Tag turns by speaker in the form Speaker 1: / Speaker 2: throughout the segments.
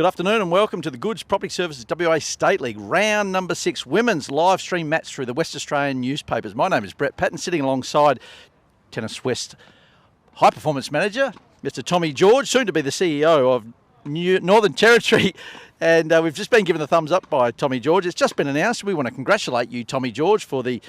Speaker 1: Good afternoon and welcome to the Goods Property Services WA State League, round number 6, women's live stream match through the West Australian newspapers. My name is Brett Patton, sitting alongside Tennis West High Performance Manager, Mr. Tommy George, soon to be the CEO of Northern Territory. And we've just been given the thumbs up by Tommy George. It's just been announced. We want to congratulate you, Tommy George, for the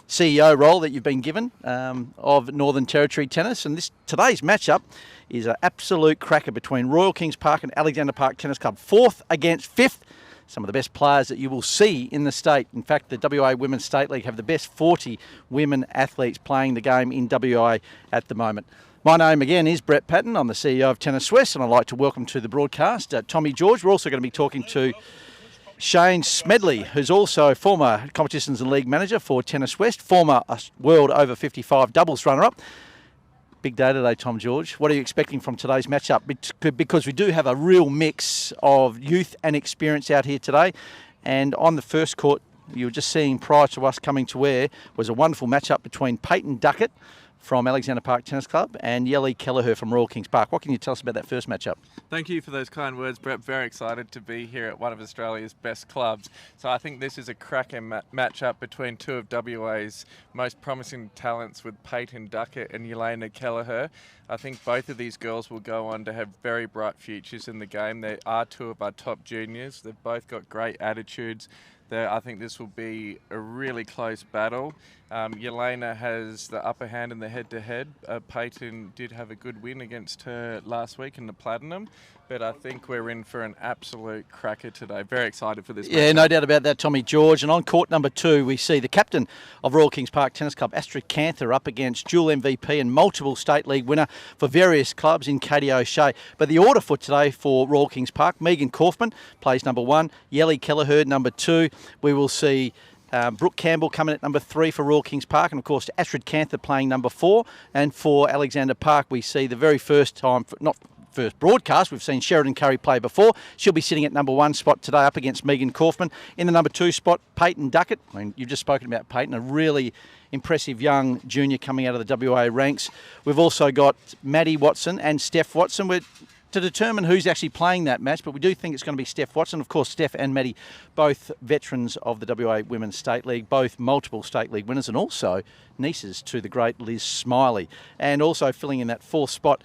Speaker 1: CEO role that you've been given of Northern Territory Tennis. And today's matchup is an absolute cracker between Royal Kings Park and Alexander Park Tennis Club. 4th against 5th. Some of the best players that you will see in the state. In fact, the WA Women's State League have the best 40 women athletes playing the game in WA at the moment. My name again is Brett Patton. I'm the CEO of Tennis West, and I'd like to welcome to the broadcast Tommy George. We're also going to be talking to Shane Smedley, who's also former competitions and league manager for Tennis West, former world over 55 doubles runner-up. Big day today, Tom George. What are you expecting from today's matchup? Because we do have a real mix of youth and experience out here today. And on the first court, you were just seeing prior to us coming to air, was a wonderful matchup between Peyton Duckett from Alexander Park Tennis Club and Yelena Kelleher from Royal Kings Park. What can you tell us about that first matchup?
Speaker 2: Thank you for those kind words, Brett. Very excited to be here at one of Australia's best clubs. So I think this is a cracking matchup between two of WA's most promising talents with Peyton Duckett and Yelena Kelleher. I think both of these girls will go on to have very bright futures in the game. They are two of our top juniors. They've both got great attitudes. I think this will be a really close battle. Yelena has the upper hand in the head-to-head. Peyton did have a good win against her last week in the Platinum, but I think we're in for an absolute cracker today. Very excited for this match.
Speaker 1: Yeah, no doubt about that, Tommy George. And on court number 2, we see the captain of Royal Kings Park Tennis Club, Astrid Kanther, up against dual MVP and multiple state league winner for various clubs in Katy. But the order for today for Royal Kings Park, Megan Kauffman plays number 1, Yelena Kelleher number 2. We will see Brooke Campbell coming at number 3 for Royal Kings Park, and of course Astrid Kanther playing number 4. And for Alexander Park, we see the very first time, first broadcast, we've seen Sheridan Currie play before. She'll be sitting at number 1 spot today up against Megan Kauffman. In the number 2 spot, Peyton Duckett. I mean, you've just spoken about Peyton, a really impressive young junior coming out of the WA ranks. We've also got Maddie Watson and Steph Watson. We're to determine who's actually playing that match, but we do think it's going to be Steph Watson. Of course, Steph and Maddie, both veterans of the WA Women's State League, both multiple state league winners, and also nieces to the great Liz Smiley. And also filling in that 4th spot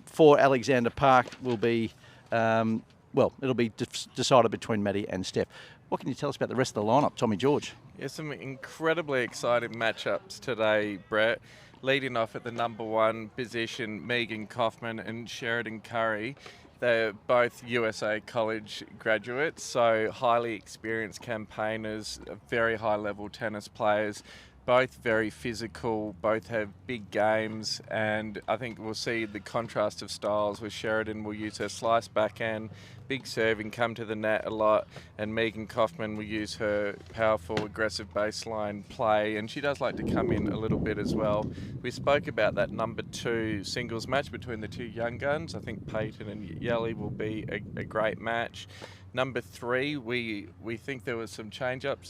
Speaker 1: for Alexander Park will be, it'll be decided between Maddie and Steph. What can you tell us about the rest of the lineup, Tommy George?
Speaker 2: Yeah, some incredibly exciting matchups today, Brett. Leading off at the number 1 position, Megan Kauffman and Sheridan Currie. They're both USA college graduates, so highly experienced campaigners, very high-level tennis players. Both very physical, both have big games, and I think we'll see the contrast of styles where Sheridan will use her slice backhand, big serving, come to the net a lot, and Megan Kauffman will use her powerful, aggressive baseline play, and she does like to come in a little bit as well. We spoke about that number 2 singles match between the two young guns. I think Peyton and Yelly will be a great match. Number 3, we think there was some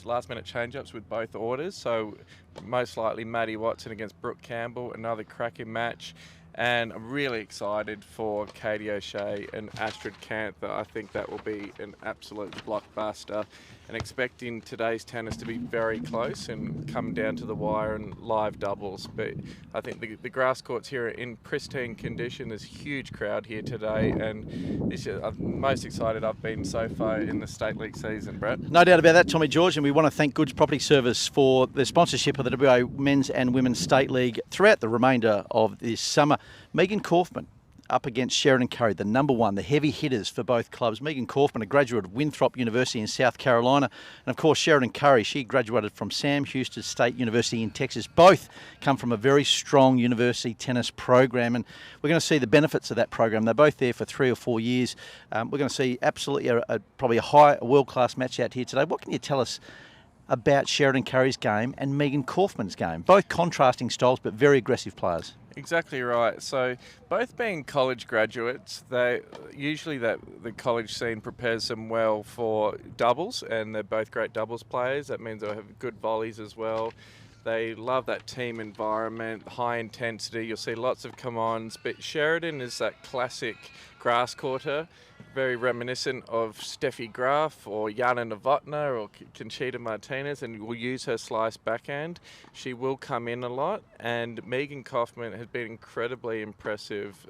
Speaker 2: last-minute change-ups with both orders. So most likely Maddie Watson against Brooke Campbell, another cracking match. And I'm really excited for Katy and Astrid Kanther. I think that will be an absolute blockbuster. And expecting today's tennis to be very close and come down to the wire and live doubles. But I think the grass courts here are in pristine condition. There's a huge crowd here today, and I'm most excited I've been so far in the State League season, Brett.
Speaker 1: No doubt about that, Tommy George, and we want to thank Goods Property Service for the sponsorship of the WA Men's and Women's State League throughout the remainder of this summer. Megan Kauffman up against Sheridan Currie, the number 1, the heavy hitters for both clubs. Megan Kauffman, a graduate of Winthrop University in South Carolina. And of course, Sheridan Currie, she graduated from Sam Houston State University in Texas. Both come from a very strong university tennis program, and we're going to see the benefits of that program. They're both there for 3 or 4 years. We're going to see absolutely probably a world-class match out here today. What can you tell us about Sheridan Currie's game and Megan Kauffman's game? Both contrasting styles, but very aggressive players.
Speaker 2: Exactly right. So both being college graduates, the college scene prepares them well for doubles, and they're both great doubles players. That means they'll have good volleys as well. They love that team environment, high intensity. You'll see lots of come-ons, but Sheridan is that classic grass courter very reminiscent of Steffi Graf or Jana Novotna or Conchita Martinez, and will use her slice backhand. She will come in a lot, and Megan Kauffman has been incredibly impressive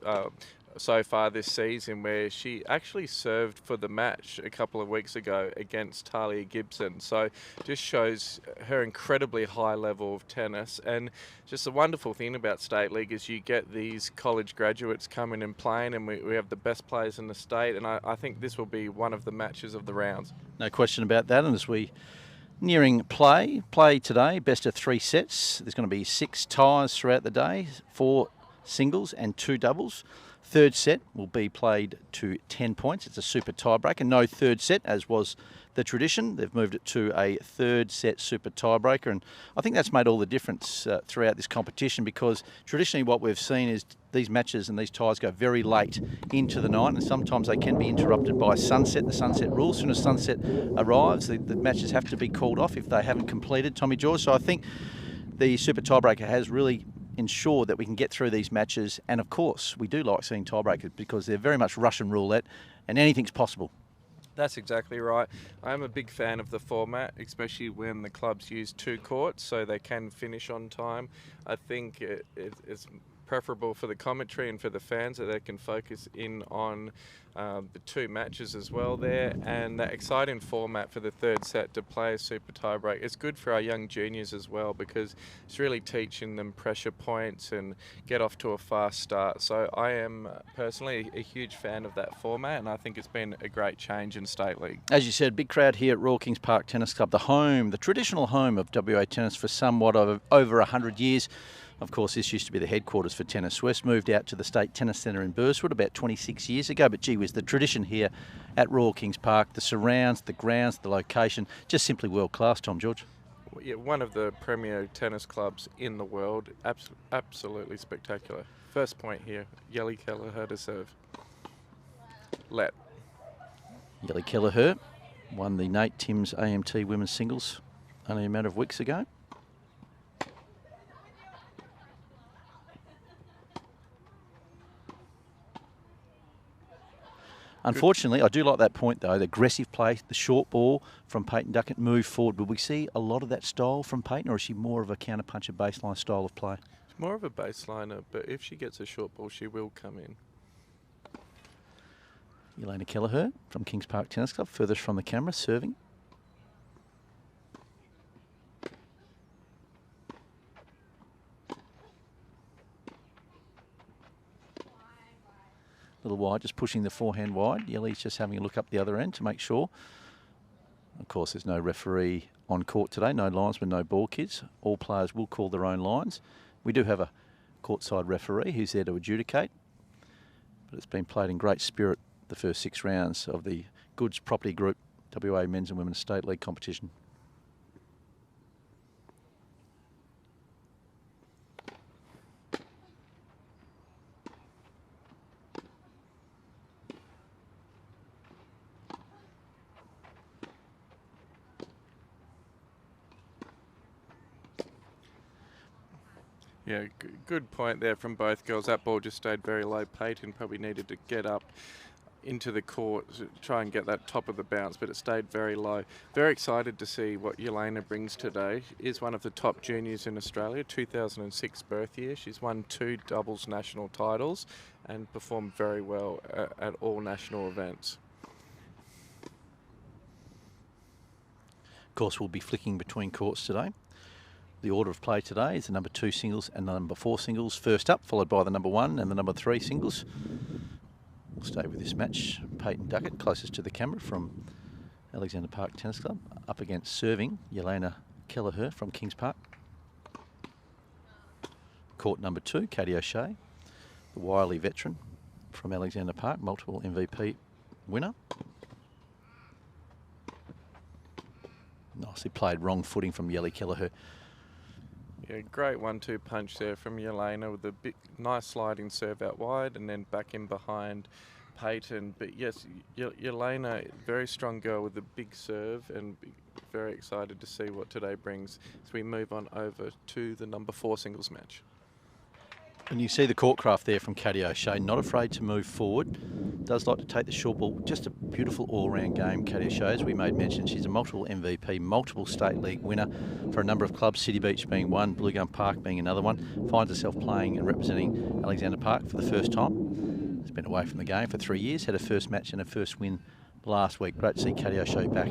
Speaker 2: so far this season, where she actually served for the match a couple of weeks ago against Talia Gibson. So just shows her incredibly high level of tennis. And just the wonderful thing about State League is you get these college graduates coming and playing, and we have the best players in the state, and I think this will be one of the matches of the rounds.
Speaker 1: No question about that. And as we nearing play today, best of 3 sets. There's going to be 6 ties throughout the day, 4 singles and 2 doubles. Third set will be played to 10 points. It's a super tiebreaker. No third set, as was the tradition. They've moved it to a third set super tiebreaker, and I think that's made all the difference throughout this competition, because traditionally what we've seen is these matches and these ties go very late into the night, and sometimes they can be interrupted by sunset, the sunset rule. As soon as sunset arrives, the matches have to be called off if they haven't completed, Tommy George. So I think the super tiebreaker has really ensure that we can get through these matches. And of course, we do like seeing tiebreakers because they're very much Russian roulette and anything's possible.
Speaker 2: That's exactly right. I'm a big fan of the format, especially when the clubs use 2 courts so they can finish on time. I think it's preferable for the commentary and for the fans that they can focus in on the 2 matches as well there, and that exciting format for the third set to play a super tiebreak. It's good for our young juniors as well, because it's really teaching them pressure points and get off to a fast start. So I am personally a huge fan of that format, and I think it's been a great change in State League.
Speaker 1: As you said, big crowd here at Royal Kings Park Tennis Club, the traditional home of WA tennis for somewhat over 100 years. Of course, this used to be the headquarters for Tennis West, moved out to the State Tennis Centre in Burswood about 26 years ago. But gee whiz, the tradition here at Royal Kings Park, the surrounds, the grounds, the location, just simply world class, Tom George.
Speaker 2: Yeah, one of the premier tennis clubs in the world, absolutely spectacular. First point here, Yelly Kelleher to serve. Let.
Speaker 1: Yelly Kelleher won the Nate Timms AMT women's singles only a matter of weeks ago. Unfortunately, I do like that point, though, the aggressive play, the short ball from Peyton Duckett, move forward. Will we see a lot of that style from Peyton, or is she more of a counterpuncher baseline style of play?
Speaker 2: She's more of a baseliner, but if she gets a short ball, she will come in.
Speaker 1: Yelena Kelleher from Kings Park Tennis Club, furthest from the camera, serving. Little wide, just pushing the forehand wide. Yelly's just having a look up the other end to make sure. Of course, there's no referee on court today, no linesman, no ball kids. All players will call their own lines. We do have a courtside referee who's there to adjudicate, but it's been played in great spirit the first 6 rounds of the Goods Property Group WA Men's and Women's State League competition.
Speaker 2: Yeah, good point there from both girls. That ball just stayed very low. Peyton probably needed to get up into the court to try and get that top of the bounce, but it stayed very low. Very excited to see what Yelena brings today. Is one of the top juniors in Australia, 2006 birth year. She's won 2 doubles national titles and performed very well at all national events.
Speaker 1: Of course, we'll be flicking between courts today. The order of play today is the number 2 singles and the number 4 singles first up, followed by the number 1 and the number 3 singles. We'll stay with this match. Peyton Duckett, closest to the camera from Alexander Park Tennis Club, up against serving Yelena Kelleher from Kings Park. Court number 2, Katy O'Shea, the wily veteran from Alexander Park, multiple MVP winner. Nicely played, wrong footing from Yelly Kelleher.
Speaker 2: Yeah, great 1-2 punch there from Yelena with a big, nice sliding serve out wide and then back in behind Peyton. But yes, Yelena, very strong girl with a big serve, and very excited to see what today brings as we move on over to the number 4 singles match.
Speaker 1: And you see the court craft there from Katy O'Shea, not afraid to move forward. Does like to take the short ball. Just a beautiful all-round game, Katy O'Shea. As we made mention, she's a multiple MVP, multiple state league winner for a number of clubs, City Beach being one, Blue Gum Park being another one. Finds herself playing and representing Alexander Park for the first time. Has been away from the game for 3 years, had her first match and her first win last week. Great to see Katy O'Shea back.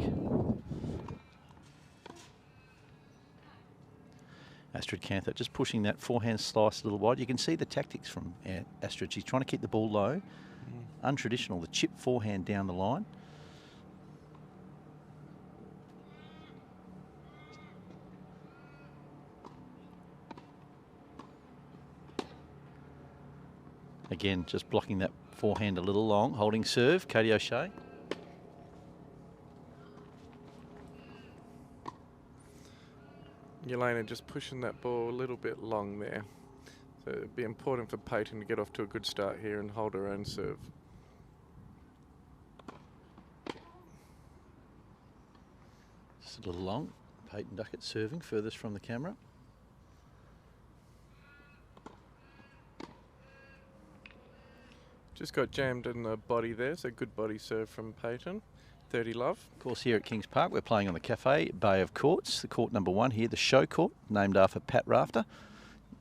Speaker 1: Astrid Kanther just pushing that forehand slice a little wide. You can see the tactics from Astrid. She's trying to keep the ball low. Untraditional, the chip forehand down the line. Again, just blocking that forehand a little long, holding serve, Katy O'Shea.
Speaker 2: Yelena just pushing that ball a little bit long there. So it'd be important for Peyton to get off to a good start here and hold her own serve.
Speaker 1: Just a little long. Peyton Duckett serving furthest from the camera.
Speaker 2: Just got jammed in the body there, so good body serve from Peyton. 30 love.
Speaker 1: Of course, here at Kings Park, we're playing on the Cafe Bay of Courts, the court number 1 here, the show court, named after Pat Rafter,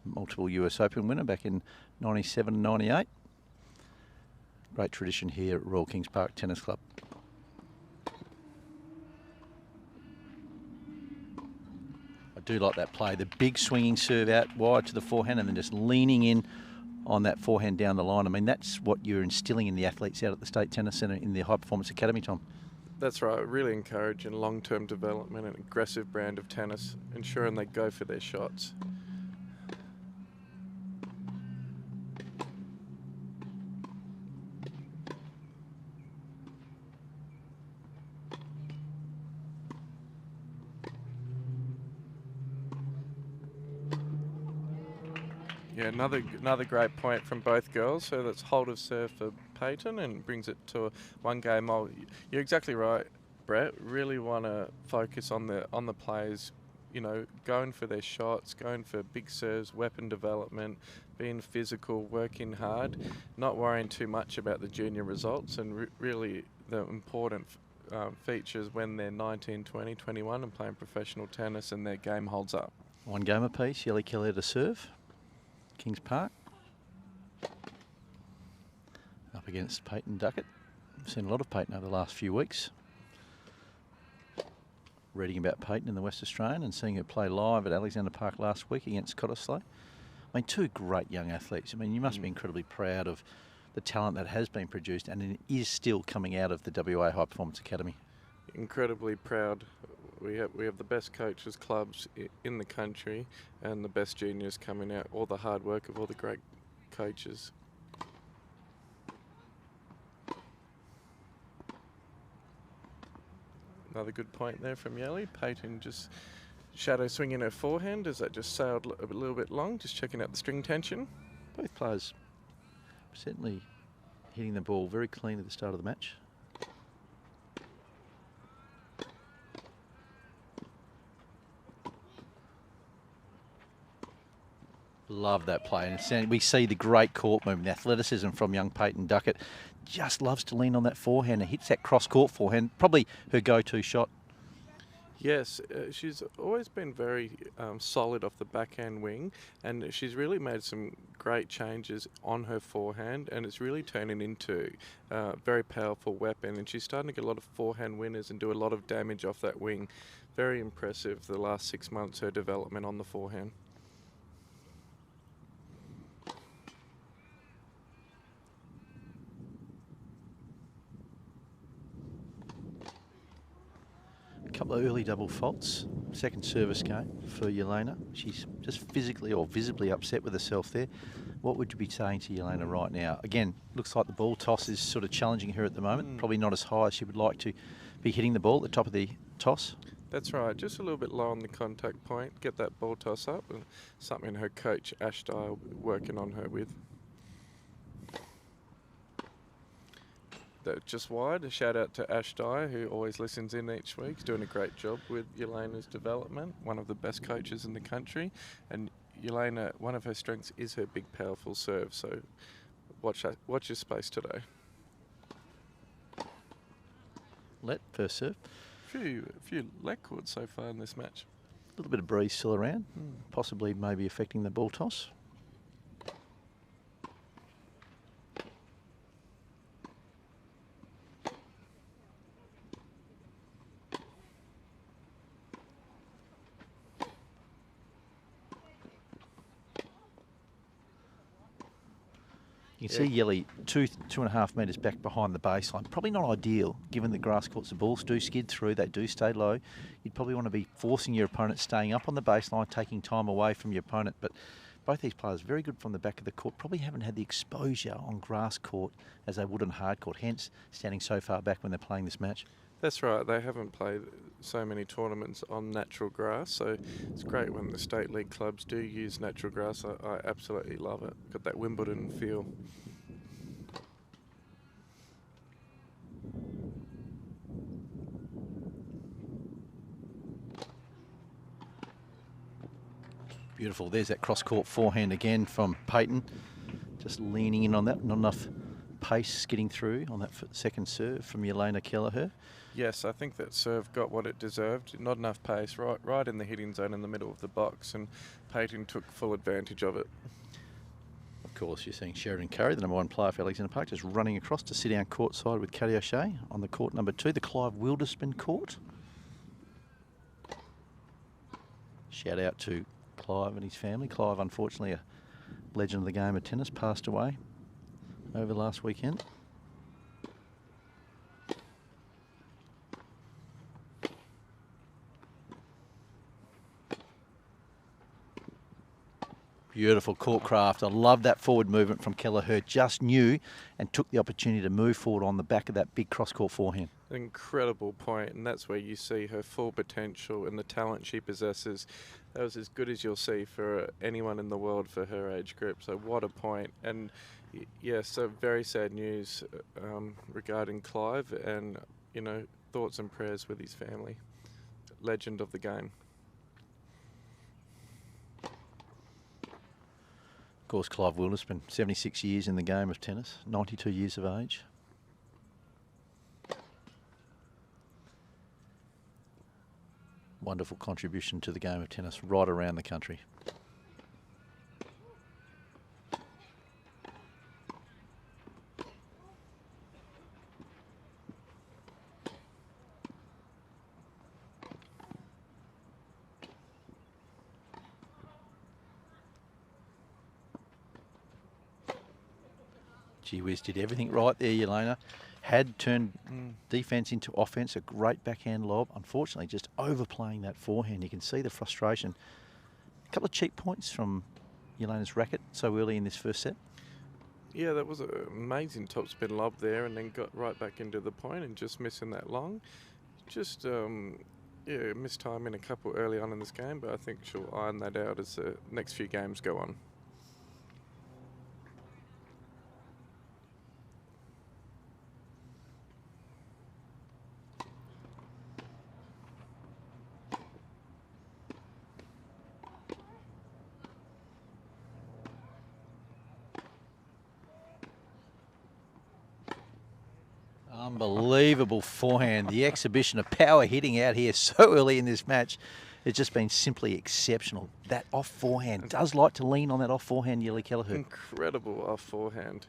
Speaker 1: multiple US Open winner back in 97 and 98. Great tradition here at Royal Kings Park Tennis Club. I do like that play, the big swinging serve out wide to the forehand and then just leaning in on that forehand down the line. I mean, that's what you're instilling in the athletes out at the State Tennis Centre in the High Performance Academy, Tom.
Speaker 2: That's right, really encouraging long-term development and aggressive brand of tennis, ensuring they go for their shots. Yeah, another great point from both girls. So that's hold of serve for Peyton and brings it to a one game. You're exactly right, Brett. Really want to focus on the players, you know, going for their shots, going for big serves, weapon development, being physical, working hard, not worrying too much about the junior results, and really the important features when they're 19, 20, 21 and playing professional tennis and their game holds up.
Speaker 1: One game apiece. Kelleher to serve. Kings Park. Up against Peyton Duckett. We've seen a lot of Peyton over the last few weeks. Reading about Peyton in the West Australian and seeing her play live at Alexander Park last week against Cottesloe. I mean, two great young athletes. I mean, you must be incredibly proud of the talent that has been produced and it is still coming out of the WA High Performance Academy.
Speaker 2: Incredibly proud. We have the best coaches clubs in the country and the best juniors coming out. All the hard work of all the great coaches. Another good point there from Yelly. Peyton just shadow swinging her forehand as that just sailed a little bit long, just checking out the string tension.
Speaker 1: Both players certainly hitting the ball very clean at the start of the match. Love that play. And we see the great court movement, the athleticism from young Peyton Duckett. Just loves to lean on that forehand and hits that cross-court forehand. Probably her go-to shot.
Speaker 2: Yes, she's always been very solid off the backhand wing, and she's really made some great changes on her forehand, and it's really turning into a very powerful weapon, and she's starting to get a lot of forehand winners and do a lot of damage off that wing. Very impressive the last 6 months, her development on the forehand.
Speaker 1: Couple of early double faults. Second service game for Yelena. She's just physically or visibly upset with herself there. What would you be saying to Yelena right now? Again, looks like the ball toss is sort of challenging her at the moment. Probably not as high as she would like to be hitting the ball at the top of the toss.
Speaker 2: That's right, just a little bit low on the contact point. Get that ball toss up, and something her coach Astrid working on her with. Just wide. A shout out to Astrid, who always listens in each week. He's doing a great job with Yelena's development. One of the best coaches in the country. And Yelena, one of her strengths is her big, powerful serve. So watch your space today.
Speaker 1: Let first serve.
Speaker 2: Few leg cords so far in this match.
Speaker 1: A little bit of breeze still around, possibly maybe affecting the ball toss. You can see Yelly 2.5 metres back behind the baseline. Probably not ideal, given that grass courts, the balls do skid through, they do stay low. You'd probably want to be forcing your opponent, staying up on the baseline, taking time away from your opponent. But both these players very good from the back of the court. Probably haven't had the exposure on grass court as they would on hard court, hence standing so far back when they're playing this match.
Speaker 2: That's right. They haven't played so many tournaments on natural grass, so it's great when the state league clubs do use natural grass. I absolutely love it. Got that Wimbledon feel.
Speaker 1: Beautiful. There's that cross-court forehand again from Peyton. Just leaning in on that. Not enough pace getting through on that second serve from Yelena Kelleher.
Speaker 2: Yes, I think that serve got what it deserved. Not enough pace, right in the hitting zone in the middle of the box, and Peyton took full advantage of it.
Speaker 1: Of course, you're seeing Sheridan Currie, the number 1 player for Alexander Park, just running across to sit down courtside with Katy O'Shea on the court number 2, the Clive Wildersman court. Shout out to Clive and his family. Clive, unfortunately, a legend of the game of tennis, passed away over last weekend. Beautiful court craft. I love that forward movement from Kelleher. Just knew and took the opportunity to move forward on the back of that big cross-court forehand.
Speaker 2: An incredible point, and that's where you see her full potential and the talent she possesses. That was as good as you'll see for anyone in the world for her age group. So what a point. And yes, so very sad news regarding Clive, and thoughts and prayers with his family. Legend of the game.
Speaker 1: Of course, Clive Wildersman, 76 years in the game of tennis, 92 years of age. Wonderful contribution to the game of tennis right around the country. Gee whiz, did everything right there, Yelena. Had turned defence into offence, a great backhand lob. Unfortunately, just overplaying that forehand. You can see the frustration. A couple of cheap points from Yelena's racket so early in this first set.
Speaker 2: Yeah, that was an amazing topspin lob there, and then got right back into the point and just missing that long. Just, missed time in a couple early on in this game, but I think she'll iron that out as the next few games go on.
Speaker 1: Unbelievable forehand. The exhibition of power hitting out here so early in this match has just been simply exceptional. That off forehand does like to lean on that off forehand, Yelly Kelleher.
Speaker 2: Incredible off forehand.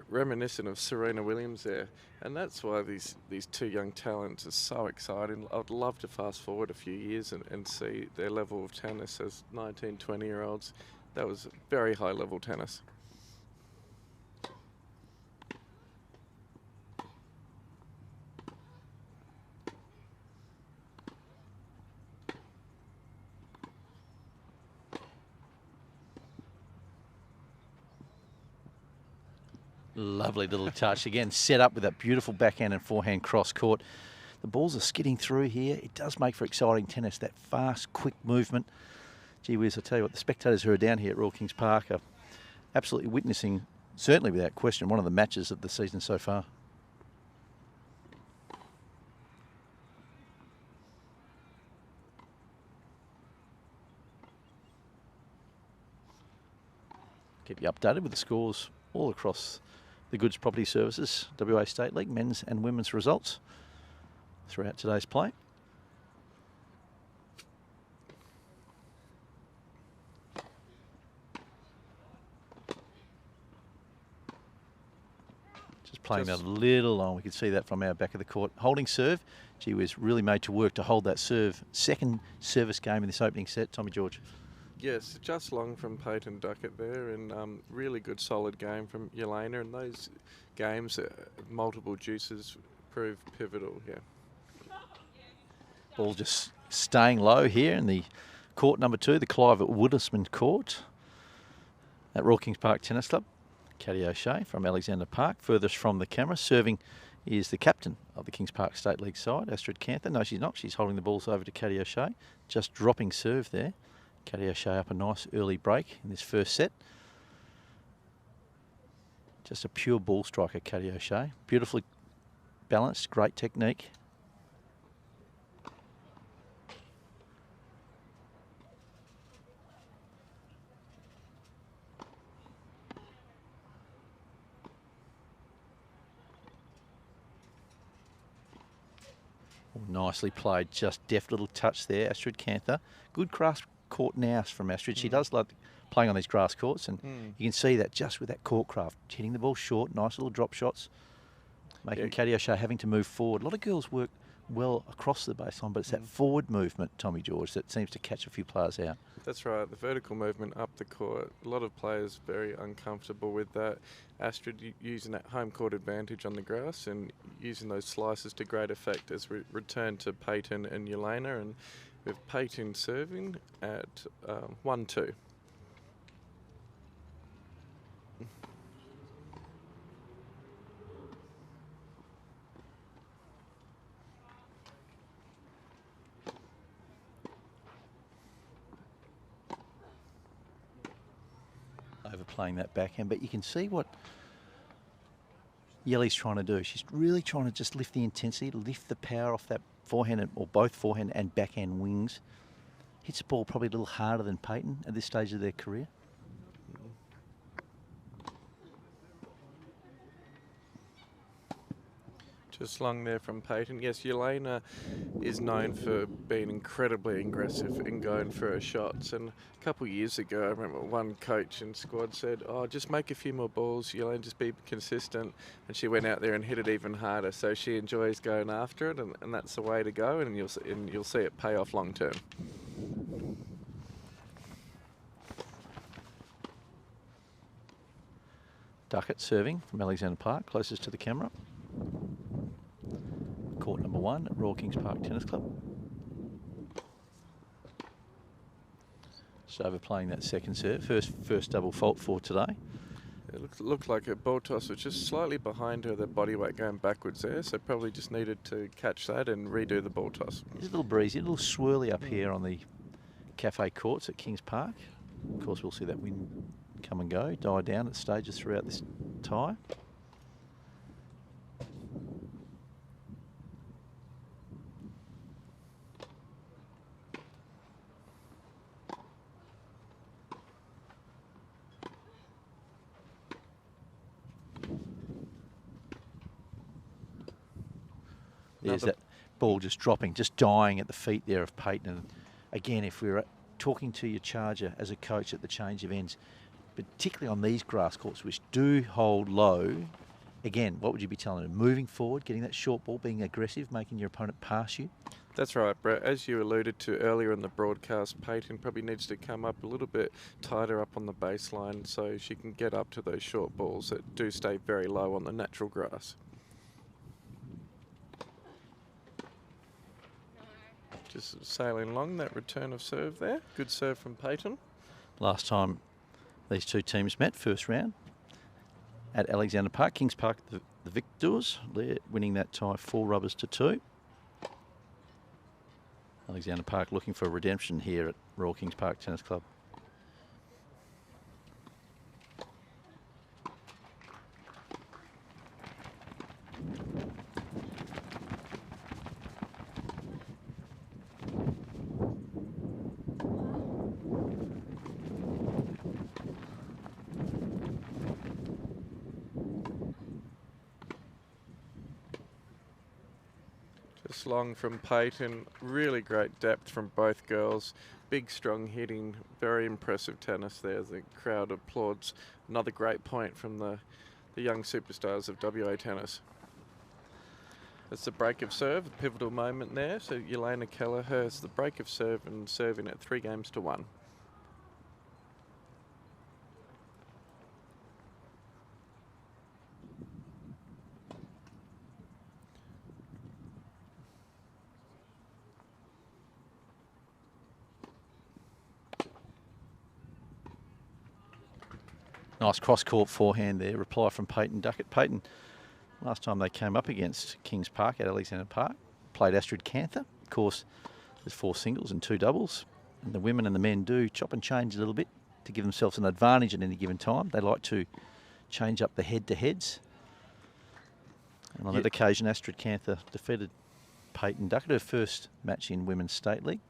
Speaker 2: Reminiscent of Serena Williams there. And that's why these two young talents are so exciting. I'd love to fast forward a few years and see their level of tennis as 19, 20-year-olds. That was very high level tennis.
Speaker 1: Lovely little touch. Again, set up with that beautiful backhand and forehand cross court. The balls are skidding through here. It does make for exciting tennis, that fast, quick movement. Gee whiz, I tell you what, the spectators who are down here at Royal Kings Park are absolutely witnessing, certainly without question, one of the matches of the season so far. Keep you updated with the scores all across the Goods Property Services WA State League men's and women's results throughout today's play. Just playing that a little long. We could see that from our back of the court. Holding serve. She was really made to work to hold that serve. Second service game in this opening set, Tommy George.
Speaker 2: Yes, just long from Peyton Duckett there, and really good solid game from Yelena. And those games, multiple juices prove pivotal. Yeah.
Speaker 1: Ball just staying low here in the court number 2, the Clive at Woodisman Court at Royal Kings Park Tennis Club. Katy O'Shea from Alexander Park, furthest from the camera. Serving is the captain of the Kings Park State League side, Astrid Kanther. No, she's not. She's holding the balls over to Katy O'Shea. Just dropping serve there. Katy O'Shea up a nice early break in this first set. Just a pure ball striker, Katy O'Shea. Beautifully balanced, great technique. Nicely played, just deft little touch there, Astrid Kanther. Good grass court nous from Astrid. She does like playing on these grass courts, and you can see that just with that court craft. Hitting the ball short, nice little drop shots, making Katy O'Shea having to move forward. A lot of girls work well across the baseline, but it's that forward movement, Tommy George, that seems to catch a few players out.
Speaker 2: That's right, the vertical movement up the court. A lot of players very uncomfortable with that. Astrid using that home court advantage on the grass and using those slices to great effect as we return to Peyton and Yelena, and with Peyton serving at 1-2.
Speaker 1: Overplaying that backhand, but you can see what Yellie's trying to do. She's really trying to just lift the intensity, lift the power off that forehand, or both forehand and backhand wings. Hits the ball probably a little harder than Peyton at this stage of their career.
Speaker 2: Just long there from Peyton. Yes, Yelena is known for being incredibly aggressive in going for her shots. And a couple of years ago, I remember one coach and squad said, "Oh, just make a few more balls, Yelena, just be consistent." And she went out there and hit it even harder. So she enjoys going after it, and that's the way to go. And you'll see it pay off long term.
Speaker 1: Duckett serving from Alexander Park, closest to the camera. Court number 1 at Royal Kings Park Tennis Club. Just overplaying that second serve. First double fault for today.
Speaker 2: It looked like a ball toss was just slightly behind her, the body weight going backwards there, so probably just needed to catch that and redo the ball toss.
Speaker 1: It's a little breezy, a little swirly up here on the cafe courts at Kings Park. Of course, we'll see that wind come and go, die down at stages throughout this tie. There's that ball just dropping, just dying at the feet there of Peyton. And again, if we were talking to your charger as a coach at the change of ends, particularly on these grass courts, which do hold low, again, what would you be telling them? Moving forward, getting that short ball, being aggressive, making your opponent pass you?
Speaker 2: That's right, Brett. As you alluded to earlier in the broadcast, Peyton probably needs to come up a little bit tighter up on the baseline so she can get up to those short balls that do stay very low on the natural grass. Just sailing along that return of serve there. Good serve from Peyton.
Speaker 1: Last time these two teams met, first round, at Alexander Park. Kings Park, the victors, they're winning that tie 4-2. Alexander Park looking for redemption here at Royal Kings Park Tennis Club.
Speaker 2: It's long from Peyton. Really great depth from both girls. Big, strong hitting. Very impressive tennis there. The crowd applauds. Another great point from the young superstars of WA tennis. It's the break of serve, a pivotal moment there. So Yelena Kelleher has the break of serve and serving at 3-1.
Speaker 1: Nice cross-court forehand there. Reply from Peyton Duckett. Peyton, last time they came up against Kings Park at Alexander Park, played Astrid Kanther. Of course, there's 4 singles and 2 doubles. And the women and the men do chop and change a little bit to give themselves an advantage at any given time. They like to change up the head-to-heads. And on that occasion, Astrid Kanther defeated Peyton Duckett, her first match in Women's State League.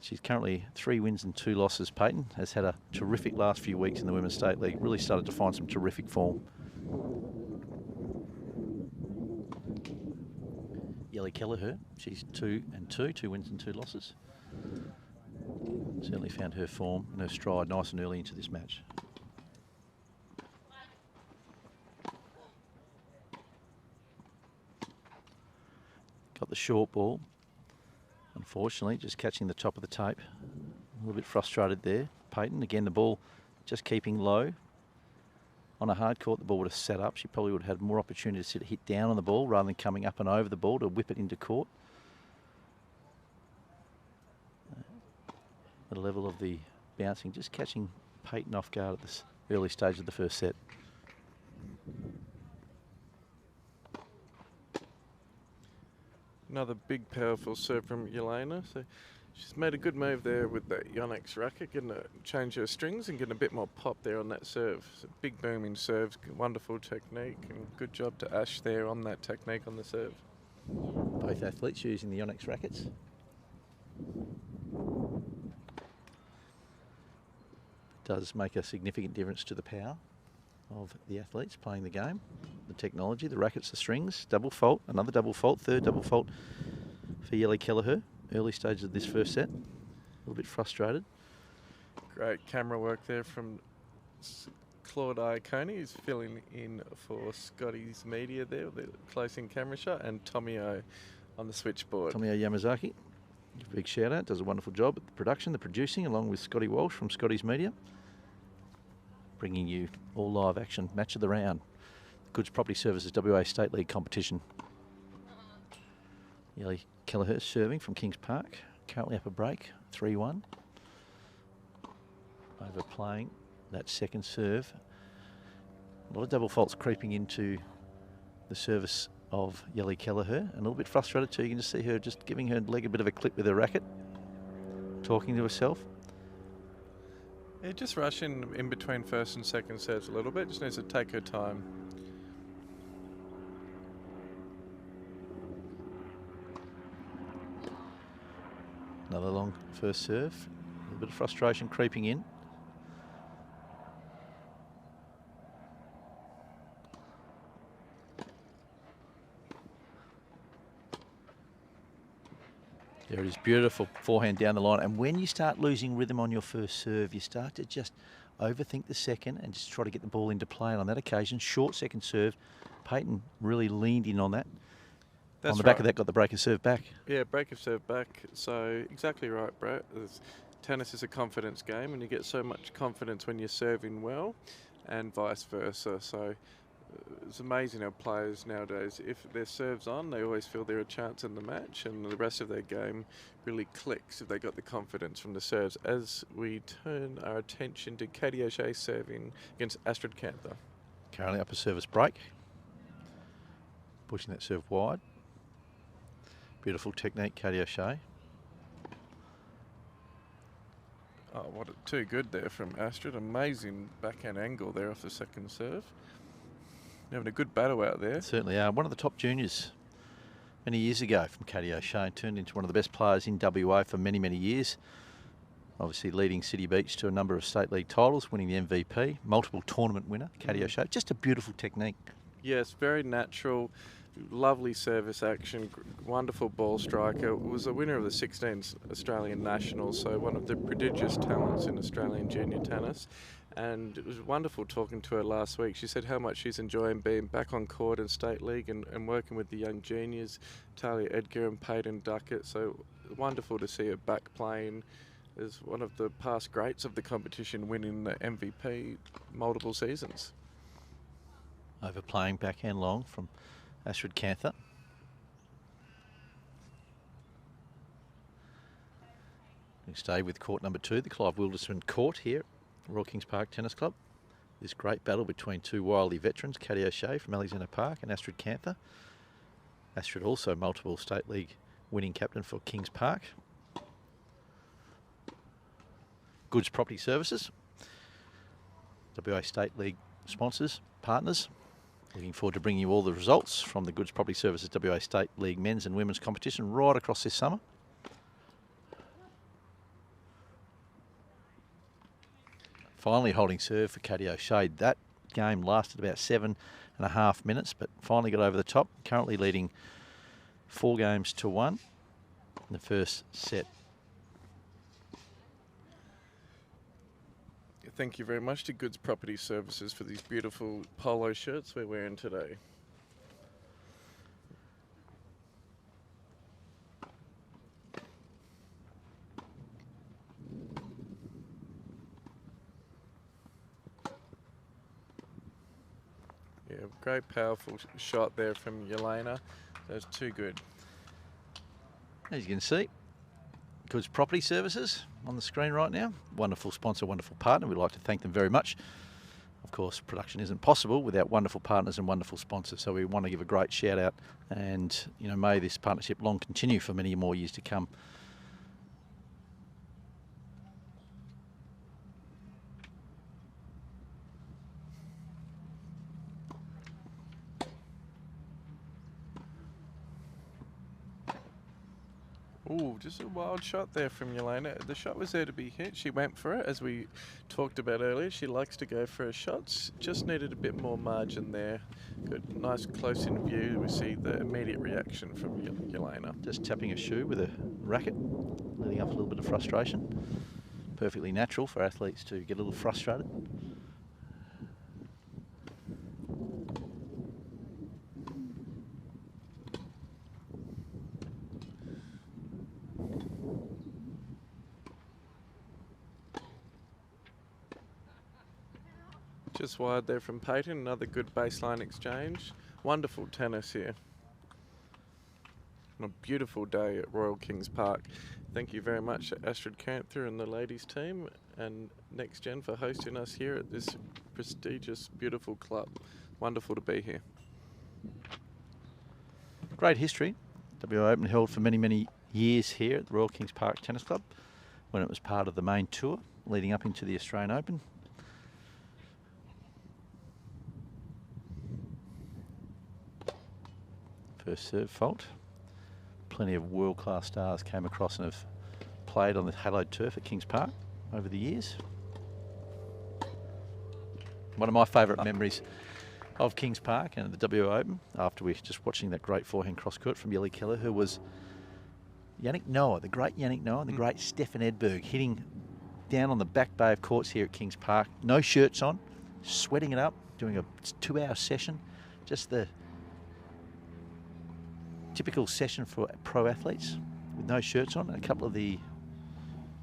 Speaker 1: She's currently 3 wins and 2 losses. Peyton has had a terrific last few weeks in the Women's State League. Really started to find some terrific form. Yelena Kelleher, she's 2-2, 2 wins and 2 losses. Certainly found her form and her stride nice and early into this match. Got the short ball. Unfortunately, just catching the top of the tape. A little bit frustrated there. Peyton, again, the ball just keeping low. On a hard court, the ball would have sat up. She probably would have had more opportunity to hit down on the ball rather than coming up and over the ball to whip it into court. The level of the bouncing, just catching Peyton off guard at this early stage of the first set.
Speaker 2: Another big, powerful serve from Yelena. So she's made a good move there with that Yonex racket, getting to change her strings and getting a bit more pop there on that serve. So big booming serves, wonderful technique, and good job to Ash there on that technique on the serve.
Speaker 1: Both athletes using the Yonex rackets. Does make a significant difference to the power of the athletes playing the game. The technology, the rackets, the strings, double fault, another double fault, third double fault for Yelena Kelleher. Early stages of this first set. A little bit frustrated.
Speaker 2: Great camera work there from Claude Iacone, who's filling in for Scotty's media there with a close-in camera shot, and Tomio on the switchboard.
Speaker 1: Tomio Yamazaki, big shout out, does a wonderful job at the production, the producing, along with Scotty Walsh from Scotty's media. Bringing you all live action, match of the round. Goods Property Services WA State League competition. Yelena Kelleher serving from Kings Park. Currently up a break, 3-1. Overplaying that second serve. A lot of double faults creeping into the service of Yelena Kelleher. And a little bit frustrated too. You can just see her just giving her leg a bit of a clip with her racket. Talking to herself.
Speaker 2: Yeah, just rushing in between first and second serves a little bit. Just needs to take her time.
Speaker 1: Another long first serve. A little bit of frustration creeping in. There it is, beautiful forehand down the line. And when you start losing rhythm on your first serve, you start to just overthink the second and just try to get the ball into play. And on that occasion, short second serve. Peyton really leaned in on that.
Speaker 2: That's
Speaker 1: on the back of that, got the break of serve back.
Speaker 2: Yeah, break of serve back. So exactly right, Brett. Tennis is a confidence game, and you get so much confidence when you're serving well, and vice versa. So it's amazing how players nowadays, if their serve's on, they always feel they're a chance in the match, and the rest of their game really clicks if they got the confidence from the serves. As we turn our attention to Katy serving against Astrid Kanther.
Speaker 1: Currently up a service break. Pushing that serve wide. Beautiful technique, Katy.
Speaker 2: Oh, too good there from Astrid. Amazing backhand angle there off the second serve. Having a good battle out there.
Speaker 1: Certainly are. One of the top juniors many years ago from Katy turned into one of the best players in WA for many, many years. Obviously leading City Beach to a number of state league titles, winning the MVP, multiple tournament winner, Katy. Just a beautiful technique.
Speaker 2: Yes, very natural. Lovely service action, wonderful ball striker. Was a winner of the 16th Australian Nationals, so one of the prodigious talents in Australian junior tennis. And it was wonderful talking to her last week. She said how much she's enjoying being back on court in State League and working with the young juniors, Talia Edgar and Peyton Duckett. So wonderful to see her back playing as one of the past greats of the competition, winning the MVP multiple seasons.
Speaker 1: Overplaying backhand long from Astrid Kanther. We stay with court number 2, the Clive Wilderson Court here at Royal Kings Park Tennis Club. This great battle between two wily veterans, Katy O'Shea from Alexander Park and Astrid Kanther. Astrid also multiple State League winning captain for Kings Park. Goods Property Services, WA State League sponsors, partners. Looking forward to bringing you all the results from the Goods Property Services WA State League men's and women's competition right across this summer. Finally holding serve for Katy O'Shea. That game lasted about 7.5 minutes, but finally got over the top. Currently leading 4-1 in the first set.
Speaker 2: Thank you very much to Goods Property Services for these beautiful polo shirts we're wearing today. Yeah, great powerful shot there from Yelena. That was too good.
Speaker 1: As you can see, Goods Property Services on the screen right now. Wonderful sponsor, wonderful partner. We'd like to thank them very much. Of course, production isn't possible without wonderful partners and wonderful sponsors. So we want to give a great shout out, and may this partnership long continue for many more years to come.
Speaker 2: Ooh, just a wild shot there from Yelena. The shot was there to be hit. She went for it, as we talked about earlier. She likes to go for her shots. Just needed a bit more margin there. Good, nice close in view. We see the immediate reaction from Yelena.
Speaker 1: Just tapping a shoe with a racket, letting off a little bit of frustration. Perfectly natural for athletes to get a little frustrated.
Speaker 2: Just wide there from Peyton. Another good baseline exchange. Wonderful tennis here. On a beautiful day at Royal Kings Park. Thank you very much to Astrid Kanther and the ladies team and Next Gen for hosting us here at this prestigious, beautiful club. Wonderful to be here.
Speaker 1: Great history. WA Open held for many, many years here at the Royal Kings Park Tennis Club when it was part of the main tour leading up into the Australian Open. First serve fault. Plenty of world-class stars came across and have played on the hallowed turf at Kings Park over the years. One of my favourite memories of Kings Park and the WA Open, after we just watching that great forehand cross-court from Kelleher, was Yannick Noah, the great Yannick Noah, and the great Stefan Edberg hitting down on the back bay of courts here at Kings Park. No shirts on, sweating it up, doing a 2-hour session. Just the typical session for pro athletes with no shirts on. A couple of the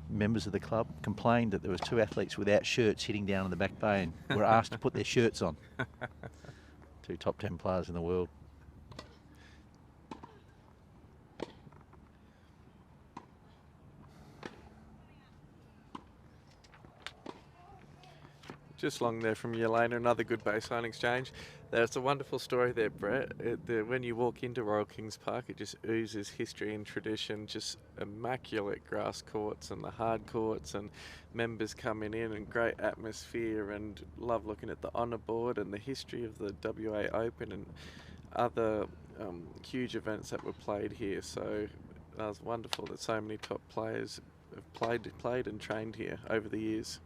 Speaker 1: members of the club complained that there was 2 athletes without shirts hitting down in the back bay and were asked to put their shirts on. 2 top 10 players in the world.
Speaker 2: Just long there from Yelena, another good baseline exchange. There's a wonderful story there, Brett. When you walk into Royal Kings Park, it just oozes history and tradition, just immaculate grass courts and the hard courts and members coming in and great atmosphere, and love looking at the honour board and the history of the WA Open and other huge events that were played here. So it was wonderful that so many top players have played and trained here over the years.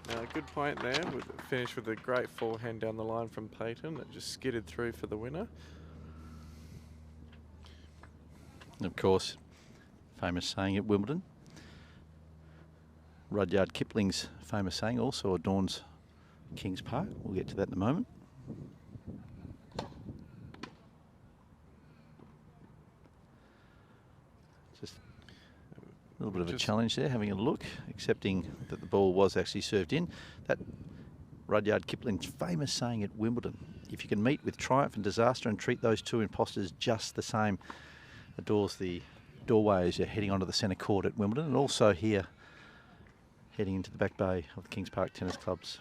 Speaker 2: Now, a good point there. Finish with a great forehand down the line from Peyton that just skidded through for the winner.
Speaker 1: And of course, famous saying at Wimbledon. Rudyard Kipling's famous saying also adorns Kings Park. We'll get to that in a moment. Just a little bit of a challenge there, having a look, accepting that the ball was actually served in. That Rudyard Kipling's famous saying at Wimbledon, if you can meet with triumph and disaster and treat those two imposters just the same, adores the doorway as you're heading onto the centre court at Wimbledon, and also here heading into the back bay of the Kings Park Tennis Clubs.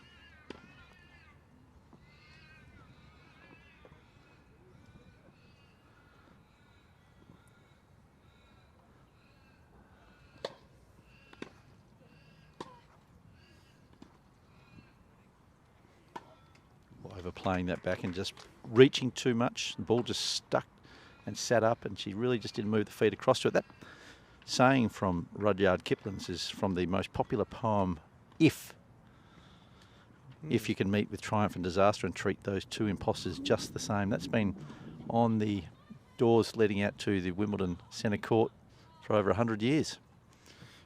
Speaker 1: Overplaying that back and just reaching too much. The ball just stuck and sat up, and she really just didn't move the feet across to it. That saying from Rudyard Kipling's is from the most popular poem, If. If you can meet with triumph and disaster and treat those two imposters just the same. That's been on the doors leading out to the Wimbledon Centre Court for over 100 years.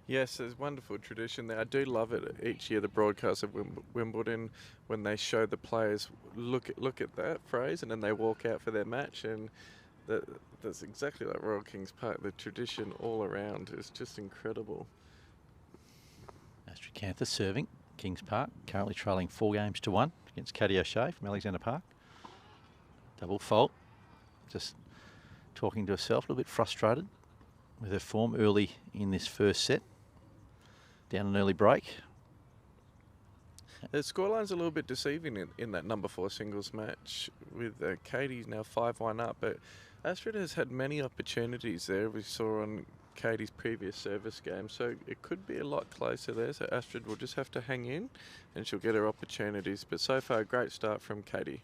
Speaker 2: Yes, there's wonderful tradition there. I do love it each year, the broadcast of Wimbledon, when they show the players look at that phrase and then they walk out for their match, and that's exactly like Royal Kings Park. The tradition all around is just incredible.
Speaker 1: Astrid Kanther serving Kings Park, currently trailing 4-1 against Katy from Alexander Park. Double fault, just talking to herself, a little bit frustrated with her form early in this first set. Down an early break.
Speaker 2: The scoreline's a little bit deceiving in that number 4 singles match, with Katy's now 5-1 up, but Astrid has had many opportunities there. We saw on Katy's previous service game, so it could be a lot closer there. So Astrid will just have to hang in and she'll get her opportunities. But so far, a great start from Katy.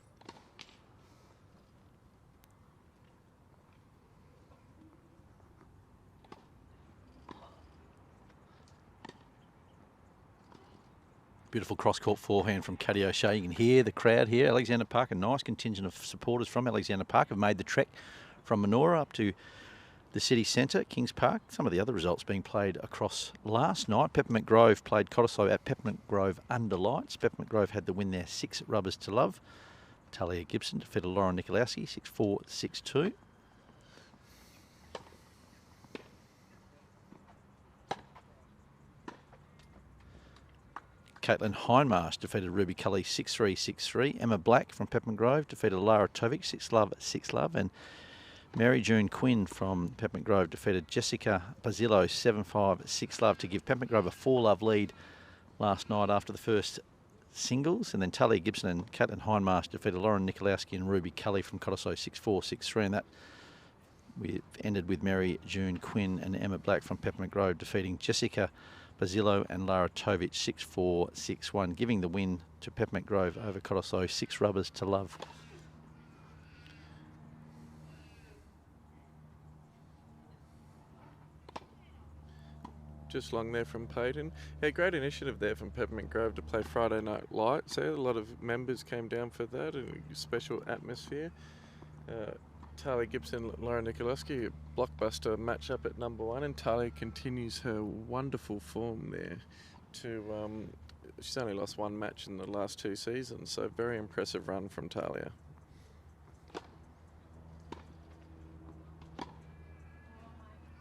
Speaker 1: Beautiful cross-court forehand from Katy O'Shea. You can hear the crowd here. Alexander Park, a nice contingent of supporters from Alexander Park, have made the trek from Manoora up to the city centre, Kings Park. Some of the other results being played across last night. Peppermint Grove played Cottesloe at Peppermint Grove under lights. Peppermint Grove had the win there, 6 rubbers to love. Talia Gibson defeated Lauren Nikolowski, 6-4, 6-2. Caitlin Hindmarsh defeated Ruby Cully 6-3, 6-3. Emma Black from Peppermint Grove defeated Lara Tovic 6-love, 6-love. And Mary June Quinn from Peppermint Grove defeated Jessica Basillo 7-5, 6-love to give Peppermint Grove a 4-love lead last night after the first singles. And then Talia Gibson and Caitlin Hindmarsh defeated Lauren Nikolowski and Ruby Cully from Cottesloe 6-4, 6-3. And that we ended with Mary June Quinn and Emma Black from Peppermint Grove defeating Jessica Basillo and Lara Tovic 6-4, 6-1, giving the win to Peppermint Grove over Cottesloe, 6 rubbers to love.
Speaker 2: Just long there from Peyton. Yeah, great initiative there from Peppermint Grove to play Friday Night Lights there. A lot of members came down for that, and a special atmosphere. Talia Gibson, Laura Nikolowski, blockbuster matchup at number 1, and Talia continues her wonderful form there. She's only lost 1 match in the last 2 seasons, so very impressive run from Talia.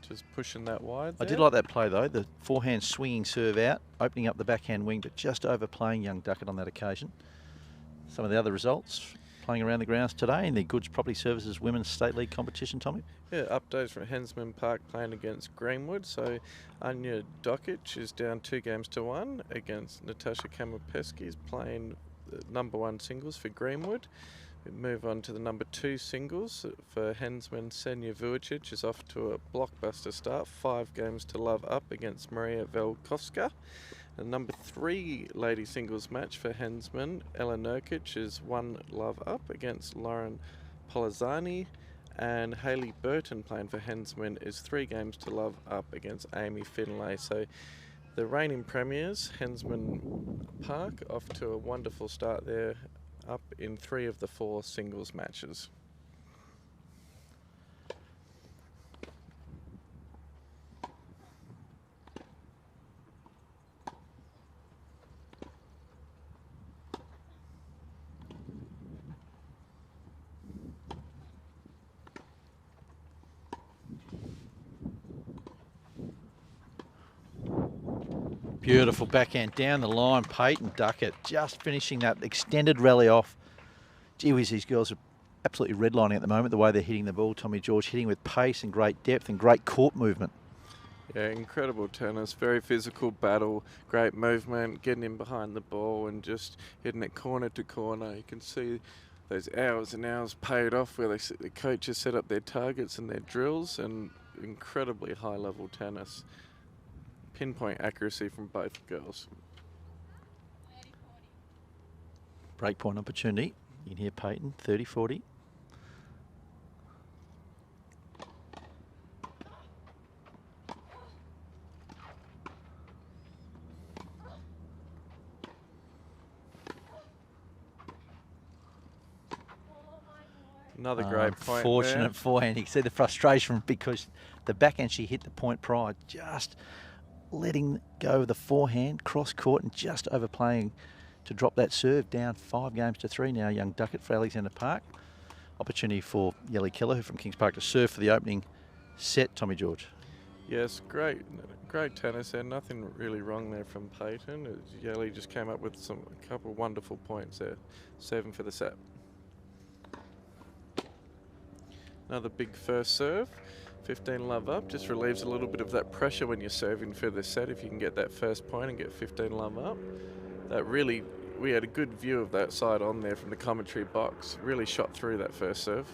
Speaker 2: Just pushing that wide there.
Speaker 1: I did like that play though, the forehand swinging serve out, opening up the backhand wing, but just overplaying young Duckett on that occasion. Some of the other results playing around the grounds today in the Goods Property Services Women's State League competition, Tommy?
Speaker 2: Yeah, updates from Hensman Park playing against Greenwood. So Anya Duckett is down 2-1 against Natasha Kamapeski's playing number 1 singles for Greenwood. We move on to the number 2 singles for Hensman. Senya Vujicic is off to a blockbuster start, 5-love up against Maria Velkovska. The number 3 lady singles match for Hensman, Ella Nurkic is 1-love up against Lauren Polazani, and Hayley Burton playing for Hensman is 3-love up against Amy Finlay. So The reigning premiers, Hensman Park, off to a wonderful start there, up in 3 of the 4 singles matches.
Speaker 1: Beautiful backhand down the line. Peyton, Duckett just finishing that extended rally off. Gee whiz, these girls are absolutely redlining at the moment, the way they're hitting the ball. Tommy George hitting with pace and great depth and great court movement.
Speaker 2: Yeah, incredible tennis, very physical battle, great movement, getting in behind the ball and just hitting it corner to corner. You can see those hours and hours paid off where the coaches set up their targets and their drills, and incredibly high level tennis. Pinpoint accuracy from both girls.
Speaker 1: Breakpoint opportunity. You can hear Peyton, 30-40.
Speaker 2: Another great point.
Speaker 1: Fortunate forehand. You can see the frustration because the backhand she hit the point prior, just letting go of the forehand, cross court, and just overplaying to drop that serve down 5-3 now. Young Duckett for Alexander Park. Opportunity for Kelleher from Kings Park to serve for the opening set, Tommy George.
Speaker 2: Yes, great tennis there. Nothing really wrong there from Peyton. Yelly just came up with a couple of wonderful points there. 7 for the set. Another big first serve. 15 love up. Just relieves a little bit of that pressure when you're serving for the set. If you can get that first point and get 15 love up. That really, we had a good view of that side on there from the commentary box. Really shot through that first serve.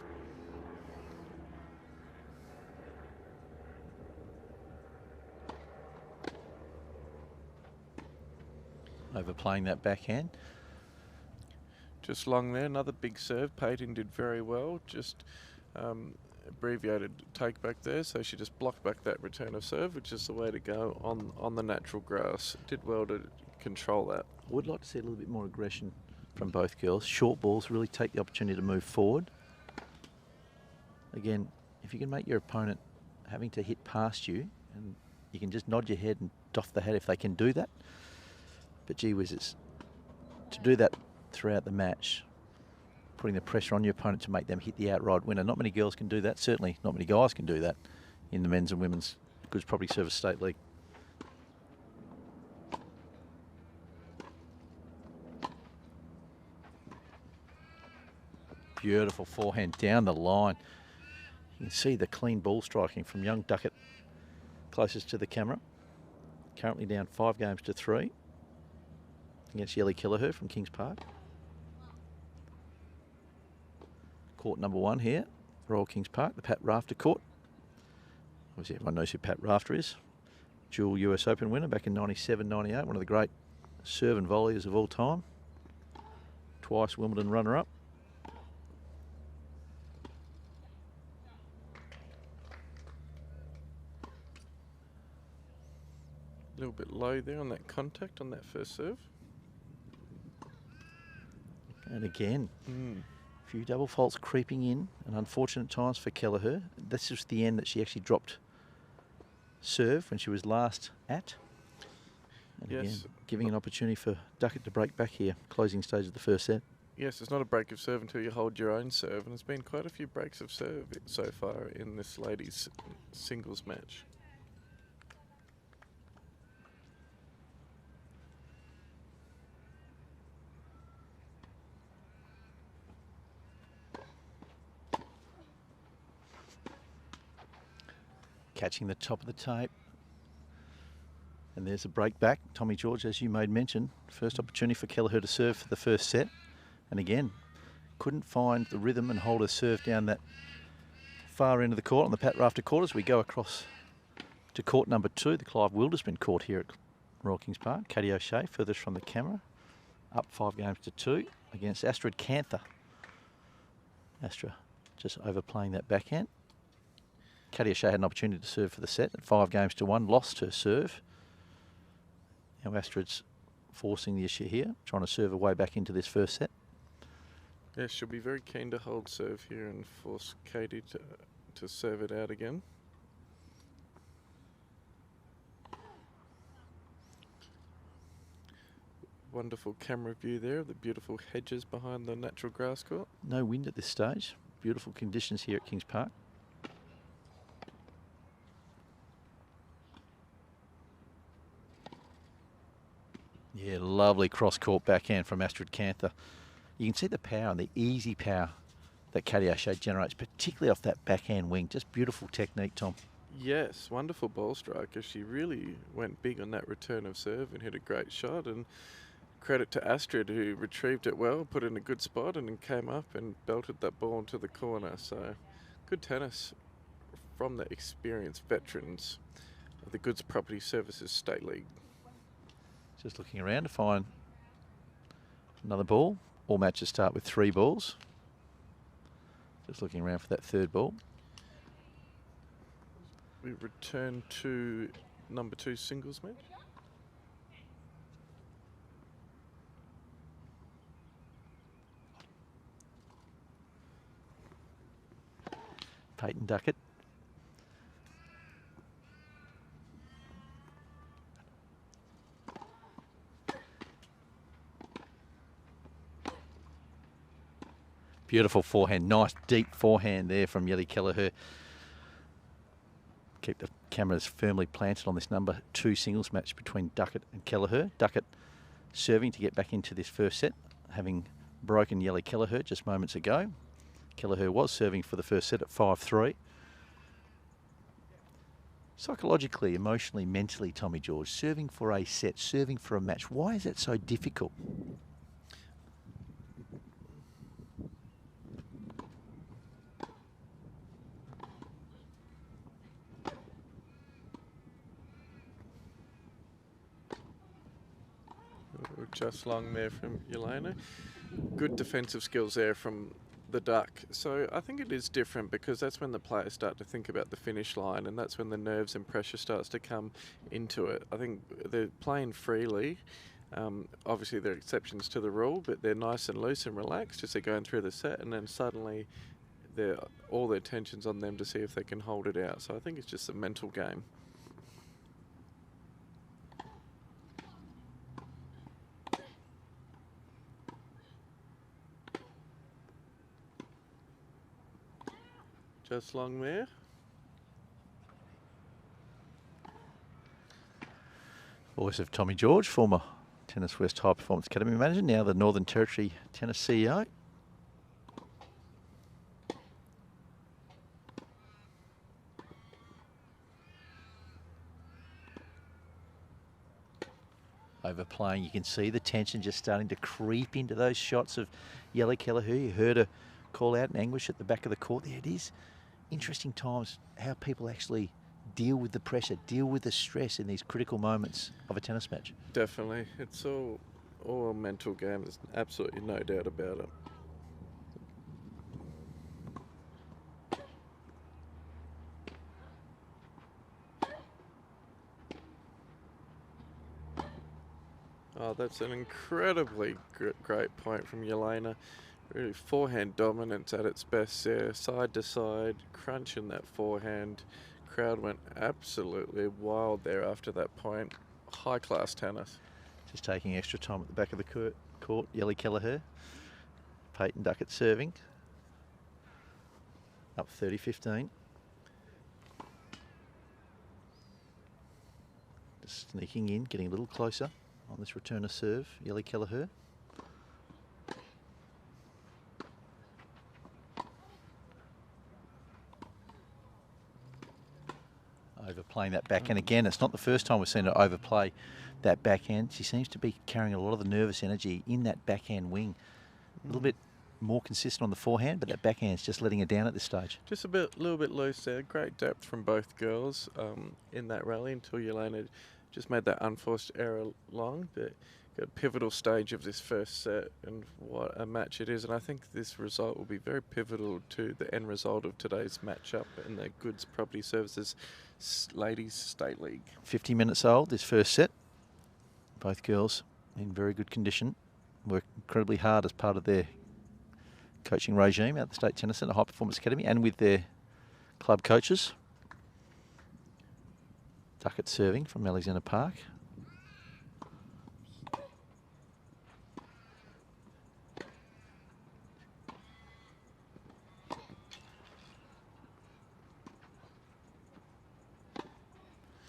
Speaker 1: Overplaying that backhand.
Speaker 2: Just long there, another big serve. Peyton did very well. Just abbreviated take back there, so she just blocked back that return of serve, which is the way to go on the natural grass. Did well to control that.
Speaker 1: I would like to see a little bit more aggression from both girls. Short balls really take the opportunity to move forward. Again, if you can make your opponent having to hit past you, and you can just nod your head and doff the head if they can do that. But gee whiz, to do that throughout the match, putting the pressure on your opponent to make them hit the outright winner. Not many girls can do that. Certainly not many guys can do that in the men's and women's Goods Property Service State League. Beautiful forehand down the line. You can see the clean ball striking from young Duckett closest to the camera. Currently down 5-3 against Kelleher from Kings Park. Court number 1 here, Royal Kings Park, the Pat Rafter court. Obviously everyone knows who Pat Rafter is. Dual US Open winner back in 97-98, one of the great serve and volleyers of all time. Twice Wimbledon runner-up.
Speaker 2: A little bit low there on that contact on that first serve.
Speaker 1: And again, a few double faults creeping in, and unfortunate times for Kelleher. This was the end that she actually dropped serve when she was last at. And
Speaker 2: yes.
Speaker 1: Again, giving an opportunity for Duckett to break back here, closing stage of the first set.
Speaker 2: Yes, it's not a break of serve until you hold your own serve, and there's been quite a few breaks of serve so far in this ladies' singles match.
Speaker 1: Catching the top of the tape. And there's a break back. Tommy George, as you made mention, first opportunity for Kelleher to serve for the first set. And again, couldn't find the rhythm and hold her serve down that far end of the court on the Pat Rafter court as we go across to court number 2, the Clive Wildersman court here at Royal Kings Park. Katy O'Shea, furthest from the camera, up 5-2 against Astrid Kanther. Astrid just overplaying that backhand. Katy O'Shea had an opportunity to serve for the set at 5-1, lost her serve. Now Astrid's forcing the issue here, trying to serve her way back into this first set.
Speaker 2: Yeah, she'll be very keen to hold serve here and force Katy to serve it out again. Wonderful camera view there of the beautiful hedges behind the natural grass court.
Speaker 1: No wind at this stage. Beautiful conditions here at Kings Park. Yeah, lovely cross-court backhand from Astrid Kanther. You can see the power and the easy power that Katy generates, particularly off that backhand wing. Just beautiful technique, Tom.
Speaker 2: Yes, wonderful ball striker. She really went big on that return of serve and hit a great shot. And credit to Astrid, who retrieved it well, put it in a good spot, and then came up and belted that ball into the corner. So good tennis from the experienced veterans of the Goods Property Services State League.
Speaker 1: Just looking around to find another ball. All matches start with 3 balls. Just looking around for that third ball.
Speaker 2: We return to number 2 singles match.
Speaker 1: Peyton Duckett. Beautiful forehand, nice deep forehand there from Yelena Kelleher. Keep the cameras firmly planted on this number 2 singles match between Duckett and Kelleher. Duckett serving to get back into this first set, having broken Yelena Kelleher just moments ago. Kelleher was serving for the first set at 5-3. Psychologically, emotionally, mentally, Tommy George, serving for a set, serving for a match, why is that so difficult?
Speaker 2: Just long there from Yelena. Good defensive skills there from the Duck. So I think it is different because that's when the players start to think about the finish line, and that's when the nerves and pressure starts to come into it. I think they're playing freely. Obviously there are exceptions to the rule, but they're nice and loose and relaxed as they're going through the set, and then suddenly all their attention's on them to see if they can hold it out. So I think it's just a mental game. Just long there.
Speaker 1: Voice of Tommy George, former Tennis West High Performance Academy manager, now the Northern Territory Tennis CEO. Overplaying, you can see the tension just starting to creep into those shots of Yelena Kelleher. You heard her call out in anguish at the back of the court. There it is. Interesting times how people actually deal with the pressure, deal with the stress in these critical moments of a tennis match.
Speaker 2: Definitely. It's all a mental game. There's absolutely no doubt about it. Oh, that's an incredibly great point from Yelena. Really forehand dominance at its best there, side to side, crunching that forehand. Crowd went absolutely wild there after that point. High class tennis.
Speaker 1: Just taking extra time at the back of the court, Yelena Kelleher. Peyton Duckett serving. Up 30-15. Just sneaking in, getting a little closer on this return of serve, Yelena Kelleher. Overplaying that backhand again. It's not the first time we've seen her overplay that backhand. She seems to be carrying a lot of the nervous energy in that backhand wing. A little bit more consistent on the forehand, but that backhand's just letting her down at this stage.
Speaker 2: Just little bit loose there. Great depth from both girls in that rally until Yelena just made that unforced error long. But got a pivotal stage of this first set, and what a match it is. And I think this result will be very pivotal to the end result of today's matchup in the Goods Property Services Ladies State League.
Speaker 1: 50 minutes old, this first set. Both girls in very good condition. Work incredibly hard as part of their coaching regime at the State Tennis Centre High Performance Academy and with their club coaches. Duckett serving from Alexander Park.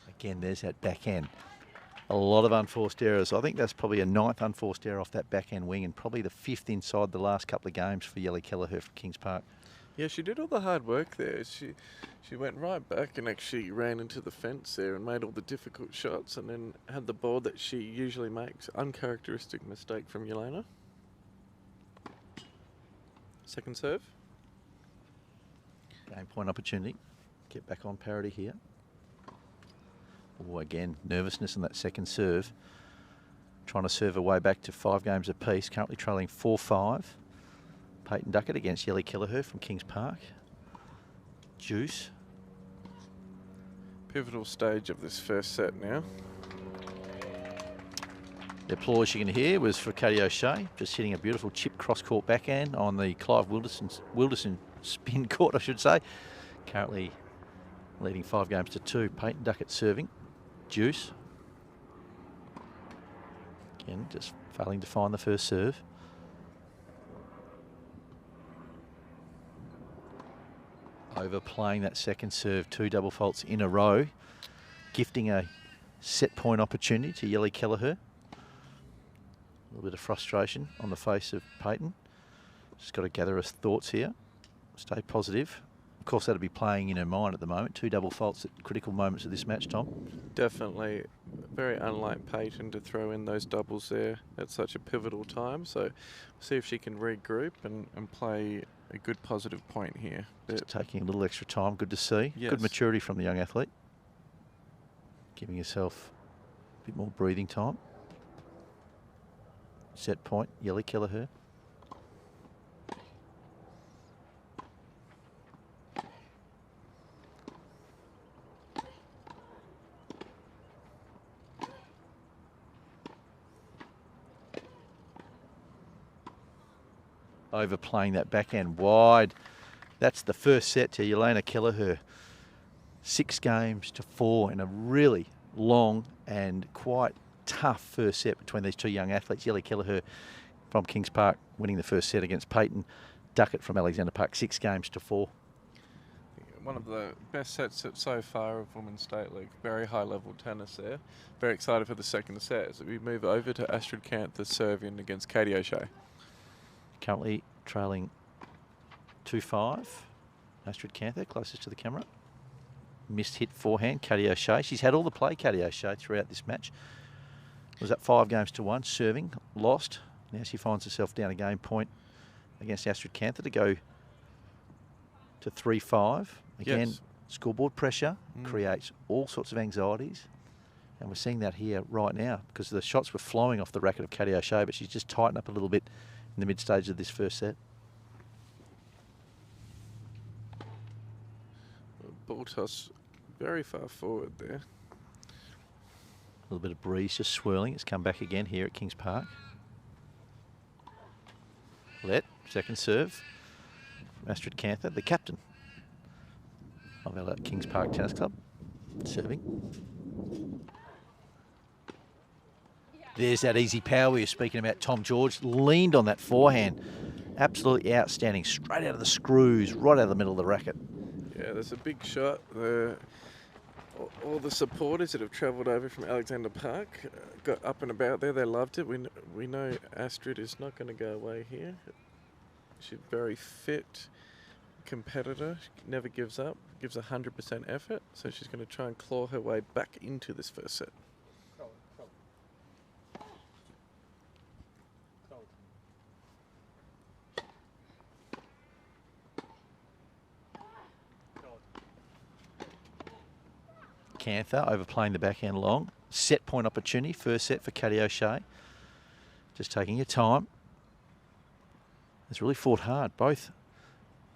Speaker 1: Again, there's that backhand. A lot of unforced errors. I think that's probably a 9th unforced error off that backhand wing and probably the 5th inside the last couple of games for Yelena Kelleher from Kings Park.
Speaker 2: Yeah, she did all the hard work there. She went right back and actually ran into the fence there and made all the difficult shots and then had the ball that she usually makes. Uncharacteristic mistake from Yelena. Second serve.
Speaker 1: Game point opportunity. Get back on parity here. Oh, again, nervousness in that second serve. Trying to serve her way back to 5 games apiece. Currently trailing 4-5. Peyton Duckett against Yelena Kelleher from Kings Park. Juice.
Speaker 2: Pivotal stage of this first set now.
Speaker 1: The applause you can hear was for Katy O'Shea, just hitting a beautiful chip cross-court backhand on the Clive Wilderson spin court, I should say. Currently leading 5 games to 2. Peyton Duckett serving. Juice. Again, just failing to find the first serve. Overplaying that second serve, 2 double faults in a row, gifting a set point opportunity to Yelena Kelleher. A little bit of frustration on the face of Peyton. Just got to gather her thoughts here. Stay positive. Of course, that'll be playing in her mind at the moment. 2 double faults at critical moments of this match, Tom.
Speaker 2: Definitely very unlike Peyton to throw in those doubles there at such a pivotal time. So see if she can regroup and play a good positive point here.
Speaker 1: Just taking a little extra time. Good to see.
Speaker 2: Yes.
Speaker 1: Good maturity from the young athlete. Giving herself a bit more breathing time. Set point, Yelena Kelleher. Overplaying that backhand wide. That's the first set to Yelena Kelleher. 6 games to 4 in a really long and quite tough first set between these 2 young athletes. Yelena Kelleher from Kings Park winning the first set against Peyton Duckett from Alexander Park. 6 games to 4.
Speaker 2: One of the best sets so far of Women's State League. Very high level tennis there. Very excited for the second set as we move over to Astrid Kanther serving against Katy O'Shea.
Speaker 1: Currently trailing 2-5. Astrid Kanther closest to the camera. Missed hit forehand, Katy O'Shea. She's had all the play, Katy O'Shea, throughout this match. Was up 5 games to 1, serving, lost. Now she finds herself down a game point against Astrid Kanther to go to 3-5. Again,
Speaker 2: yes.
Speaker 1: Scoreboard pressure creates all sorts of anxieties. And we're seeing that here right now because the shots were flowing off the racket of Katy O'Shea, but she's just tightened up a little bit in the mid stage of this first set.
Speaker 2: Ball toss very far forward there.
Speaker 1: A little bit of breeze just swirling. It's come back again here at Kings Park. Let, second serve. Astrid Kanther, the captain of our Kings Park Tennis Club, serving. There's that easy power we were speaking about. Tom George leaned on that forehand. Absolutely outstanding. Straight out of the screws, right out of the middle of the racket.
Speaker 2: Yeah, there's a big shot. All the supporters that have travelled over from Alexander Park got up and about there. They loved it. We know Astrid is not going to go away here. She's a very fit competitor. She never gives up, gives 100% effort. So she's going to try and claw her way back into this first set.
Speaker 1: Kanther overplaying the backhand long. Set point opportunity, first set for Katy O'Shea. Just taking your time. It's really fought hard. Both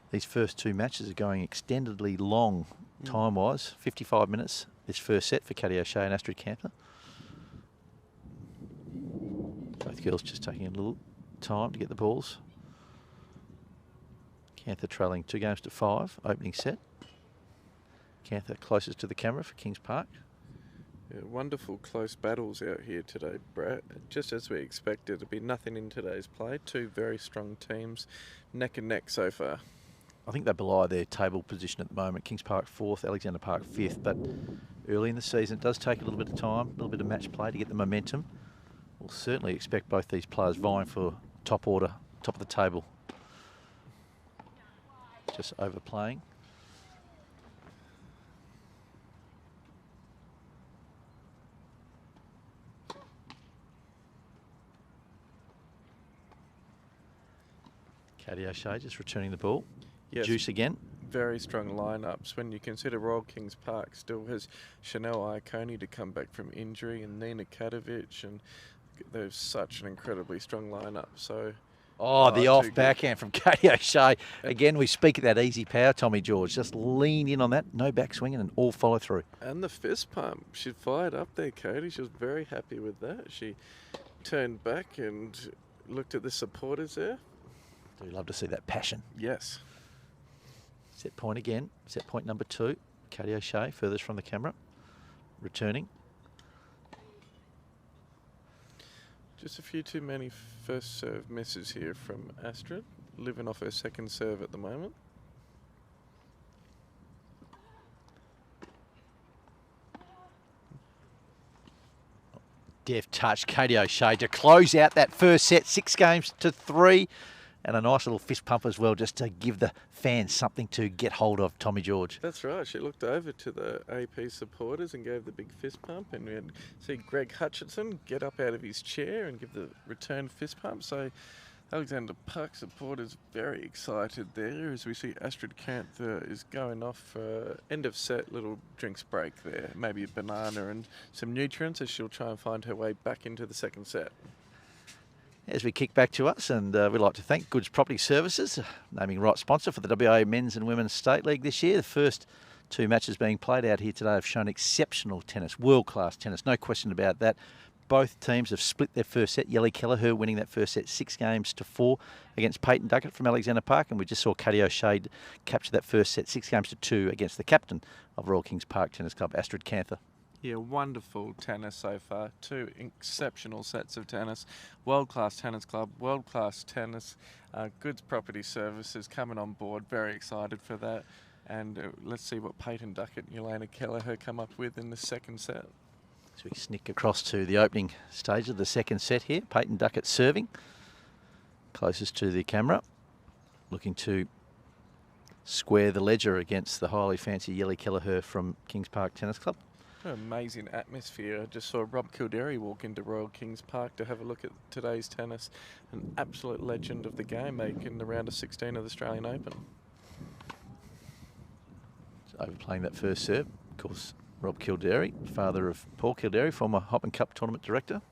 Speaker 1: these first 2 matches are going extendedly long time-wise. 55 minutes this first set for Katy O'Shea and Astrid Kanther. Both girls just taking a little time to get the balls. Kanther trailing 2-5, opening set. Kanther closest to the camera for Kings Park.
Speaker 2: Yeah, wonderful close battles out here today, Brett. Just as we expected, to be nothing in today's play. Two very strong teams, neck and neck so far.
Speaker 1: I think they belie their table position at the moment. Kings Park 4th, Alexander Park 5th, but early in the season it does take a little bit of time, a little bit of match play to get the momentum. We'll certainly expect both these players vying for top order, top of the table. Just overplaying. Katy O'Shea just returning the ball.
Speaker 2: Yes.
Speaker 1: Juice again.
Speaker 2: Very strong lineups when you consider Royal Kings Park still has Chanel Iaconi to come back from injury and Nina Katovic, and there's such an incredibly strong lineup. So,
Speaker 1: the off backhand from Katy O'Shea. Again, we speak of that easy power, Tommy George. Just lean in on that, no backswing and all follow through.
Speaker 2: And the fist pump, she fired up there, Katy. She was very happy with that. She turned back and looked at the supporters there.
Speaker 1: Do love to see that passion.
Speaker 2: Yes.
Speaker 1: Set point again. Set point number 2. Katy O'Shea, furthest from the camera. Returning.
Speaker 2: Just a few too many first serve misses here from Astrid. Living off her second serve at the moment.
Speaker 1: Deft touch, Katy O'Shea to close out that first set, 6-3. And a nice little fist pump as well, just to give the fans something to get hold of, Tommy George.
Speaker 2: That's right. She looked over to the AP supporters and gave the big fist pump. And we had see Greg Hutchinson get up out of his chair and give the return fist pump. So Alexander Park supporters very excited there as we see Astrid Kanther is going off for end of set little drinks break there. Maybe a banana and some nutrients as she'll try and find her way back into the second set.
Speaker 1: As we kick back to us, and we'd like to thank Goods Property Services, naming right sponsor for the WA Men's and Women's State League this year. The first 2 matches being played out here today have shown exceptional tennis, world-class tennis, no question about that. Both teams have split their first set. Kelleher winning that first set 6-4 against Peyton Duckett from Alexander Park, and we just saw Katy O'Shea capture that first set 6-2 against the captain of Royal Kings Park Tennis Club, Astrid Kanther.
Speaker 2: Yeah, wonderful tennis so far. 2 exceptional sets of tennis. World-class tennis club, world-class tennis. Goods Property Services coming on board. Very excited for that. And let's see what Peyton Duckett and Yelena Kelleher come up with in the second set.
Speaker 1: So we sneak across to the opening stage of the second set here. Peyton Duckett serving. Closest to the camera. Looking to square the ledger against the highly fancy Yelena Kelleher from Kings Park Tennis Club.
Speaker 2: Amazing atmosphere. I just saw Rob Kildare walk into Royal Kings Park to have a look at today's tennis. An absolute legend of the game, making the round of 16 of the Australian Open.
Speaker 1: Overplaying that first serve. Of course, Rob Kildare, father of Paul Kildare, former Hopman Cup tournament director.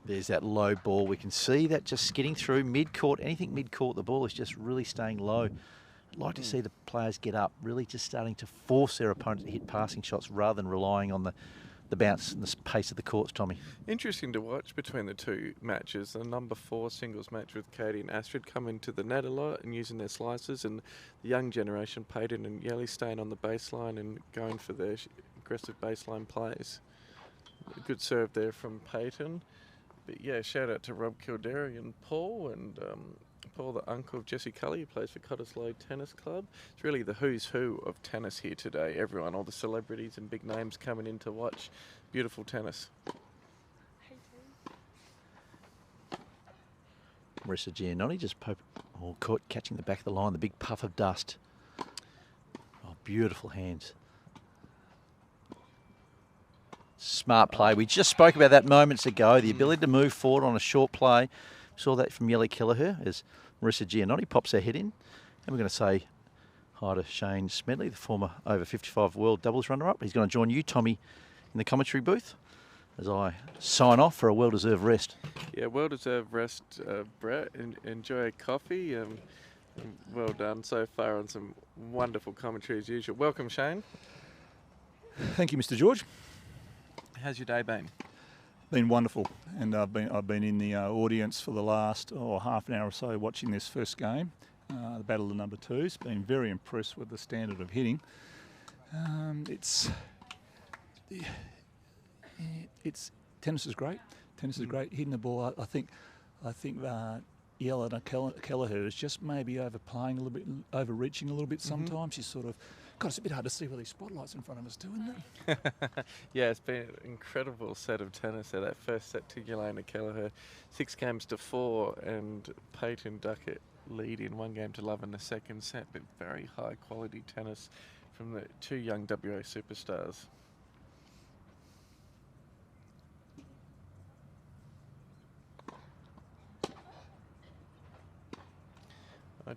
Speaker 1: There's that low ball. We can see that just skidding through mid-court. Anything mid-court, the ball is just really staying low. I'd like to see the players get up, really just starting to force their opponent to hit passing shots rather than relying on the bounce and the pace of the courts, Tommy.
Speaker 2: Interesting to watch between the 2 matches. The number 4 singles match with Katy and Astrid coming to the net a lot and using their slices, and the young generation, Peyton and Yelly, staying on the baseline and going for their aggressive baseline plays. A good serve there from Peyton. But yeah, shout out to Rob Kildare and Paul, and Paul, the uncle of Jesse Cully, who plays for Cottesloe Tennis Club. It's really the who's who of tennis here today. Everyone, all the celebrities and big names coming in to watch beautiful tennis.
Speaker 1: Marissa Giannoni just caught catching the back of the line, the big puff of dust. Oh, beautiful hands. Smart play. We just spoke about that moments ago, the ability to move forward on a short play. Saw that from Yelena Kelleher as Marissa Giannoni pops her head in. And we're going to say hi to Shane Smedley, the former over 55 world doubles runner-up. He's going to join you, Tommy, in the commentary booth as I sign off for a well-deserved rest.
Speaker 2: Yeah, well-deserved rest, Brett. Enjoy a coffee. Well done so far on some wonderful commentary as usual. Welcome, Shane.
Speaker 3: Thank you, Mr. George.
Speaker 2: How's your day been?
Speaker 3: Been wonderful, and I've been in the audience for the last half an hour or so watching this first game, the battle of number twos. Been very impressed with the standard of hitting. It's tennis is great. Tennis is great. Hitting the ball, I think Yelena Kelleher is just maybe overplaying a little bit, overreaching a little bit sometimes. She's sort of, God, it's a bit hard to see with these spotlights in front of us too, isn't it?
Speaker 2: Yeah, it's been an incredible set of tennis there. That first set to Yelena Kelleher, 6-4, and Peyton Duckett lead in 1-love in the second set, but very high quality tennis from the two young WA superstars.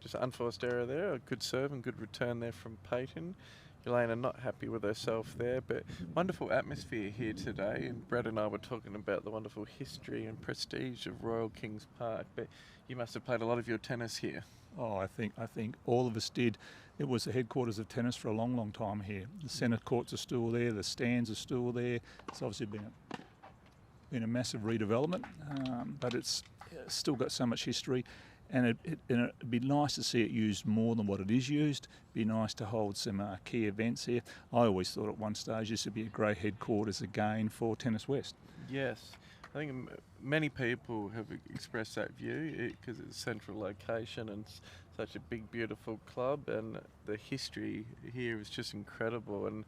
Speaker 2: Just unforced error there, a good serve and good return there from Peyton. Yelena not happy with herself there, but wonderful atmosphere here today. And Brad and I were talking about the wonderful history and prestige of Royal Kings Park, but you must have played a lot of your tennis here.
Speaker 3: Oh, I think all of us did. It was the headquarters of tennis for a long, long time here. The centre courts are still there, the stands are still there. It's obviously been a massive redevelopment, but it's still got so much history. And it'd be nice to see it used more than what it is used. Be nice to hold some key events here. I always thought at one stage this would be a great headquarters again for Tennis West.
Speaker 2: Yes, I think many people have expressed that view because it's a central location and such a big, beautiful club, and the history here is just incredible. And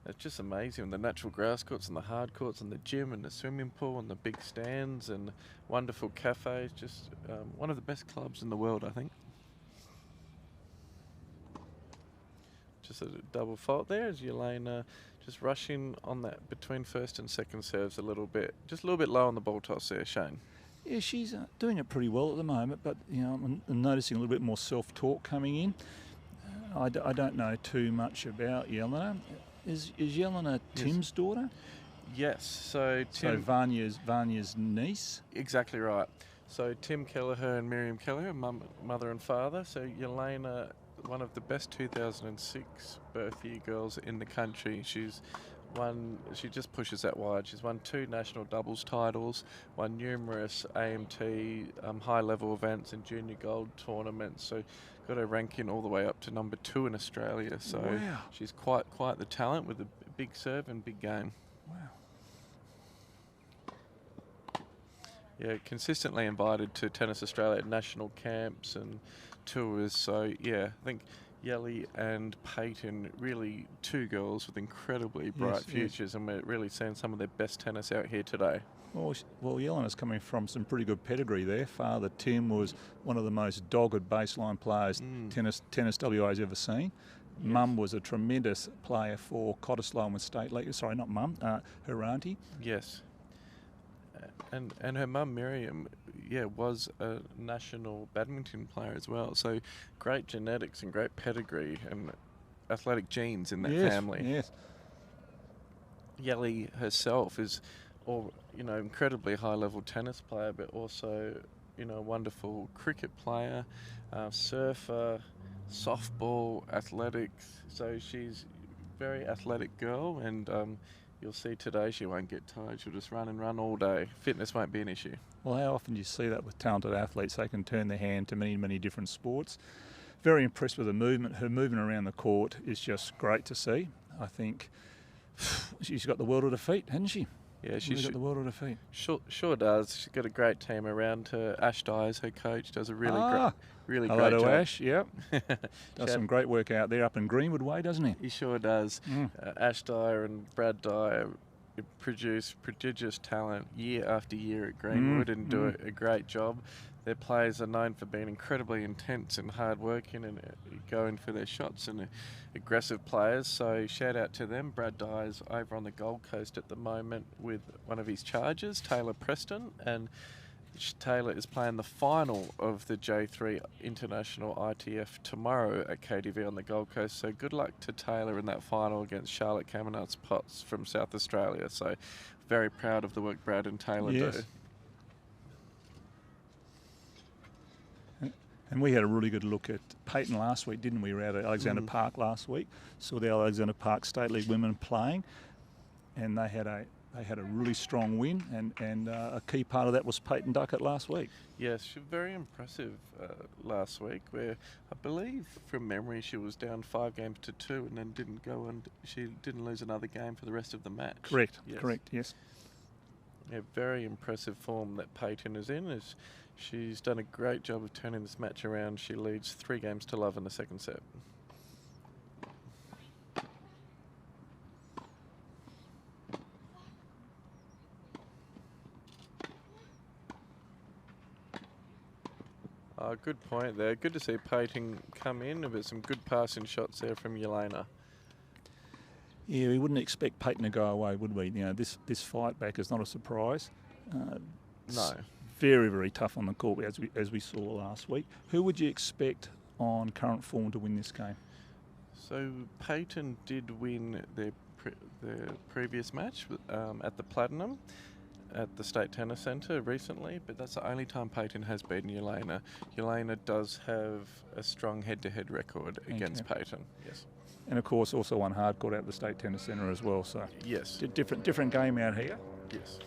Speaker 2: it's just amazing. The natural grass courts and the hard courts and the gym and the swimming pool and the big stands and wonderful cafes. Just one of the best clubs in the world, I think. Just a double fault there as Yelena just rushing on that between first and second serves a little bit. Just a little bit low on the ball toss there, Shane.
Speaker 3: Yeah, she's doing it pretty well at the moment, but I'm noticing a little bit more self-talk coming in. I don't know too much about Yelena. Is Yelena Tim's daughter?
Speaker 2: Yes. So
Speaker 3: Vanya's niece?
Speaker 2: Exactly right. So Tim Kelleher and Miriam Kelleher, mother and father. So Yelena, one of the best 2006 birth year girls in the country. She just pushes that wide. She's won 2 national doubles titles, won numerous AMT high-level events and junior gold tournaments. So got her ranking all the way up to number 2 in Australia. So
Speaker 3: wow.
Speaker 2: She's quite the talent with a big serve and big game.
Speaker 3: Wow.
Speaker 2: Yeah, consistently invited to Tennis Australia national camps and tours. So yeah, I think Yelly and Peyton, really 2 girls with incredibly bright futures, and we're really seeing some of their best tennis out here today.
Speaker 3: Well, Yelena's coming from some pretty good pedigree there. Father Tim was one of the most dogged baseline players tennis WA's ever seen. Yes. Mum was a tremendous player for Cottesloe with State League. Sorry, not mum, her auntie.
Speaker 2: Yes. And her mum Miriam, was a national badminton player as well. So great genetics and great pedigree and athletic genes in that family.
Speaker 3: Yes.
Speaker 2: Yelly herself is, incredibly high-level tennis player, but also, a wonderful cricket player, surfer, softball, athletics. So she's a very athletic girl, and you'll see today she won't get tired. She'll just run and run all day. Fitness won't be an issue.
Speaker 3: Well, how often do you see that with talented athletes? They can turn their hand to many, many different sports. Very impressed with the movement. Her movement around the court is just great to see. I think she's got the world at her feet, hasn't she?
Speaker 2: Yeah, she's
Speaker 3: got the world at her feet.
Speaker 2: Sure does. She's got a great team around her. Ash Dyers, her coach, does a really great
Speaker 3: Hello to
Speaker 2: job.
Speaker 3: Ash, yep. Does some great work out there up in Greenwood Way, doesn't he?
Speaker 2: He sure does. Ash Dyer and Brad Dyer produce prodigious talent year after year at Greenwood and do a great job. Their players are known for being incredibly intense and hard-working and going for their shots and aggressive players. So shout out to them. Brad Dyer's over on the Gold Coast at the moment with one of his charges, Taylor Preston, and Taylor is playing the final of the J3 International ITF tomorrow at KTV on the Gold Coast. So good luck to Taylor in that final against Charlotte Caminards Potts from South Australia. So very proud of the work Brad and Taylor do.
Speaker 3: And we had a really good look at Peyton last week, didn't we? We were out at Alexander Park last week. Saw the Alexander Park State League women playing, and they had a really strong win, and a key part of that was Peyton Duckett last week.
Speaker 2: Yes, she was very impressive last week, where I believe from memory she was down 5 games to 2 and then didn't go, and she didn't lose another game for the rest of the match.
Speaker 3: Correct,
Speaker 2: yes.
Speaker 3: correct, yes.
Speaker 2: Yeah, very impressive form that Peyton is in. She's done a great job of turning this match around. She leads 3 games to love in the second set. Good point there. Good to see Peyton come in. There was some good passing shots there from Yelena.
Speaker 3: Yeah, we wouldn't expect Peyton to go away, would we? You know, this fight back is not a surprise.
Speaker 2: No.
Speaker 3: Very, very tough on the court, as we saw last week. Who would you expect on current form to win this game?
Speaker 2: So Peyton did win their previous match at the Platinum at the State Tennis Centre recently, but that's the only time Peyton has beaten Yelena. Yelena does have a strong head-to-head record against Peyton. Yes.
Speaker 3: And of course, also won hard court at the State Tennis Centre as well. So
Speaker 2: yes,
Speaker 3: different game out here.
Speaker 2: Yes.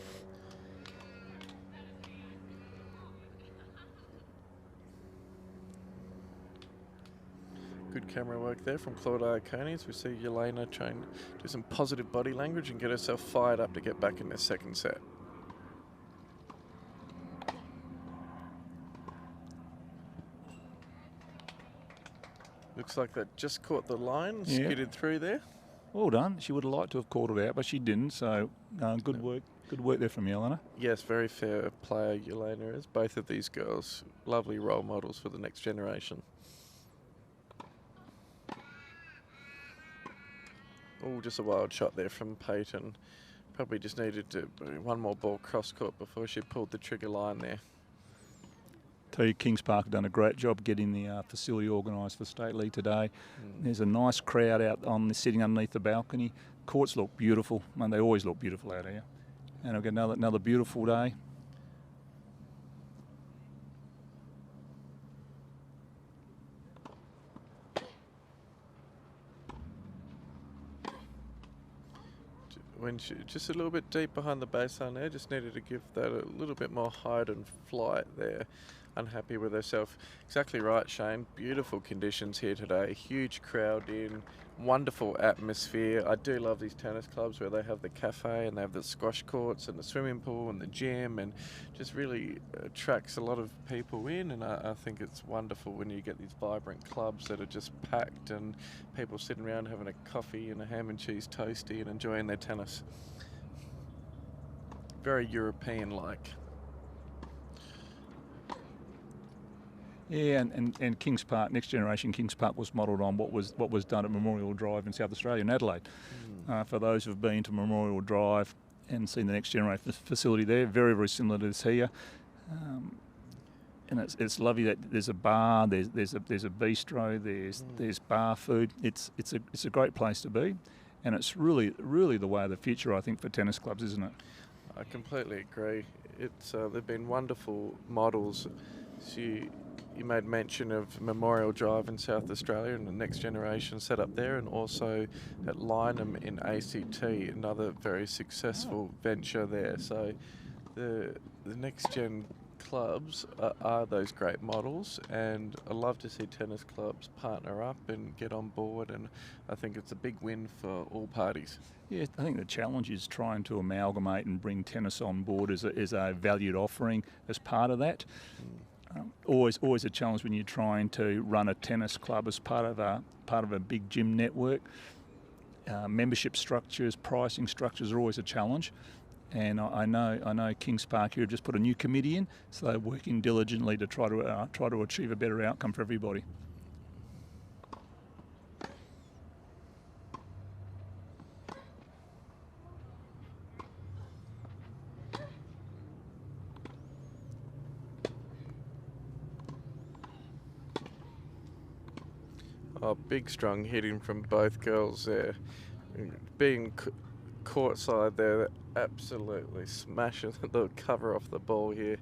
Speaker 2: Good camera work there from Claude Iaconis. We see Yelena trying to do some positive body language and get herself fired up to get back in their second set. Looks like that just caught the line, skidded through there.
Speaker 3: Well done. She would have liked to have caught it out, but she didn't. So good work. Good work there from Yelena.
Speaker 2: Yes, very fair player Yelena is. Both of these girls, lovely role models for the next generation. Oh, just a wild shot there from Peyton. Probably just needed to one more ball cross court before she pulled the trigger line there.
Speaker 3: Tell you, Kings Park have done a great job getting the facility organised for State League today. There's a nice crowd out sitting underneath the balcony. Courts look beautiful, and they always look beautiful out here. And we've got another beautiful day.
Speaker 2: When she just a little bit deep behind the baseline there, just needed to give that a little bit more height and flight there. Unhappy with herself. Exactly right, Shane. Beautiful conditions here today. Huge crowd in. Wonderful atmosphere. I do love these tennis clubs where they have the cafe and they have the squash courts and the swimming pool and the gym, and just really attracts a lot of people in. And I think it's wonderful when you get these vibrant clubs that are just packed and people sitting around having a coffee and a ham and cheese toasty and enjoying their tennis. Very European-like.
Speaker 3: Yeah, and Kings Park, next generation Kings Park was modelled on what was done at Memorial Drive in South Australia in Adelaide. For those who've been to Memorial Drive and seen the next generation facility there, very, very similar to this here. And it's lovely that there's a bar, there's a bistro, there's bar food. It's a great place to be, and it's really the way of the future, I think, for tennis clubs, isn't it?
Speaker 2: I completely agree. It's they've been wonderful models. You made mention of Memorial Drive in South Australia and the next generation set up there, and also at Lynham in ACT, another very successful venture there. So the next gen clubs are those great models, and I love to see tennis clubs partner up and get on board, and I think it's a big win for all parties.
Speaker 3: Yeah, I think the challenge is trying to amalgamate and bring tennis on board as a valued offering as part of that. Always a challenge when you're trying to run a tennis club as part of a big gym network. Membership structures, pricing structures are always a challenge. And I know Kings Park here have just put a new committee in, so they're working diligently to try to achieve a better outcome for everybody.
Speaker 2: Oh, big strong hitting from both girls there. Being courtside there, absolutely smashing the cover off the ball here.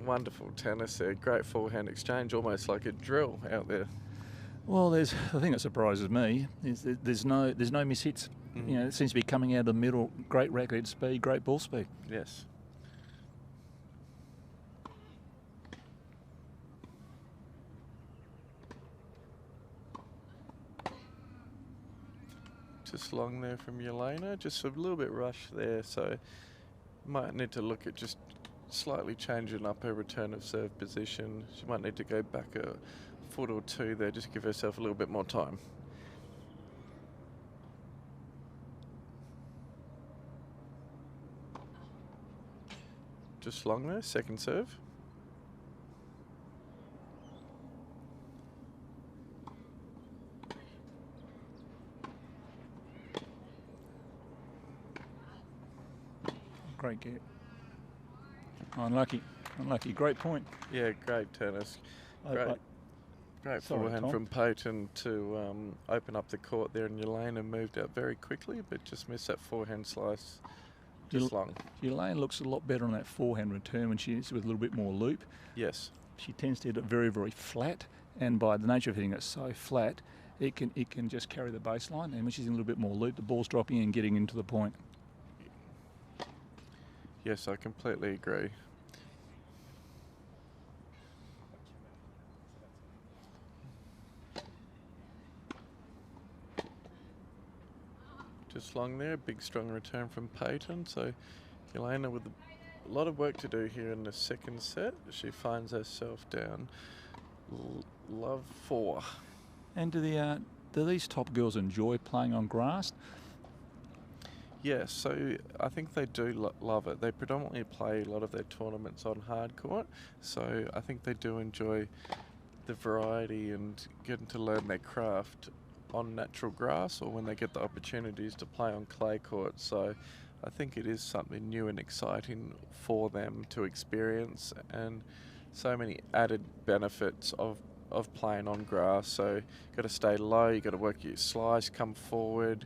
Speaker 2: Wonderful tennis there. Great forehand exchange, almost like a drill out there.
Speaker 3: Well, the thing that surprises me is that there's no mishits. You know, it seems to be coming out of the middle. Great racket speed, great ball speed.
Speaker 2: Yes. Just long there from Yelena, just a little bit rushed there, so might need to look at just slightly changing up her return of serve position. She might need to go back a foot or two there, just give herself a little bit more time. Just long there, second serve.
Speaker 3: Great get. Unlucky. Great point.
Speaker 2: Yeah, great tennis. Great
Speaker 3: Sorry,
Speaker 2: forehand
Speaker 3: Tom.
Speaker 2: from Peyton to open up the court there, and Yelena moved out very quickly, but just missed that forehand slice. Just long.
Speaker 3: Yelena looks a lot better on that forehand return when she's with a little bit more loop.
Speaker 2: Yes.
Speaker 3: She tends to hit it very, very flat, and by the nature of hitting it so flat, it can just carry the baseline, and when she's in a little bit more loop, the ball's dropping and getting into the point.
Speaker 2: Yes, I completely agree. Just long there, big strong return from Peyton. So Yelena with a lot of work to do here in the second set. She finds herself down love 4.
Speaker 3: And do these top girls enjoy playing on grass?
Speaker 2: Yes, so I think they do love it. They predominantly play a lot of their tournaments on hard court, so I think they do enjoy the variety and getting to learn their craft on natural grass, or when they get the opportunities to play on clay court. So I think it is something new and exciting for them to experience, and so many added benefits of playing on grass. So you've got to stay low, you've got to work your slice, come forward,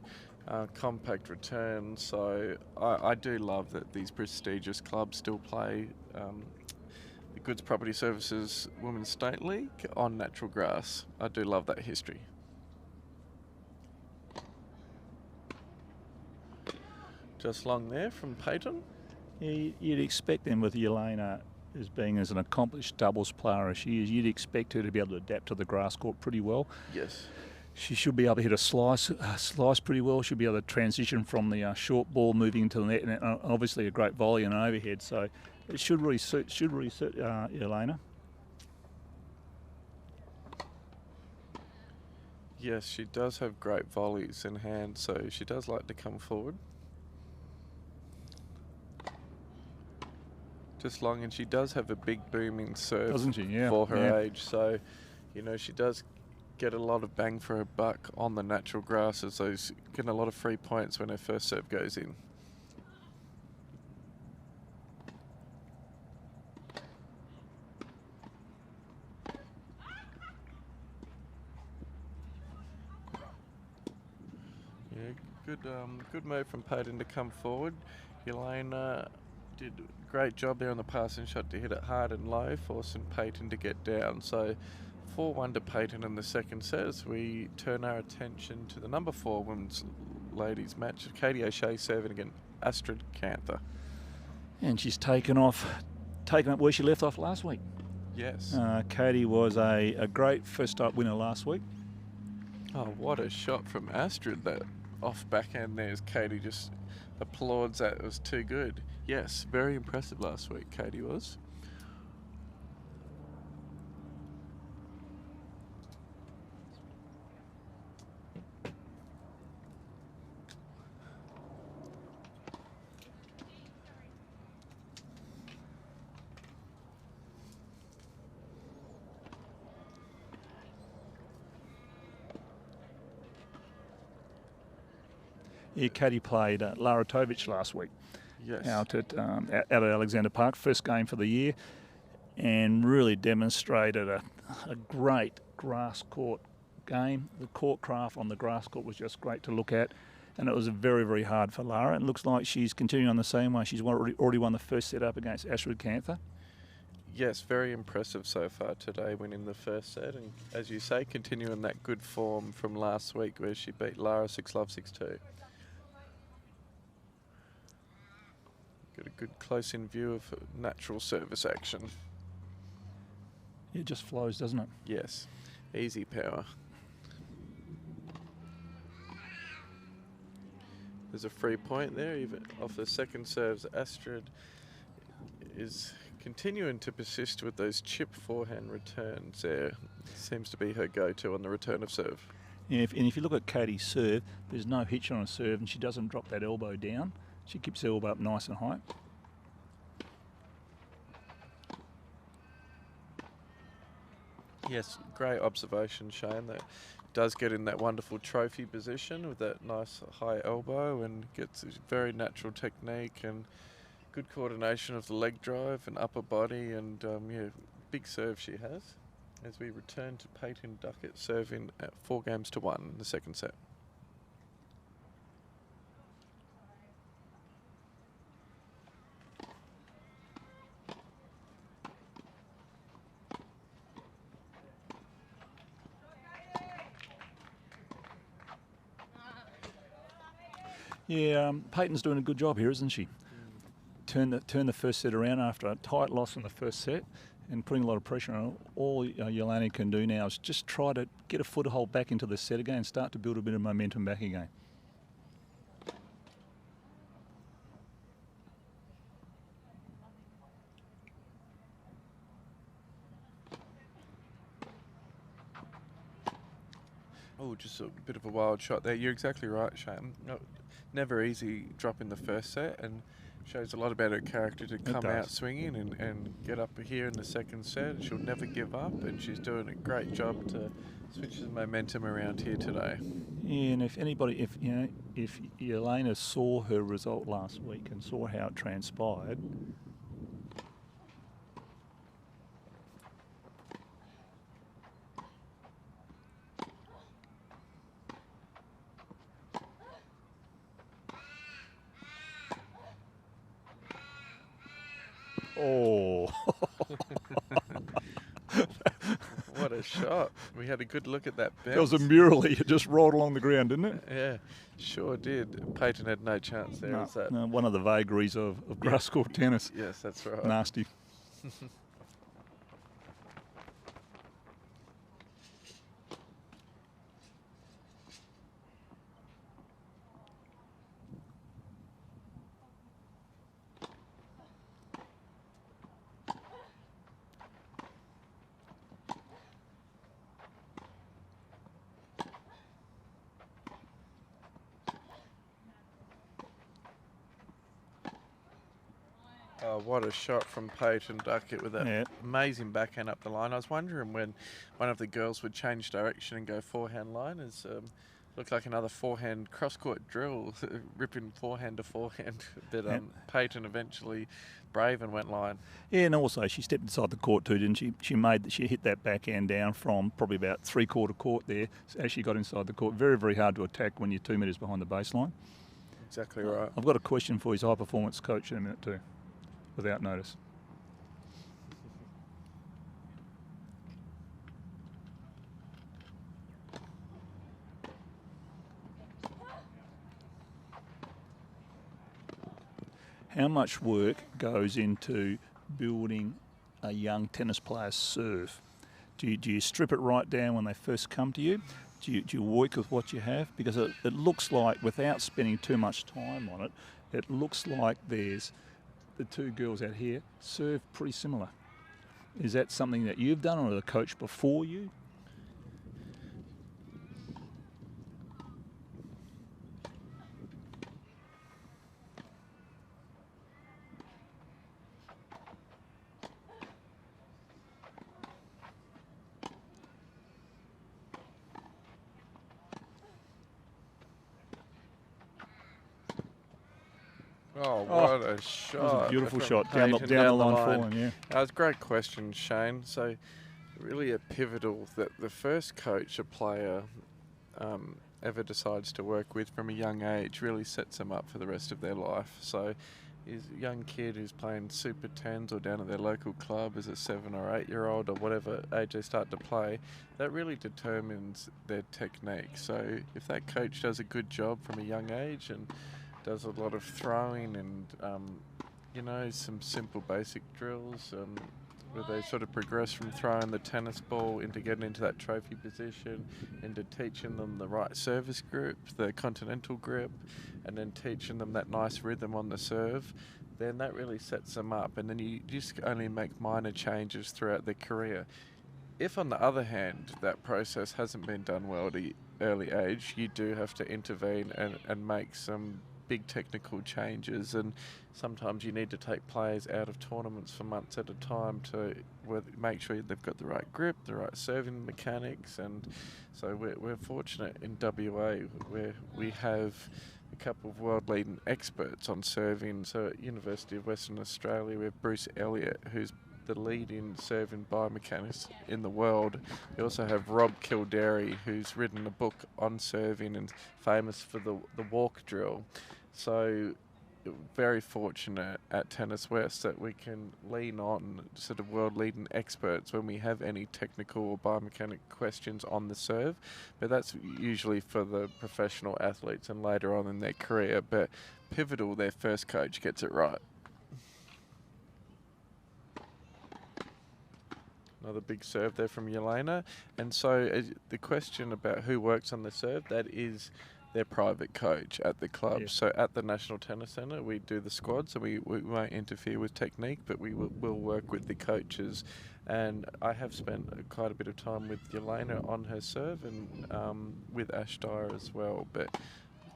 Speaker 2: compact return. So I do love that these prestigious clubs still play the Goods Property Services Women's State League on natural grass. I do love that history. Just long there from Peyton.
Speaker 3: Yeah, you'd expect them with Yelena as an accomplished doubles player as she is, you'd expect her to be able to adapt to the grass court pretty well.
Speaker 2: Yes.
Speaker 3: She should be able to hit a slice pretty well. She'll be able to transition from the short ball moving into the net, and obviously a great volley and overhead. So it should really suit Yelena.
Speaker 2: Yes, she does have great volleys in hand, so she does like to come forward. Just long, and she does have a big booming serve,
Speaker 3: doesn't she? Yeah.
Speaker 2: For her age. So, you know, she does get a lot of bang for her buck on the natural grasses. So she's getting a lot of free points when her first serve goes in. Yeah, good move from Peyton to come forward. Yelena did a great job there on the passing shot to hit it hard and low, forcing Peyton to get down. So 4-1 to Peyton in the second set as we turn our attention to the number 4 women's ladies match. Katy O'Shea serving against Astrid Kanther.
Speaker 3: And she's taken up where she left off last week.
Speaker 2: Yes.
Speaker 3: Katy was a great first up winner last week.
Speaker 2: Oh, what a shot from Astrid. That off backhand there as Katy just applauds that. It was too good. Yes, very impressive last week, Katy was.
Speaker 3: Yeah, Katy played Lara Tovic last week.
Speaker 2: Yes.
Speaker 3: Out at Alexander Park, first game for the year, and really demonstrated a great grass court game. The court craft on the grass court was just great to look at, and it was very, very hard for Lara. It looks like she's continuing on the same way. She's already won the first set up against Astrid Kanther.
Speaker 2: Yes, very impressive so far today, winning the first set, and as you say, continuing that good form from last week where she beat Lara 6-love, 6-2. Get a good close-in view of natural service action.
Speaker 3: It just flows, doesn't it?
Speaker 2: Yes, easy power. There's a free point there, even off the second serves. Astrid is continuing to persist with those chip forehand returns there. Seems to be her go-to on the return of serve.
Speaker 3: Yeah, and if you look at Katy's serve, there's no hitch on a serve, and she doesn't drop that elbow down. She keeps the elbow up nice and high.
Speaker 2: Yes, great observation, Shane. That does get in that wonderful trophy position with that nice high elbow and gets a very natural technique and good coordination of the leg drive and upper body, and yeah, big serve she has. As we return to Peyton Duckett serving at 4-1 in the second set.
Speaker 3: Yeah, Peyton's doing a good job here, isn't she? Turn the first set around after a tight loss in the first set and putting a lot of pressure on her. All Yelena can do now is just try to get a foothold back into the set again and start to build a bit of momentum back again.
Speaker 2: Oh, just a bit of a wild shot there. You're exactly right, Shane. No, never easy dropping the first set, and shows a lot about her character to come out swinging and get up here in the second set. She'll never give up, and she's doing a great job to switch the momentum around here today.
Speaker 3: Yeah, and if Yelena saw her result last week and saw how it transpired, oh.
Speaker 2: What a shot. We had a good look at that bounce.
Speaker 3: That was a mural. It just rolled along the ground, didn't it?
Speaker 2: Yeah, sure did. Peyton had no chance there. Was that?
Speaker 3: No, one of the vagaries of grass court tennis.
Speaker 2: Yes, that's right.
Speaker 3: Nasty.
Speaker 2: Oh, what a shot from Peyton Duckett with that amazing backhand up the line. I was wondering when one of the girls would change direction and go forehand line. It's looked like another forehand cross-court drill, ripping forehand to forehand. But Peyton eventually brave and went line.
Speaker 3: Yeah, and also she stepped inside the court too, didn't she? She hit that backhand down from probably about 3/4 court there as she got inside the court. Very, very hard to attack when you're 2 metres behind the baseline.
Speaker 2: Exactly right.
Speaker 3: I've got a question for his high-performance coach in a minute too, without notice. How much work goes into building a young tennis player's serve? Do you strip it right down when they first come to you? Do you work with what you have? Because it looks like, without spending too much time on it, it looks like there's the two girls out here serve pretty similar. Is that something that you've done or the coach before you?
Speaker 2: Oh, what a shot.
Speaker 3: That was a beautiful
Speaker 2: from
Speaker 3: shot down the line falling, yeah.
Speaker 2: That was a great question, Shane. So really a pivotal that the first coach a player ever decides to work with from a young age really sets them up for the rest of their life. So He's a young kid who's playing Super 10s or down at their local club as a 7 or 8-year-old or whatever age they start to play. That really determines their technique. So if that coach does a good job from a young age and does a lot of throwing and, you know, some simple basic drills, where they sort of progress from throwing the tennis ball into getting into that trophy position, into teaching them the right service grip, the continental grip, and then teaching them that nice rhythm on the serve, then that really sets them up. And then you just only make minor changes throughout their career. If, on the other hand, that process hasn't been done well at an early age, you do have to intervene and make some big technical changes, and sometimes you need to take players out of tournaments for months at a time to make sure they've got the right grip, the right serving mechanics. And so we're fortunate in WA where we have a couple of world-leading experts on serving. So at University of Western Australia we have Bruce Elliott, who's the leading serving biomechanist in the world. We also have Rob Kildare, who's written a book on serving and famous for the walk drill. So very fortunate at Tennis West that we can lean on sort of world-leading experts when we have any technical or biomechanic questions on the serve. But that's usually for the professional athletes and later on in their career. But pivotal, their first coach gets it right. Another big serve there from Yelena. And so the question about who works on the serve, that is their private coach at the club. Yeah. So at the National Tennis Centre, we do the squad, so we won't interfere with technique, but we will work with the coaches. And I have spent quite a bit of time with Yelena on her serve and with Ash Dyer as well. But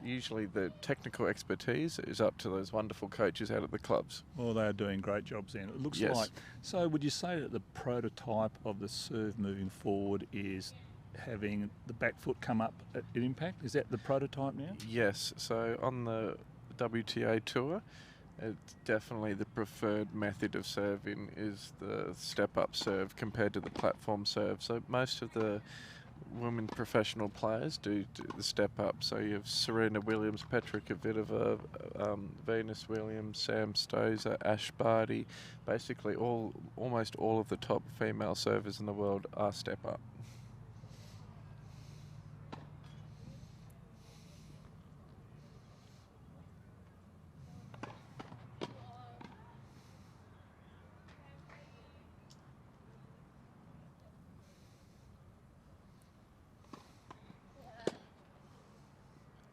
Speaker 2: usually the technical expertise is up to those wonderful coaches out at the clubs.
Speaker 3: Well, they're doing great jobs then. It looks
Speaker 2: yes.
Speaker 3: like. So would you say that the prototype of the serve moving forward is having the back foot come up at impact? Is that the prototype now?
Speaker 2: Yes. So on the WTA tour, it's definitely the preferred method of serving is the step-up serve compared to the platform serve. So most of the women professional players do the step up. So you have Serena Williams, Petra Kvitova, Venus Williams, Sam Stosur, Ash Barty. Basically almost all of the top female servers in the world are step up.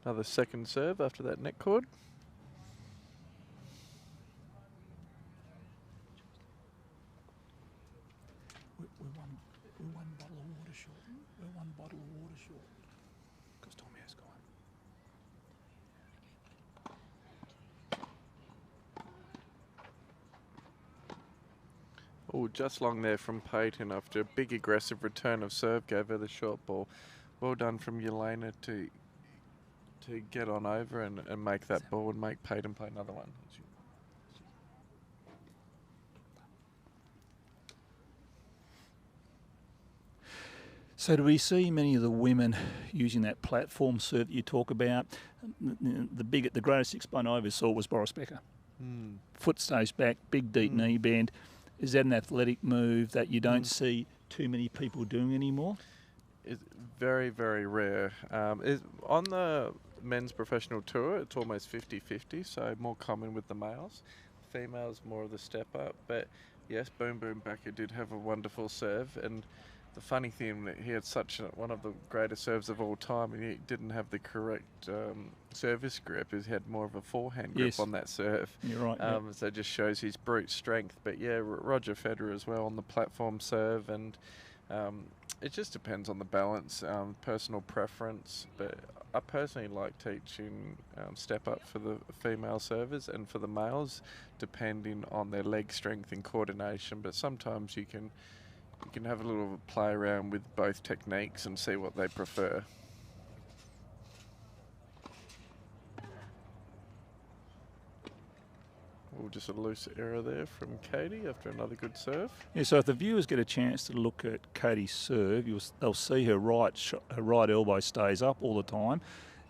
Speaker 2: Another second serve after that net cord.
Speaker 3: We're one bottle of water short. We're one bottle of water short. Because Tommy has gone.
Speaker 2: Oh, just long there from Peyton after a big aggressive return of serve, gave her the short ball. Well done from Yelena to get on over and make that ball and make Peyton play another one.
Speaker 3: So do we see many of the women using that platform serve that you talk about? The greatest 6-point I ever saw was Boris Becker. Foot stays back, big deep knee bend. Is that an athletic move that you don't see too many people doing anymore?
Speaker 2: It's very, very rare. On the men's professional tour, it's almost 50-50, so more common with the males. Females, more of the step up. But yes, Boom Boom Becker did have a wonderful serve, and the funny thing, he had one of the greatest serves of all time, and he didn't have the correct service grip. He had more of a forehand grip on that serve.
Speaker 3: You're right.
Speaker 2: So it just shows his brute strength. But yeah, Roger Federer as well on the platform serve, and it just depends on the balance, personal preference. But I personally like teaching step up for the female servers and for the males, depending on their leg strength and coordination. But sometimes you can have a little play around with both techniques and see what they prefer. Oh, just a loose error there from Katy after another good serve.
Speaker 3: Yeah, so if the viewers get a chance to look at Katy's serve, they'll see her right elbow stays up all the time.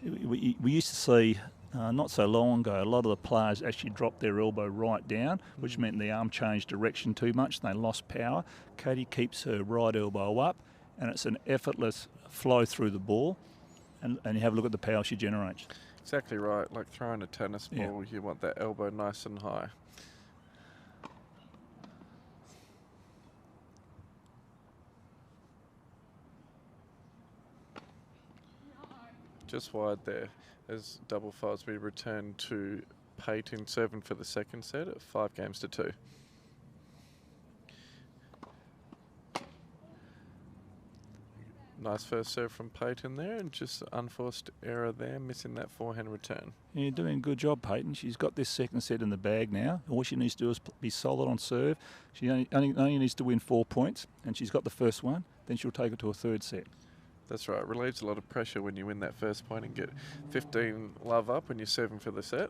Speaker 3: We used to see not so long ago, a lot of the players actually dropped their elbow right down, which meant the arm changed direction too much. They lost power. Katy keeps her right elbow up, and it's an effortless flow through the ball. And you have a look at the power she generates.
Speaker 2: Exactly right. Like throwing a tennis ball, you want that elbow nice and high. Just wide there as double faults. We return to Peyton serving for the second set at 5-2. Nice first serve from Peyton there, and just unforced error there, missing that forehand return.
Speaker 3: Yeah, you're doing a good job, Peyton. She's got this second set in the bag now. All she needs to do is be solid on serve. She only needs to win 4 points, and she's got the first one. Then she'll take it to a third set.
Speaker 2: That's right. It relieves a lot of pressure when you win that first point and get 15 love up when you're serving for the set.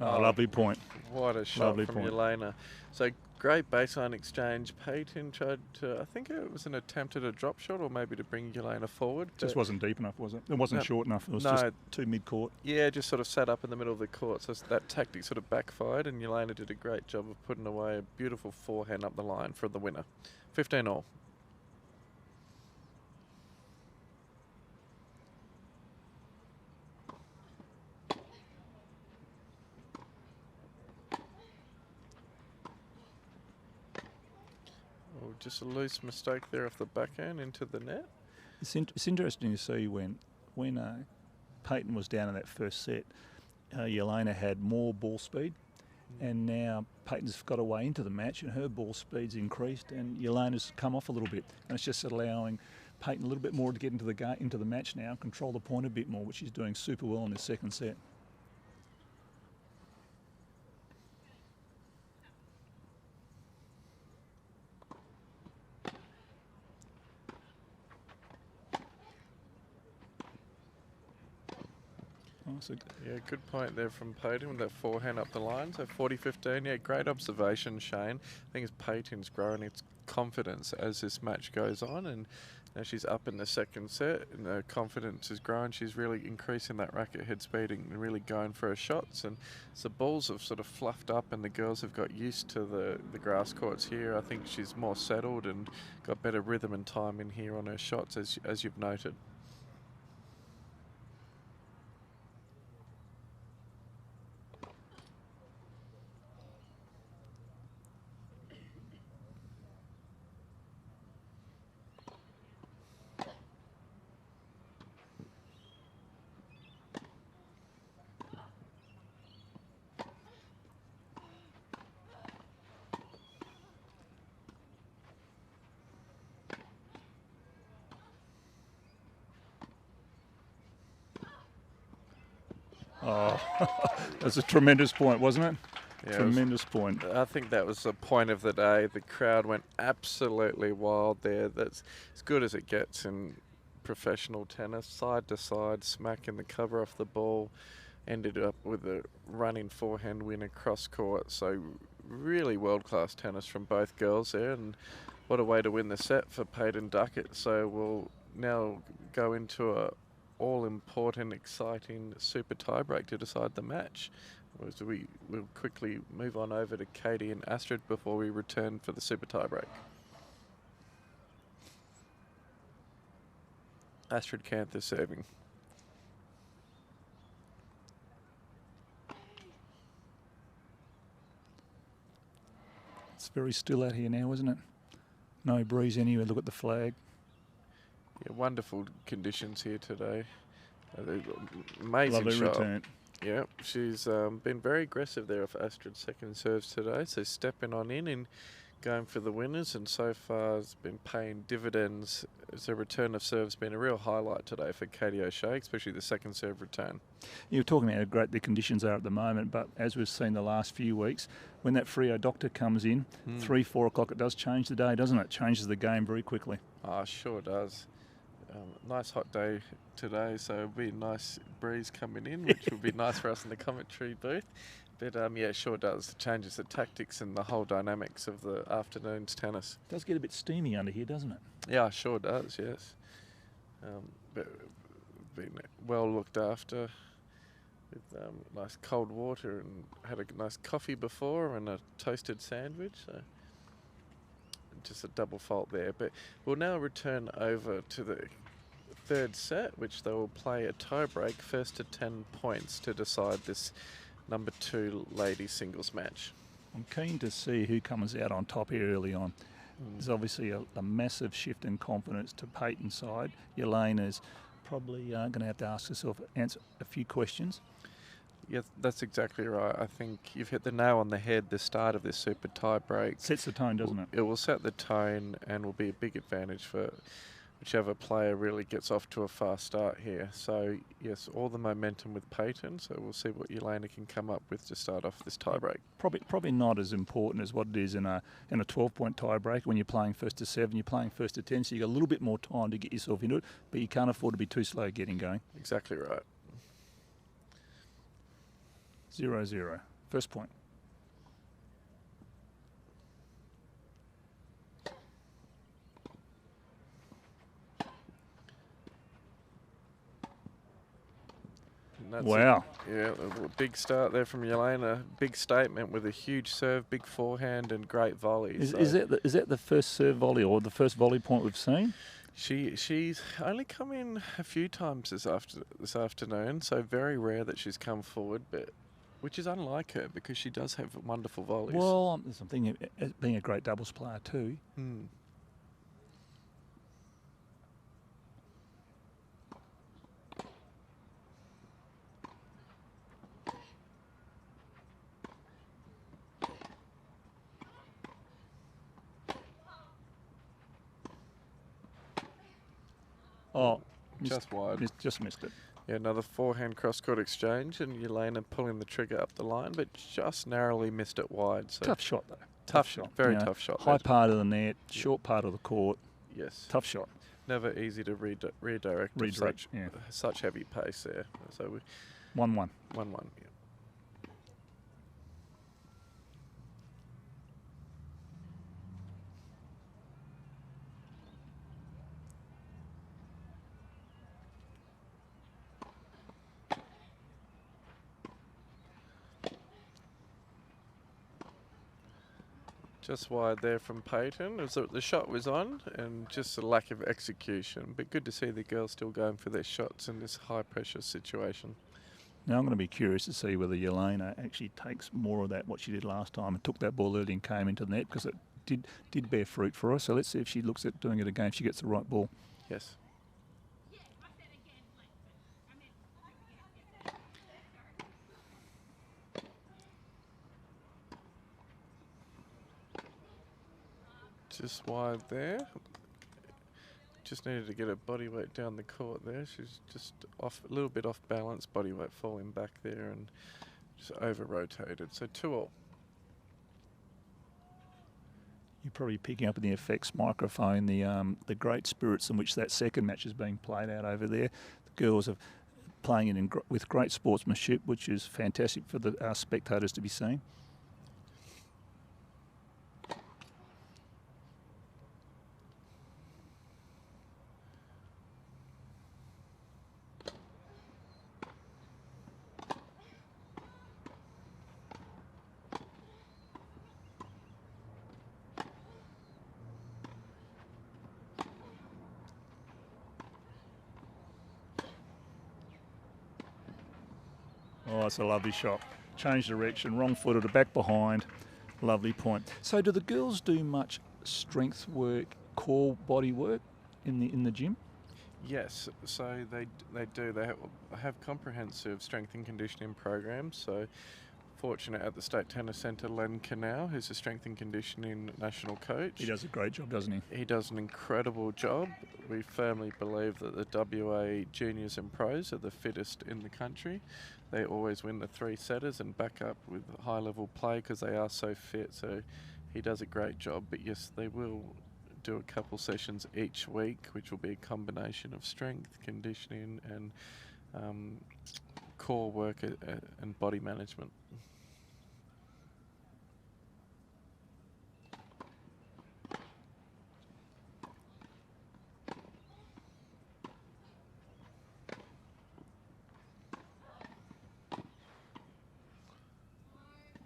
Speaker 3: Oh, lovely point.
Speaker 2: What a shot
Speaker 3: Lovely
Speaker 2: from
Speaker 3: point.
Speaker 2: Yelena. So great baseline exchange. Peyton tried to, I think it was an attempt at a drop shot or maybe to bring Yelena forward.
Speaker 3: Just wasn't deep enough, was it? It wasn't
Speaker 2: No,
Speaker 3: short enough. It was
Speaker 2: no.
Speaker 3: just too mid-court.
Speaker 2: Yeah, just sort of sat up in the middle of the court. So that tactic sort of backfired, and Yelena did a great job of putting away a beautiful forehand up the line for the winner. 15 all. Oh, just a loose mistake there off the backhand into the net.
Speaker 3: It's interesting to see when Peyton was down in that first set, Yelena had more ball speed, and now Peyton's got a way into the match and her ball speed's increased and Yelena's come off a little bit, and it's just allowing Peyton a little bit more to get into the match now, control the point a bit more, which she's doing super well in this second set.
Speaker 2: Yeah, good point there from Peyton with that forehand up the line. So 40-15, yeah, great observation, Shane. I think as Peyton's growing its confidence as this match goes on, and now she's up in the second set and her confidence is growing. She's really increasing that racket head speed and really going for her shots. And as the balls have sort of fluffed up and the girls have got used to the grass courts here, I think she's more settled and got better rhythm and time in here on her shots, as you've noted.
Speaker 3: Oh, that's a tremendous point, wasn't it?
Speaker 2: Yeah,
Speaker 3: Tremendous point.
Speaker 2: I think that was the point of the day. The crowd went absolutely wild there. That's as good as it gets in professional tennis. Side to side, smacking the cover off the ball. Ended up with a running forehand win across court. So really world-class tennis from both girls there. And what a way to win the set for Peyton Duckett. So we'll now go into a all-important, exciting super tiebreak to decide the match. So we'll quickly move on over to Katy and Astrid before we return for the super tiebreak. Astrid Kanther serving.
Speaker 3: It's very still out here now, isn't it? No breeze anywhere. Look at the flag.
Speaker 2: Yeah, wonderful conditions here today. Amazing
Speaker 3: Lovely
Speaker 2: shot.
Speaker 3: return.
Speaker 2: Yeah, she's been very aggressive there off Astrid's second serves today. So stepping on in and going for the winners, and so far has been paying dividends as a return of serve's been a real highlight today for Katy O'Shea, especially the second serve return.
Speaker 3: You're talking about how great the conditions are at the moment, but as we've seen the last few weeks, when that Freo doctor comes in, 3, 4 o'clock, it does change the day, doesn't it? It changes the game very quickly.
Speaker 2: Oh, sure does. Nice hot day today, so it'll be a nice breeze coming in, which will be nice for us in the commentary booth. But yeah, it sure does. It changes the tactics and the whole dynamics of the afternoon's tennis.
Speaker 3: It does get a bit steamy under here, doesn't it?
Speaker 2: Yeah, sure does, yes. But been well looked after with nice cold water, and had a nice coffee before and a toasted sandwich. So just a double fault there. But we'll now return over to the third set, which they will play a tie break, first to 10 points to decide this number 2 ladies singles match.
Speaker 3: I'm keen to see who comes out on top here early on. There's obviously a massive shift in confidence to Peyton's side. Yelena's probably going to have to ask herself, answer a few questions.
Speaker 2: Yeah, that's exactly right. I think you've hit the nail on the head. The start of this super tie break
Speaker 3: Sets the tone, doesn't it?
Speaker 2: It will set the tone and will be a big advantage for whichever player really gets off to a fast start here. So yes, all the momentum with Peyton. So we'll see what Yelena can come up with to start off this tie break.
Speaker 3: Probably not as important as what it is in a 12-point tie break when you're playing first to 7. You're playing first to 10, so you got a little bit more time to get yourself into it, but you can't afford to be too slow getting going.
Speaker 2: Exactly right.
Speaker 3: 0-0. First point. Wow.
Speaker 2: Yeah, a big start there from Yelena. Big statement with a huge serve, big forehand and great volley.
Speaker 3: Is that the first serve volley or the first volley point we've seen?
Speaker 2: She's only come in a few times this afternoon, so very rare that she's come forward, but which is unlike her because she does have wonderful volleys.
Speaker 3: Well, I'm thinking being a great doubles player too. Oh,
Speaker 2: just wide.
Speaker 3: Just missed it.
Speaker 2: Yeah, another forehand cross-court exchange, and Yelena pulling the trigger up the line, but just narrowly missed it wide. So
Speaker 3: tough shot, though.
Speaker 2: Tough shot. Very tough shot.
Speaker 3: High part of the net, short part of the court.
Speaker 2: Yes.
Speaker 3: Tough shot.
Speaker 2: Never easy to redirect such heavy pace there. So we
Speaker 3: 1-1.
Speaker 2: 1-1. Yeah. Just wide there from Peyton. The shot was on, and just a lack of execution. But good to see the girls still going for their shots in this high-pressure situation.
Speaker 3: Now I'm going to be curious to see whether Yelena actually takes more of that, what she did last time, and took that ball early and came into the net, because it did bear fruit for her. So let's see if she looks at doing it again, if she gets the right ball.
Speaker 2: Yes. Just wide there. Just needed to get her body weight down the court there. She's just off a little bit off balance, body weight falling back there and just over rotated. So 2-all.
Speaker 3: You're probably picking up in the effects microphone the great spirits in which that second match is being played out over there. The girls are playing it with great sportsmanship, which is fantastic for our spectators to be seeing. Oh, it's a lovely shot. Change direction, wrong footer to back behind. Lovely point. So do the girls do much strength work, core body work in the gym?
Speaker 2: Yes, so they do. They have comprehensive strength and conditioning programs. So fortunate at the State Tennis Centre, Len Canal, who's a strength and conditioning national coach.
Speaker 3: He does a great job, doesn't he?
Speaker 2: He does an incredible job. We firmly believe that the WA juniors and pros are the fittest in the country. They always win the 3-setters and back up with high-level play because they are so fit. So he does a great job. But yes, they will do a couple sessions each week, which will be a combination of strength, conditioning, and core work and body management.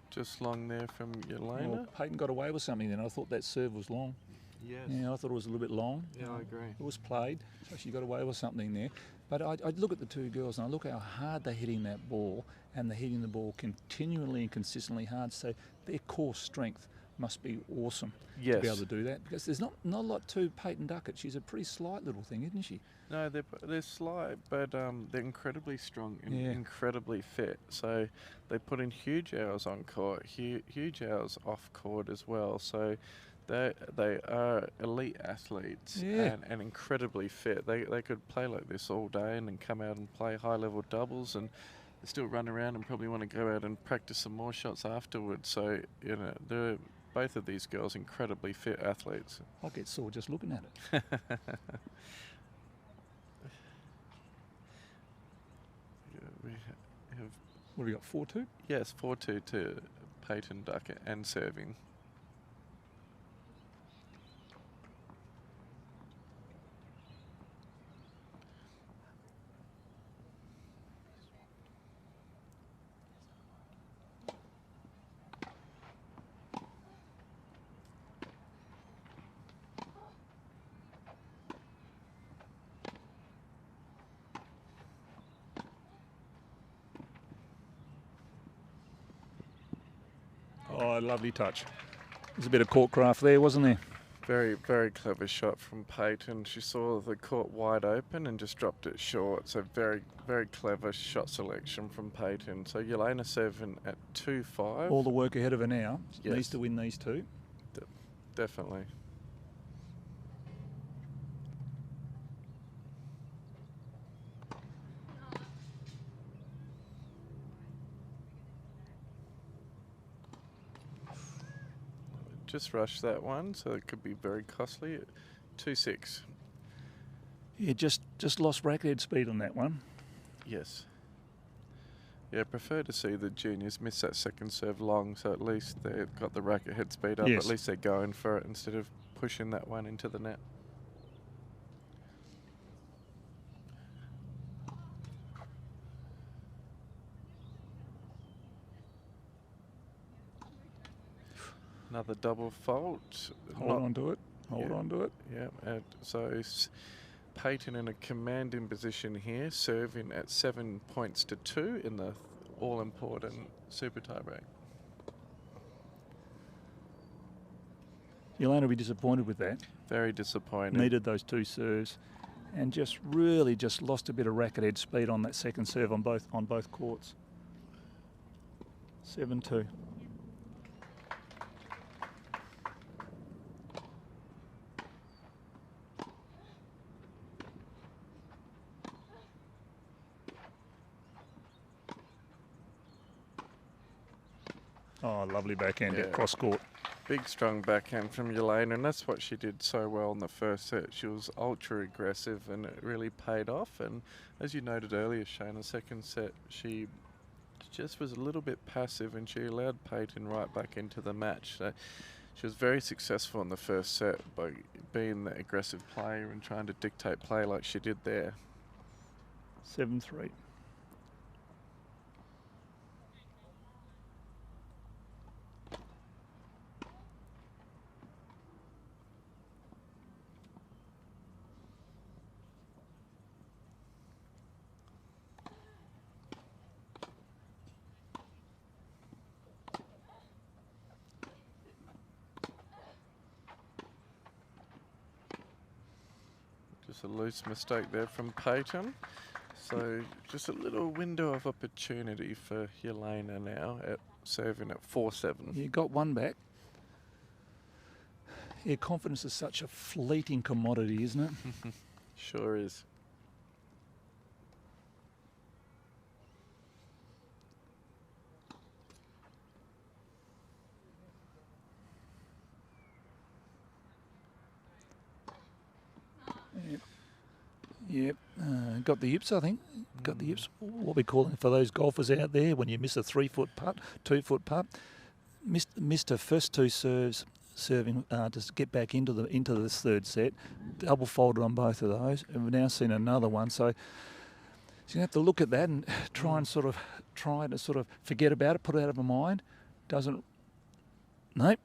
Speaker 2: Just long there from Yelena.
Speaker 3: Well, Peyton got away with something then. I thought that serve was long.
Speaker 2: Yes.
Speaker 3: Yeah, I thought it was a little bit long.
Speaker 2: Yeah, I agree.
Speaker 3: It was played, so she got away with something there. But I look at the two girls and I look how hard they're hitting that ball, and they're hitting the ball continually and consistently hard. So their core strength must be awesome to be able to do that, because there's not a lot to Peyton Duckett. She's a pretty slight little thing, isn't she?
Speaker 2: No, they're slight, but they're incredibly strong and incredibly fit. So they put in huge hours on court, huge hours off court as well. So they are elite athletes and incredibly fit. They could play like this all day and then come out and play high-level doubles and still run around and probably want to go out and practice some more shots afterwards. So, you know, they're both of these girls incredibly fit athletes.
Speaker 3: I get sore just looking at it.
Speaker 2: We have,
Speaker 3: What have we got, 4-2?
Speaker 2: yes, 4-2 to Peyton Duckett and serving.
Speaker 3: Oh, lovely touch. There's a bit of court craft there, wasn't there?
Speaker 2: Very, very clever shot from Peyton. She saw the court wide open and just dropped it short. So very, very clever shot selection from Peyton. So Yelena serving at 2-5.
Speaker 3: All the work ahead of her now. She
Speaker 2: Yes.
Speaker 3: needs to win these two.
Speaker 2: Definitely. Just rushed that one, so it could be very costly. 2-6.
Speaker 3: Yeah, just lost racket head speed on that one.
Speaker 2: Yes. Yeah, I prefer to see the juniors miss that second serve long, so at least they've got the racket head speed up.
Speaker 3: Yes.
Speaker 2: At least they're going for it instead of pushing that one into the net. Another double fault.
Speaker 3: Hold on to it. Hold on to it.
Speaker 2: Yeah, and so Peyton in a commanding position here, serving at 7 points to 2 in the all-important super tiebreak.
Speaker 3: Yelena will be disappointed with that.
Speaker 2: Very disappointed.
Speaker 3: Needed those two serves, and just really just lost a bit of racket head speed on that second serve on both courts. 7-2. Oh, lovely backhand
Speaker 2: Yeah.
Speaker 3: cross court.
Speaker 2: Big, strong backhand from Yelena, and that's what she did so well in the first set. She was ultra aggressive, and it really paid off. And as you noted earlier, Shane, the second set, she just was a little bit passive, and she allowed Peyton right back into the match. So she was very successful in the first set by being the aggressive player and trying to dictate play like she did there.
Speaker 3: 7-3.
Speaker 2: Just a loose mistake there from Peyton. So just a little window of opportunity for Yelena now at serving at 4-7.
Speaker 3: You got one back. Yeah, confidence is such a fleeting commodity, isn't it?
Speaker 2: Sure is.
Speaker 3: Yep, got the yips, I think. Got the yips. What we call it for those golfers out there when you miss a 3-foot putt, 2-foot putt. Missed her first 2 serves, serving to get back into this third set. Double folded on both of those, and we've now seen another one. So she's gonna have to look at that and try to sort of forget about it, put it out of her mind. Doesn't. Nope.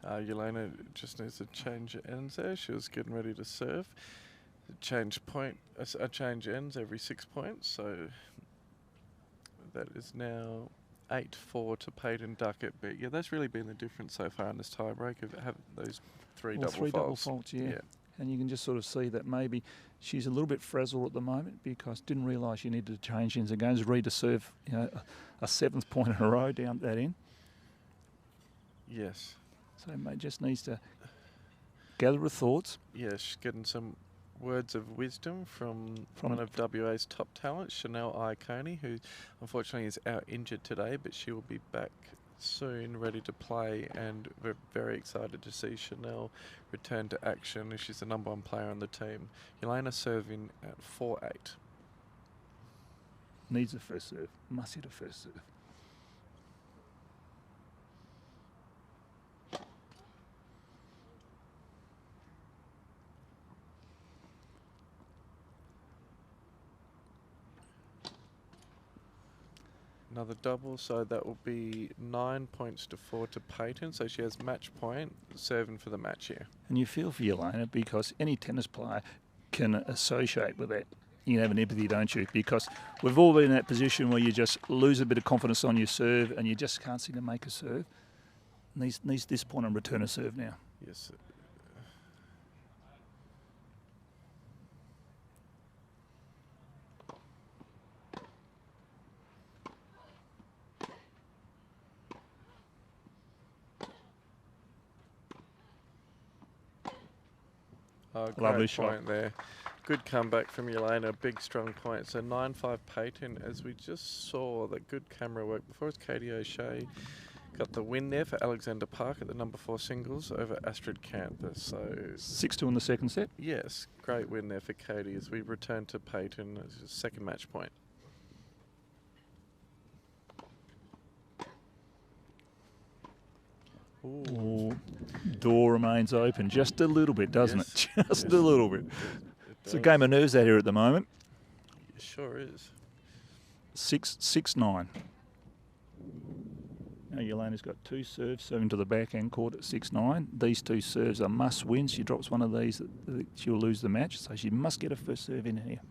Speaker 2: Yelena just needs to change ends there. She was getting ready to serve. Change ends every 6 points, so that is now 8-4 to Peyton Duckett. But yeah, that's really been the difference so far in this tiebreak of having those three double faults.
Speaker 3: Yeah. And you can just sort of see that maybe she's a little bit frazzled at the moment because didn't realise she needed to change ends again. It's ready to serve, a 7th point in a row down that end.
Speaker 2: Yes.
Speaker 3: So mate just needs to gather her thoughts.
Speaker 2: Yeah, she's getting some words of wisdom from one of WA's top talents, Chanel Iaconi, who unfortunately is out injured today, but she will be back soon, ready to play, and we're very excited to see Chanel return to action as she's the #1 player on the team. Yelena serving at 4-8.
Speaker 3: Needs a first serve. Must hit a first serve.
Speaker 2: Another double, so that will be 9 points to 4 to Peyton. So she has match point, serving for the match here.
Speaker 3: And you feel for Yelena because any tennis player can associate with that. You can have an empathy, don't you? Because we've all been in that position where you just lose a bit of confidence on your serve and you just can't seem to make a serve. Needs this point and return a serve now.
Speaker 2: Yes.
Speaker 3: Lovely
Speaker 2: great
Speaker 3: shot
Speaker 2: point there. Good comeback from Yelena, big strong point. So 9-5 Peyton, as we just saw that good camera work before. It's Katy O'Shea got the win there for Alexander Park at the #4 singles over Astrid Kanther. So
Speaker 3: 6-2 in the second set.
Speaker 2: yes, great win there for Katy as we return to Peyton as his second match point.
Speaker 3: Ooh. Door remains open just a little bit, doesn't it? Just a little bit. It's a game of nerves out here at the moment.
Speaker 2: It sure is.
Speaker 3: 6-9. Now Yelena's got 2 serves, serving to the backhand court at 6-9. These 2 serves are must win. She drops one of these, she'll lose the match, so she must get a first serve in here.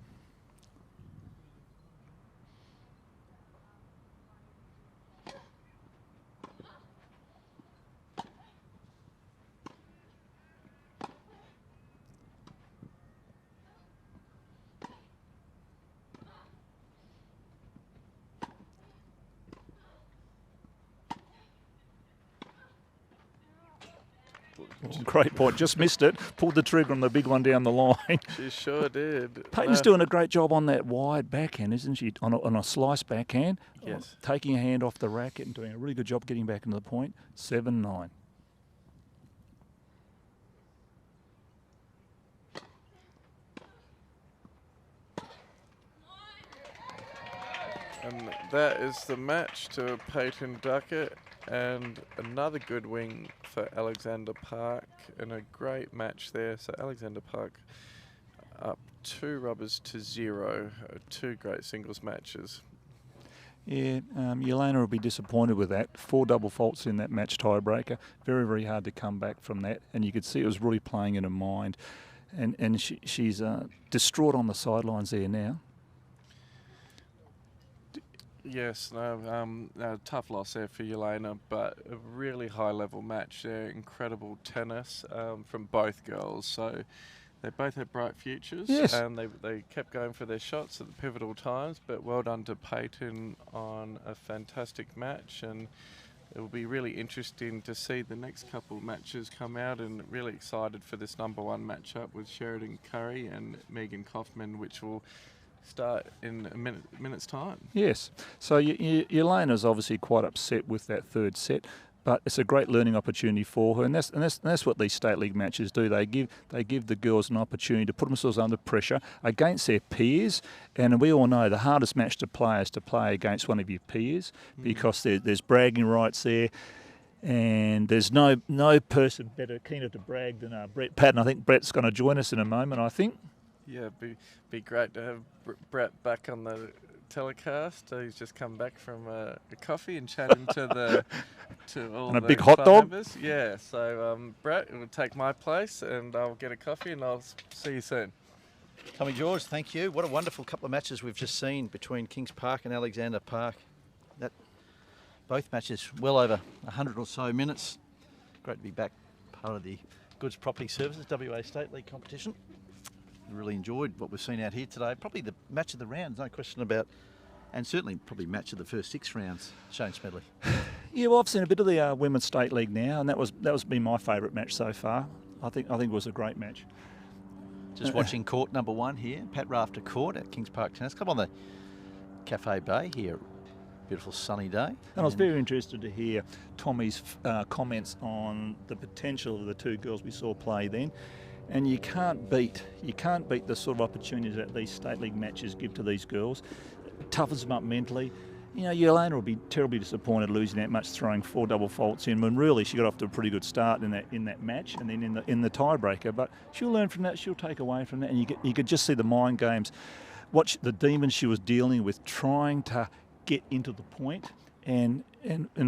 Speaker 3: Great point. Just missed it. Pulled the trigger on the big one down the line.
Speaker 2: She sure did.
Speaker 3: Peyton's doing a great job on that wide backhand, isn't she? On a slice backhand.
Speaker 2: Yes.
Speaker 3: Taking a hand off the racket and doing a really good job getting back into the point. 7-9.
Speaker 2: And that is the match to Peyton Duckett, and another good win for Alexander Park, and a great match there. So Alexander Park up 2-0, 2 great singles matches.
Speaker 3: Yeah, Yelena will be disappointed with that. 4 double faults in that match tiebreaker. Very, very hard to come back from that. And you could see it was really playing in her mind. And she's distraught on the sidelines there now.
Speaker 2: Yes, tough loss there for Yelena, but a really high level match there. Incredible tennis from both girls. So They both had bright futures,
Speaker 3: Yes.
Speaker 2: and they kept going for their shots at the pivotal times, but well done to Peyton on a fantastic match, and it will be really interesting to see the next couple of matches come out, and really excited for this number 1 matchup with Sheridan Currie and Megan Kauffman, which will start in a minute's time.
Speaker 3: Yes. So Yelena's obviously quite upset with that third set, but it's a great learning opportunity for her, and that's what these state league matches do. They give the girls an opportunity to put themselves under pressure against their peers, and we all know the hardest match to play is to play against one of your peers, because there's bragging rights there. And there's no person better keener to brag than Brett Patton. I think Brett's going to join us in a moment, I think.
Speaker 2: Yeah, be great to have Brett back on the telecast. He's just come back from a coffee and chatting to all
Speaker 3: and a
Speaker 2: the
Speaker 3: big hot
Speaker 2: club
Speaker 3: dog.
Speaker 2: members. Yeah, so Brett will take my place, and I'll get a coffee, and I'll see you soon.
Speaker 1: Tommy George, thank you. What a wonderful couple of matches we've just seen between Kings Park and Alexander Park. Both matches well over 100 or so minutes. Great to be back, part of the Goods Property Services WA State League competition. Really enjoyed what we've seen out here today. Probably the match of the round, no question about, and certainly probably match of the first 6 rounds. Shane Smedley.
Speaker 3: Yeah, well, I've seen a bit of the Women's State League now, and that was been my favourite match so far. I think it was a great match.
Speaker 1: Just watching court number 1 here, Pat Rafter Court at Kings Park Tennis Club on the Cafe Bay here. Beautiful sunny day.
Speaker 3: And I was very interested to hear Tommy's comments on the potential of the 2 girls we saw play then. And you can't beat the sort of opportunities that these state league matches give to these girls. It toughens them up mentally. You know, Yelena will be terribly disappointed losing that much, throwing 4 double faults in, when really she got off to a pretty good start in that match, and then in the tiebreaker. But she'll learn from that. She'll take away from that, and you could just see the mind games, what the demons she was dealing with, trying to get into the point. And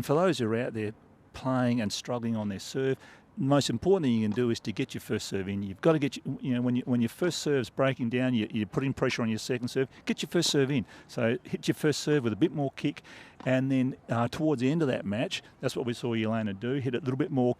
Speaker 3: for those who are out there playing and struggling on their serve, the most important thing you can do is to get your first serve in. You've got to get when your first serve's breaking down, you're putting pressure on your second serve. Get your first serve in. So hit your first serve with a bit more kick, and then towards the end of that match, that's what we saw Yelena do. Hit it a little bit more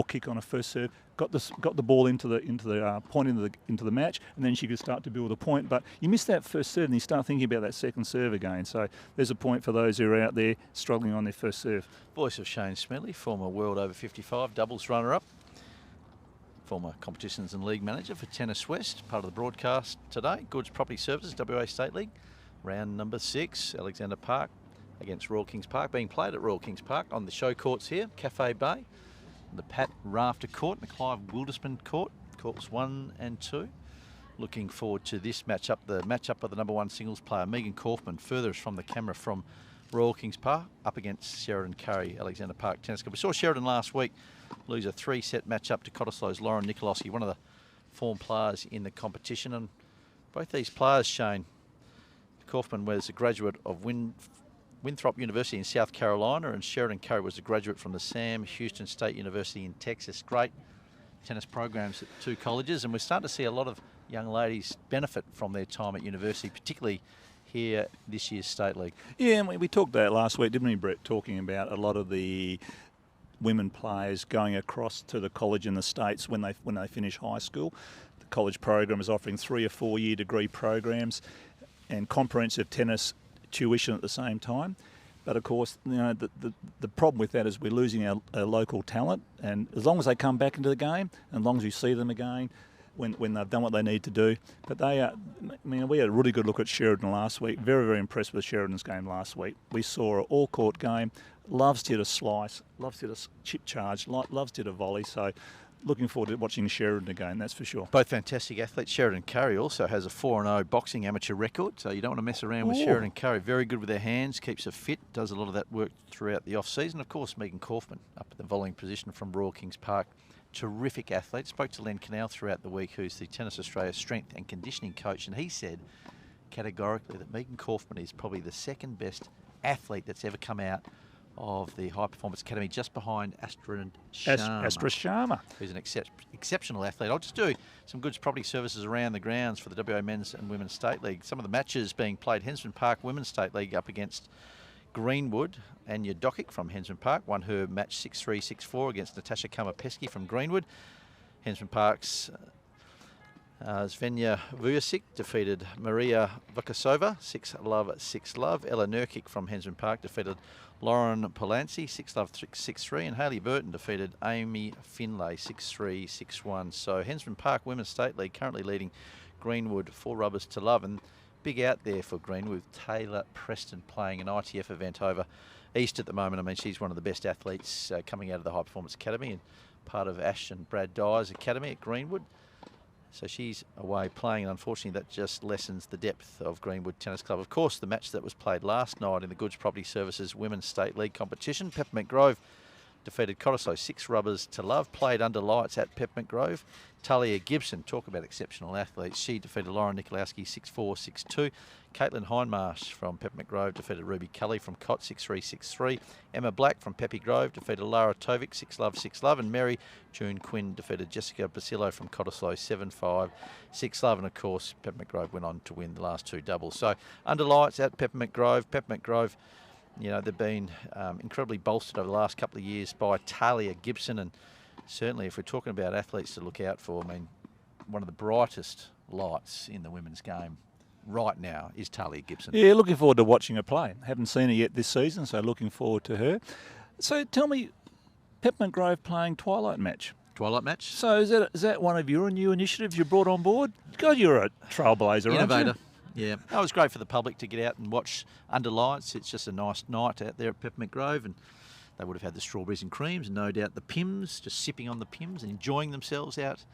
Speaker 3: kick on a first serve. Got the ball into the point into the match, and then she could start to build a point. But you miss that first serve, and you start thinking about that second serve again. So there's a point for those who are out there struggling on their first serve.
Speaker 1: Voice of Shane Smedley, former World Over 55 doubles runner-up, former competitions and league manager for Tennis West, part of the broadcast today. Goods Property Services, WA State League, round number 6, Alexander Park against Royal Kings Park, being played at Royal Kings Park on the show courts here, Cafe Bay, the Pat Rafter Court and the Clive Wildersman Court, courts 1 and 2. Looking forward to this matchup, the matchup of the number 1 singles player, Megan Kauffman, furthest from the camera from Royal Kings Park, up against Sheridan Currie, Alexander Park Tennis Club. We saw Sheridan last week lose a 3-set matchup to Cottesloe's Lauren Nikolowski, one of the form players in the competition. And both these players, Shane, Kauffman was a graduate of Winthrop University in South Carolina, and Sheridan Currie was a graduate from the Sam Houston State University in Texas. Great tennis programs at 2 colleges, and we're starting to see a lot of young ladies benefit from their time at university, particularly here this year's State League. Yeah,
Speaker 3: and we talked about it last week, didn't we, Brett, talking about a lot of the women players going across to the college in the States when they finish high school. The college program is offering 3 or 4 year degree programs and comprehensive tennis tuition at the same time. But of course, you know, the problem with that is we're losing our local talent, and as long as they come back into the game, and as long as you see them again when they've done what they need to do. But we had a really good look at Sheridan last week. Very, very impressed with Sheridan's game last week. We saw an all-court game. Loves to hit a slice, loves to hit a chip charge, loves to hit a volley. So looking forward to watching Sheridan again, that's for sure.
Speaker 1: Both fantastic athletes. Sheridan Currie also has a 4-0 boxing amateur record, so you don't want to mess around with Sheridan Currie. Very good with her hands, keeps her fit, does a lot of that work throughout the off-season. Of course, Megan Kauffman up at the volleying position from Royal Kings Park. Terrific athlete. Spoke to Len Canal throughout the week, who's the Tennis Australia strength and conditioning coach, and he said categorically that Megan Kauffman is probably the second best athlete that's ever come out of the High Performance Academy, just behind Astrid Sharma, who's an exceptional athlete. I'll just do some Goods Property Services around the grounds for the WA Men's and Women's State League. Some of the matches being played: Hensman Park Women's State League up against Greenwood. Anya Duckett from Hensman Park won her match 6-3, 6-4 against Natasha Kamapeski from Greenwood. Hensman Park's Svenja Vujicic defeated Maria Vukasova, 6-love, 6-love. Ella Nurkic from Hensman Park defeated Lauren Polanski, 6-love, 6-3. And Hayley Burton defeated Amy Finlay, 6-3, 6-1. So Hensman Park Women's State League currently leading Greenwood 4 rubbers to love. And big out there for Greenwood, Taylor Preston playing an ITF event over East at the moment. I mean, she's one of the best athletes coming out of the High Performance Academy and part of Ash and Brad Dyer's academy at Greenwood. So she's away playing, and unfortunately that just lessens the depth of Greenwood Tennis Club. Of course, the match that was played last night in the Goods Property Services Women's State League competition, Peppermint Grove defeated Cottesloe 6 rubbers to love, played under lights at Peppermint Grove. Talia Gibson, talk about exceptional athletes, she defeated Lauren Nikolowski 6-4, 6-2. Caitlin Hindmarsh from Peppermint Grove defeated Ruby Kelly from Cott 6-3, 6-3. Emma Black from Peppy Grove defeated Lara Tovic 6-love, 6-love. And Mary June Quinn defeated Jessica Basilio from Cottesloe 7-5, 6-love. And of course, Peppermint Grove went on to win the last 2 doubles. So under lights at Peppermint Grove. Peppermint Grove, you know, they've been incredibly bolstered over the last couple of years by Talia Gibson. And certainly if we're talking about athletes to look out for, I mean, one of the brightest lights in the women's game right now is Talia Gibson.
Speaker 3: Yeah, looking forward to watching her play. Haven't seen her yet this season, so looking forward to her. So tell me, Peppermint Grove playing Twilight Match.
Speaker 1: Twilight Match.
Speaker 3: So is that one of your new initiatives you brought on board? God, you're a trailblazer,
Speaker 1: Innovator.
Speaker 3: aren't you?
Speaker 1: Yeah, that was great for the public to get out and watch under lights. It's just a nice night out there at Peppermint Grove, and they would have had the strawberries and creams and no doubt the Pims, just sipping on the Pims and enjoying themselves out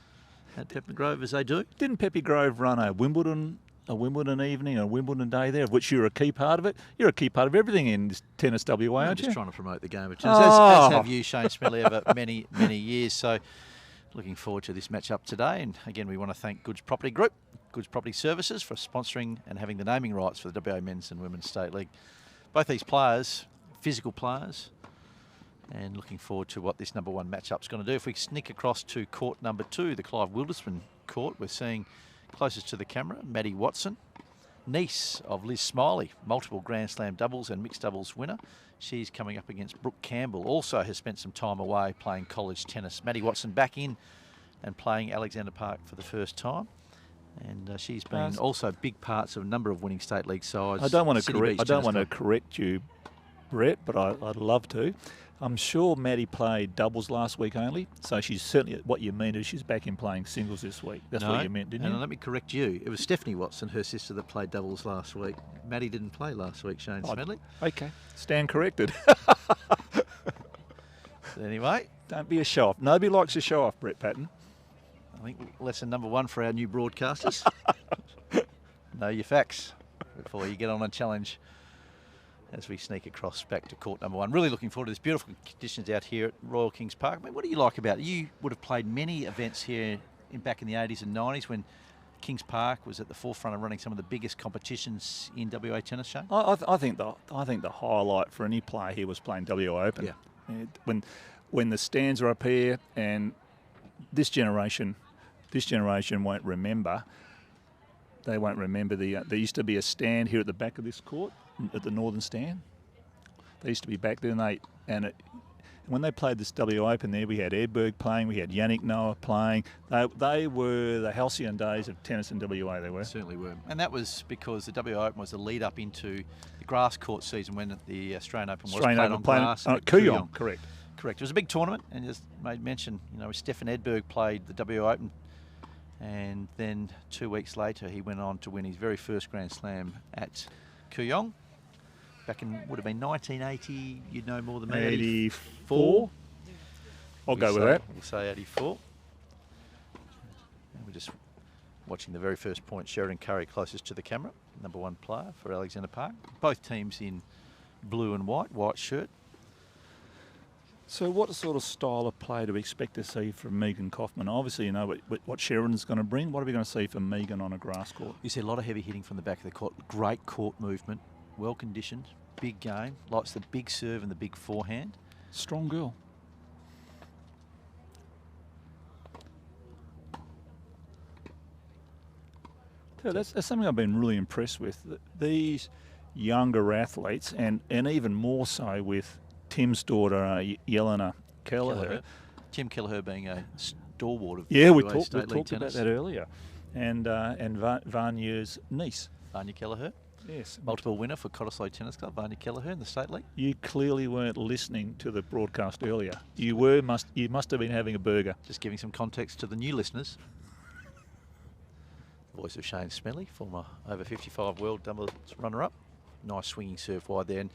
Speaker 1: at Peppermint Grove as they do.
Speaker 3: Didn't Peppy Grove run a Wimbledon evening, a Wimbledon day there, of which you're a key part of it? You're a key part of everything in this tennis WA,
Speaker 1: I'm
Speaker 3: aren't
Speaker 1: just
Speaker 3: you?
Speaker 1: trying to promote the game of tennis, as have you, Shane Smedley, over many, many years. So looking forward to this matchup today. And again, we want to thank Goods Property Group, Goods Property Services, for sponsoring and having the naming rights for the WA Men's and Women's State League. Both these players, physical players, and looking forward to what this number 1 matchup's going to do. If we sneak across to court number 2, the Clive Wildisman court, we're seeing closest to the camera, Maddie Watson, niece of Liz Smiley, multiple Grand Slam doubles and mixed doubles winner. She's coming up against Brooke Campbell, also has spent some time away playing college tennis. Maddie Watson back in and playing Alexander Park for the first time. And she's been also big parts of a number of winning state league sides.
Speaker 3: I don't want to correct you, Brett, but I'd love to. I'm sure Maddie played doubles last week only, so she's certainly, what you mean is she's back in playing singles this week. That's what you meant, didn't you?
Speaker 1: And let me correct you. It was Stephanie Watson, her sister, that played doubles last week. Maddie didn't play last week, Shane Smedley.
Speaker 3: Okay, stand corrected.
Speaker 1: Anyway.
Speaker 3: Don't be a show-off. Nobody likes a show-off, Brett Patton.
Speaker 1: I think lesson number 1 for our new broadcasters. Know your facts before you get on a challenge. As we sneak across back to court number 1. Really looking forward to this beautiful conditions out here at Royal Kings Park. I mean, what do you like about it? You would have played many events here back in the 80s and 90s when Kings Park was at the forefront of running some of the biggest competitions in WA tennis, Shane?
Speaker 3: I think the highlight for any player here was playing WA Open.
Speaker 1: Yeah.
Speaker 3: When the stands are up here, and this generation won't remember. They won't remember there used to be a stand here at the back of this court, at the northern stand. They used to be back there, and when they played this WA Open there, we had Edberg playing, we had Yannick Noah playing. They were the halcyon days of tennis in WA, they were.
Speaker 1: Certainly were. And that was because the WA Open was the lead up into the grass court season when the Australian Open was played on grass.
Speaker 3: Kooyong, correct.
Speaker 1: Correct. It was a big tournament, and just made mention, Stefan Edberg played the WA Open, and then 2 weeks later he went on to win his very first Grand Slam at Kooyong. Back in, would have been 1980, you'd know more than me.
Speaker 3: 84? I'll go with that.
Speaker 1: We'll say 84. And we're just watching the very first point, Sheridan Currie closest to the camera, number 1 player for Alexander Park. Both teams in blue and white shirt.
Speaker 3: So what sort of style of play do we expect to see from Megan Kauffman? Obviously, you know what Sheridan's going to bring. What are we going to see from Megan on a grass court?
Speaker 1: You see a lot of heavy hitting from the back of the court. Great court movement, well conditioned, big game. Likes the big serve and the big forehand.
Speaker 3: Strong girl. That's something I've been really impressed with. These younger athletes, and even more so with Tim's daughter, Yelena Kelleher.
Speaker 1: Tim Kelleher being a stalwart of
Speaker 3: we
Speaker 1: WA
Speaker 3: talked about that earlier. and Vanya's niece.
Speaker 1: Vanya Kelleher,
Speaker 3: Yes.
Speaker 1: multiple winner for Cottesloe Tennis Club, Vanya Kelleher in the State League.
Speaker 3: You clearly weren't listening to the broadcast earlier. You must have been having a burger.
Speaker 1: Just giving some context to the new listeners. Voice of Shane Smedley, former over 55 world doubles runner-up. Nice swinging serve wide there. And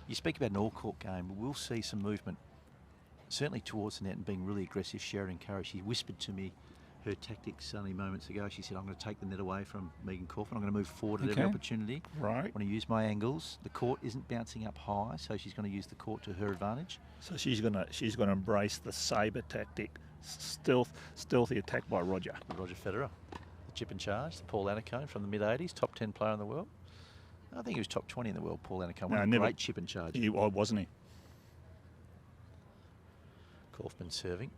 Speaker 1: you speak about an all-court game. We'll see some movement, certainly towards the net, and being really aggressive. Sheridan Currie, she whispered to me her tactics only moments ago. She said, I'm going to take the net away from Megan Kauffman. I'm going to move forward at every opportunity.
Speaker 3: Right.
Speaker 1: I want to use my angles. The court isn't bouncing up high, so she's going to use the court to her advantage.
Speaker 3: So she's going to embrace the sabre tactic, stealthy attack by Roger.
Speaker 1: Roger Federer, the chip and charge, the Paul Annacone from the mid-80s, top 10 player in the world. I think he was top 20 in the world, Paul Annacone.
Speaker 3: No,
Speaker 1: Great chip and charge.
Speaker 3: Wasn't he?
Speaker 1: Kauffman serving.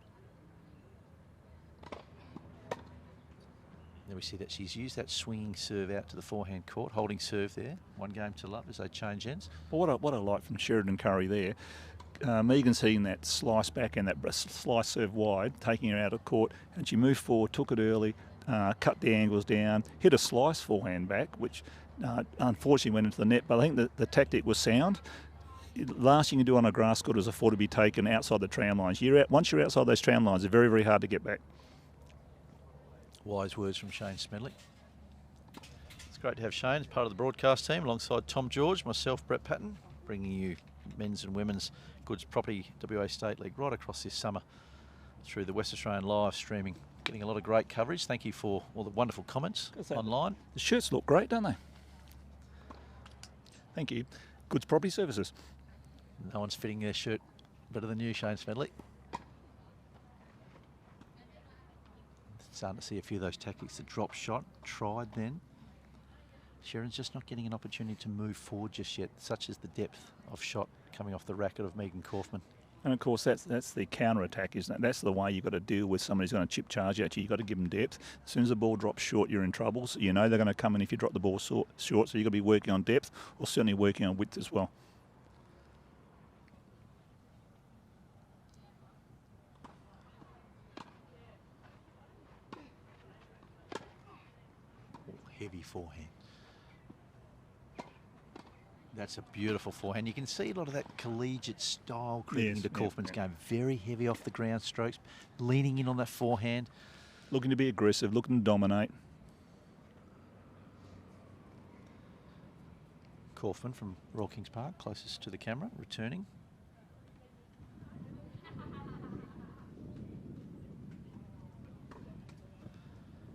Speaker 1: Then we see that she's used that swinging serve out to the forehand court, holding serve there. One game to love as they change ends.
Speaker 3: Well, what I like from Sheridan Currie there, Megan's hitting that slice back and that slice serve wide, taking her out of court, and she moved forward, took it early, cut the angles down, hit a slice forehand back, which unfortunately went into the net, but I think the tactic was sound. Last thing you do on a grass court is a four to be taken outside the tram lines. Once you're outside those tram lines, it's very, very hard to get back.
Speaker 1: Wise words from Shane Smedley. It's great to have Shane as part of the broadcast team alongside Tom George, myself, Brett Patton, bringing you men's and women's goods property WA State League right across this summer through the West Australian live streaming. Getting a lot of great coverage. Thank you for all the wonderful comments online.
Speaker 3: The shirts look great, don't they? Thank you. Goods Property Services.
Speaker 1: No one's fitting their shirt better than you, Shane Smedley. Starting to see a few of those tactics. The drop shot, tried then. Sheridan's just not getting an opportunity to move forward just yet, such as the depth of shot coming off the racket of Megan Kauffman.
Speaker 3: And of course, that's the counter attack, isn't it? That's the way you've got to deal with somebody who's going to chip charge at you. You've got to give them depth. As soon as the ball drops short, you're in trouble. So you know they're going to come in if you drop the ball short. So you've got to be working on depth, or certainly working on width as well.
Speaker 1: Heavy forehand. That's a beautiful forehand. You can see a lot of that collegiate style creeping into Kauffman's game. Very heavy off the ground strokes, leaning in on that forehand.
Speaker 3: Looking to be aggressive, looking to dominate.
Speaker 1: Kauffman from Royal Kings Park, closest to the camera, returning.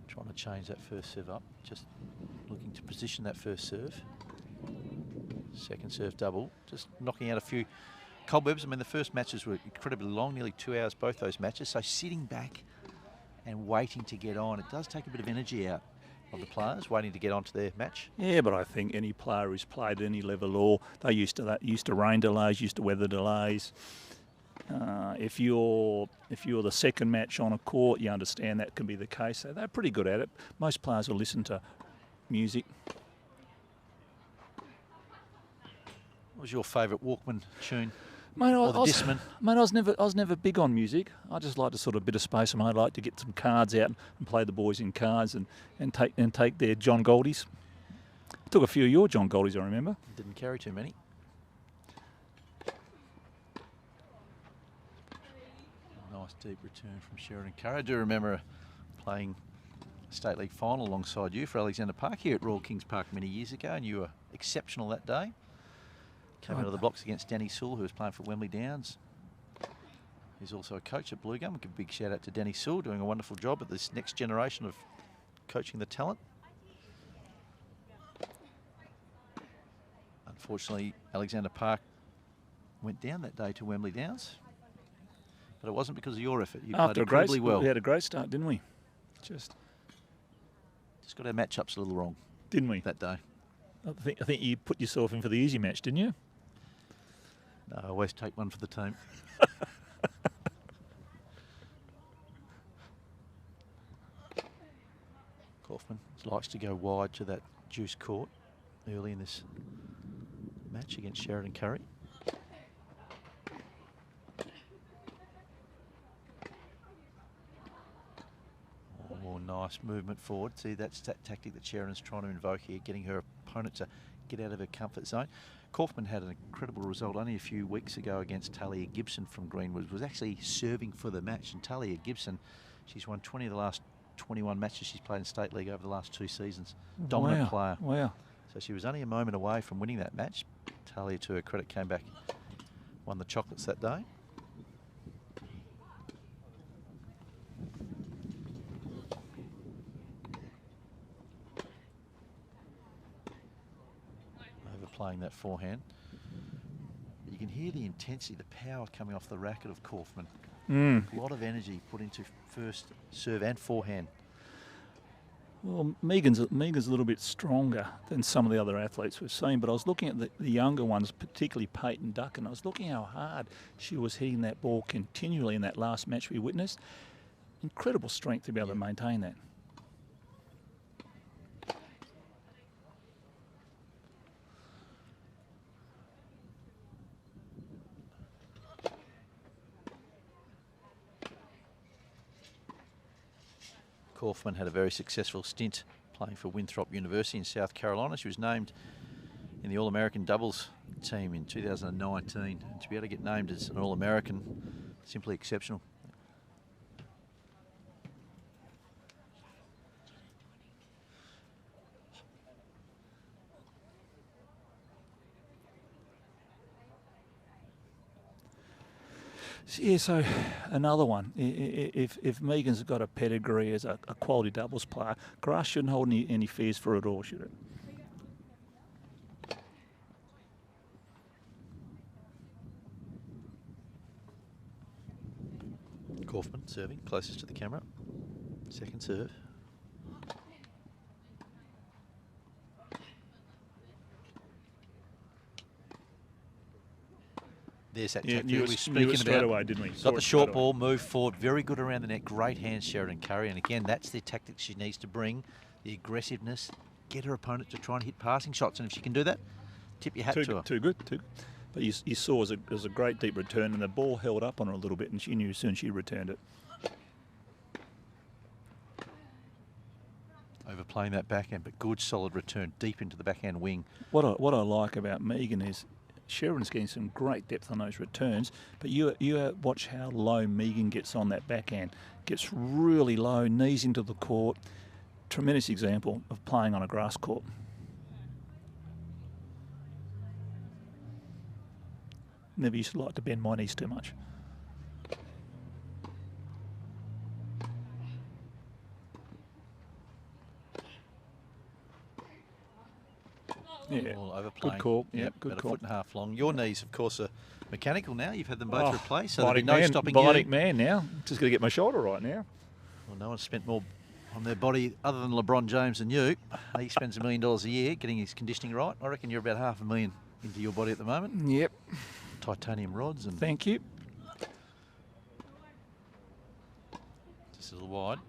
Speaker 1: Trying to change that first serve up, just looking to position that first serve. Second serve double, just knocking out a few cobwebs. I mean, the first matches were incredibly long, nearly 2 hours, both those matches. So sitting back and waiting to get on, it does take a bit of energy out of the players, waiting to get onto their match.
Speaker 3: Yeah, but I think any player who's played at any level, or they used to rain delays, used to weather delays. If you're the second match on a court, you understand that can be the case. So they're pretty good at it. Most players will listen to music.
Speaker 1: What was your favourite Walkman tune?
Speaker 3: Mate,
Speaker 1: or the Discman?
Speaker 3: Mate, I was never big on music. I just like to sort of bit of space. I like to get some cards out and play the boys in cards and take their John Goldies. I took a few of your John Goldies, I remember.
Speaker 1: Didn't carry too many. Nice deep return from Sheridan Currie. I do remember playing a State League final alongside you for Alexander Park here at Royal Kings Park many years ago, and you were exceptional that day. Came out of the blocks against Danny Sewell, who was playing for Wembley Downs. He's also a coach at Blue Gum. Give a big shout out to Danny Sewell, doing a wonderful job at this next generation of coaching the talent. Unfortunately, Alexander Park went down that day to Wembley Downs. But it wasn't because of your effort. You played incredibly well.
Speaker 3: We had a great start, didn't we? Just
Speaker 1: got our matchups a little wrong.
Speaker 3: Didn't we?
Speaker 1: That day.
Speaker 3: I think you put yourself in for the easy match, didn't you?
Speaker 1: No, I always take one for the team. Kauffman likes to go wide to that juice court early in this match against Sheridan Currie. Nice movement forward. See, that's that tactic that Sheridan's trying to invoke here, getting her opponent to get out of her comfort zone. Kauffman had an incredible result only a few weeks ago against Talia Gibson from Greenwood. Was actually serving for the match, and Talia Gibson, she's won 20 of the last 21 matches she's played in State League over the last 2 seasons. Dominant player.
Speaker 3: Wow.
Speaker 1: So she was only a moment away from winning that match. Talia, to her credit, came back, won the chocolates that day. Overplaying that forehand. But you can hear the intensity, the power coming off the racket of Kauffman. A lot of energy put into first serve and forehand.
Speaker 3: Well, Megan's a little bit stronger than some of the other athletes we've seen, but I was looking at the younger ones, particularly Peyton, Duckett, and I was looking how hard she was hitting that ball continually in that last match we witnessed. Incredible strength to be able to maintain that.
Speaker 1: Kauffman had a very successful stint playing for Winthrop University in South Carolina. She was named in the All-American doubles team in 2019. And to be able to get named as an All-American, simply exceptional.
Speaker 3: Yeah, so another one. If Megan's got a pedigree as a quality doubles player, grass shouldn't hold any fears for it all, should it?
Speaker 1: Kauffman serving closest to the camera. Second serve. There's that tactic we were speaking
Speaker 3: straight
Speaker 1: about.
Speaker 3: away, didn't we?
Speaker 1: Got the short ball, move forward, very good around the net. Great hands, Sheridan Currie. And again, that's the tactic she needs to bring, the aggressiveness, get her opponent to try and hit passing shots. And if she can do that, tip your hat to her.
Speaker 3: Too good. But you saw it was a great deep return, and the ball held up on her a little bit, and she knew as soon as she returned it.
Speaker 1: Overplaying that backhand, but good solid return deep into the backhand wing.
Speaker 3: What I like about Megan is Sheridan's getting some great depth on those returns, but you watch how low Megan gets on that backhand. Gets really low, knees into the court. Tremendous example of playing on a grass court. Never used to like to bend my knees too much. Yeah,
Speaker 1: overplaying.
Speaker 3: Good call. Yeah,
Speaker 1: yep,
Speaker 3: good
Speaker 1: about
Speaker 3: call.
Speaker 1: A foot and a half long. Your knees, of course, are mechanical now. You've had them both replaced, so there'll be
Speaker 3: bionic
Speaker 1: no
Speaker 3: man,
Speaker 1: stopping
Speaker 3: bionic
Speaker 1: you.
Speaker 3: man now. Just got to get my shoulder right now.
Speaker 1: Well, no one's spent more on their body other than LeBron James and you. He spends $1 million a year getting his conditioning right. I reckon you're about $500,000 into your body at the moment.
Speaker 3: Yep.
Speaker 1: Titanium rods and
Speaker 3: Thank you.
Speaker 1: just a little wide.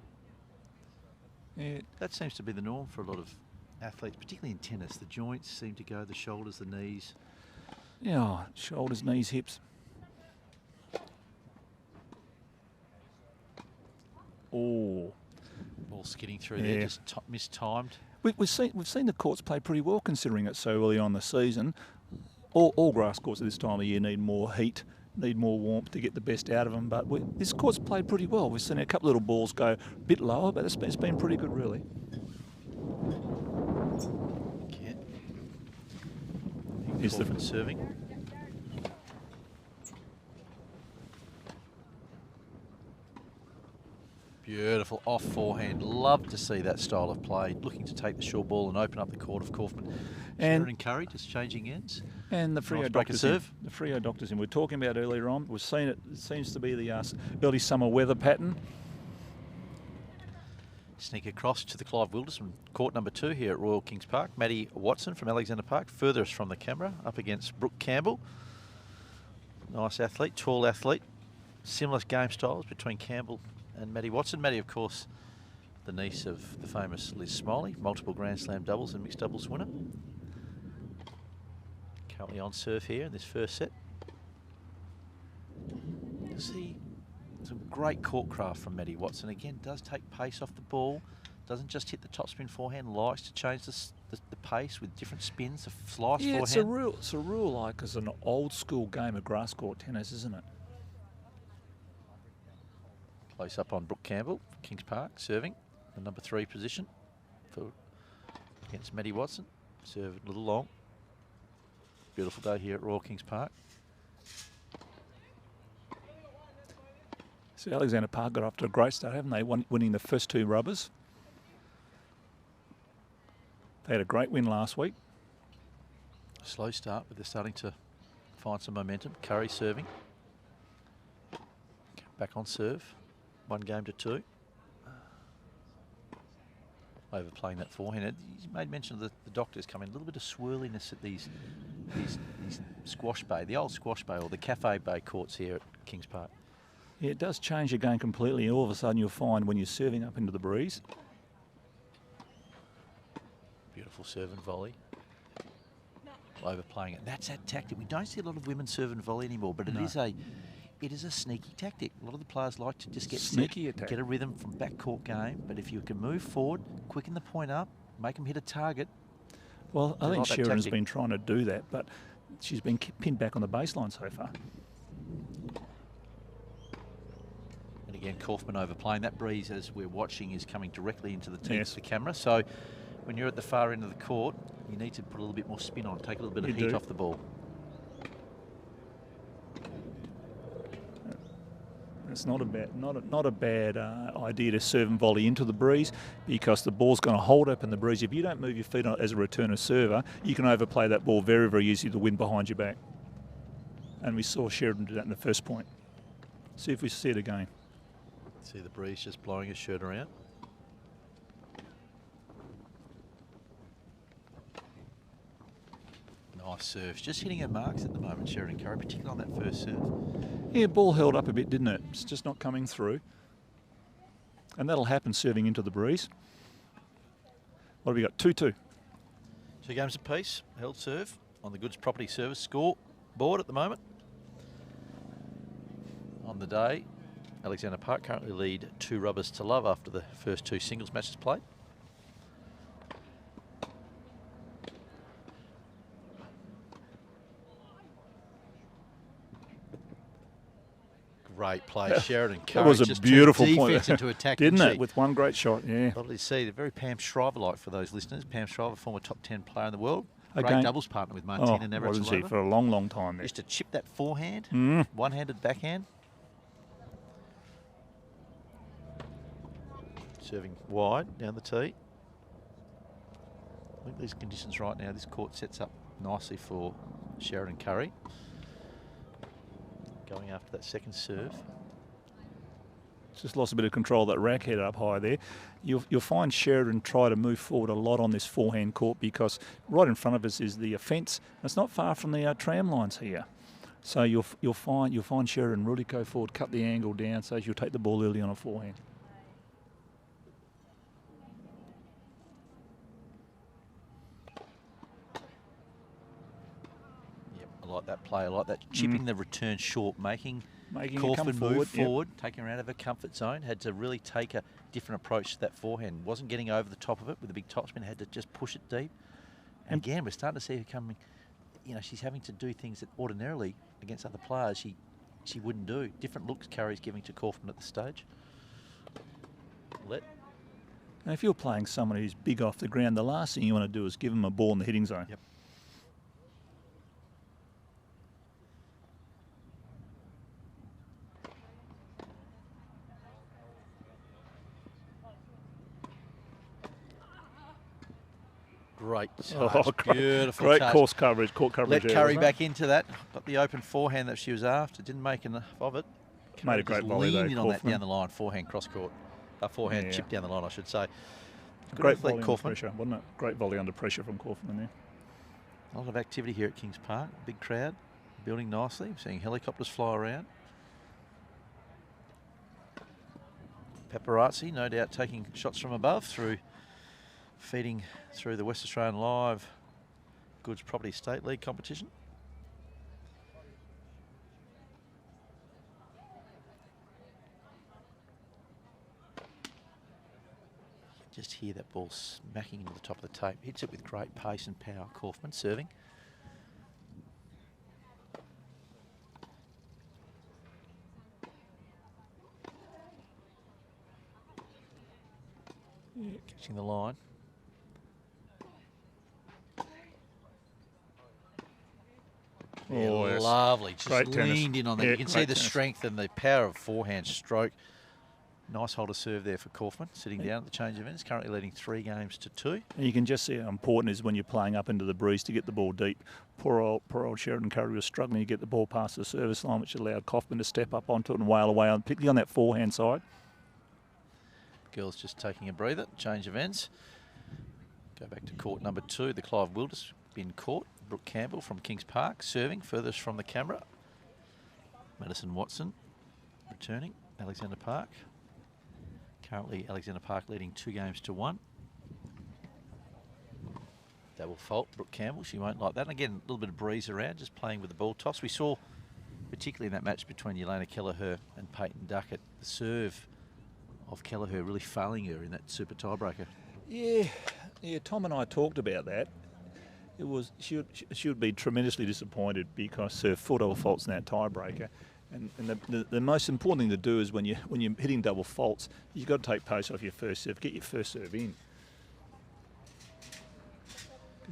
Speaker 3: Yeah.
Speaker 1: That seems to be the norm for a lot of athletes, particularly in tennis. The joints seem to go, the shoulders, the knees.
Speaker 3: Yeah, shoulders, knees, hips. Oh.
Speaker 1: Ball skidding through there, just mistimed.
Speaker 3: We've seen the courts play pretty well considering it's so early on the season. All grass courts at this time of year need more heat, need more warmth to get the best out of them. But this court's played pretty well. We've seen a couple little balls go a bit lower, but it's been pretty good, really.
Speaker 1: Okay.
Speaker 3: Here's the
Speaker 1: serving. Beautiful off forehand. Love to see that style of play. Looking to take the short ball and open up the court of Kauffman. Sheridan Currie just changing ends.
Speaker 3: And the Freo
Speaker 1: Nice
Speaker 3: doctors
Speaker 1: serve.
Speaker 3: The Freo doctors in. We were talking about earlier on. We've seen it. It seems to be the early summer weather pattern.
Speaker 1: Sneak across to the Clive Wilderson court number 2 here at Royal Kings Park. Maddie Watson from Alexander Park, furthest from the camera, up against Brooke Campbell. Nice athlete, tall athlete. Similar game styles between Campbell and Maddie Watson. Maddie, of course, the niece of the famous Liz Smiley, multiple Grand Slam doubles and mixed doubles winner. Currently on serve here in this first set. You see some great court craft from Maddie Watson. Again, does take pace off the ball. Doesn't just hit the topspin forehand. Likes to change the pace with different spins. A slice
Speaker 3: Yeah,
Speaker 1: forehand.
Speaker 3: it's a real like it's an old school game of grass court tennis, isn't it?
Speaker 1: Close up on Brooke Campbell, Kings Park, serving the number 3 position against Maddie Watson. Serve a little long. Beautiful day here at Royal Kings Park.
Speaker 3: So Alexander Park got off to a great start, haven't they? Winning the first 2 rubbers. They had a great win last week.
Speaker 1: Slow start, but they're starting to find some momentum. Currie serving. Back on serve. 1 game to 2. Overplaying that forehand. You made mention of the doctors coming. A little bit of swirliness at these squash bay, the old squash bay or the cafe bay courts here at Kings Park.
Speaker 3: Yeah, it does change your game completely. All of a sudden you'll find when you're serving up into the breeze.
Speaker 1: Beautiful serve and volley. Overplaying it. That's that tactic. We don't see a lot of women serve and volley anymore, but it is a sneaky tactic. A lot of the players like to just get
Speaker 3: Sneaky
Speaker 1: set,
Speaker 3: attack.
Speaker 1: get a rhythm from backcourt game. But if you can move forward, quicken the point up, make them hit a target.
Speaker 3: Well, I
Speaker 1: They
Speaker 3: think
Speaker 1: like that
Speaker 3: Sheridan's
Speaker 1: tactic.
Speaker 3: been trying to do that, but she's been pinned back on the baseline so far.
Speaker 1: And again, Kauffman overplaying. That breeze, as we're watching, is coming directly into the teeth
Speaker 3: Yes.
Speaker 1: of the camera. So when you're at the far end of the court, you need to put a little bit more spin on, take a little bit of
Speaker 3: You
Speaker 1: heat
Speaker 3: do.
Speaker 1: off the ball.
Speaker 3: It's not a bad idea to serve and volley into the breeze because the ball's going to hold up in the breeze. If you don't move your feet on it as a returner server, you can overplay that ball very, very easily to win behind your back. And we saw Sheridan do that in the first point. See if we see it again.
Speaker 1: See the breeze just blowing his shirt around. Nice serves. Just hitting her marks at the moment, Sheridan Currie, particularly on that first serve.
Speaker 3: Yeah, ball held up a bit, didn't it? It's just not coming through. And that'll happen serving into the breeze. What have we got? 2-2.
Speaker 1: 2 games apiece. Held serve on the Goods Property Service score board at the moment. On the day, Alexander Park currently lead 2 rubbers to love after the first 2 singles matches played. Great play, Sheridan Currie.
Speaker 3: That was a
Speaker 1: just
Speaker 3: beautiful
Speaker 1: turned
Speaker 3: point,
Speaker 1: defense into attack,
Speaker 3: didn't
Speaker 1: she?
Speaker 3: it? With one great shot, yeah.
Speaker 1: Lovely to see. They're very Pam Shriver-like for those listeners. Pam Shriver, former top 10 player in the world. Great
Speaker 3: Again.
Speaker 1: doubles partner with Martina
Speaker 3: Oh,
Speaker 1: Navratilova.
Speaker 3: wasn't she? For a long, long time there.
Speaker 1: Used to chip that forehand,
Speaker 3: Mm.
Speaker 1: one-handed backhand. Serving wide down the tee. I think these conditions right now, this court sets up nicely for Sheridan Currie. Going after that second serve.
Speaker 3: Just lost a bit of control of that racket up high there. You'll find Sheridan try to move forward a lot on this forehand court because right in front of us is the fence. It's not far from the tram lines here. So you'll find Sheridan really go forward, cut the angle down so she'll take the ball early on a forehand.
Speaker 1: Yep, I like that play. I like that chipping the return short, making
Speaker 3: Making it
Speaker 1: Kauffman
Speaker 3: come forward.
Speaker 1: move
Speaker 3: Yep.
Speaker 1: forward, taking her out of her comfort zone. Had to really take a different approach to that forehand. Wasn't getting over the top of it with a big topspin. Had to just push it deep. And again, we're starting to see her coming. You know, she's having to do things that ordinarily against other players she wouldn't do. Different looks Currie's giving to Kauffman at the stage.
Speaker 3: Now, if you're playing someone who's big off the ground, the last thing you want to do is give them a ball in the hitting zone.
Speaker 1: Yep. Great touch. Beautiful
Speaker 3: great
Speaker 1: touch.
Speaker 3: court coverage
Speaker 1: Let
Speaker 3: there,
Speaker 1: Currie
Speaker 3: wasn't
Speaker 1: back into that. Got the open forehand that she was after. Didn't make enough of it.
Speaker 3: Made a great
Speaker 1: Just
Speaker 3: volley, though,
Speaker 1: leaned in on that
Speaker 3: Kauffman.
Speaker 1: down the line. Forehand cross court. Forehand
Speaker 3: Yeah.
Speaker 1: chip down the line, I should say. Good
Speaker 3: Great
Speaker 1: athlete,
Speaker 3: volley under
Speaker 1: Kauffman.
Speaker 3: pressure, wasn't it? Great volley under pressure from Kauffman there.
Speaker 1: A lot of activity here at Kings Park. Big crowd. Building nicely. I'm seeing helicopters fly around. Paparazzi, no doubt, taking shots from above through feeding through the West Australian Live Goods Property State League competition. Just hear that ball smacking into the top of the tape. Hits it with great pace and power. Kauffman serving. Catching the line. Yeah,
Speaker 3: Oh, yes.
Speaker 1: lovely. Just
Speaker 3: Great tennis.
Speaker 1: leaned in on that.
Speaker 3: Yeah,
Speaker 1: You can see
Speaker 3: great
Speaker 1: the
Speaker 3: tennis.
Speaker 1: strength and the power of forehand stroke. Nice hold of serve there for Kauffman, sitting down at the change of ends, currently leading 3 games to 2.
Speaker 3: And you can just see how important it is when you're playing up into the breeze to get the ball deep. Poor old Sheridan Currie was struggling to get the ball past the service line, which allowed Kauffman to step up onto it and wail away, particularly on that forehand side.
Speaker 1: Girls just taking a breather, change of ends. Go back to court number 2, the Clive Wilders bin court. Brooke Campbell from Kings Park, serving furthest from the camera. Madison Watson returning, Alexander Park. Currently Alexander Park leading 2 games to 1. Double fault, Brooke Campbell, she won't like that. And again, a little bit of breeze around, just playing with the ball toss. We saw, particularly in that match between Yelena, Kelleher and Peyton Duckett, the serve of Kelleher really failing her in that super tiebreaker.
Speaker 3: Yeah, Tom and I talked about that. It was she would be tremendously disappointed because her 4 double faults in that tiebreaker. And the most important thing to do is when you're hitting double faults, you've got to take pace off your first serve, get your first serve in.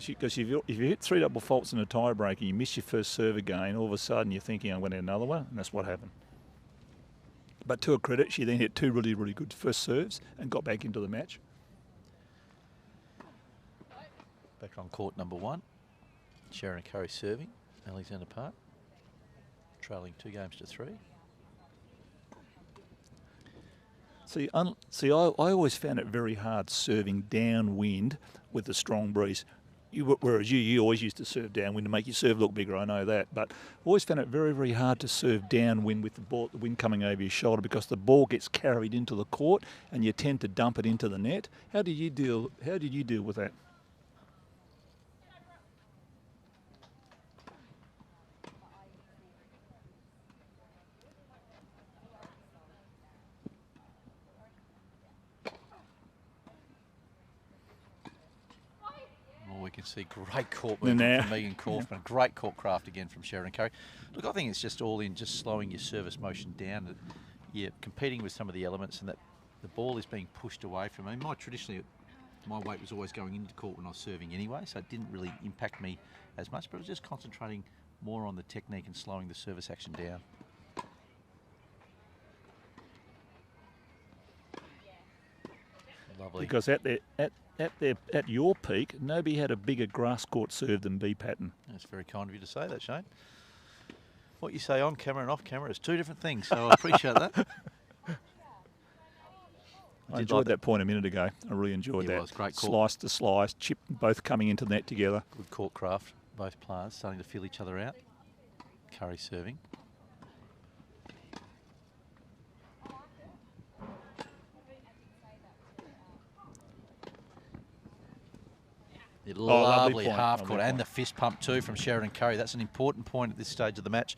Speaker 3: Because if you hit 3 double faults in a tiebreaker, you miss your first serve again, all of a sudden you're thinking, I'm going to hit another one, and that's what happened. But to her credit, she then hit 2 really, really good first serves and got back into the match.
Speaker 1: Back on court number 1, Sharon Currie serving, Alexander Park, trailing 2 games to 3.
Speaker 3: See, I always found it very hard serving downwind with a strong breeze. Whereas you always used to serve downwind to make your serve look bigger, I know that. But I always found it very, very hard to serve downwind with the wind coming over your shoulder because the ball gets carried into the court and you tend to dump it into the net. How did you deal with that?
Speaker 1: We can see great court movement from Megan Kauffman,
Speaker 3: Yeah.
Speaker 1: great court craft again from Sheridan Currie. Look, I think it's just all in just slowing your service motion down. You're competing with some of the elements and that the ball is being pushed away from me. My weight was always going into court when I was serving anyway, so it didn't really impact me as much, but I was just concentrating more on the technique and slowing the service action down. Lovely.
Speaker 3: Because at your peak, nobody had a bigger grass court serve than B Patton.
Speaker 1: That's very kind of you to say that, Shane. What you say on camera and off camera is 2 different things, so I appreciate that.
Speaker 3: I enjoyed that point a minute ago. I really enjoyed that.
Speaker 1: It was great court.
Speaker 3: Slice to slice, chip, both coming into the net together.
Speaker 1: Good court craft, both players starting to feel each other out. Currie serving. Lovely half court and the fist pump too from Sheridan Currie. That's an important point at this stage of the match.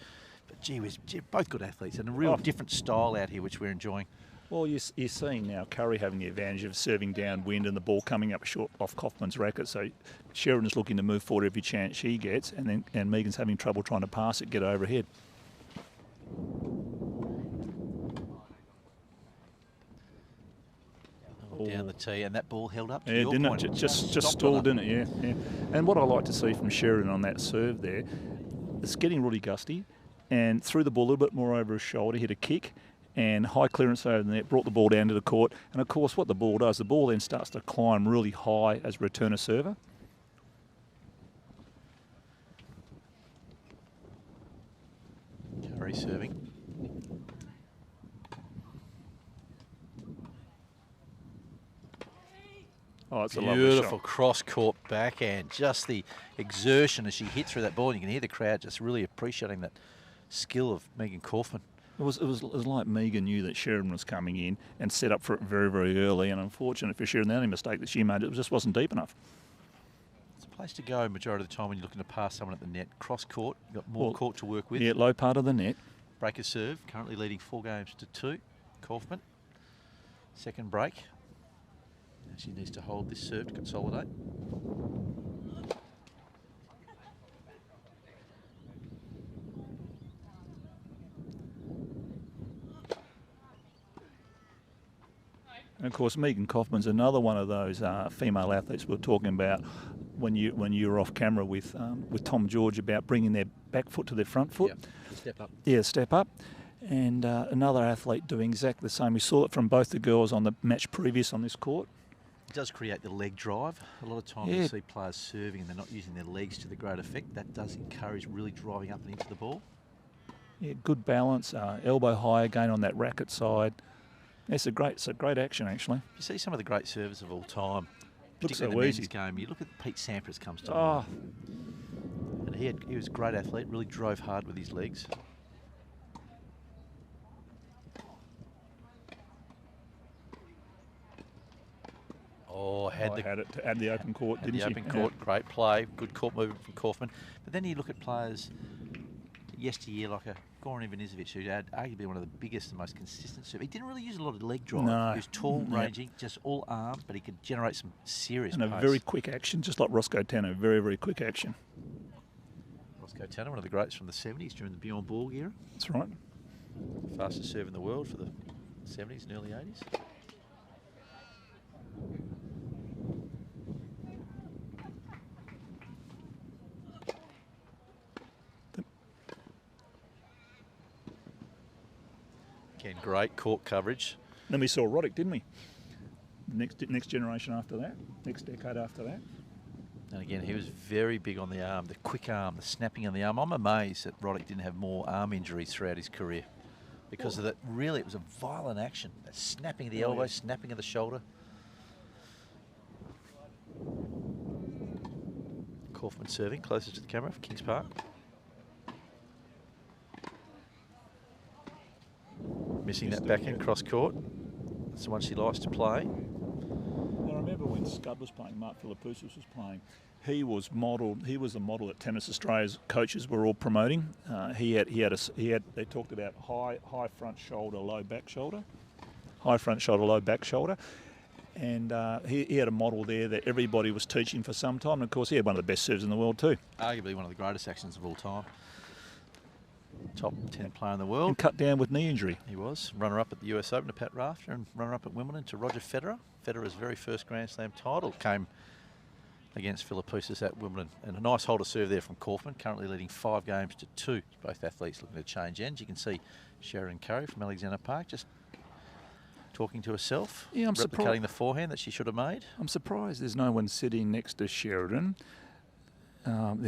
Speaker 1: But gee whiz, both good athletes and a real different style out here which we're enjoying.
Speaker 3: Well, you're seeing now Currie having the advantage of serving downwind and the ball coming up short off Kauffman's racket. So Sheridan's looking to move forward every chance she gets, and Megan's having trouble trying to pass it, get overhead.
Speaker 1: Down the tee, and that ball held up to
Speaker 3: yeah,
Speaker 1: your
Speaker 3: didn't
Speaker 1: point.
Speaker 3: it? Just stalled, didn't it? Yeah. And what I like to see from Sheridan on that serve there, it's getting really gusty, and threw the ball a little bit more over his shoulder, hit a kick, and high clearance over the net, brought the ball down to the court. And of course, what the ball does, the ball then starts to climb really high as a returner server.
Speaker 1: Currie serving.
Speaker 3: Oh, it's a lovely
Speaker 1: Beautiful
Speaker 3: shot.
Speaker 1: cross-court backhand. Just the exertion as she hit through that ball. And you can hear the crowd just really appreciating that skill of Megan Kauffman.
Speaker 3: It was like Megan knew that Sheridan was coming in and set up for it very, very early. And unfortunately for Sheridan, the only mistake that she made, it just wasn't deep enough.
Speaker 1: It's a place to go majority of the time when you're looking to pass someone at the net. Cross-court, you've got more court to work with.
Speaker 3: Yeah, low part of the net.
Speaker 1: Break a serve, currently leading 4 games to 2. Kauffman. Second break. Now she needs to hold this serve to consolidate.
Speaker 3: And of course, Megan Kauffman's another one of those female athletes we were talking about when you were off camera with Tom George about bringing their back foot to their front foot.
Speaker 1: Yep. Step up.
Speaker 3: Yeah, step up. And another athlete doing exactly the same. We saw it from both the girls on the match previous on this court.
Speaker 1: It does create the leg drive. A lot of times you see players serving and they're not using their legs to the great effect. That does encourage really driving up and into the ball.
Speaker 3: Yeah, good balance. Elbow high again on that racket side. It's a great action, actually.
Speaker 1: You see some of the great servers of all time,
Speaker 3: Looks
Speaker 1: particularly
Speaker 3: so
Speaker 1: in the
Speaker 3: easy.
Speaker 1: men's game. You look at Pete Sampras comes to
Speaker 3: Oh,
Speaker 1: mind. And he was a great athlete, really drove hard with his legs. Oh,
Speaker 3: had it to add the open court,
Speaker 1: had
Speaker 3: didn't
Speaker 1: the
Speaker 3: she?
Speaker 1: open court, great play, good court movement from Kauffman. But then you look at players yesteryear like a Goran Ivanisevic, who had arguably one of the biggest and most consistent serve. He didn't really use a lot of leg drive.
Speaker 3: No.
Speaker 1: He was tall, ranging, just all arm, but he could generate some serious
Speaker 3: And a
Speaker 1: pace.
Speaker 3: very quick action, just like Roscoe Tanner, very, very quick action.
Speaker 1: Roscoe Tanner, one of the greats from the 70s during the Bjorn Borg era.
Speaker 3: That's right.
Speaker 1: Fastest serve in the world for the 70s and early 80s. Again, great court coverage.
Speaker 3: Then we saw Roddick, didn't we? Next generation after that, next decade after that.
Speaker 1: And again, he was very big on the arm, the quick arm, the snapping on the arm. I'm amazed that Roddick didn't have more arm injuries throughout his career because of that. Really, it was a violent action. That snapping of the elbow, snapping of the shoulder. Kauffman serving closest to the camera for Kings Park. Missing that backhand cross court. That's the one she likes to play.
Speaker 3: Now, I remember when Scud was playing, Mark Philippoussis was playing, he was a model that Tennis Australia's coaches were all promoting. They talked about high front shoulder, low back shoulder. High front shoulder, low back shoulder. And he had a model there that everybody was teaching for some time. And of course, he had one of the best serves in the world too.
Speaker 1: Arguably one of the greatest actions of all time. Top 10 player in the world.
Speaker 3: And cut down with knee injury.
Speaker 1: He was. Runner-up at the US Open to Pat Rafter and runner-up at Wimbledon to Roger Federer. Federer's very first Grand Slam title came against Philippoussis at Wimbledon. And a nice hold of serve there from Kauffman, currently leading 5 games to 2. Both athletes looking to change ends. You can see Sheridan Currie from Alexander Park just talking to herself,
Speaker 3: Yeah, I'm
Speaker 1: replicating
Speaker 3: surprised.
Speaker 1: the forehand that she should have made.
Speaker 3: I'm surprised there's no one sitting next to Sheridan.
Speaker 1: As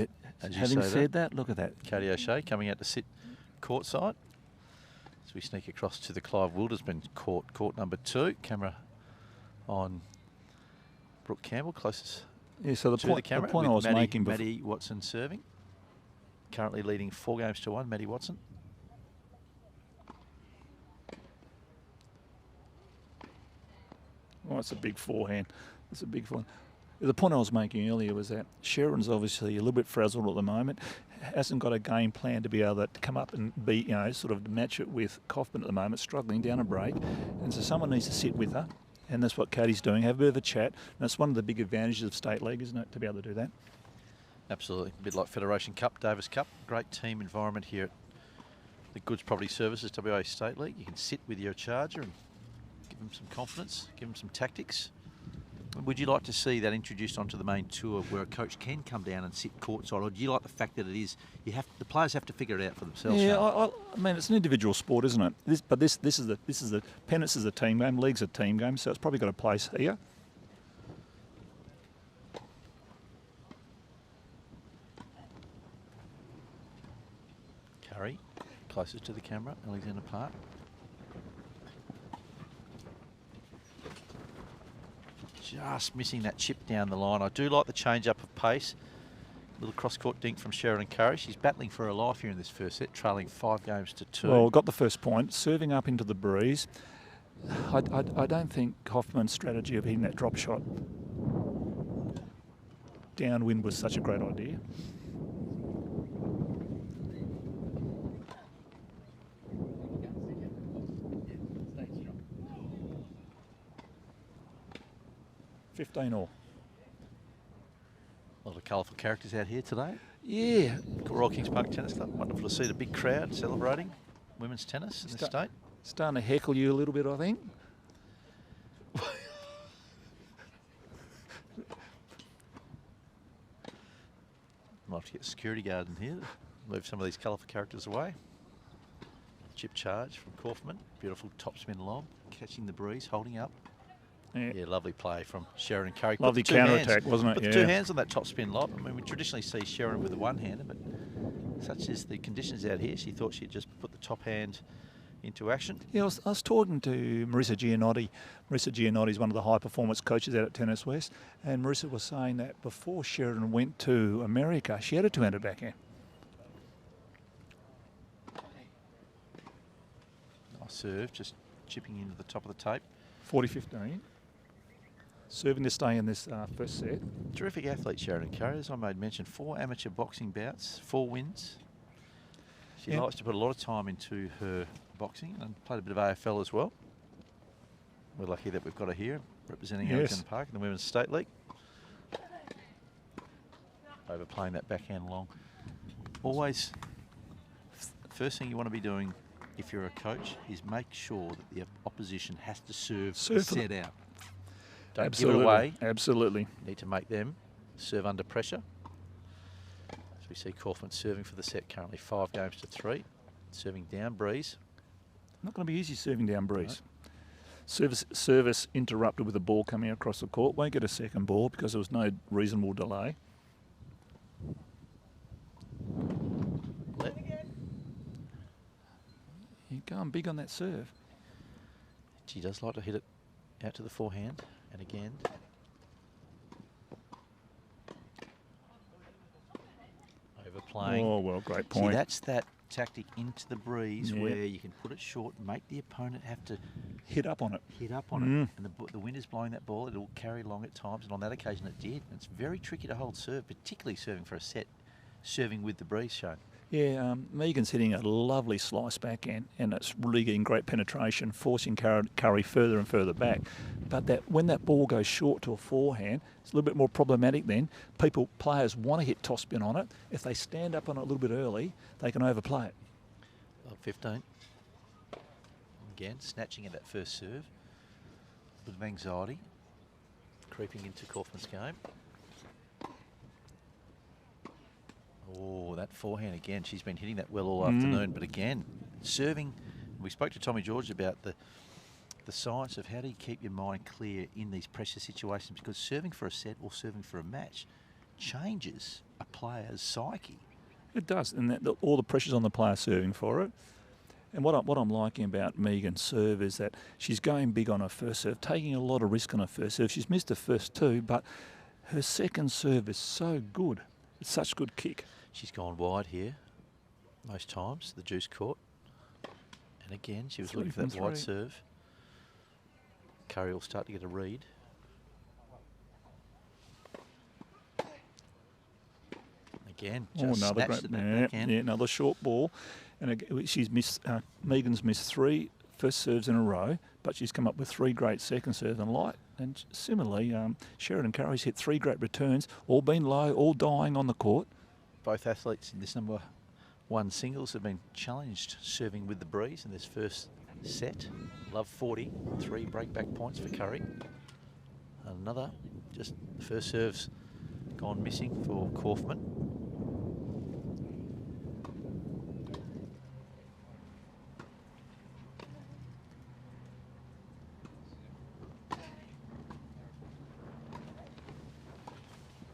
Speaker 1: you
Speaker 3: Having
Speaker 1: say
Speaker 3: said that, look at that.
Speaker 1: Katy O'Shea coming out to sit courtside. As we sneak across to the Clive Wildersman court number 2. Camera on Brooke Campbell, closest
Speaker 3: Yeah, so the
Speaker 1: to
Speaker 3: point,
Speaker 1: the camera.
Speaker 3: the point I
Speaker 1: with
Speaker 3: was
Speaker 1: Maddie,
Speaker 3: making before.
Speaker 1: Maddie Watson serving. Currently leading 4 games to 1, Maddie Watson.
Speaker 3: Oh, it's a big forehand. It's a big forehand. The point I was making earlier was that Sheridan's obviously a little bit frazzled at the moment. Hasn't got a game plan to be able to come up and be, sort of match it with Kauffman at the moment, struggling down a break. And so someone needs to sit with her. And that's what Katy's doing, have a bit of a chat. And that's one of the big advantages of State League, isn't it, to be able to do that?
Speaker 1: Absolutely. A bit like Federation Cup, Davis Cup. Great team environment here at the Goods Property Services WA State League. You can sit with your charger and give them some confidence, give them some tactics. Would you like to see that introduced onto the main tour where a coach can come down and sit courtside, or do you like the fact that it is the players have to figure it out for themselves?
Speaker 3: Yeah,
Speaker 1: now?
Speaker 3: I mean it's an individual sport, isn't it? This is the tennis is a team game, league's a team game, so it's probably got a place here.
Speaker 1: Currie, closest to the camera, Alexander Park. Just missing that chip down the line. I do like the change up of pace. Little cross-court dink from Sheridan Currie. She's battling for her life here in this first set, trailing 5 games to 2.
Speaker 3: Well, got the first point, serving up into the breeze. I don't think Kauffman's strategy of hitting that drop shot downwind was such a great idea. 15 all.
Speaker 1: A lot of colourful characters out here today.
Speaker 3: Yeah.
Speaker 1: Royal Kings Park Tennis Club. Wonderful to see the big crowd celebrating women's tennis in the state.
Speaker 3: Starting to heckle you a little bit, I think.
Speaker 1: Might have to get a security guard in here to move some of these colourful characters away. Chip charge from Kauffman. Beautiful topspin lob. Catching the breeze, holding up. Yeah, lovely play from Sheridan Currie.
Speaker 3: Lovely counter-attack, wasn't it?
Speaker 1: Put the two hands on that topspin lob. I mean, we traditionally see Sheridan with the one-hander, but such as the conditions out here, she thought she'd just put the top hand into action.
Speaker 3: Yeah, I was talking to Marissa Giannotti. Marissa Giannotti is one of the high-performance coaches out at Tennis West, and Marissa was saying that before Sheridan went to America, she had a two-handed backhand.
Speaker 1: Nice serve, just chipping into the top of the tape.
Speaker 3: 40-15. Serving to stay in this first set.
Speaker 1: Terrific athlete, Sheridan Currie. As I made mention, 4 amateur boxing bouts, 4 wins. She likes to put a lot of time into her boxing and played a bit of AFL as well. We're lucky that we've got her here representing Alexander Park in the Women's State League. Overplaying that backhand long. Always, first thing you want to be doing if you're a coach is make sure that the opposition has to serve the set out. Don't give it away.
Speaker 3: Absolutely.
Speaker 1: You need to make them serve under pressure. As we see Kauffman serving for the set currently 5-3. Serving down breeze.
Speaker 3: Not going to be easy serving down breeze. No. Service interrupted with a ball coming across the court. Won't get a second ball because there was no reasonable delay. You're going big on that serve.
Speaker 1: She does like to hit it out to the forehand. And again, overplaying.
Speaker 3: Oh, well, great point.
Speaker 1: See, that's that tactic into the breeze where you can put it short, make the opponent have to
Speaker 3: hit up on it.
Speaker 1: It. And the wind is blowing that ball. It'll carry long at times, and on that occasion it did. It's very tricky to hold serve, particularly serving for a set, serving with the breeze shown.
Speaker 3: Yeah, Megan's hitting a lovely slice backhand, and it's really getting great penetration, forcing Currie further and further back. But that when that ball goes short to a forehand, it's a little bit more problematic then. Players want to hit topspin on it. If they stand up on it a little bit early, they can overplay it.
Speaker 1: 15. Again, snatching at that first serve. A bit of anxiety creeping into Kauffman's game. Oh, that forehand again. She's been hitting that well all afternoon. But again, serving. We spoke to Tommy George about the science of how do you keep your mind clear in these pressure situations, because serving for a set or serving for a match changes a player's psyche.
Speaker 3: It does, and all the pressure's on the player serving for it. And what I'm liking about Megan's serve is that she's going big on her first serve, taking a lot of risk on her first serve. She's missed the first 2, but her second serve is so good. It's such good kick.
Speaker 1: She's gone wide here most times, the juice court. And again, she was looking for that wide serve. Currie will start to get a read. Again, just
Speaker 3: another
Speaker 1: snatched at that backhand.
Speaker 3: Yeah, another short ball. And again, she's missed. Megan's missed 3 first serves in a row, but she's come up with 3 great second serves and light. And similarly, Sheridan Currie's hit 3 great returns, all been low, all dying on the court.
Speaker 1: Both athletes in this number 1 singles have been challenged serving with the breeze in this first set. Love 40, 3 breakback points for Currie. Another, just the first serve's gone missing for Kauffman.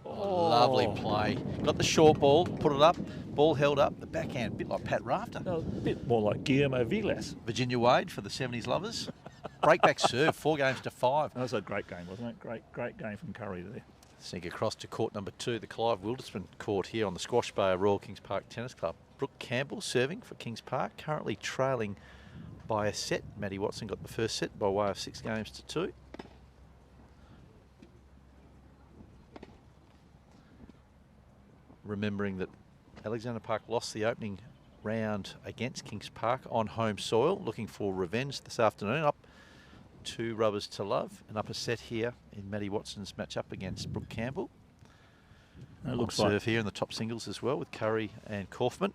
Speaker 1: Lovely play. Got the short ball, put it up, ball held up, the backhand, a bit like Pat Rafter.
Speaker 3: A bit more like Guillermo Vilas.
Speaker 1: Virginia Wade for the 70s lovers. Breakback serve, 4-5.
Speaker 3: That was a great game, wasn't it? Great game from Currie there.
Speaker 1: Sink across to court number 2, the Clive Wilderson court here on the Squash Bay of Royal Kings Park Tennis Club. Brooke Campbell serving for Kings Park, currently trailing by a set. Maddie Watson got the first set by way of 6-2. Remembering that Alexander Park lost the opening round against Kings Park on home soil, looking for revenge this afternoon. Up 2 rubbers to love. An upper set here in Maddie Watson's match up against Brooke Campbell.
Speaker 3: It looks
Speaker 1: serve
Speaker 3: like
Speaker 1: here in the top singles as well with Currie and Kauffman.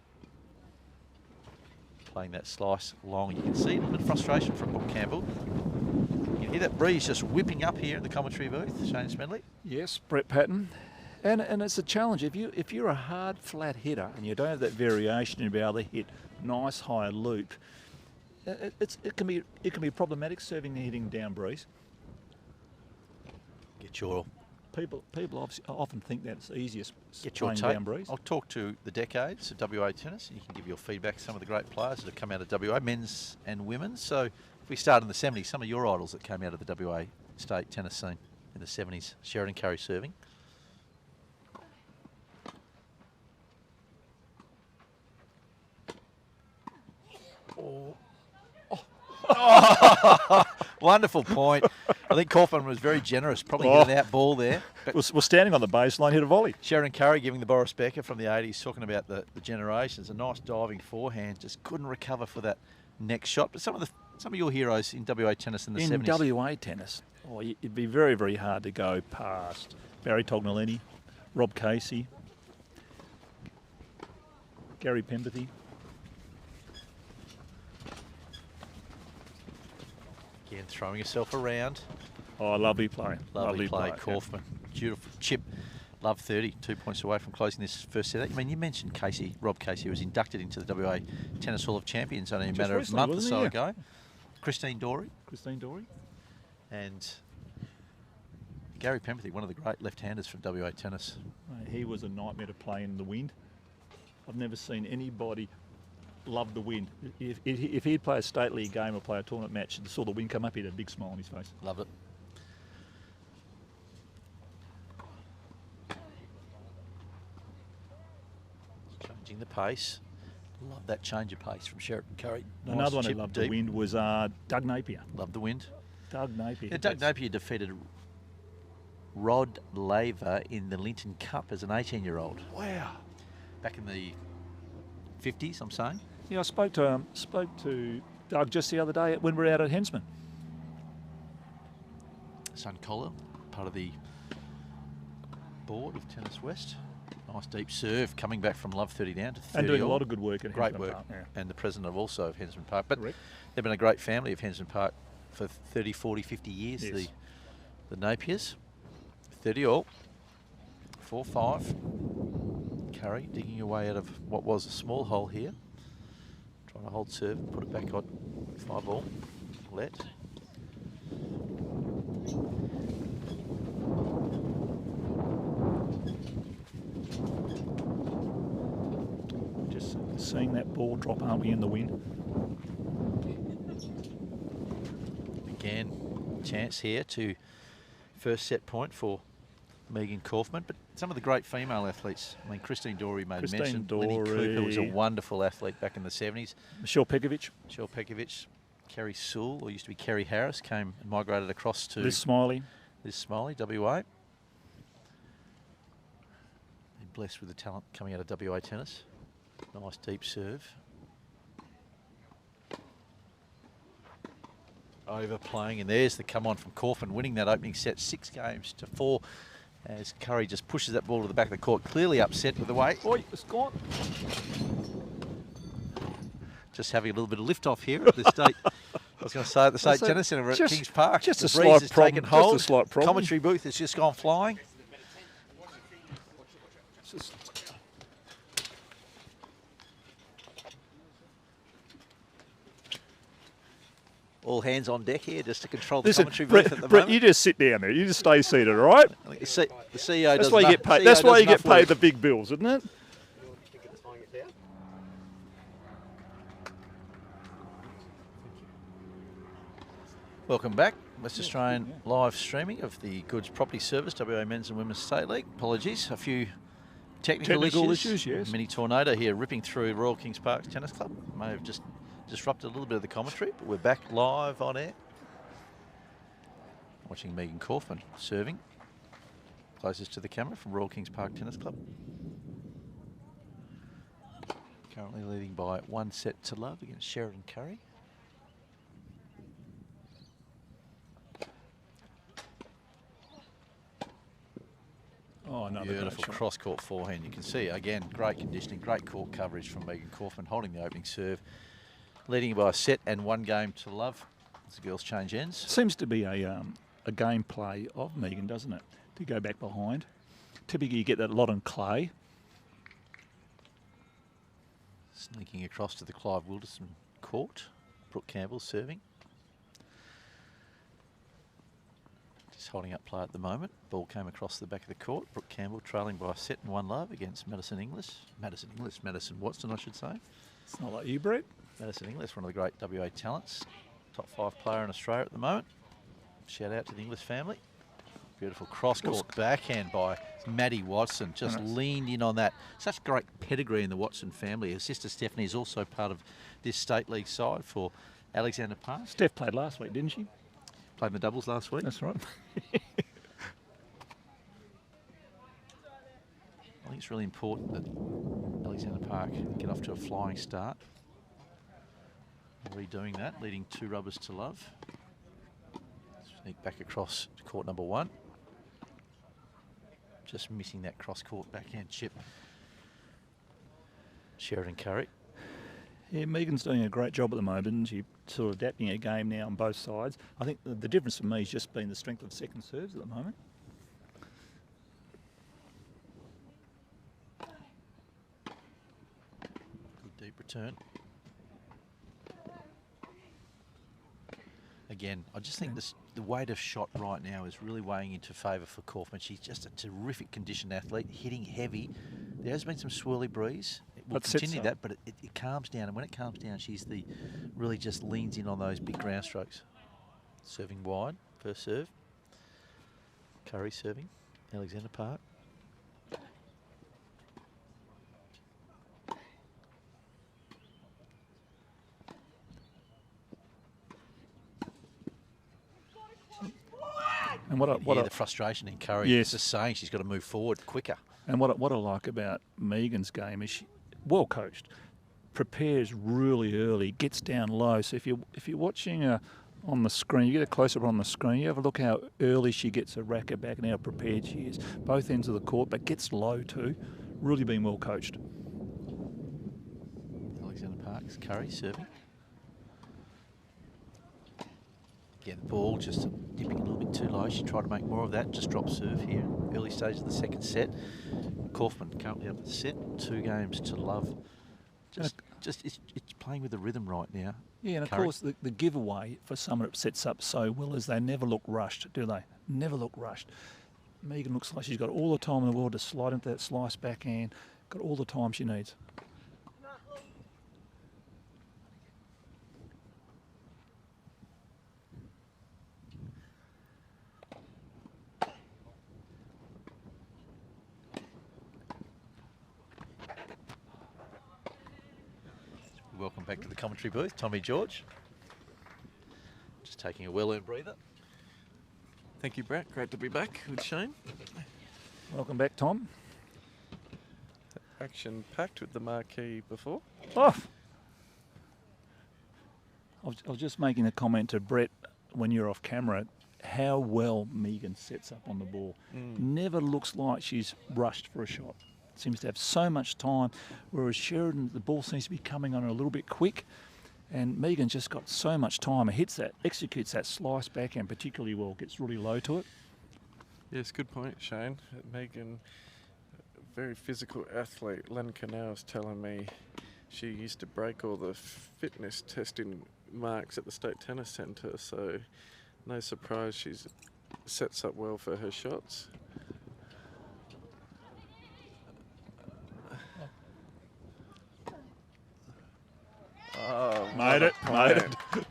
Speaker 1: Playing that slice long. You can see a little bit of frustration from Brooke Campbell. You can hear that breeze just whipping up here in the commentary booth. Shane Smedley.
Speaker 3: yes, Brett Patton. And it's a challenge. If you're a hard flat hitter and you don't have that variation to be able to hit nice high loop, it can be problematic serving and hitting down breeze.
Speaker 1: Get your
Speaker 3: People often think that it's easiest
Speaker 1: Get your
Speaker 3: playing
Speaker 1: tape.
Speaker 3: down breeze.
Speaker 1: I'll talk to the decades of WA tennis, and you can give your feedback to some of the great players that have come out of WA, men's and women's. So if we start in the 70s, some of your idols that came out of the WA state tennis scene in the 70s. Sheridan, Currie serving. Wonderful point. I think Kauffman was very generous, probably hit an out ball there. But
Speaker 3: We're standing on the baseline, hit a volley.
Speaker 1: Sheridan Currie giving the Boris Becker from the 80s, talking about the generations. A nice diving forehand, just couldn't recover for that next shot. But some of your heroes in WA tennis in the 70s.
Speaker 3: In WA tennis, it'd be very, very hard to go past Barry Tognolini, Rob Casey, Gary Pemberthy.
Speaker 1: Again, throwing yourself around.
Speaker 3: Oh, lovely play.
Speaker 1: Lovely play, Kauffman. Beautiful chip. Love 30, 2 points away from closing this first set. I mean, you mentioned Casey, Rob Casey, who was inducted into the WA Tennis Hall of Champions only a matter of a month or so ago. Christine Dory. And Gary Pemberthy, one of the great left-handers from WA tennis.
Speaker 3: He was a nightmare to play in the wind. I've never seen anybody love the wind. If he'd play a state league game or play a tournament match and saw the wind come up, he'd have a big smile on his face.
Speaker 1: Love it. Changing the pace. Love that change of pace from Sheridan Currie.
Speaker 3: Another
Speaker 1: Nice
Speaker 3: one who
Speaker 1: chip
Speaker 3: loved
Speaker 1: deep.
Speaker 3: the wind was Doug Napier.
Speaker 1: Love the wind.
Speaker 3: Doug Napier.
Speaker 1: Yeah, Doug Napier defeated Rod Laver in the Linton Cup as an 18-year-old.
Speaker 3: Wow.
Speaker 1: Back in the 50s, I'm saying.
Speaker 3: Yeah, I spoke to Doug just the other day when we were out at Hensman.
Speaker 1: Son Collar, part of the board of Tennis West. Nice deep serve coming back from love 30 down to 30.
Speaker 3: And doing a lot of good work at
Speaker 1: Great
Speaker 3: Hensman
Speaker 1: work.
Speaker 3: Park, yeah.
Speaker 1: And the president of also of Hensman Park. But
Speaker 3: Correct.
Speaker 1: they've been a great family of Hensman Park for 30, 40, 50 years,
Speaker 3: Yes.
Speaker 1: the Napiers. 30 all. 4-5. Currie digging away out of what was a small hole here. Trying to hold serve and put it back on 5 all. Let.
Speaker 3: Just seeing that ball drop, aren't we, in the wind?
Speaker 1: Again, chance here to first set point for Megan Kauffman, but some of the great female athletes. I mean, Christine Dory made
Speaker 3: Christine
Speaker 1: mention. Lenny Cooper was a
Speaker 3: Dory.
Speaker 1: wonderful athlete back in the 70s.
Speaker 3: Michelle Pekovic,
Speaker 1: Michelle Pekovic, Kerry Sewell, or used to be Kerry Harris, came and migrated across to
Speaker 3: Liz Smiley.
Speaker 1: Liz Smiley, WA. Been blessed with the talent coming out of WA tennis. Nice deep serve. Overplaying, and there's the come on from Kauffman, winning that opening set 6-4 as Currie just pushes that ball to the back of the court, clearly upset with the way.
Speaker 3: Oh, it's gone.
Speaker 1: Just having a little bit of lift off here at the state. I was going to say at the State Tennis Centre at Kings Park.
Speaker 3: Just
Speaker 1: the
Speaker 3: a
Speaker 1: breeze
Speaker 3: slight
Speaker 1: has
Speaker 3: problem.
Speaker 1: taken hold.
Speaker 3: Just a slight problem.
Speaker 1: Commentary booth has just gone flying. All hands on deck here just to control the
Speaker 3: Listen,
Speaker 1: commentary booth at the
Speaker 3: Brett,
Speaker 1: moment.
Speaker 3: you just sit down there. You just stay seated, all right?
Speaker 1: I think the CEO
Speaker 3: That's
Speaker 1: does
Speaker 3: why you
Speaker 1: enough-
Speaker 3: get paid.
Speaker 1: CEO
Speaker 3: That's why
Speaker 1: does
Speaker 3: you get
Speaker 1: enough work.
Speaker 3: paid the big bills, isn't it?
Speaker 1: Welcome back. West Australian live streaming of the Goods Property Service, WA Men's and Women's State League. Apologies, a few technical issues.
Speaker 3: Yes.
Speaker 1: Mini tornado here ripping through Royal Kings Park Tennis Club. May have just disrupted a little bit of the commentary, but we're back live on air. Watching Megan Kauffman serving. Closest to the camera from Royal Kings Park Tennis Club. Currently leading by 1-0 against Sheridan Currie.
Speaker 3: Oh, another great
Speaker 1: Beautiful
Speaker 3: shot.
Speaker 1: cross-court forehand. You can see, again, great conditioning, great court coverage from Megan Kauffman, holding the opening serve, leading by a set and 1 game to love as the girls change ends.
Speaker 3: Seems to be a gameplay of Megan, doesn't it? To go back behind. Typically, you get that a lot on clay.
Speaker 1: Sneaking across to the Clive Wilderson court. Brooke Campbell serving. Just holding up play at the moment. Ball came across the back of the court. Brooke Campbell trailing by a set and 1 love against Madison Watson, I should say.
Speaker 3: It's not like you, Brett.
Speaker 1: Madison Inglis, one of the great WA talents. Top 5 player in Australia at the moment. Shout out to the Inglis family. Beautiful cross-court backhand by Maddie Watson. Just leaned in on that. Such great pedigree in the Watson family. Her sister Stephanie is also part of this state league side for Alexander Park.
Speaker 3: Steph played last week, didn't she?
Speaker 1: Played in the doubles last week.
Speaker 3: That's right.
Speaker 1: I think it's really important that Alexander Park get off to a flying start. Redoing that, leading 2 rubbers to love. Sneak back across to court number 1. Just missing that cross-court backhand chip. Sheridan Currie.
Speaker 3: Yeah, Megan's doing a great job at the moment, and she's sort of adapting her game now on both sides. I think the difference for me has just been the strength of second serves at the moment.
Speaker 1: Good deep return. Again, I just think the weight of shot right now is really weighing into favour for Kauffman. She's just a terrific conditioned athlete, hitting heavy. There has been some swirly breeze. It will continue that, but it calms down. And when it calms down, she's really just leans in on those big ground strokes. Serving wide, first serve. Currie serving, Alexander Park.
Speaker 3: And
Speaker 1: the frustration in Currie.
Speaker 3: Yes.
Speaker 1: It's just saying she's got to move forward quicker.
Speaker 3: And what I like about Megan's game is she well coached, prepares really early, gets down low. So if you're watching her on the screen, you get a close-up on the screen, you have a look how early she gets her racket back and how prepared she is. Both ends of the court, but gets low too. Really been well coached.
Speaker 1: Alexander Park's Currie serving. Again, the ball just dipping a little bit too low. She tried to make more of that. Just drop serve here. Early stage of the second set. Kauffman currently up at the set. 2 games to love. It's playing with the rhythm right now.
Speaker 3: Yeah, and of
Speaker 1: Currie.
Speaker 3: course the giveaway for someone that sets up so well is they never look rushed, do they? Never look rushed. Megan looks like she's got all the time in the world to slide into that slice backhand. Got all the time she needs.
Speaker 1: Welcome back to the commentary booth, Tommy George. Just taking a well-earned breather.
Speaker 2: Thank you, Brett. Great to be back with Shane.
Speaker 3: Welcome back, Tom.
Speaker 2: Action-packed with the marquee before.
Speaker 3: Oh. I was just making a comment to Brett when you're off camera, how well Megan sets up on the ball. Never looks like she's rushed for a shot. Seems to have so much time, whereas Sheridan, the ball seems to be coming on her a little bit quick, and Megan's just got so much time. Executes that slice backhand particularly well, gets really low to it.
Speaker 2: Yes, good point, Shane. Megan, very physical athlete. Len Canal was telling me she used to break all the fitness testing marks at the State Tennis Centre, so no surprise she sets up well for her shots.
Speaker 3: Oh, made it.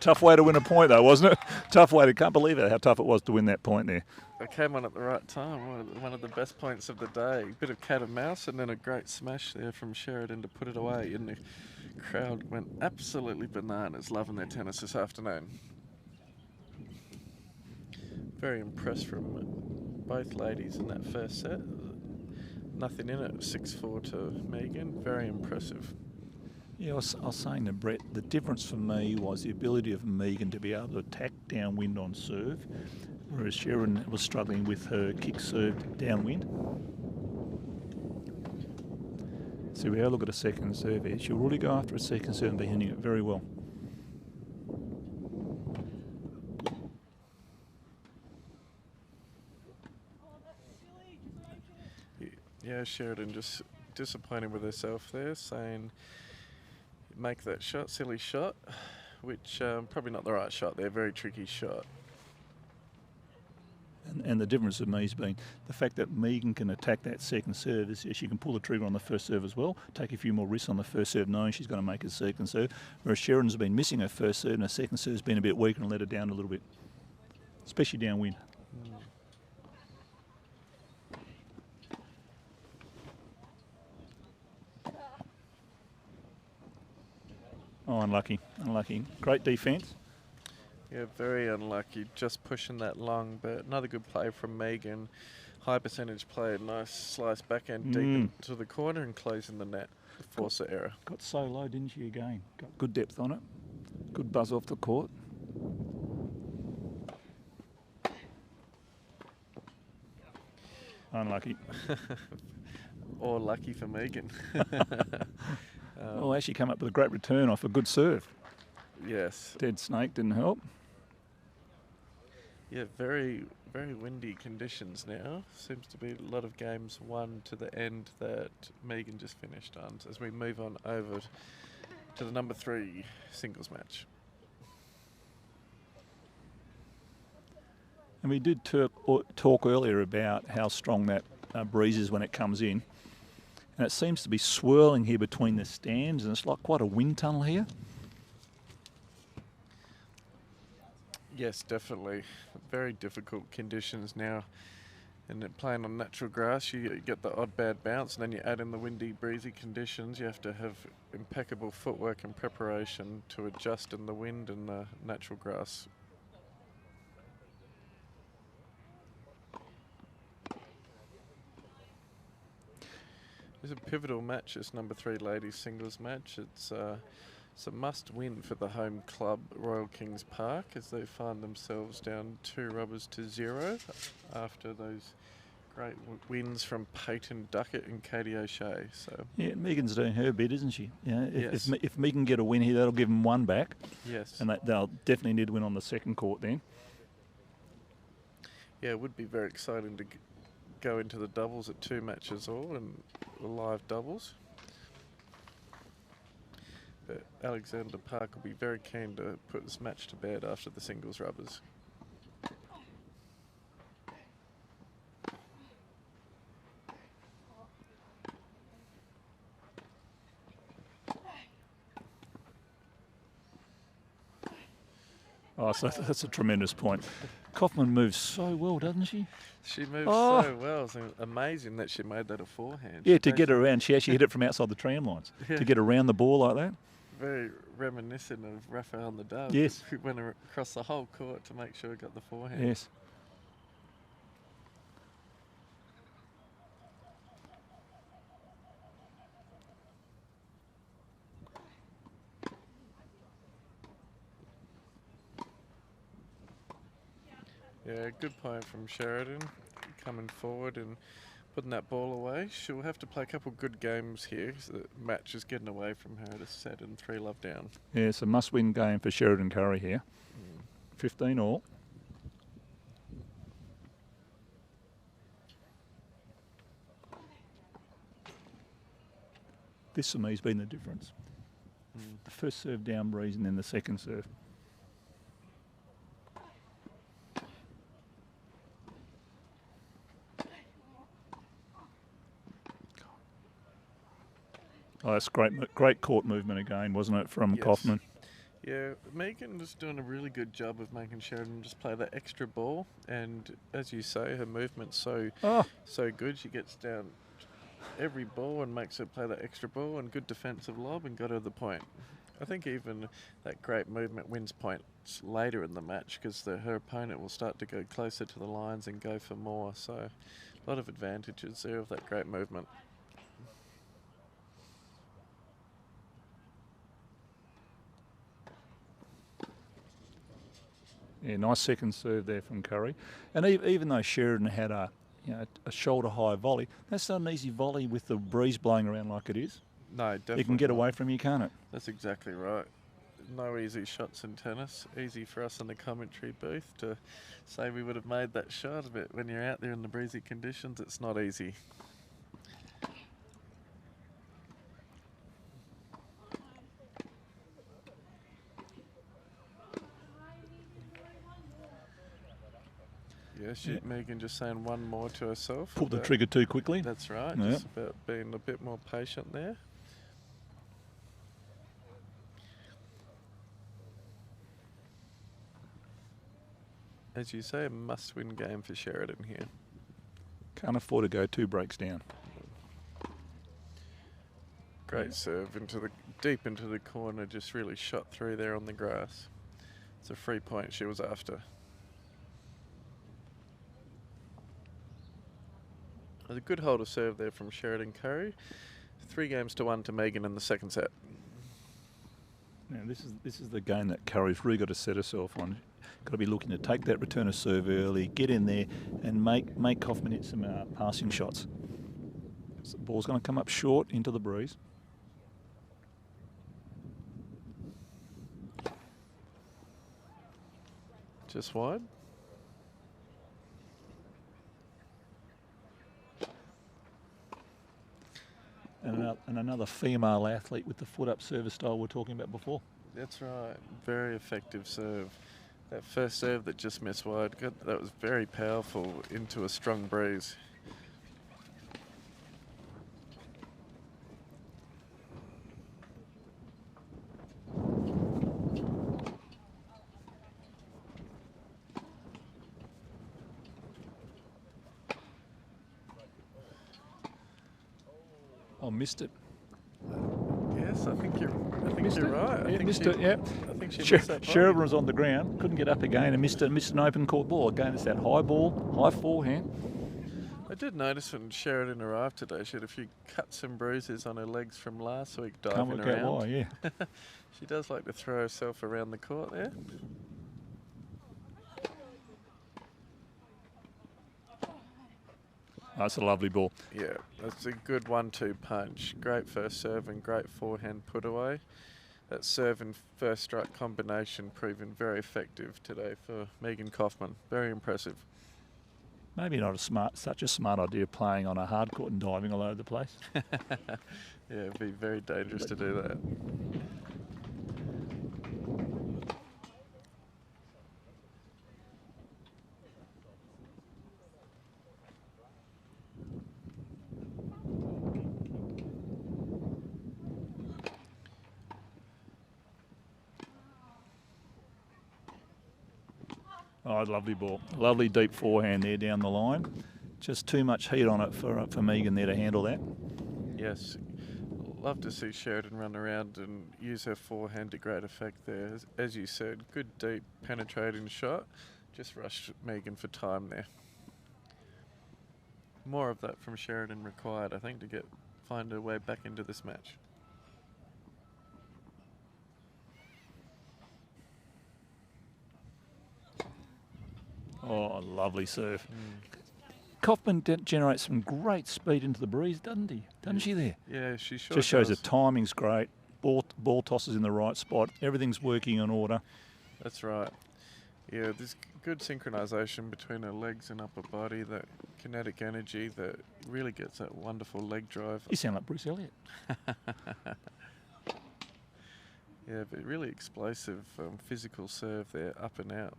Speaker 3: Tough way to win a point, though, wasn't it? Tough way to. Can't believe it, how tough it was to win that point there.
Speaker 2: I came on at the right time. One of the best points of the day. A bit of cat and mouse, and then a great smash there from Sheridan to put it away. And the crowd went absolutely bananas, loving their tennis this afternoon. Very impressed from both ladies in that first set. Nothing in it. 6-4 to Megan. Very impressive.
Speaker 3: Yeah, I was saying to Brett, the difference for me was the ability of Megan to be able to attack downwind on serve, whereas Sheridan was struggling with her kick serve downwind. See, we have a look at a second serve here. She'll really go after a second serve and be hitting it very well.
Speaker 2: Yeah, Sheridan just disappointed with herself there, saying make that shot, silly shot, which probably not the right shot there, very tricky shot.
Speaker 3: And the difference with me has been the fact that Megan can attack that second serve is she can pull the trigger on the first serve as well, take a few more risks on the first serve knowing she's going to make a second serve, whereas Sheridan's been missing her first serve and her second serve's been a bit weaker and let her down a little bit, especially downwind. Oh, unlucky. Great defence.
Speaker 2: Yeah, very unlucky, just pushing that long, but another good play from Megan. High percentage play, nice slice backhand deep into the corner and closing the net. Force the error.
Speaker 3: Got so low, didn't she, again? Got good depth on it. Good buzz off the court. Unlucky.
Speaker 2: Or lucky for Megan.
Speaker 3: Well, actually come up with a great return off a good serve.
Speaker 2: Yes.
Speaker 3: Dead snake didn't help.
Speaker 2: Yeah, very, very windy conditions now. Seems to be a lot of games won to the end that Megan just finished on. So as we move on over to the number 3 singles match.
Speaker 3: And we did talk earlier about how strong that breeze is when it comes in. And it seems to be swirling here between the stands, and it's like quite a wind tunnel here.
Speaker 2: Yes, definitely. Very difficult conditions now. And then playing on natural grass, you get the odd bad bounce, and then you add in the windy, breezy conditions. You have to have impeccable footwork and preparation to adjust in the wind and the natural grass. It's a pivotal match, this number 3 ladies singles match. It's a must-win for the home club, Royal Kings Park, as they find themselves down 2-0 after those great wins from Peyton, Duckett and Katy O'Shea. So
Speaker 3: yeah, Megan's doing her bit, isn't she? Yeah,
Speaker 2: yes.
Speaker 3: if Megan get a win here, that'll give them 1 back.
Speaker 2: Yes.
Speaker 3: And they'll definitely need to win on the second court then.
Speaker 2: Yeah, it would be very exciting to go into the doubles at 2 matches all and the live doubles. But Alexander Park will be very keen to put this match to bed after the singles rubbers.
Speaker 3: Oh, so that's a tremendous point. Kauffman moves so well, doesn't she?
Speaker 2: She moves so well. It's amazing that she made that a forehand.
Speaker 3: Yeah, to get around. She actually hit it from outside the tram lines.
Speaker 2: Yeah.
Speaker 3: To get around the ball like that.
Speaker 2: Very reminiscent of Rafael Nadal.
Speaker 3: Yes.
Speaker 2: Who went across the whole court to make sure he got the forehand.
Speaker 3: Yes.
Speaker 2: Yeah, good point from Sheridan, coming forward and putting that ball away. She'll have to play a couple good games here. So the match is getting away from her to set and 3-love down.
Speaker 3: Yeah, it's a must-win game for Sheridan Currie here. 15 all. This for me has been the difference. The first serve down breeze and then the second serve. Oh, that's great court movement again, wasn't it, from Kauffman?
Speaker 2: Yeah, Megan is doing a really good job of making Sheridan just play that extra ball. And as you say, her movement's so good. She gets down every ball and makes her play that extra ball and good defensive lob and got her the point. I think even that great movement wins points later in the match because her opponent will start to go closer to the lines and go for more. So a lot of advantages there of that great movement.
Speaker 3: Yeah, nice second serve there from Currie. And even though Sheridan had a shoulder-high volley, that's not an easy volley with the breeze blowing around like it is.
Speaker 2: No, definitely.
Speaker 3: It can get
Speaker 2: not.
Speaker 3: away from you, can't it?
Speaker 2: That's exactly right. No easy shots in tennis. Easy for us in the commentary booth to say we would have made that shot, but when you're out there in the breezy conditions, it's not easy. Yes, Megan just saying one more to herself.
Speaker 3: Pulled the trigger too quickly.
Speaker 2: That's right.
Speaker 3: Yep.
Speaker 2: Just about being a bit more patient there. As you say, a must-win game for Sheridan here.
Speaker 3: Can't afford to go 2 breaks down.
Speaker 2: Great serve into the deep into the corner, just really shot through there on the grass. It's a free point she was after. A good hold of serve there from Sheridan Currie. 3-1 to Megan in the second set.
Speaker 3: Now this is the game that Currie's really got to set herself on. Got to be looking to take that return of serve early, get in there, and make Kauffman hit some passing shots. So the ball's going to come up short into the breeze.
Speaker 2: Just wide.
Speaker 3: And another female athlete with the foot up service style we're talking about before.
Speaker 2: That's right. Very effective serve. That first serve that just missed wide, that was very powerful into a strong breeze.
Speaker 3: Oh, missed it.
Speaker 2: Yes, I think you're right.
Speaker 3: Yeah, missed it. Yeah.
Speaker 2: I think she missed that.
Speaker 3: Sheridan was on the ground, couldn't get up again, and missed an open court ball. Again, it's that high ball, high forehand.
Speaker 2: I did notice when Sheridan arrived today, she had a few cuts and bruises on her legs from last week diving
Speaker 3: Can't work
Speaker 2: around.
Speaker 3: out why, yeah.
Speaker 2: She does like to throw herself around the court there.
Speaker 3: That's a lovely ball.
Speaker 2: Yeah, that's a good 1-2 punch. Great first serve and great forehand put away. That serve and first strike combination proven very effective today for Megan Kauffman. Very impressive.
Speaker 3: Maybe not such a smart idea playing on a hard court and diving all over the place.
Speaker 2: Yeah, it'd be very dangerous to do that.
Speaker 3: Oh, lovely ball. Lovely deep forehand there down the line. Just too much heat on it for Megan there to handle that.
Speaker 2: Yes, love to see Sheridan run around and use her forehand to great effect there. As you said, good deep penetrating shot. Just rushed Megan for time there. More of that from Sheridan required, I think, to find her way back into this match.
Speaker 3: Oh, lovely serve. Kauffman generates some great speed into the breeze, doesn't he? Doesn't she there?
Speaker 2: Yeah, she sure
Speaker 3: Just shows
Speaker 2: does.
Speaker 3: the timing's great. Ball tosses in the right spot. Everything's working in order.
Speaker 2: That's right. Yeah, there's good synchronization between her legs and upper body, that kinetic energy that really gets that wonderful leg drive.
Speaker 3: You sound like Bruce Elliott.
Speaker 2: Yeah, but really explosive physical serve there, up and out.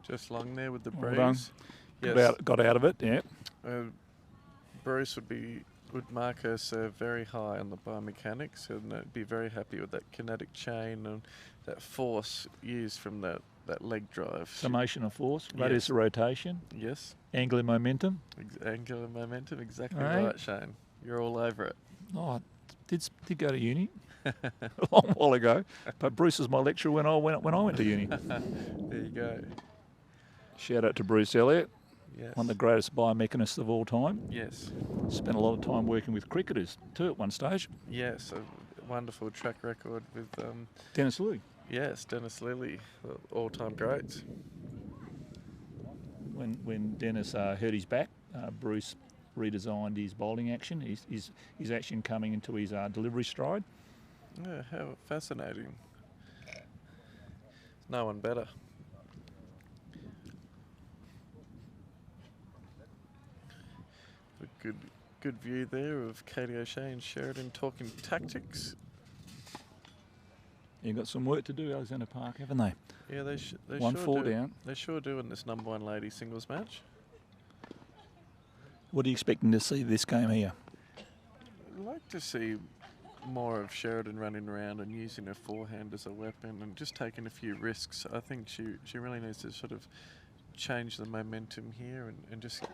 Speaker 2: Just long there with the breeze.
Speaker 3: Well done.
Speaker 2: Yes.
Speaker 3: Got out of it, yeah.
Speaker 2: Bruce would mark her serve very high on the biomechanics and be very happy with that kinetic chain and that force used from that leg drive.
Speaker 3: Summation of force, radius of rotation,
Speaker 2: Yes.
Speaker 3: angular momentum.
Speaker 2: Angular momentum, exactly
Speaker 3: Right.
Speaker 2: right, Shane. You're all over it.
Speaker 3: Oh, I did go to uni a long while ago, but Bruce was my lecturer when I went to uni.
Speaker 2: There you go.
Speaker 3: Shout out to Bruce Elliott,
Speaker 2: Yes.
Speaker 3: one of the greatest biomechanists of all time.
Speaker 2: Yes.
Speaker 3: Spent a lot of time working with cricketers too at one stage.
Speaker 2: Yes. A wonderful track record with
Speaker 3: Dennis Louis.
Speaker 2: Yes, Dennis Lilly, all-time greats.
Speaker 3: When Dennis hurt his back, Bruce redesigned his bowling action, his action coming into his delivery stride.
Speaker 2: Yeah, how fascinating. No one better. A good view there of Katy O'Shea and Sheridan talking tactics.
Speaker 3: You've got some work to do, Alexander Park, haven't they?
Speaker 2: Yeah, they
Speaker 3: 1-4 down.
Speaker 2: They sure do in this #1 ladies singles match.
Speaker 3: What are you expecting to see this game here?
Speaker 2: I'd like to see more of Sheridan running around and using her forehand as a weapon and just taking a few risks. I think she really needs to sort of change the momentum here and just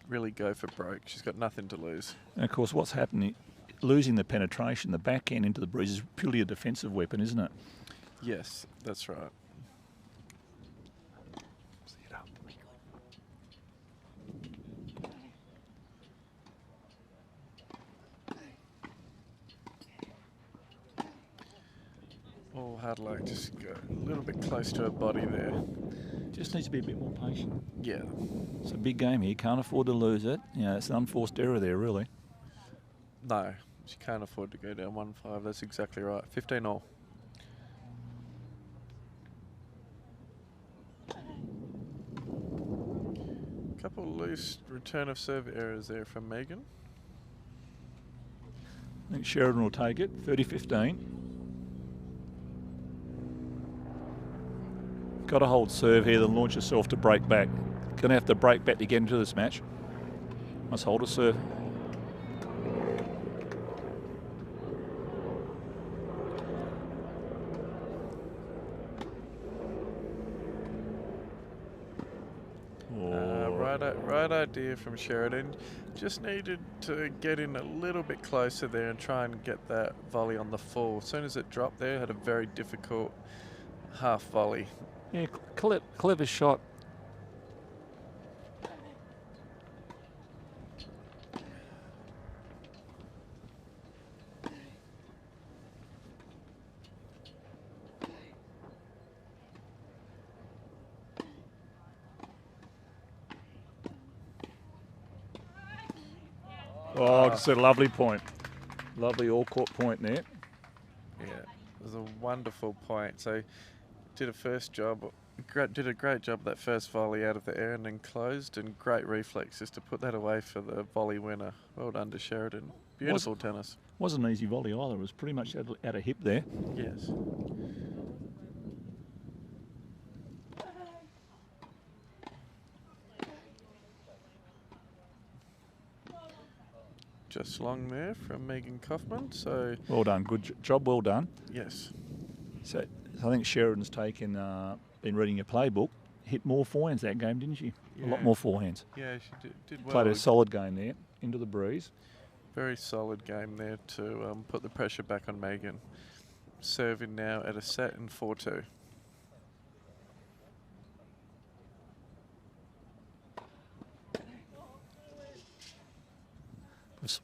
Speaker 2: really go for broke. She's got nothing to lose.
Speaker 3: And of course, what's happening, losing the penetration, the backhand into the breeze is purely a defensive weapon, isn't it?
Speaker 2: Yes, that's right. Oh, hard luck, just go a little bit close to her body there.
Speaker 3: Just needs to be a bit more patient.
Speaker 2: Yeah.
Speaker 3: It's a big game here, can't afford to lose it. You know, it's an unforced error there, really.
Speaker 2: No, she can't afford to go down 1-5. That's exactly right. 15 all. Couple loose return of serve errors there from Megan.
Speaker 3: I think Sheridan will take it, 30-15. Got to hold serve here, then launch yourself to break back. Going to have to break back to get into this match. Must hold a serve.
Speaker 2: Right idea from Sheridan. Just needed to get in a little bit closer there and try and get that volley on the full. As soon as it dropped there, had a very difficult half volley.
Speaker 3: Yeah, clever shot. Oh, it's a lovely point. Lovely all-court point there.
Speaker 2: Yeah, it was a wonderful point. So did a great job that first volley out of the air and then closed, and great reflexes to put that away for the volley winner. Well done to Sheridan. Beautiful tennis.
Speaker 3: Wasn't an easy volley either. It was pretty much out of hip there.
Speaker 2: Yes. Just long there from Megan Kauffman. So
Speaker 3: well done, good job, well done.
Speaker 2: Yes.
Speaker 3: So I think Sheridan's taken, been reading your playbook, hit more forehands that game, didn't she?
Speaker 2: Yeah.
Speaker 3: A lot more forehands.
Speaker 2: Yeah, she did well.
Speaker 3: Played a solid game there, into the breeze.
Speaker 2: Very solid game there to put the pressure back on Megan. Serving now at a set in 4-2.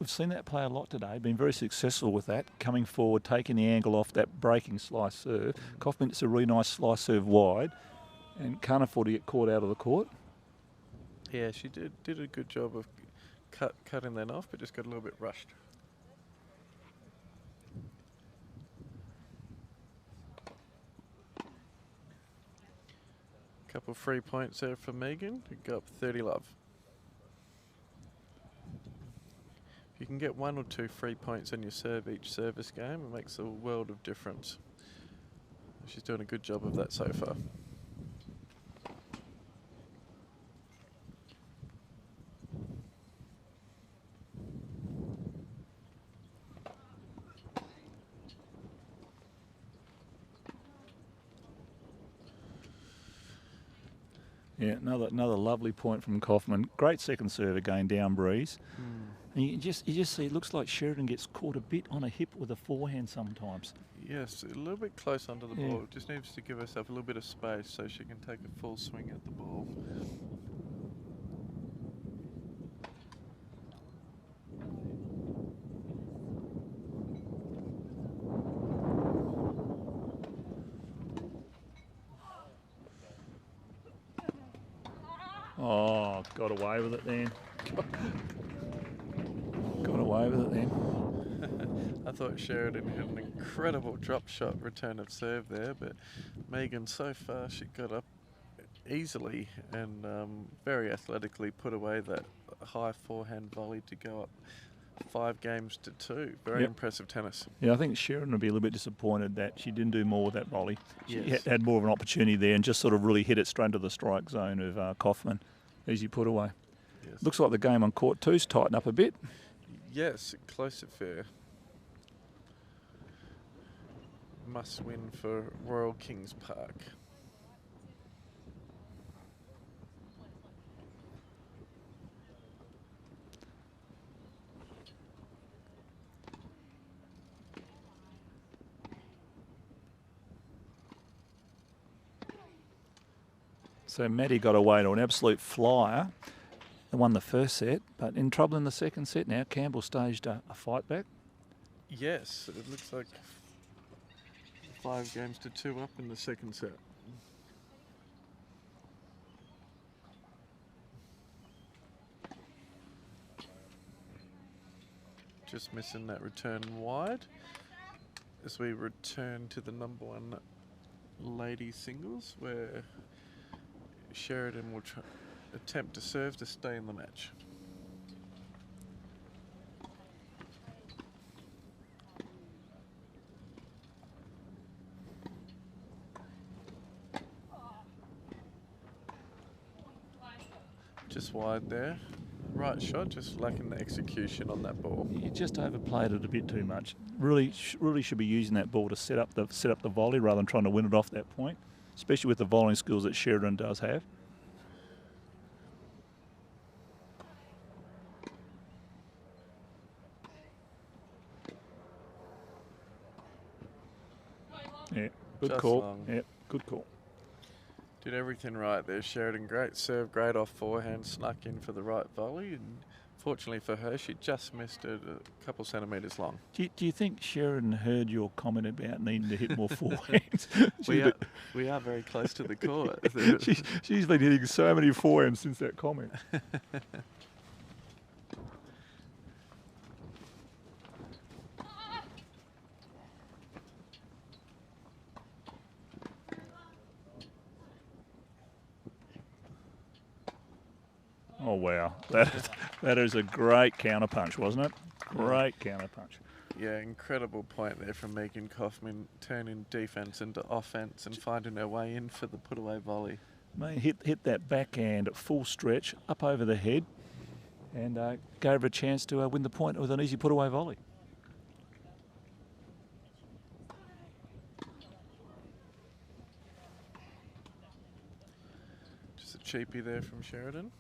Speaker 3: We've seen that play a lot today, been very successful with that, coming forward, taking the angle off that breaking slice serve. Kauffman, it's a really nice slice serve wide and can't afford to get caught out of the court.
Speaker 2: Yeah, she did a good job of cutting that off, but just got a little bit rushed. Couple free points there for Megan to go up 30 love. If you can get 1 or 2 free points on your serve each service game, it makes a world of difference. She's doing a good job of that so far.
Speaker 3: Yeah, another lovely point from Kauffman. Great second serve again, down breeze. And you just see it looks like Sheridan gets caught a bit on a hip with a forehand sometimes.
Speaker 2: Yes, a little bit close onto the ball. Just needs to give herself a little bit of space so she can take a full swing at the ball.
Speaker 3: got away with it then. Got away with it then.
Speaker 2: I thought Sheridan had an incredible drop shot return of serve there, but Megan so far she got up easily and very athletically put away that high forehand volley to go up 5-2. Very impressive tennis.
Speaker 3: Yeah, I think Sheridan would be a little bit disappointed that she didn't do more with that volley. She
Speaker 2: Yes.
Speaker 3: had more of an opportunity there and just sort of really hit it straight into the strike zone of Kauffman. Easy put away.
Speaker 2: Yes.
Speaker 3: Looks like the game on court two's tightened up a bit.
Speaker 2: Yes, close to fair. Must win for Royal Kings Park.
Speaker 3: So Maddie got away to an absolute flyer and won the first set, but in trouble in the second set now. Campbell staged a fight back.
Speaker 2: Yes, it looks like 5-2 up in the second set. Just missing that return wide as we return to the number 1 ladies singles, where Sheridan will attempt to serve to stay in the match. Just wide there. Right shot, just lacking the execution on that ball.
Speaker 3: You just overplayed it a bit too much. Really should be using that ball to set up the volley rather than trying to win it off that point, especially with the volleying skills that Sheridan does have. Yeah, good
Speaker 2: Just
Speaker 3: call.
Speaker 2: long.
Speaker 3: Yeah, good call.
Speaker 2: Did everything right there, Sheridan. Great serve, great off forehand, snuck in for the right volley, and fortunately for her, she just missed it a couple centimetres long.
Speaker 3: Do you think Sheridan heard your comment about needing to hit more forehands?
Speaker 2: We are very close to the court.
Speaker 3: She's been hitting so many forehands since that comment. Oh, wow. That is a great counterpunch, wasn't it? Great counterpunch.
Speaker 2: Yeah, incredible point there from Megan Kauffman, turning defence into offence and finding her way in for the put-away volley.
Speaker 3: Mate, hit that backhand at full stretch, up over the head, and gave her a chance to win the point with an easy put-away volley.
Speaker 2: Just a cheapie there from Sheridan.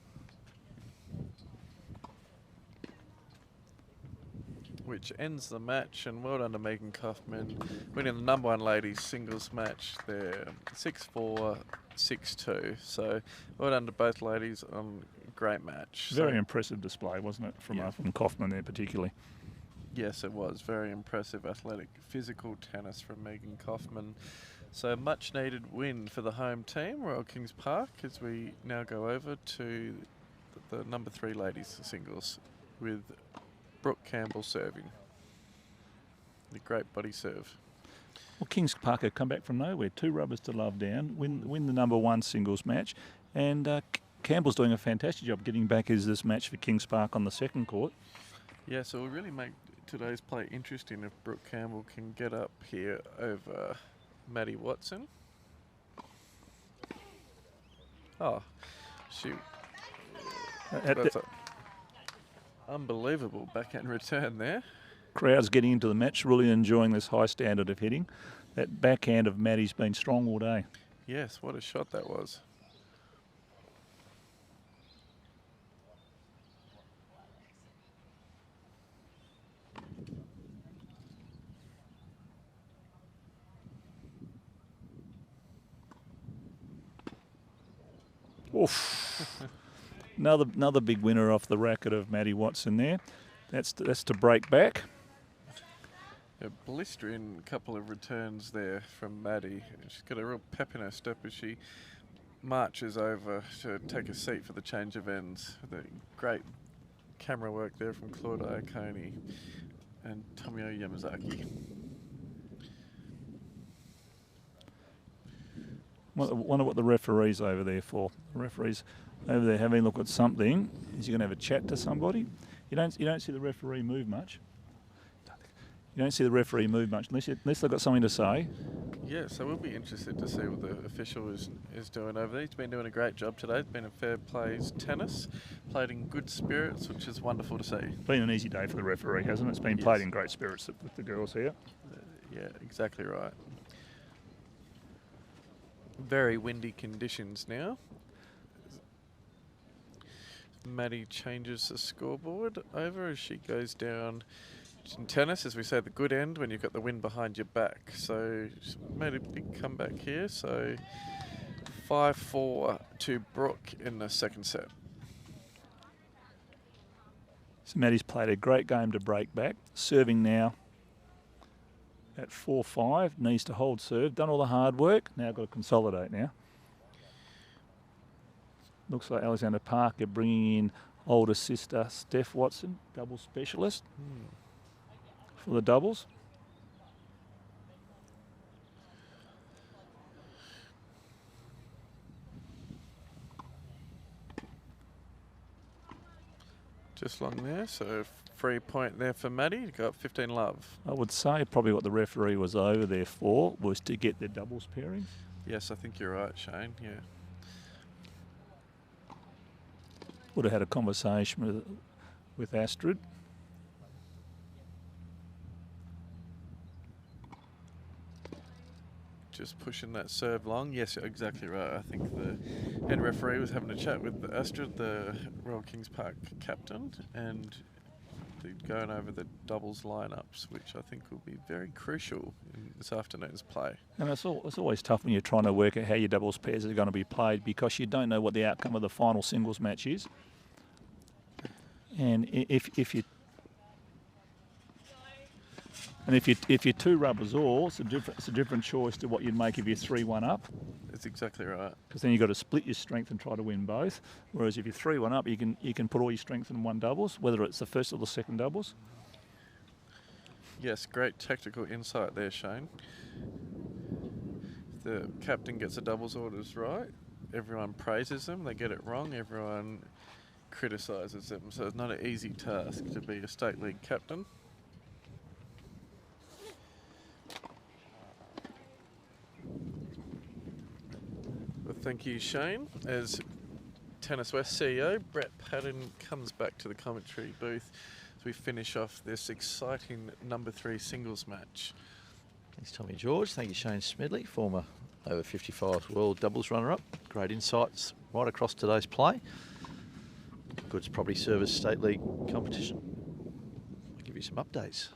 Speaker 2: Which ends the match, and well done to Megan Kauffman, winning the number 1 ladies singles match there, 6-4, 6-2. So well done to both ladies on a great match.
Speaker 3: Very impressive display, wasn't it, from Kauffman there particularly.
Speaker 2: Yes, it was. Very impressive athletic, physical tennis from Megan Kauffman. So much needed win for the home team, Royal Kings Park, as we now go over to the number 3 ladies singles with Brooke Campbell serving. The great body serve.
Speaker 3: Well, Kings Park have come back from nowhere. 2 rubbers to love down, win the number 1 singles match. And Campbell's doing a fantastic job getting back as this match for Kings Park on the second court.
Speaker 2: Yeah, so it'll really make today's play interesting if Brooke Campbell can get up here over Maddie Watson. Oh, shoot. That's unbelievable backhand return there.
Speaker 3: Crowd's getting into the match, really enjoying this high standard of hitting. That backhand of Maddie's been strong all day.
Speaker 2: Yes, what a shot that was.
Speaker 3: Oof. Another big winner off the racket of Maddie Watson there. That's to break back.
Speaker 2: A blistering couple of returns there from Maddie. She's got a real pep in her step as she marches over to take a seat for the change of ends. The great camera work there from Claude Iaconi and Tomio Yamazaki.
Speaker 3: Wonder what the referee's over there for. The referee's over there having a look at something. Is he going to have a chat to somebody? You don't see the referee move much. You don't see the referee move much unless they've got something to say.
Speaker 2: Yeah, so we'll be interested to see what the official is doing over there. He's been doing a great job today. It's been a fair plays tennis, played in good spirits, which is wonderful to see.
Speaker 3: Been an easy day for the referee, hasn't it? It's been played in great spirits with the girls here.
Speaker 2: Yeah, exactly right. Very windy conditions now. Maddie changes the scoreboard over as she goes down. In tennis, as we say, the good end when you've got the wind behind your back. So she's made a big comeback here. So 5-4 to Brooke in the second set.
Speaker 3: So Maddie's played a great game to break back. Serving now at 4-5, needs to hold serve. Done all the hard work. Now got to consolidate now. Looks like Alexander Parker bringing in older sister Steph Watson, double specialist for the doubles.
Speaker 2: Just long there, so free point there for Maddie. Got 15 love.
Speaker 3: I would say probably what the referee was over there for was to get their doubles pairings.
Speaker 2: Yes, I think you're right, Shane. Yeah.
Speaker 3: Would have had a conversation with Astrid.
Speaker 2: Just pushing that serve long. Yes, you're exactly right. I think the head referee was having a chat with Astrid, the Royal Kings Park captain, and going over the doubles lineups, which I think will be very crucial in this afternoon's play.
Speaker 3: And it's always tough when you're trying to work out how your doubles pairs are going to be played because you don't know what the outcome of the final singles match is. And if you're two rubbers all, it's a different choice to what you'd make if you're 3-1 up.
Speaker 2: That's exactly right.
Speaker 3: Because then you've got to split your strength and try to win both. Whereas if you're 3-1 up, you can put all your strength in one doubles, whether it's the first or the second doubles.
Speaker 2: Yes, great tactical insight there, Shane. If the captain gets the doubles orders right, everyone praises them. They get it wrong, everyone criticises them. So it's not an easy task to be a state league captain. Well, thank you, Shane. As Tennis West CEO, Brett Patton comes back to the commentary booth as we finish off this exciting number 3 singles match.
Speaker 1: Thanks, Tommy George. Thank you, Shane Smedley, former over 55 world doubles runner-up. Great insights right across today's play. Goods Property Service State League competition. I'll give you some updates.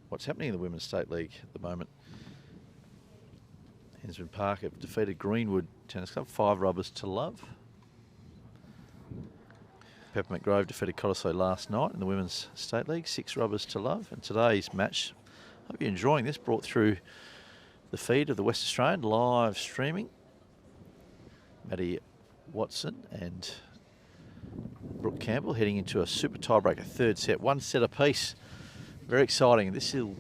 Speaker 1: What's happening in the Women's State League at the moment? Hensman Park have defeated Greenwood Tennis Club 5 rubbers to love. Peppermint Grove defeated Cottesloe last night in the Women's State League 6 rubbers to love. And today's match, I hope you're enjoying this, brought through the feed of the West Australian live streaming. Maddie Watson and Brooke Campbell heading into a super tiebreaker third set, 1 set apiece. Very exciting. This will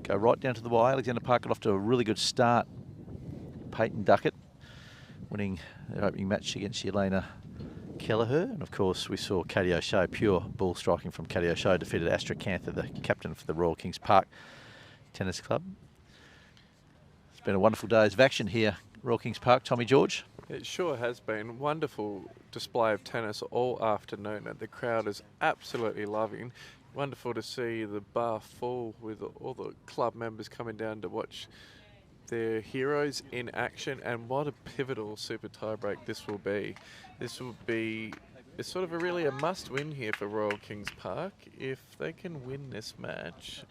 Speaker 1: go right down to the wire. Alexander Park got off to a really good start. Peyton Duckett winning their opening match against Yelena Kelleher. And of course, we saw Katy O'Shea, pure ball striking from Katy O'Shea, defeated Astrid Kanther, the captain for the Royal Kings Park Tennis Club. It's been a wonderful days of action here, Royal Kings Park. Tommy George.
Speaker 2: It sure has been. Wonderful display of tennis all afternoon, and the crowd is absolutely loving. Wonderful to see the bar full with all the club members coming down to watch their heroes in action, and what a pivotal super tiebreak this will be. This will be it's sort of really a must-win here for Royal Kings Park. If they can win this match,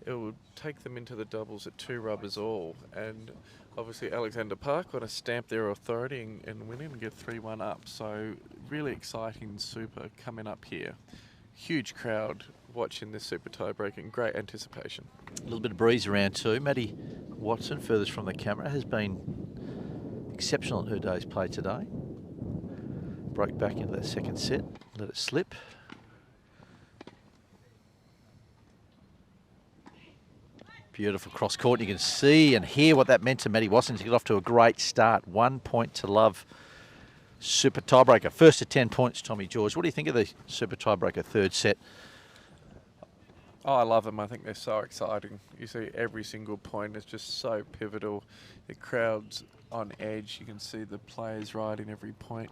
Speaker 2: it will take them into the doubles at 2 rubbers all, and obviously Alexander Park want to stamp their authority and win it and get 3-1 up. So really exciting super coming up here. Huge crowd watching this super tiebreak and great anticipation.
Speaker 1: A little bit of breeze around too. Maddie Watson, furthest from the camera, has been exceptional at her day's play today. Broke back into that second set, let it slip. Beautiful cross court. You can see and hear what that meant to Maddie Watson to get off to a great start. 1 point to love. Super tiebreaker. First to 10 points, Tommy George. What do you think of the super tiebreaker third set?
Speaker 2: Oh, I love them. I think they're so exciting. You see every single point is just so pivotal. The crowd's on edge. You can see the players riding every point.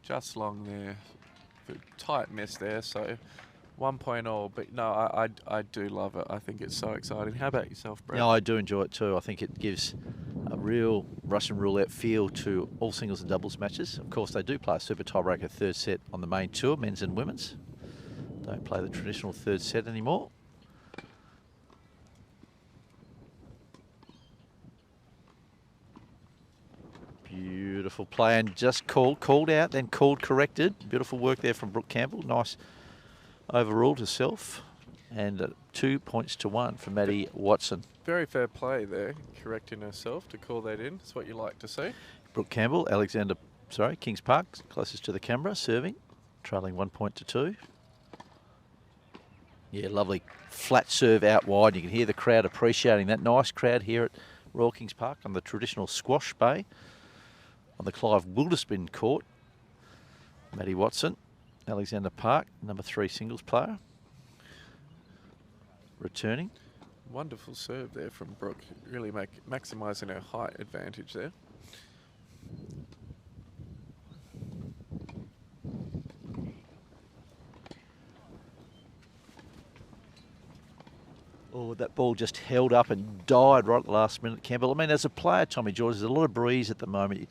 Speaker 2: Just long there. Tight miss there, so 1 point all. But no, I do love it. I think it's so exciting. How about yourself, Brett?
Speaker 1: No, I do enjoy it too. I think it gives a real Russian roulette feel to all singles and doubles matches. Of course, they do play a super tiebreaker third set on the main tour, men's and women's. Don't play the traditional third set anymore. Beautiful play and just called out, then called corrected. Beautiful work there from Brooke Campbell. Nice overruled herself. And 2 points to 1 for Maddie Watson.
Speaker 2: Very fair play there, correcting herself to call that in. That's what you like to see.
Speaker 1: Brooke Campbell, Kings Park, closest to the camera, serving, trailing 1 point to 2. Yeah, lovely flat serve out wide. You can hear the crowd appreciating that. Nice crowd here at Royal Kings Park on the traditional squash bay on the Clive Wilderspin court. Maddie Watson, Alexander Park, number 3 singles player, returning.
Speaker 2: Wonderful serve there from Brooke, really maximising her height advantage there.
Speaker 1: Oh, that ball just held up and died right at the last minute, Campbell. I mean, as a player, Tommy George, there's a lot of breeze at the moment. You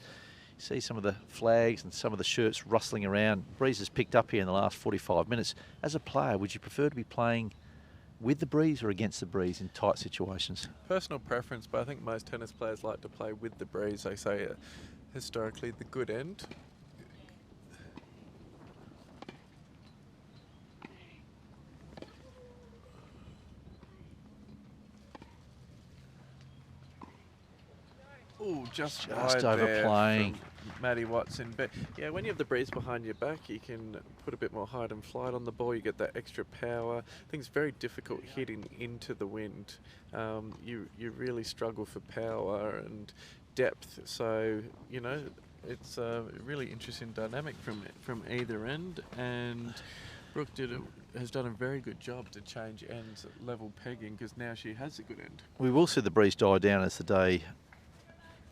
Speaker 1: see some of the flags and some of the shirts rustling around. Breeze has picked up here in the last 45 minutes. As a player, would you prefer to be playing with the breeze or against the breeze in tight situations?
Speaker 2: Personal preference, but I think most tennis players like to play with the breeze. They say historically the good end. Oh, just wide
Speaker 1: overplaying.
Speaker 2: there from Maddie Watson. But yeah, when you have the breeze behind your back, you can put a bit more height and flight on the ball. You get that extra power. I think it's very difficult hitting into the wind. You really struggle for power and depth. So, you know, it's a really interesting dynamic from either end. And Brooke has done a very good job to change ends at level pegging, because now she has a good end.
Speaker 1: We will see the breeze die down as the day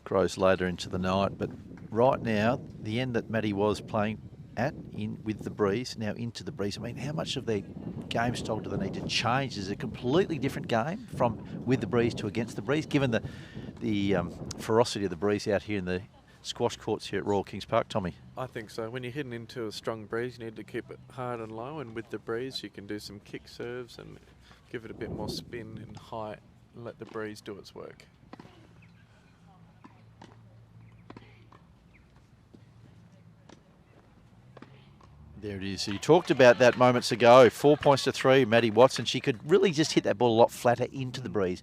Speaker 1: grows later into the night, but right now, the end that Maddie was playing at, in with the breeze, now into the breeze. I mean, how much of their game style do they need to change? Is it a completely different game from with the breeze to against the breeze, given the ferocity of the breeze out here in the squash courts here at Royal Kings Park, Tommy?
Speaker 2: I think so. When you're hitting into a strong breeze, you need to keep it hard and low, and with the breeze, you can do some kick serves and give it a bit more spin and height and let the breeze do its work.
Speaker 1: There it is. So you talked about that moments ago. 4 points to 3, Maddie Watson. She could really just hit that ball a lot flatter into the breeze.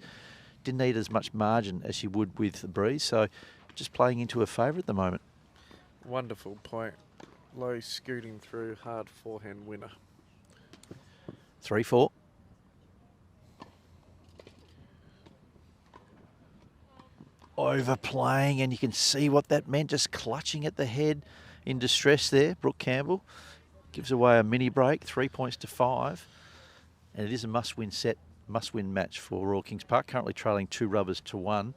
Speaker 1: Didn't need as much margin as she would with the breeze. So just playing into her favour at the moment.
Speaker 2: Wonderful point. Low scooting through, hard forehand winner.
Speaker 1: 3-4. Overplaying, and you can see what that meant, just clutching at the head in distress there. Brooke Campbell gives away a mini break, 3 points to 5. And it is a must-win set, must-win match for Royal Kings Park, currently trailing 2 rubbers to 1.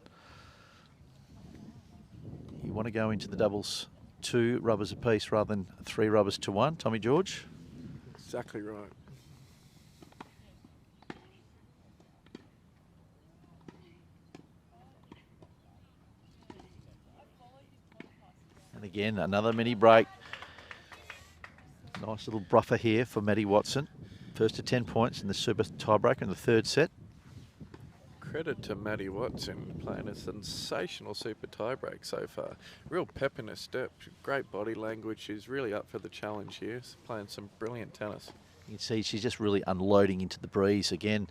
Speaker 1: You want to go into the doubles 2 rubbers apiece rather than 3 rubbers to 1, Tommy George?
Speaker 2: Exactly right.
Speaker 1: And again, another mini break. Nice little buffer here for Maddie Watson. First to 10 points in the super tiebreaker in the third set.
Speaker 2: Credit to Maddie Watson, playing a sensational super tiebreak so far. Real pep in her step, great body language. She's really up for the challenge here. She's playing some brilliant tennis.
Speaker 1: You can see she's just really unloading into the breeze again,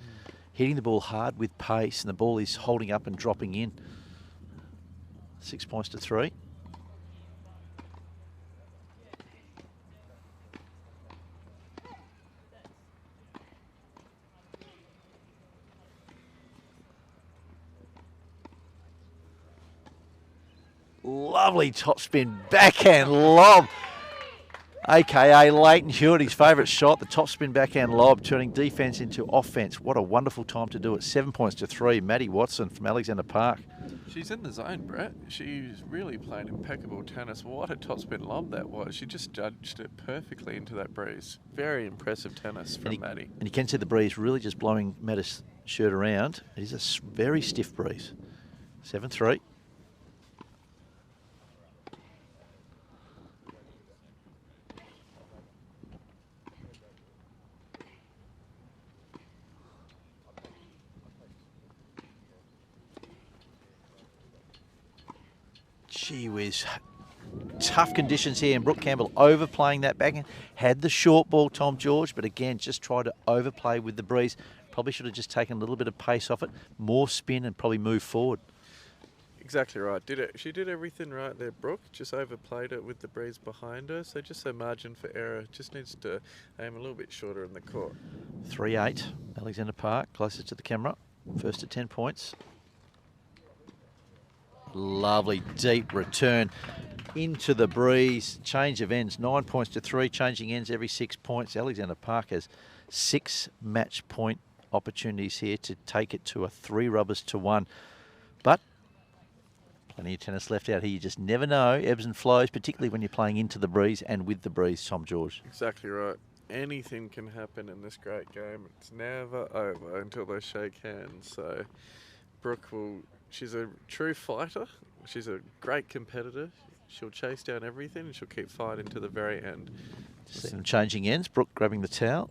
Speaker 1: hitting the ball hard with pace, and the ball is holding up and dropping in. 6 points to 3. Lovely topspin backhand lob. AKA Leighton Hewitt, his favourite shot, the topspin backhand lob, turning defence into offence. What a wonderful time to do it. 7 points to 3. Maddie Watson from Alexander Park.
Speaker 2: She's in the zone, Brett. She's really playing impeccable tennis. What a topspin lob that was. She just judged it perfectly into that breeze. Very impressive tennis from Maddie.
Speaker 1: And you can see the breeze really just blowing Maddie's shirt around. It is a very stiff breeze. 7-3. Gee whiz. Tough conditions here, and Brooke Campbell overplaying that backhand. Had the short ball, Tom George, but again, just tried to overplay with the breeze. Probably should have just taken a little bit of pace off it, more spin, and probably move forward.
Speaker 2: Exactly right. She did everything right there, Brooke. Just overplayed it with the breeze behind her. So just a margin for error. Just needs to aim a little bit shorter in the court.
Speaker 1: 3-8, Alexander Park, closest to the camera. First to 10 points. Lovely deep return into the breeze. Change of ends, 9 points to 3. Changing ends every 6 points. Alexander Park has 6 match point opportunities here to take it to a 3 rubbers to 1. But plenty of tennis left out here. You just never know. Ebbs and flows, particularly when you're playing into the breeze and with the breeze, Tom George.
Speaker 2: Exactly right. Anything can happen in this great game. It's never over until they shake hands. So Brooke she's a true fighter. She's a great competitor. She'll chase down everything and she'll keep fighting to the very end.
Speaker 1: See them changing ends. Brooke grabbing the towel.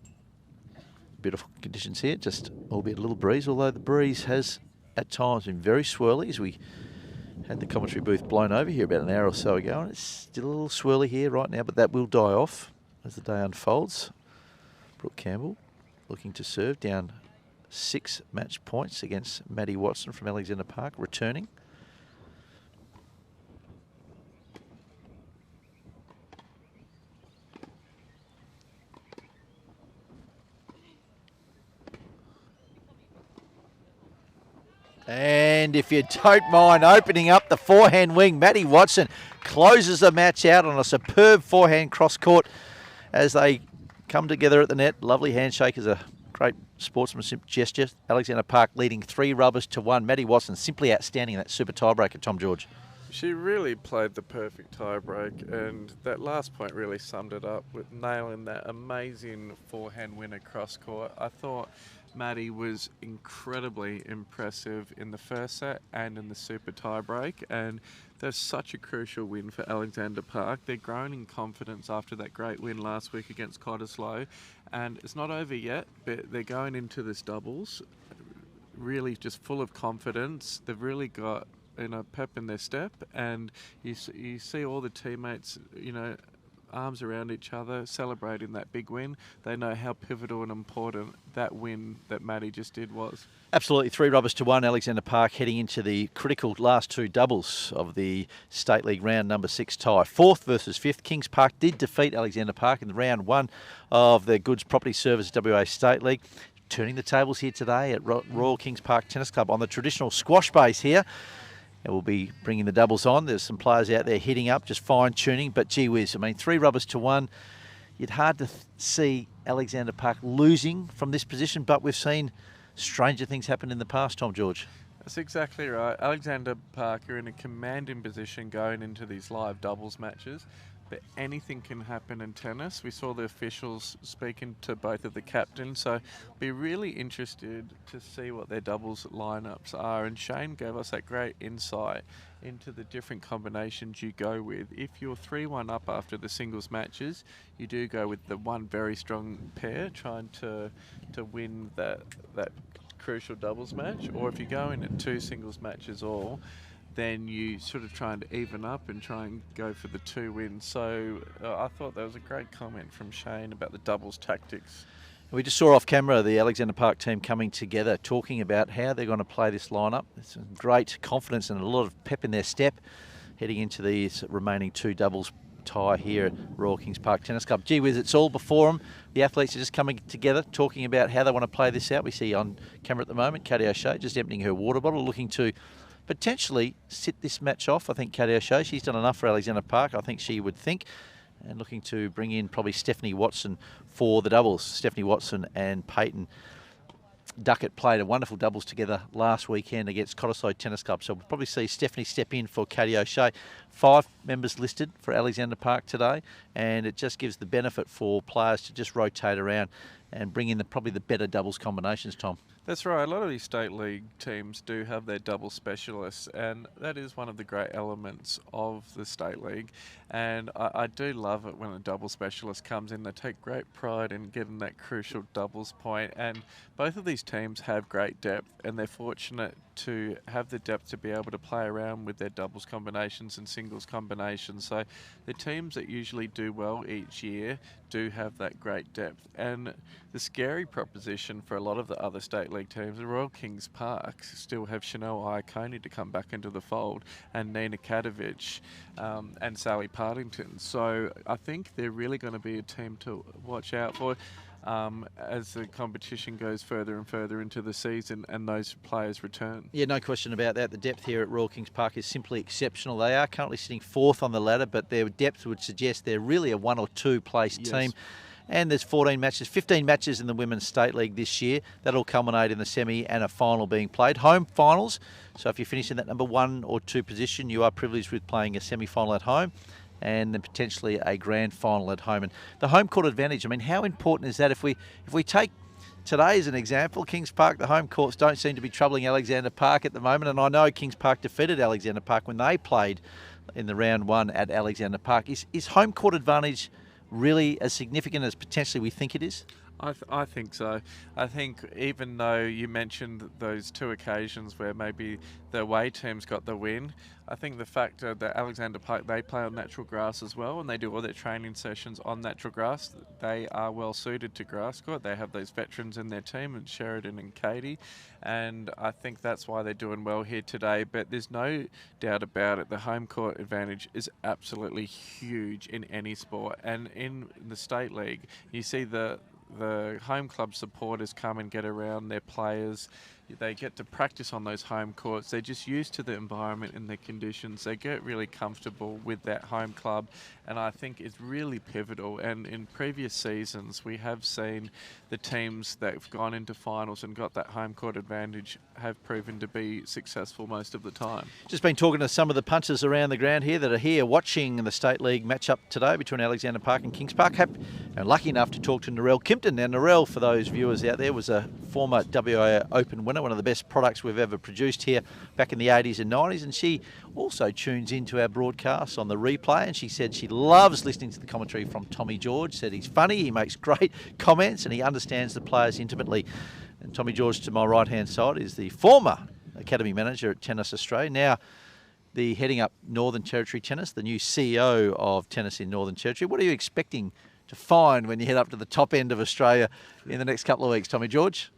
Speaker 1: Beautiful conditions here, just albeit a little breeze, although the breeze has at times been very swirly as we had the commentary booth blown over here about an hour or so ago, and it's still a little swirly here right now, but that will die off as the day unfolds. Brooke Campbell looking to serve, down 6 match points against Maddie Watson from Alexander Park, returning. And if you don't mind opening up the forehand wing, Maddie Watson closes the match out on a superb forehand cross court as they come together at the net. Lovely handshake is a great sportsmanship gesture. Alexander Park leading 3 rubbers to 1. Maddie Watson simply outstanding in that super tiebreaker, Tom George.
Speaker 2: She really played the perfect tiebreak, and that last point really summed it up with nailing that amazing forehand win across court. I thought Maddie was incredibly impressive in the first set and in the super tiebreak, and that's such a crucial win for Alexander Park. They're growing in confidence after that great win last week against Cottesloe, and it's not over yet, but they're going into this doubles really just full of confidence. They've really got pep in their step, and you see all the teammates, arms around each other, celebrating that big win. They know how pivotal and important that win that Maddie just did was.
Speaker 1: Absolutely, 3 rubbers to 1. Alexander Park heading into the critical last 2 doubles of the State League round number 6 tie. 4th versus 5th. Kings Park did defeat Alexander Park in the round 1 of the Goods Property Service WA State League. Turning the tables here today at Royal Kings Park Tennis Club on the traditional squash base here. And we'll be bringing the doubles on. There's some players out there hitting up, just fine-tuning. But gee whiz, 3 rubbers to 1. You'd hard to see Alexander Park losing from this position, but we've seen stranger things happen in the past, Tom George.
Speaker 2: That's exactly right. Alexander Park are in a commanding position going into these live doubles matches. But anything can happen in tennis. We saw the officials speaking to both of the captains, so be really interested to see what their doubles lineups are. And Shane gave us that great insight into the different combinations you go with. If you're 3-1 up after the singles matches, you do go with the one very strong pair trying to win that crucial doubles match. Or if you go in at 2 singles matches all, then you sort of trying to even up and try and go for the 2 wins. So I thought that was a great comment from Shane about the doubles tactics.
Speaker 1: We just saw off camera the Alexander Park team coming together, talking about how they're going to play this lineup. There's some great confidence and a lot of pep in their step heading into these remaining 2 doubles tie here at Royal Kings Park Tennis Club. Gee whiz, it's all before them. The athletes are just coming together, talking about how they want to play this out. We see on camera at the moment Katy O'Shea just emptying her water bottle, looking to potentially sit this match off. I think Katy O'Shea, she's done enough for Alexander Park, I think she would think. And looking to bring in probably Stephanie Watson for the doubles. Stephanie Watson and Peyton Duckett played a wonderful doubles together last weekend against Cottesloe Tennis Club. So we'll probably see Stephanie step in for Katy O'Shea. 5 members listed for Alexander Park today, and it just gives the benefit for players to just rotate around and bring in probably the better doubles combinations, Tom.
Speaker 2: That's right. A lot of these state league teams do have their double specialists, and that is one of the great elements of the state league. And I do love it when a double specialist comes in. They take great pride in getting that crucial doubles point. And both of these teams have great depth, and they're fortunate to have the depth to be able to play around with their doubles combinations and singles combinations. So the teams that usually do well each year do have that great depth. And the scary proposition for a lot of the other state league teams, the Royal Kings Park still have Chanel Iaconi to come back into the fold, and Nina Katovich and Sally Partington. So I think they're really going to be a team to watch out for as the competition goes further and further into the season and those players return.
Speaker 1: Yeah, no question about that. The depth here at Royal Kings Park is simply exceptional. They are currently sitting 4th on the ladder, but their depth would suggest they're really a 1 or 2 place team. And there's 14 matches, 15 matches in the Women's State League this year. That'll culminate in the semi and a final being played. Home finals. So if you finish in that number 1 or 2 position, you are privileged with playing a semi-final at home and then potentially a grand final at home. And the home court advantage, I mean, how important is that? If we take today as an example, Kings Park, the home courts don't seem to be troubling Alexander Park at the moment. And I know Kings Park defeated Alexander Park when they played in the round 1 at Alexander Park. Is home court advantage really as significant as potentially we think it is?
Speaker 2: I think so. I think even though you mentioned those 2 occasions where maybe the away teams got the win, I think the fact that Alexander Park, they play on natural grass as well, and they do all their training sessions on natural grass. They are well suited to grass court. They have those veterans in their team, and Sheridan and Katy, and I think that's why they're doing well here today. But there's no doubt about it, the home court advantage is absolutely huge in any sport, and in the state league, you see the home club supporters come and get around their players. They get to practice on those home courts. They're just used to the environment and the conditions. They get really comfortable with that home club, and I think it's really pivotal. And in previous seasons, we have seen the teams that have gone into finals and got that home court advantage have proven to be successful most of the time.
Speaker 1: Just been talking to some of the punters around the ground here that are here watching the State League matchup today between Alexander Park and Kings Park. And lucky enough to talk to Narelle Kimpton. Now, Narelle, for those viewers out there, was a former WA Open winner, one of the best products we've ever produced here back in the 80s and 90s. And she also tunes into our broadcasts on the replay. And she said she loves listening to the commentary from Tommy George. Said he's funny, he makes great comments, and he understands the players intimately. And Tommy George, to my right-hand side, is the former Academy Manager at Tennis Australia. Now, the heading up Northern Territory Tennis, the new CEO of Tennis in Northern Territory. What are you expecting to find when you head up to the top end of Australia in the next couple of weeks, Tommy George?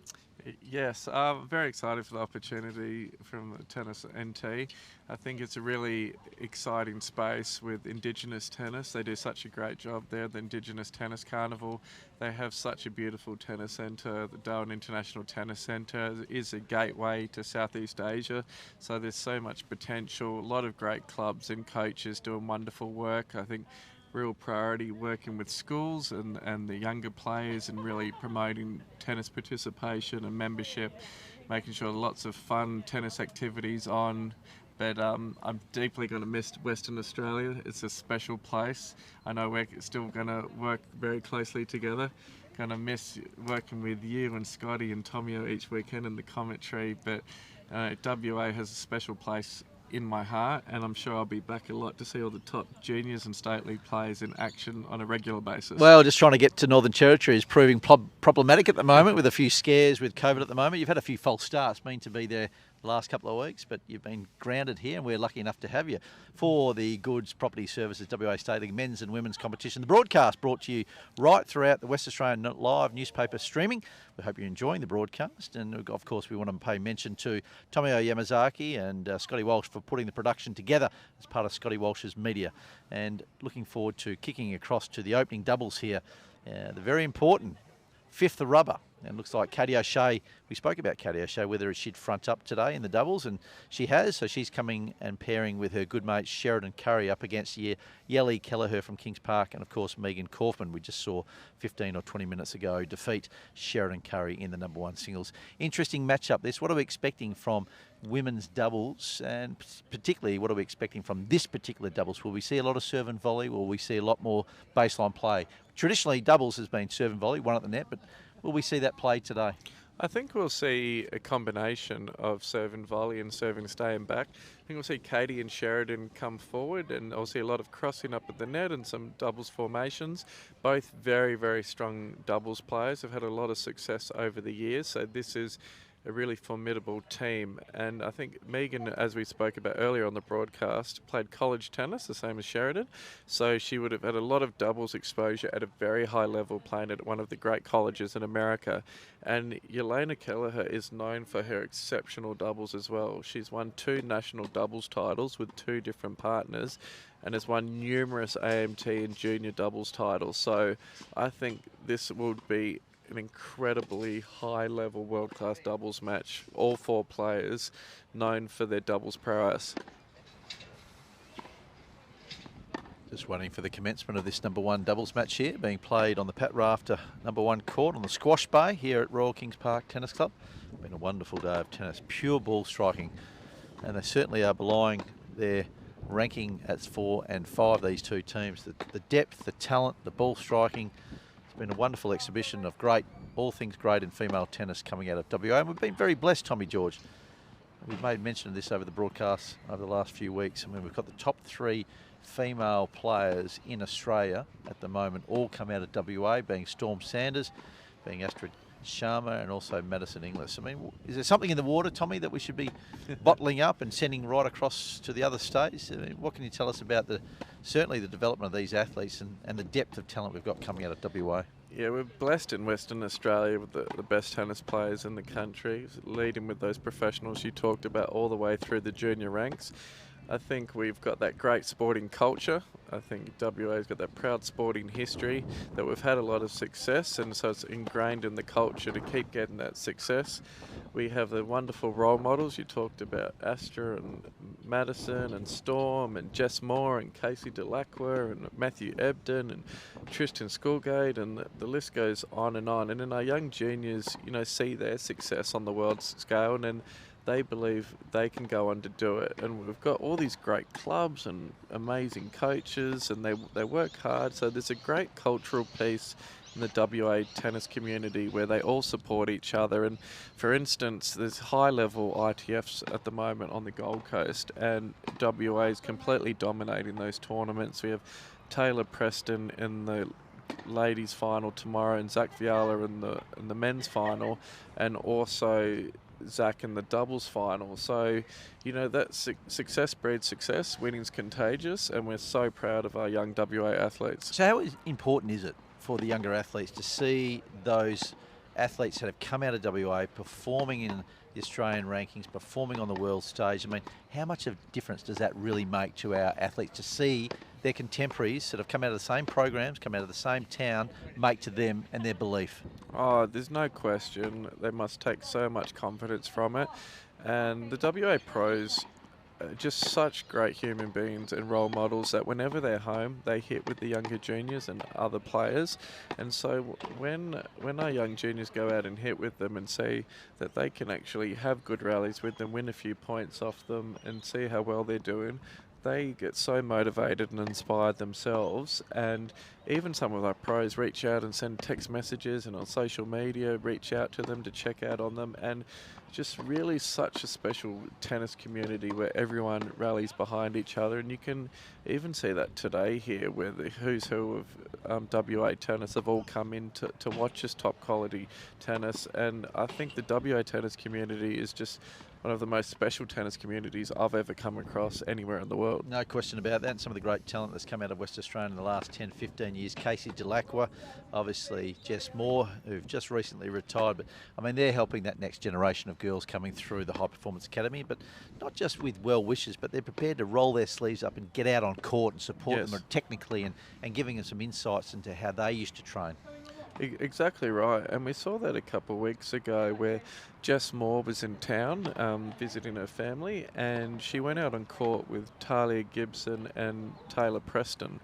Speaker 2: Yes, I'm very excited for the opportunity from Tennis NT. I think it's a really exciting space with Indigenous tennis. They do such a great job there, the Indigenous Tennis Carnival. They have such a beautiful tennis centre. The Darwin International Tennis Centre is a gateway to Southeast Asia, so there's so much potential. A lot of great clubs and coaches doing wonderful work. I think real priority working with schools and the younger players and really promoting tennis participation and membership, making sure lots of fun tennis activities on. But I'm deeply going to miss Western Australia. It's a special place. I know we're still going to work very closely together. Going to miss working with you and Scotty and Tomio each weekend in the commentary, but WA has a special place in my heart, and I'm sure I'll be back a lot to see all the top juniors and state league players in action on a regular basis.
Speaker 1: Well, just trying to get to Northern Territory is proving problematic at the moment with a few scares with COVID at the moment. You've had a few false starts, mean to be there the last couple of weeks, but you've been grounded here, and we're lucky enough to have you for the Goods Property Services WA State League men's and women's competition. The broadcast brought to you right throughout the West Australian Live newspaper streaming. We hope you're enjoying the broadcast, and of course we want to pay mention to Tomio Yamazaki and Scotty Walsh for putting the production together as part of Scotty Walsh's media, and looking forward to kicking across to the opening doubles here. The very important fifth the rubber. And it looks like Katy O'Shea, we spoke about Katy O'Shea, whether she'd front up today in the doubles, and she has. So she's coming and pairing with her good mate Sheridan Currie up against Yelena Kelleher from Kings Park, and of course Megan Kauffman, we just saw 15 or 20 minutes ago, defeat Sheridan Currie in the number one singles. Interesting matchup this. What are we expecting from women's doubles, and particularly what are we expecting from this particular doubles? Will we see a lot of serve and volley? Will we see a lot more baseline play? Traditionally, doubles has been serve and volley, one at the net, but will we see that play today?
Speaker 2: I think we'll see a combination of serve and volley and serve and stay and back. I think we'll see Katy and Sheridan come forward, and I'll see a lot of crossing up at the net and some doubles formations. Both very, very strong doubles players, have had a lot of success over the years, so this is a really formidable team. And I think Megan, as we spoke about earlier on the broadcast, played college tennis, the same as Sheridan. So she would have had a lot of doubles exposure at a very high level, playing at one of the great colleges in America. And Yelena Kelleher is known for her exceptional doubles as well. She's won 2 national doubles titles with 2 different partners, and has won numerous AMT and junior doubles titles. So I think this will be an incredibly high-level, world-class doubles match. All 4 players known for their doubles prowess.
Speaker 1: Just waiting for the commencement of this number one doubles match here, being played on the Pat Rafter number one court on the Squash Bay here at Royal Kings Park Tennis Club. Been a wonderful day of tennis, pure ball striking, and they certainly are belying their ranking as 4 and 5, these two teams. The depth, the talent, the ball striking. Been a wonderful exhibition of all things great in female tennis coming out of WA, and we've been very blessed, Tommy George. We've made mention of this over the broadcast over the last few weeks. I mean, we've got the top 3 female players in Australia at the moment, all come out of WA, being Storm Sanders, being Astrid Sharma, and also Madison Inglis. I mean, is there something in the water, Tommy, that we should be bottling up and sending right across to the other states? I mean, what can you tell us about certainly the development of these athletes and the depth of talent we've got coming out of WA?
Speaker 2: Yeah, we're blessed in Western Australia with the best tennis players in the country, leading with those professionals you talked about all the way through the junior ranks. I think we've got that great sporting culture. I think WA's got that proud sporting history, that we've had a lot of success, and so it's ingrained in the culture to keep getting that success. We have the wonderful role models. You talked about Astrid and Madison and Storm and Jess Moore and Casey Delacroix and Matthew Ebden and Tristan Schoolgate, and the list goes on. And in our young juniors, see their success on the world scale, and then they believe they can go on to do it. And we've got all these great clubs and amazing coaches, and they work hard. So there's a great cultural piece in the WA tennis community where they all support each other. And for instance, there's high-level ITFs at the moment on the Gold Coast, and WA is completely dominating those tournaments. We have Taylor Preston in the ladies final tomorrow, and Zach Viala in the men's final, and also Zach in the doubles final. So, that success breeds success. Winning's contagious, and we're so proud of our young WA athletes.
Speaker 1: So how important is it for the younger athletes to see those athletes that have come out of WA performing in the Australian rankings, performing on the world stage? I mean, how much of a difference does that really make to our athletes to see their contemporaries that have come out of the same programs, come out of the same town, make to them and their belief?
Speaker 2: Oh, there's no question. They must take so much confidence from it. And the WA pros are just such great human beings and role models that whenever they're home, they hit with the younger juniors and other players. And so when our young juniors go out and hit with them and see that they can actually have good rallies with them, win a few points off them, and see how well they're doing, they get so motivated and inspired themselves, and even some of our pros reach out and send text messages, and on social media reach out to them to check out on them, and just really such a special tennis community where everyone rallies behind each other. And you can even see that today here, where the who's who of WA tennis have all come in to watch this top quality tennis. And I think the WA tennis community is just one of the most special tennis communities I've ever come across anywhere in the world.
Speaker 1: No question about that. And some of the great talent that's come out of West Australia in the last 10, 15 years. Casey Delacqua, obviously Jess Moore, who've just recently retired. But, I mean, they're helping that next generation of girls coming through the High Performance Academy. But not just with well wishes, but they're prepared to roll their sleeves up and get out on court and support them technically and giving them some insights into how they used to train.
Speaker 2: Exactly right, and we saw that a couple of weeks ago where Jess Moore was in town visiting her family, and she went out on court with Talia Gibson and Taylor Preston,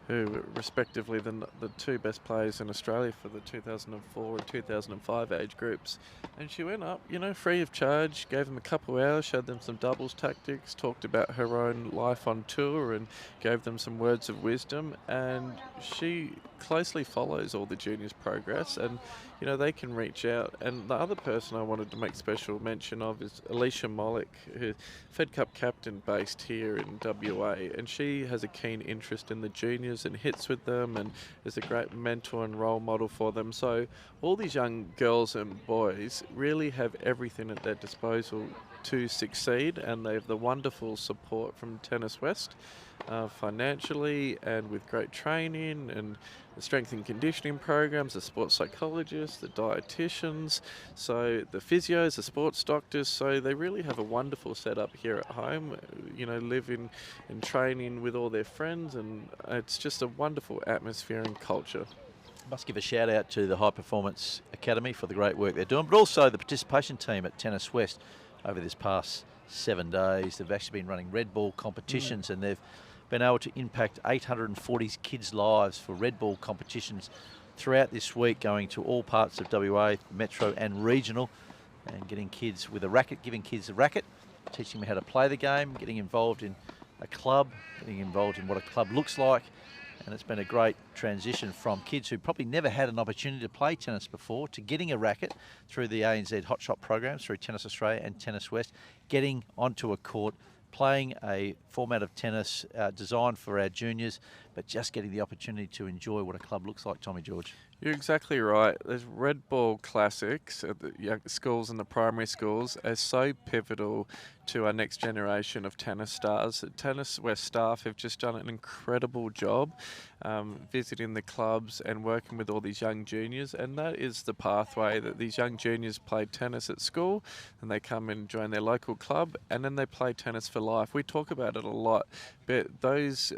Speaker 2: who were respectively the two best players in Australia for the 2004 and 2005 age groups. And she went up, free of charge, gave them a couple of hours, showed them some doubles tactics, talked about her own life on tour, and gave them some words of wisdom. And she closely follows all the juniors' progress, and they can reach out. And the other person I wanted to make special mention of is Alicia Mollick, who's Fed Cup captain based here in WA, and she has a keen interest in the juniors and hits with them and is a great mentor and role model for them. So all these young girls and boys really have everything at their disposal to succeed, and they have the wonderful support from Tennis West, financially and with great training and the strength and conditioning programs, the sports psychologists, the dietitians, so the physios, the sports doctors. So they really have a wonderful setup here at home, living and training with all their friends, and it's just a wonderful atmosphere and culture.
Speaker 1: Must give a shout out to the High Performance Academy for the great work they're doing, but also the participation team at Tennis West over this past 7 days. They've actually been running red ball competitions, and they've been able to impact 840 kids' lives for red ball competitions throughout this week, going to all parts of WA, metro and regional, and getting kids with a racket, giving kids a racket, teaching them how to play the game, getting involved in a club, getting involved in what a club looks like. And it's been a great transition from kids who probably never had an opportunity to play tennis before to getting a racket through the ANZ Hot Shot programs, through Tennis Australia and Tennis West, getting onto a court, playing a format of tennis designed for our juniors, but just getting the opportunity to enjoy what a club looks like, Tommy George.
Speaker 2: You're exactly right. There's red ball classics at the young schools and the primary schools are so pivotal to our next generation of tennis stars. Tennis West staff have just done an incredible job visiting the clubs and working with all these young juniors, and that is the pathway that these young juniors play tennis at school, and they come and join their local club, and then they play tennis for life. We talk about it a lot, but those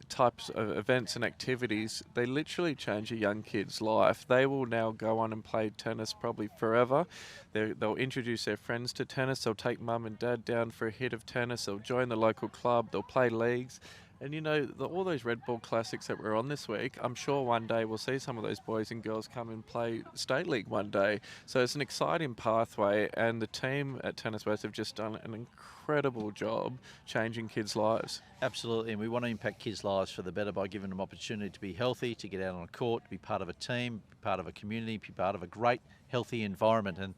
Speaker 2: types of events and activities, they literally change a young kid's life. They will now go on and play tennis probably forever. They'll introduce their friends to tennis. They'll take mum and dad down for a hit of tennis. They'll join the local club. They'll play leagues. And all those red ball classics that we're on this week, I'm sure one day we'll see some of those boys and girls come and play State League one day. So it's an exciting pathway, and the team at Tennis West have just done an incredible job changing kids' lives.
Speaker 1: Absolutely, and we want to impact kids' lives for the better by giving them opportunity to be healthy, to get out on a court, to be part of a team, be part of a community, be part of a great, healthy environment. And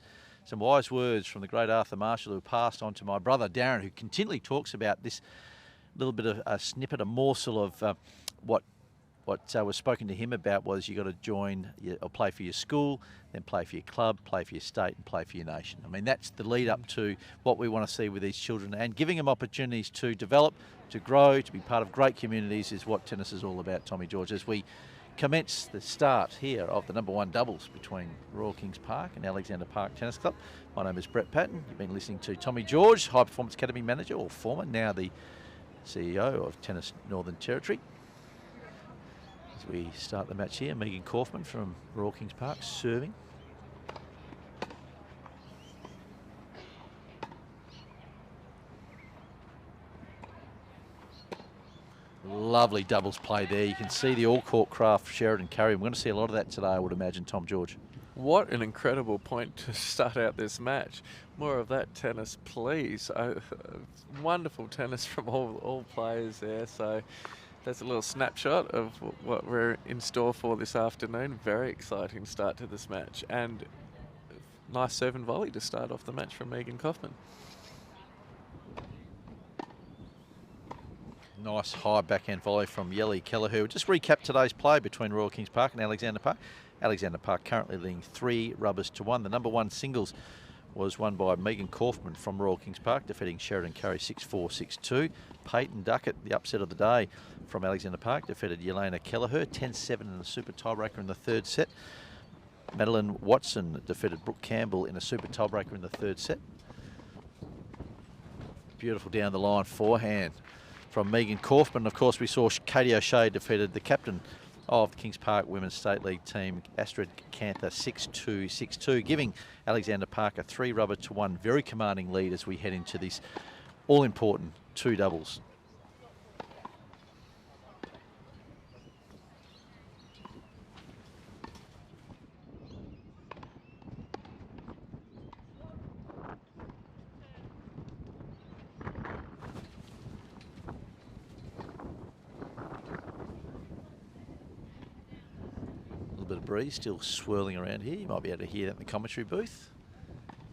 Speaker 1: some wise words from the great Arthur Marshall, who passed on to my brother Darren, who continually talks about this little bit of a snippet, a morsel of what was spoken to him about was you got to join or play for your school, then play for your club, play for your state, and play for your nation. I mean, that's the lead up to what we want to see with these children, and giving them opportunities to develop, to grow, to be part of great communities is what tennis is all about, Tommy George, as we commence the start here of the #1 doubles between Royal Kings Park and Alexander Park Tennis Club. My name is Brett Patton. You've been listening to Tommy George, High Performance Academy Manager, or former, now the CEO of Tennis Northern Territory. As we start the match here, Megan Kauffman from Royal Kings Park serving. Lovely doubles play there. You can see the all-court craft Sheridan Currie. We're going to see a lot of that today, I would imagine, Tom George.
Speaker 2: What an incredible point to start out this match. More of that tennis, please. Wonderful tennis from all players there. So There's a little snapshot of what we're in store for this afternoon. Very exciting start to this match, and nice serve and volley to start off the match from Megan Kauffman.
Speaker 1: Nice high backhand volley from Kelleher. We'll just recap today's play between Royal Kings Park and Alexander Park. Alexander Park currently leading 3 rubbers to 1. The number 1 singles was won by Megan Kauffman from Royal Kings Park, defeating Sheridan Currie 6-4, 6-2. Peyton Duckett, the upset of the day from Alexander Park, defeated Yelena Kelleher 10-7 in the super tiebreaker in the 3rd set. Madeline Watson defeated Brooke Campbell in a super tiebreaker in the 3rd set. Beautiful down the line forehand from Megan Kauffman. Of course, we saw Katy O'Shea defeated the captain of the Kings Park Women's State League team, Astrid Kanther 6-2, 6-2, giving Alexander Park a 3 rubber to 1 very commanding lead as we head into this all-important 2 doubles. Bit of breeze still swirling around here. You might be able to hear that in the commentary booth.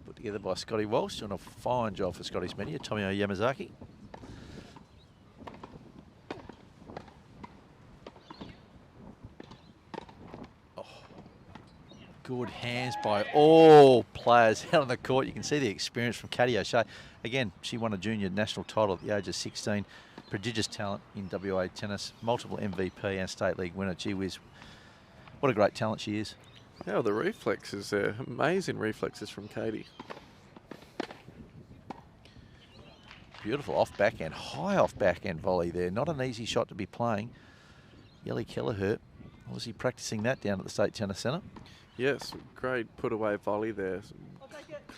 Speaker 1: Put together by Scotty Walsh, doing a fine job for Scotty's media. Tomio Yamazaki. Oh, good hands by all players out on the court. You can see the experience from Katy O'Shea. Again, she won a junior national title at the age of 16. Prodigious talent in WA tennis. Multiple MVP and state league winner. Gee whiz. What a great talent she is.
Speaker 2: Yeah, the reflexes there. Amazing reflexes from Katy.
Speaker 1: Beautiful off backhand, high off backhand volley there. Not an easy shot to be playing. Kelleher, obviously practicing that down at the State Tennis Centre.
Speaker 2: Yes, great put away volley there.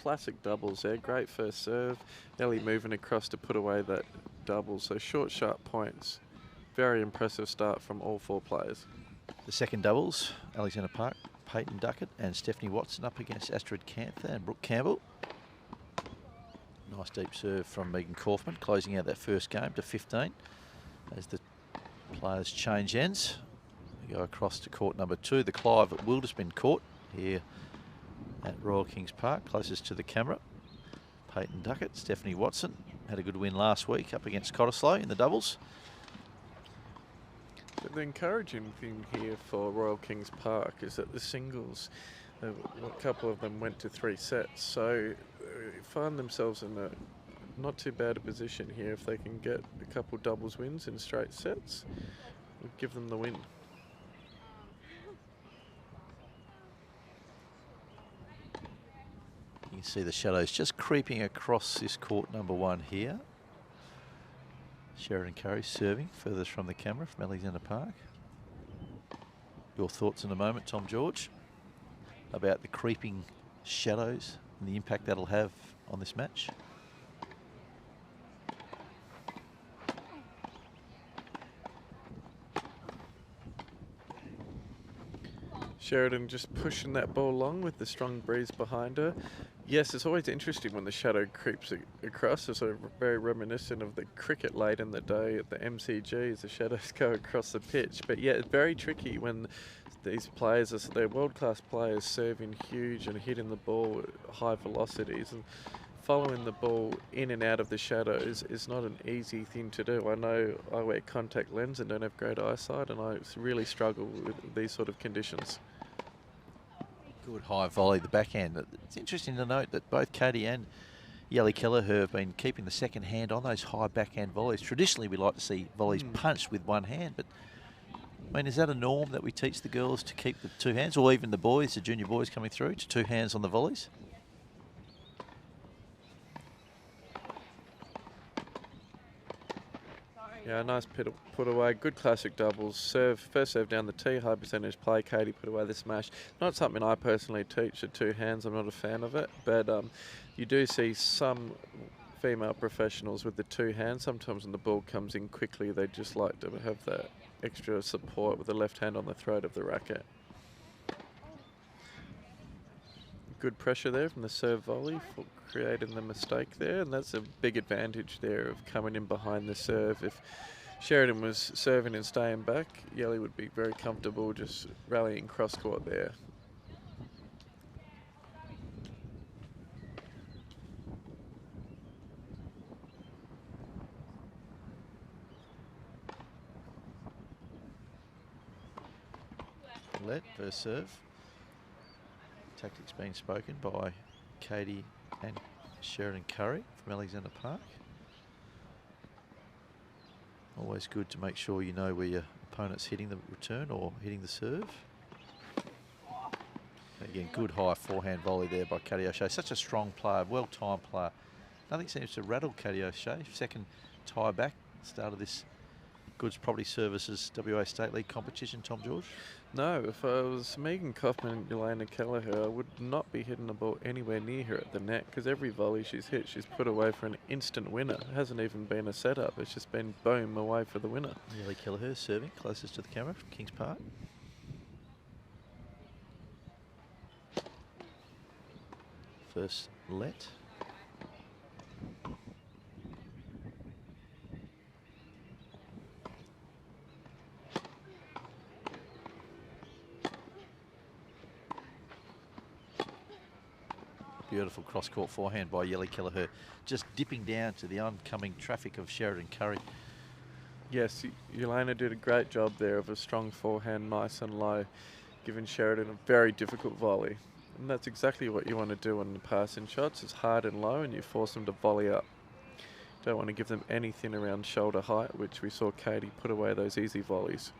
Speaker 2: Classic doubles there. Great first serve. Ellie moving across to put away that double. So short, sharp points. Very impressive start from all 4 players.
Speaker 1: The second doubles, Alexander Park, Peyton Duckett and Stephanie Watson up against Astrid Kanther and Brooke Campbell. Nice deep serve from Megan Kauffman, closing out that first game to 15 as the players change ends. We go across to court number 2, the Clive at Wilderspin Court here at Royal Kings Park, closest to the camera. Peyton Duckett, Stephanie Watson had a good win last week up against Cottesloe in the doubles.
Speaker 2: But the encouraging thing here for Royal Kings Park is that the singles, a couple of them went to 3 sets, so find themselves in a not too bad a position here. If they can get a couple doubles wins in straight sets, we'll give them the win.
Speaker 1: You can see the shadows just creeping across this court number 1 here. Sheridan Currie serving furthest from the camera from Alexander Park. Your thoughts in a moment, Tom George, about the creeping shadows and the impact that'll have on this match.
Speaker 2: Sheridan just pushing that ball along with the strong breeze behind her. Yes, it's always interesting when the shadow creeps across. It's sort of very reminiscent of the cricket late in the day at the MCG as the shadows go across the pitch. But yeah, it's very tricky when these players, they're world-class players, serving huge and hitting the ball at high velocities. And following the ball in and out of the shadows is not an easy thing to do. I know I wear contact lens and don't have great eyesight, and I really struggle with these sort of conditions.
Speaker 1: Good high volley, the backhand. It's interesting to note that both Katy and Kelleher have been keeping the second hand on those high backhand volleys. Traditionally, we like to see volleys punched with one hand, but I mean, is that a norm that we teach the girls to keep the 2 hands, or even the boys, the junior boys coming through, to 2 hands on the volleys?
Speaker 2: Yeah, nice put away. Good classic doubles. First serve down the tee, high percentage play. Katy put away the smash. Not something I personally teach at 2 hands. I'm not a fan of it. But you do see some female professionals with the 2 hands. Sometimes when the ball comes in quickly, they just like to have that extra support with the left hand on the throat of the racket. Good pressure there from the serve volley for creating the mistake there, and that's a big advantage there of coming in behind the serve. If Sheridan was serving and staying back. Yelly would be very comfortable just rallying cross court there.
Speaker 1: Let first serve. Tactics being spoken by Katy and Sheridan Currie from Alexander Park. Always good to make sure you know where your opponent's hitting the return or hitting the serve. Again, good high forehand volley there by Katy O'Shea. Such a strong player, well-timed player. Nothing seems to rattle Katy O'Shea. Second tie back, start of this Goods Property Services WA State League competition, Tom George.
Speaker 2: No, if I was Megan Kauffman and Yelena Kelleher, I would not be hitting the ball anywhere near her at the net, because every volley she's hit, she's put away for an instant winner. It hasn't even been a setup. It's just been boom away for the winner.
Speaker 1: Yelena Kelleher serving closest to the camera from Kings Park. First let. Beautiful cross-court forehand by Yelena Kelleher, just dipping down to the oncoming traffic of Sheridan Currie.
Speaker 2: Yes, Yelena did a great job there of a strong forehand, nice and low, giving Sheridan a very difficult volley. And that's exactly what you want to do on the passing shots. It's hard and low, and you force them to volley up. Don't want to give them anything around shoulder height, which we saw Katy put away those easy volleys.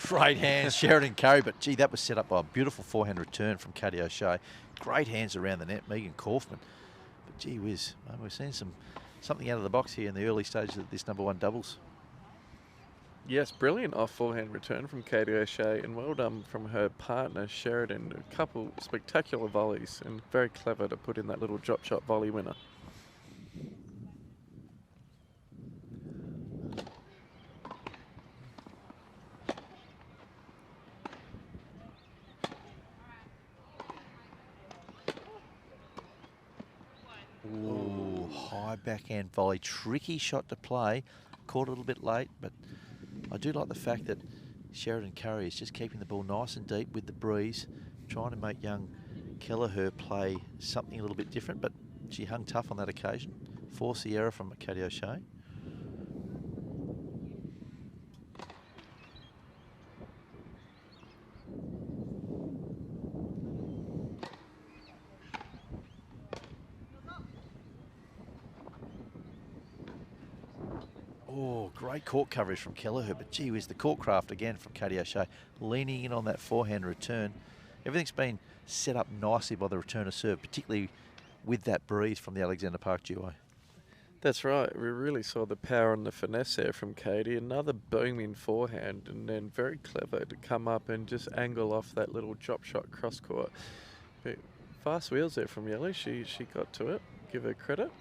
Speaker 1: Great hands, Sheridan Currie, but gee, that was set up by a beautiful forehand return from Katy O'Shea. Great hands around the net, Megan Kauffman. But gee whiz, we're seeing something out of the box here in the early stages of this #1 doubles.
Speaker 2: Yes, brilliant off forehand return from Katy O'Shea, and well done from her partner Sheridan. A couple spectacular volleys, and very clever to put in that little drop shot volley winner.
Speaker 1: Ooh, high backhand volley, tricky shot to play. Caught a little bit late, but I do like the fact that Sheridan Currie is just keeping the ball nice and deep with the breeze, trying to make young Kelleher play something a little bit different, but she hung tough on that occasion. Forced the error from Katy O'Shea. Oh, great court coverage from Kelleher, but gee whiz, the court craft again from Katy O'Shea, leaning in on that forehand return. Everything's been set up nicely by the returner serve, particularly with that breeze from the Alexander Park duo.
Speaker 2: That's right. We really saw the power and the finesse there from Katy. Another booming forehand, and then very clever to come up and just angle off that little drop shot cross court. But fast wheels there from Yellow. She got to it. Give her credit.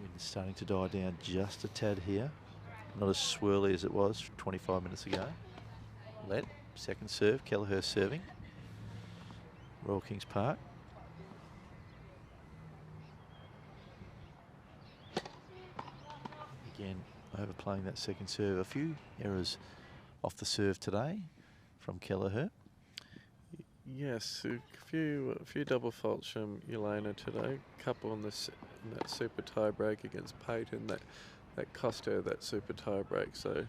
Speaker 1: Wind's starting to die down just a tad here. Not as swirly as it was 25 minutes ago. Let, second serve, Kelleher serving. Royal Kings Park. Again, overplaying that second serve. A few errors off the serve today from Kelleher.
Speaker 2: Yes, a few double faults from Yelena today. A couple in that super tie break against Peyton that cost her that super tie break. So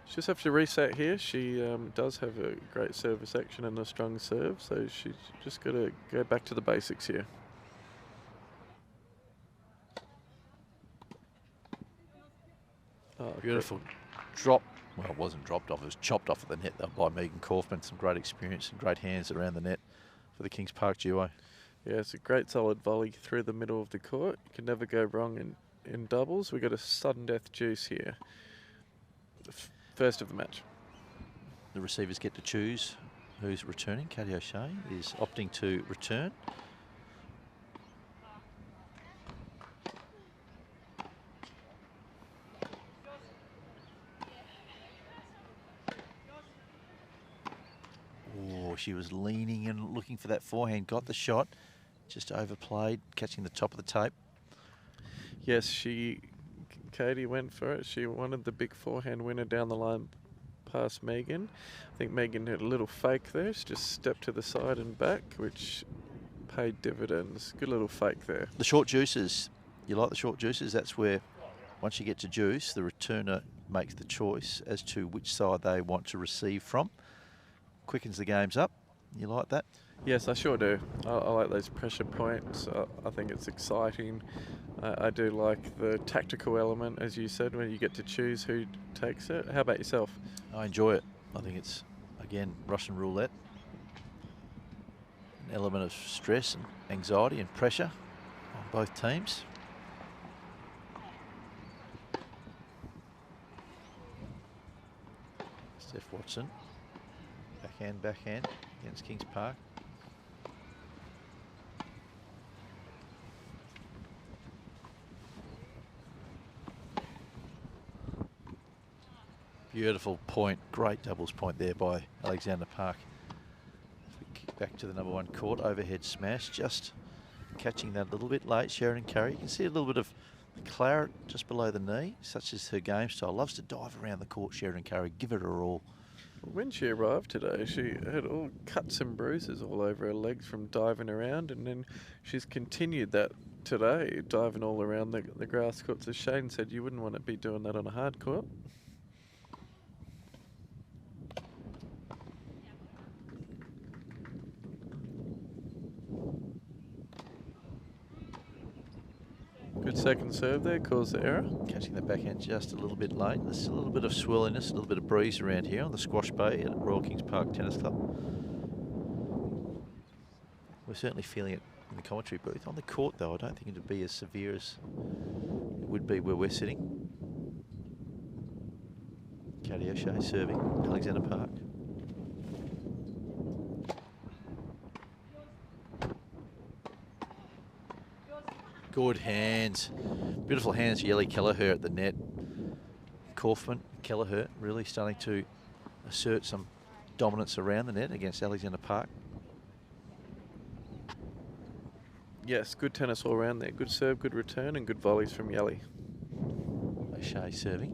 Speaker 2: she just have to reset here. She does have a great service action and a strong serve, so she's just got to go back to the basics here.
Speaker 1: Oh, beautiful drop. Well, it wasn't dropped off, it was chopped off at the net though by Megan Kauffman. Some great experience and great hands around the net for the Kings Park duo.
Speaker 2: Yeah, it's a great solid volley through the middle of the court. You can never go wrong in doubles. We've got a sudden death juice here. First of the match.
Speaker 1: The receivers get to choose who's returning. Katy O'Shea is opting to return. Oh, she was leaning and looking for that forehand. Got the shot. Just overplayed, catching the top of the tape.
Speaker 2: Yes, Katy went for it. She wanted the big forehand winner down the line past Megan. I think Megan had a little fake there. She just stepped to the side and back, which paid dividends. Good little fake there.
Speaker 1: The short juices. You like the short juices? That's where, once you get to juice, the returner makes the choice as to which side they want to receive from. Quickens the games up. You like that?
Speaker 2: Yes, I sure do. I like those pressure points. I think it's exciting. I do like the tactical element, as you said, when you get to choose who takes it. How about yourself?
Speaker 1: I enjoy it. I think it's, again, Russian roulette. An element of stress and anxiety and pressure on both teams. Steph Watson. Backhand against Kings Park. Beautiful point, great doubles point there by Alexander Park. As we kick back to the number 1 court, overhead smash, just catching that a little bit late. Sheridan Currie, you can see a little bit of claret just below the knee, such as her game style. Loves to dive around the court, Sheridan Currie, give it her all.
Speaker 2: When she arrived today, she had all cuts and bruises all over her legs from diving around, and then she's continued that today, diving all around the grass courts. As Shane said, you wouldn't want to be doing that on a hard court. Good second serve there, caused the error.
Speaker 1: Catching the backhand just a little bit late. There's a little bit of swirliness, a little bit of breeze around here on the Squash Bay at Royal Kings Park Tennis Club. We're certainly feeling it in the commentary booth. On the court, though, I don't think it would be as severe as it would be where we're sitting. Katy O'Shea serving, Alexander Park. Good hands. Beautiful hands, Kelleher at the net. Kauffman, Kelleher really starting to assert some dominance around the net against Alexander Park.
Speaker 2: Yes, good tennis all around there. Good serve, good return, and good volleys from Yelly.
Speaker 1: O'Shea serving.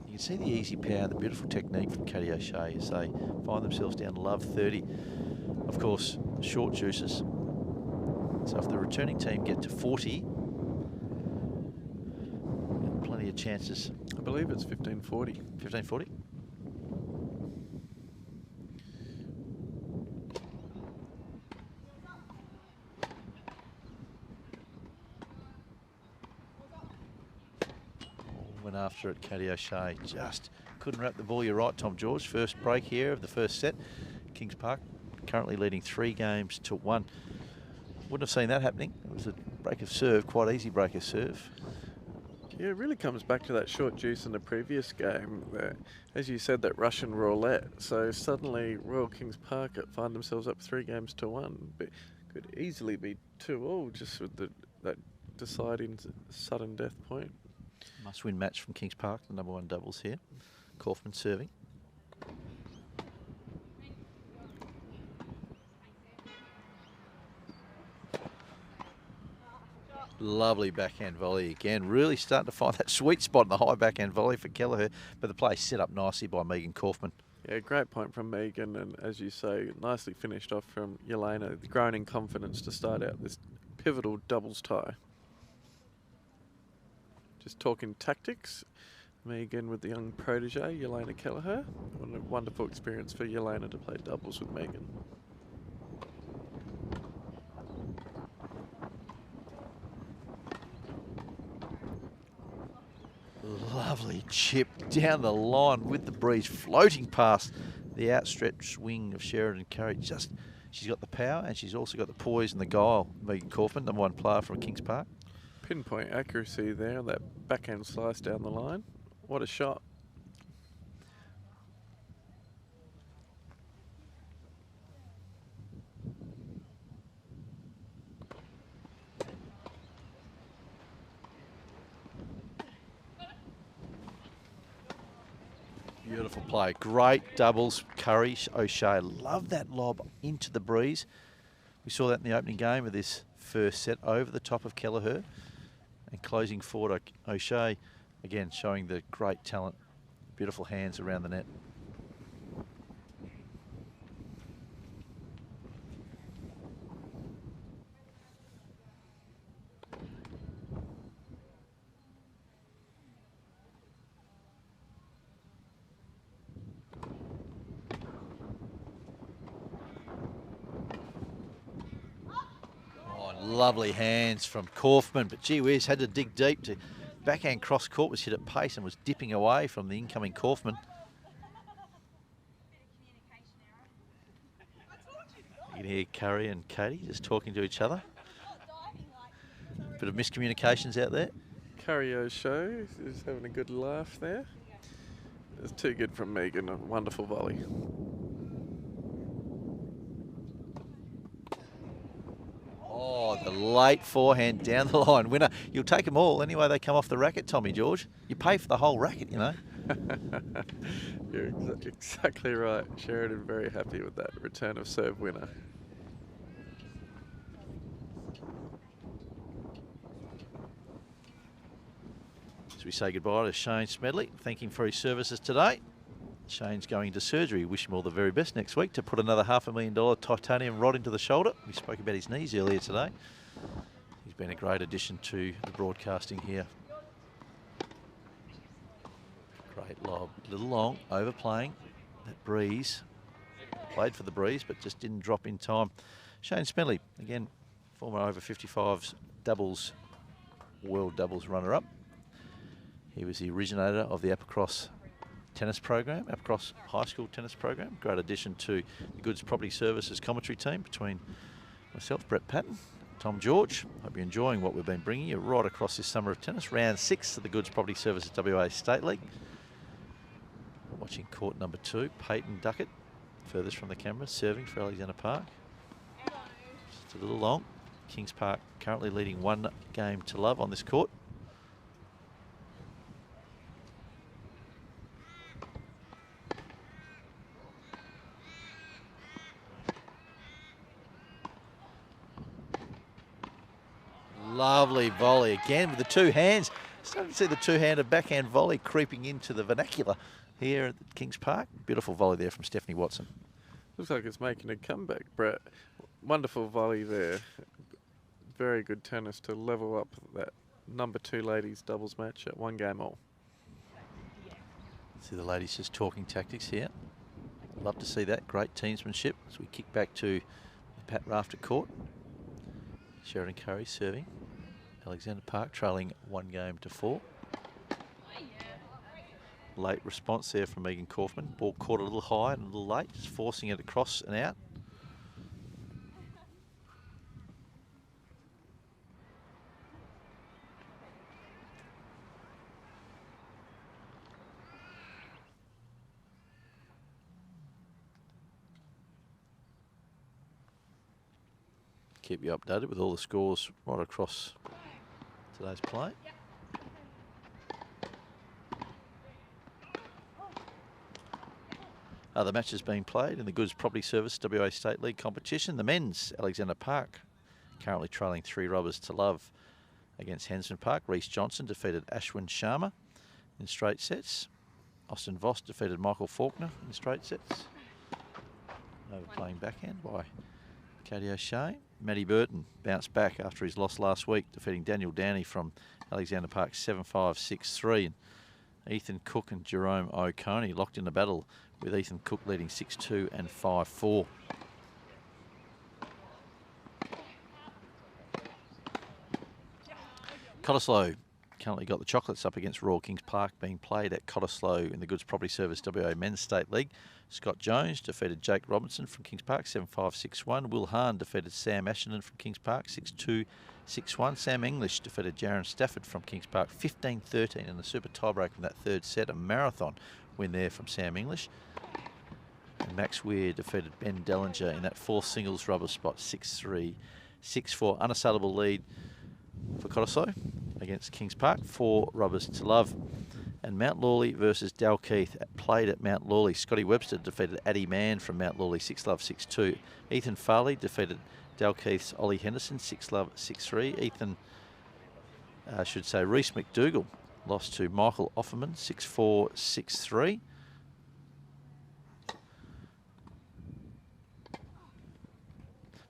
Speaker 1: You can see the easy power, the beautiful technique from Katy O'Shea as they find themselves down love 30. Of course, short juices. So if the returning team get to 40, plenty of chances.
Speaker 2: I believe it's 1540.
Speaker 1: 1540. Went after it, Katy O'Shea. Just couldn't wrap the ball. You're right, Tom George. First break here of the first set. Kings Park currently leading 3 games to 1. Wouldn't have seen that happening. It was a break of serve, quite easy break of serve.
Speaker 2: Yeah, it really comes back to that short juice in the previous game. As you said, that Russian roulette. So suddenly Royal Kings Park find themselves up 3 games to 1. But could easily be 2-2 just with that deciding sudden death point.
Speaker 1: Must-win match from Kings Park, the number 1 doubles here. Kauffman serving. Lovely backhand volley again. Really starting to find that sweet spot in the high backhand volley for Kelleher, but the play set up nicely by Megan Kauffman.
Speaker 2: Yeah, great point from Megan, and as you say, nicely finished off from Yelena, growing in confidence to start out this pivotal doubles tie. Just talking tactics, Megan with the young protege, Yelena Kelleher. What a wonderful experience for Yelena to play doubles with Megan.
Speaker 1: Lovely chip down the line with the breeze, floating past the outstretched wing of Sheridan Currie. She's got the power and she's also got the poise and the guile. Megan Kauffman, number 1 player from Kings Park.
Speaker 2: Pinpoint accuracy there, that backhand slice down the line. What a shot.
Speaker 1: Beautiful play. Great doubles. Currie, O'Shea. Love that lob into the breeze. We saw that in the opening game of this first set over the top of Kelleher. And closing forward, O'Shea, again, showing the great talent. Beautiful hands around the net. Lovely hands from Kauffman, but gee whiz, had to dig deep. To backhand cross court was hit at pace and was dipping away from the incoming Kauffman. You can hear Currie and Katy just talking to each other. Bit of miscommunications out there.
Speaker 2: Currie O'Shea is having a good laugh there. It's too good from Megan, a wonderful volley.
Speaker 1: Oh, the late forehand down the line winner. You'll take them all anyway they come off the racket, Tommy George. You pay for the whole racket, you know.
Speaker 2: You're exactly right. Sheridan very happy with that return of serve winner.
Speaker 1: As we say goodbye to Shane Smedley, thank him for his services today. Shane's going into surgery. Wish him all the very best next week to put another $500,000 titanium rod into the shoulder. We spoke about his knees earlier today. He's been a great addition to the broadcasting here. Great lob, a little long, overplaying that breeze. Played for the breeze, but just didn't drop in time. Shane Smedley, again, former over 55s doubles, world doubles runner-up. He was the originator of the Applecross tennis program, Applecross High School tennis program. Great addition to the Goods Property Services commentary team between myself, Brett Patton, Tom George. Hope you're enjoying what we've been bringing you right across this summer of tennis. Round 6 of the Goods Property Services WA State League. Watching court number 2, Peyton Duckett, furthest from the camera, serving for Alexander Park. Just a little long. Kings Park currently leading 1 game to love on this court. Lovely volley again with the 2 hands. Starting to see the 2-handed backhand volley creeping into the vernacular here at Kings Park. Beautiful volley there from Stephanie Watson.
Speaker 2: Looks like it's making a comeback, Brett. Wonderful volley there. Very good tennis to level up that number 2 ladies doubles match at 1 game all.
Speaker 1: See the ladies just talking tactics here. Love to see that. Great teamsmanship as we kick back to the Pat Rafter court. Sheridan Currie serving. Alexander Park trailing 1 game to 4. Late response there from Megan Kauffman. Ball caught a little high and a little late, just forcing it across and out. Keep you updated with all the scores right across today's play. Other matches being played in the Goods Property Service WA State League competition. The men's Alexander Park currently trailing 3 rubbers to love against Hensman Park. Reece Johnson defeated Ashwin Sharma in straight sets. Austin Voss defeated Michael Faulkner in straight sets. Overplaying backhand by Katy O'Shea. Maddie Burton bounced back after his loss last week, defeating Daniel Downey from Alexander Park 7-5, 6-3. And Ethan Cook and Jerome O'Coney locked in the battle, with Ethan Cook leading 6-2 and 5-4. Cottesloe currently got the Chocolates up against Royal Kings Park, being played at Cottesloe in the Goods Property Service WA Men's State League. Scott Jones defeated Jake Robinson from Kings Park 7-5, 6-1. Will Hahn defeated Sam Ashenden from Kings Park 6-2, 6-1. Sam English defeated Jaron Stafford from Kings Park 15-13 in the super tiebreak from that 3rd set. A marathon win there from Sam English. And Max Weir defeated Ben Dellinger in that 4th singles rubber spot 6-3, 6-4. Unassailable lead for Cottesloe against Kings Park. 4 rubbers to love. And Mount Lawley versus Dalkeith played at Mount Lawley. Scotty Webster defeated Addy Mann from Mount Lawley 6-love 6-2. Ethan Farley defeated Dalkeith's Ollie Henderson 6-love 6-3. Reece McDougall lost to Michael Offerman 6-4 6-3.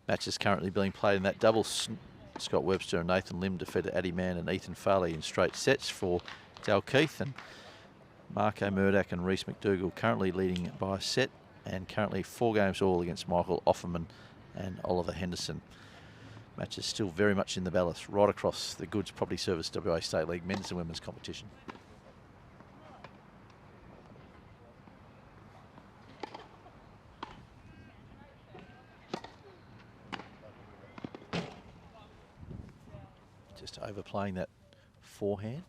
Speaker 1: Matches currently being played in that double. Scott Webster and Nathan Lim defeated Addy Mann and Ethan Farley in straight sets for Dalkeith, and Marco Murdoch and Reece McDougall currently leading by a set, and currently 4 games all against Michael Offerman and Oliver Henderson. Matches still very much in the balance right across the Goods Property Service WA State League men's and women's competition. Just overplaying that forehand.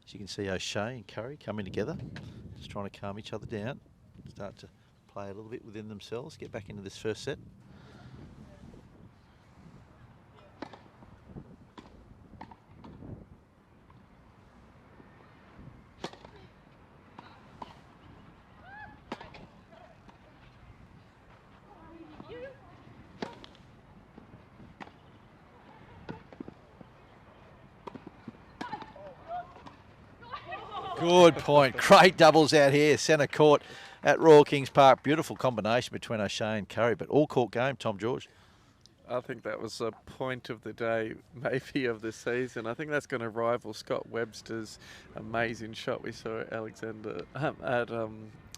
Speaker 1: As you can see, O'Shea and Currie coming together, just trying to calm each other down, start to play a little bit within themselves, get back into this first set. Good point. Great doubles out here. Centre court at Royal Kings Park. Beautiful combination between O'Shea and Currie, but all court game, Tom George.
Speaker 2: I think that was a point of the day, maybe of the season. I think that's going to rival Scott Webster's amazing shot we saw at Alexander at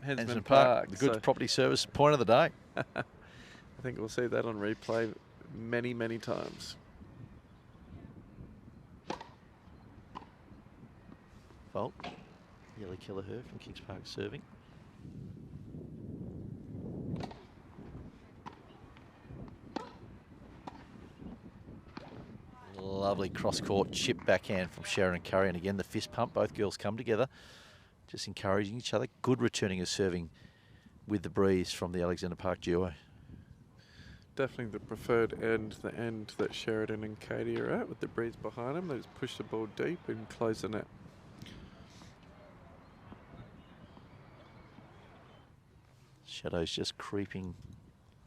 Speaker 2: Hensman Park.
Speaker 1: The Goods Property Service point of the day.
Speaker 2: I think we'll see that on replay many, many times.
Speaker 1: Fault. Yellow Kelleher from Kings Park serving. Lovely cross-court chip backhand from Sheridan and Currie. And again, the fist pump. Both girls come together, just encouraging each other. Good returning of serving with the breeze from the Alexander Park duo.
Speaker 2: Definitely the preferred end, the end that Sheridan and Katy are at, with the breeze behind them. They just push the ball deep and close the net.
Speaker 1: Shadows just creeping,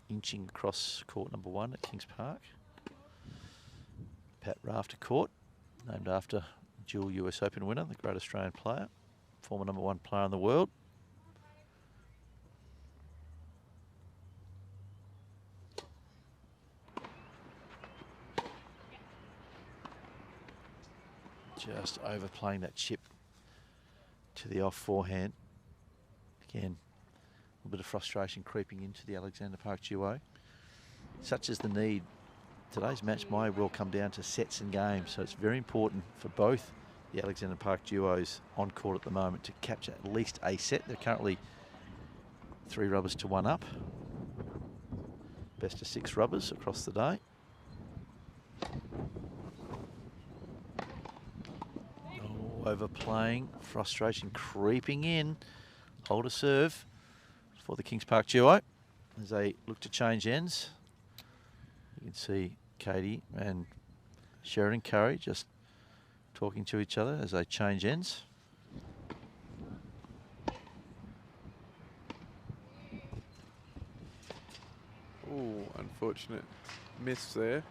Speaker 1: inching across court number 1 at Kings Park. Pat Rafter Court, named after dual US Open winner, the great Australian player, former number 1 player in the world. Just overplaying that chip to the off forehand. Again, a bit of frustration creeping into the Alexander Park duo. Such is the need. Today's match may well come down to sets and games, so it's very important for both the Alexander Park duos on court at the moment to capture at least a set. They're currently 3 rubbers to 1 up. Best of 6 rubbers across the day. Oh, overplaying, frustration creeping in. Hold a serve for the Kings Park duo as they look to change ends. You can see Katy and Sheridan Currie just talking to each other as they change ends.
Speaker 2: Oh, unfortunate miss there.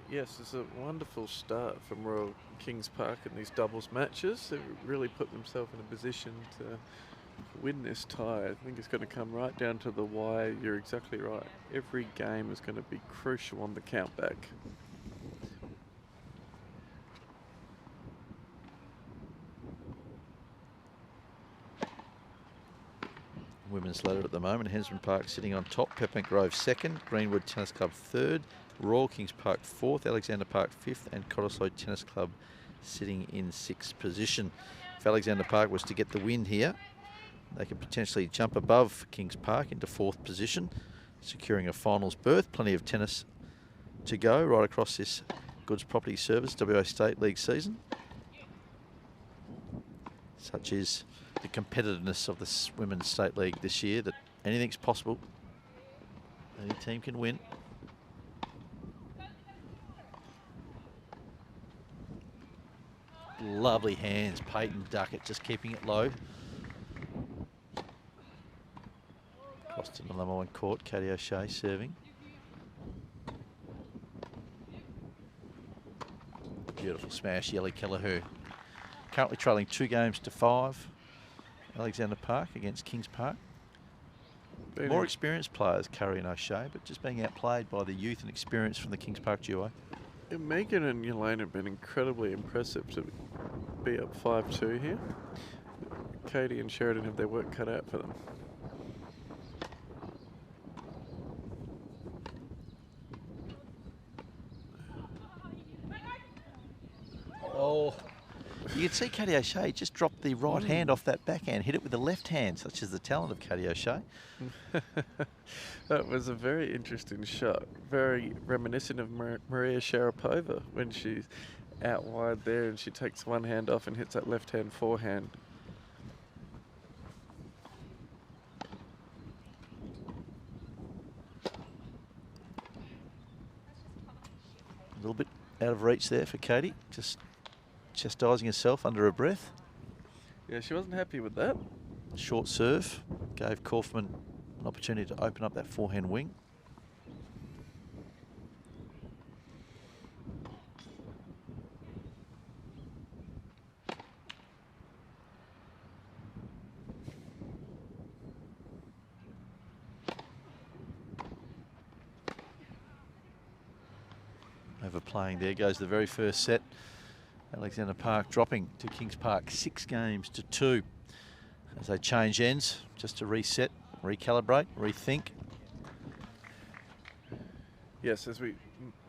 Speaker 2: Yes, it's a wonderful start from Royal Kings Park in these doubles matches. They've really put themselves in a position to win this tie. I think it's going to come right down to the wire. You're exactly right. Every game is going to be crucial on the countback.
Speaker 1: Women's ladder at the moment. Hensman Park sitting on top. Peppermint Grove 2nd. Greenwood Tennis Club 3rd. Royal Kings Park 4th. Alexander Park 5th. And Cottesloe Tennis Club sitting in 6th position. If Alexander Park was to get the win here, they could potentially jump above Kings Park into 4th position, securing a finals berth. Plenty of tennis to go right across this Goods Property Service WA State League season. Such is the competitiveness of the Women's State League this year, that anything's possible. Any team can win. Lovely hands, Peyton, Duckett, just keeping it low. Across to the number 1 court, Katy O'Shea serving. Beautiful smash, Kelleher. Currently trailing 2 games to 5. Alexander Park against Kings Park. More experienced players, Currie and O'Shea, but just being outplayed by the youth and experience from the Kings Park duo.
Speaker 2: Yeah, Megan and Yelena have been incredibly impressive to be up 5-2 here. Katy and Sheridan have their work cut out for them.
Speaker 1: Oh, you can see Katy O'Shea just dropped the right hand off that backhand, hit it with the left hand, such as the talent of Katy O'Shea.
Speaker 2: That was a very interesting shot. Very reminiscent of Maria Sharapova when she's out wide there and she takes one hand off and hits that left hand forehand.
Speaker 1: A little bit out of reach there for Katy, just chastising herself under her breath.
Speaker 2: Yeah, she wasn't happy with that.
Speaker 1: Short serve gave Kauffman an opportunity to open up that forehand wing. Overplaying there goes the very first set. Alexander Park dropping to Kings Park 6 games to 2 as they change ends just to reset, recalibrate, rethink.
Speaker 2: Yes, as we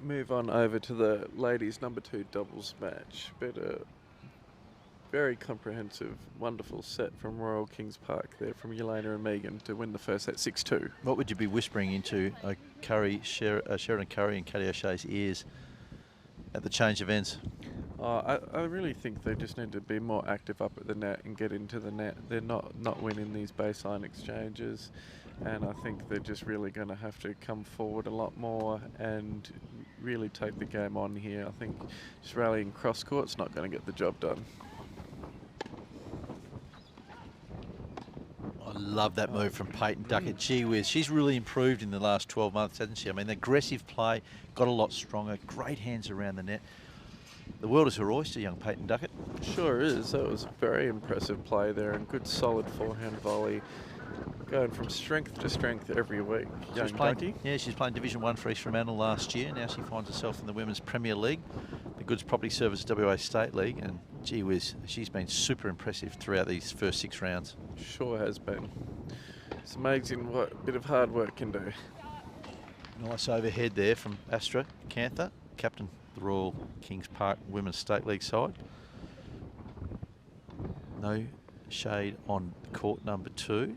Speaker 2: move on over to the ladies' number 2 doubles match, but a very comprehensive, wonderful set from Royal Kings Park there from Yelena and Megan to win the first set 6-2.
Speaker 1: What would you be whispering into Sheridan Currie and Katy O'Shea's ears at the change of ends?
Speaker 2: I really think they just need to be more active up at the net and get into the net. They're not winning these baseline exchanges, and I think they're just really going to have to come forward a lot more and really take the game on here. I think just rallying cross court's not going to get the job done.
Speaker 1: I love that move from Peyton, Duckett. Gee whiz, she's really improved in the last 12 months, hasn't she? I mean, the aggressive play got a lot stronger, great hands around the net. The world is her oyster, young Peyton Duckett.
Speaker 2: Sure is. That was a very impressive play there and good solid forehand volley. Going from strength to strength every week. Young Ducky.
Speaker 1: Yeah, she's playing Division 1 for East Fremantle last year. Now she finds herself in the Women's Premier League, the Goods Property Service WA State League, and gee whiz, she's been super impressive throughout these first 6 rounds.
Speaker 2: Sure has been. It's amazing what a bit of hard work can do.
Speaker 1: Nice overhead there from Astrid, Kanther, captain of the Royal Kings Park Women's State League side. No shade on court number 2.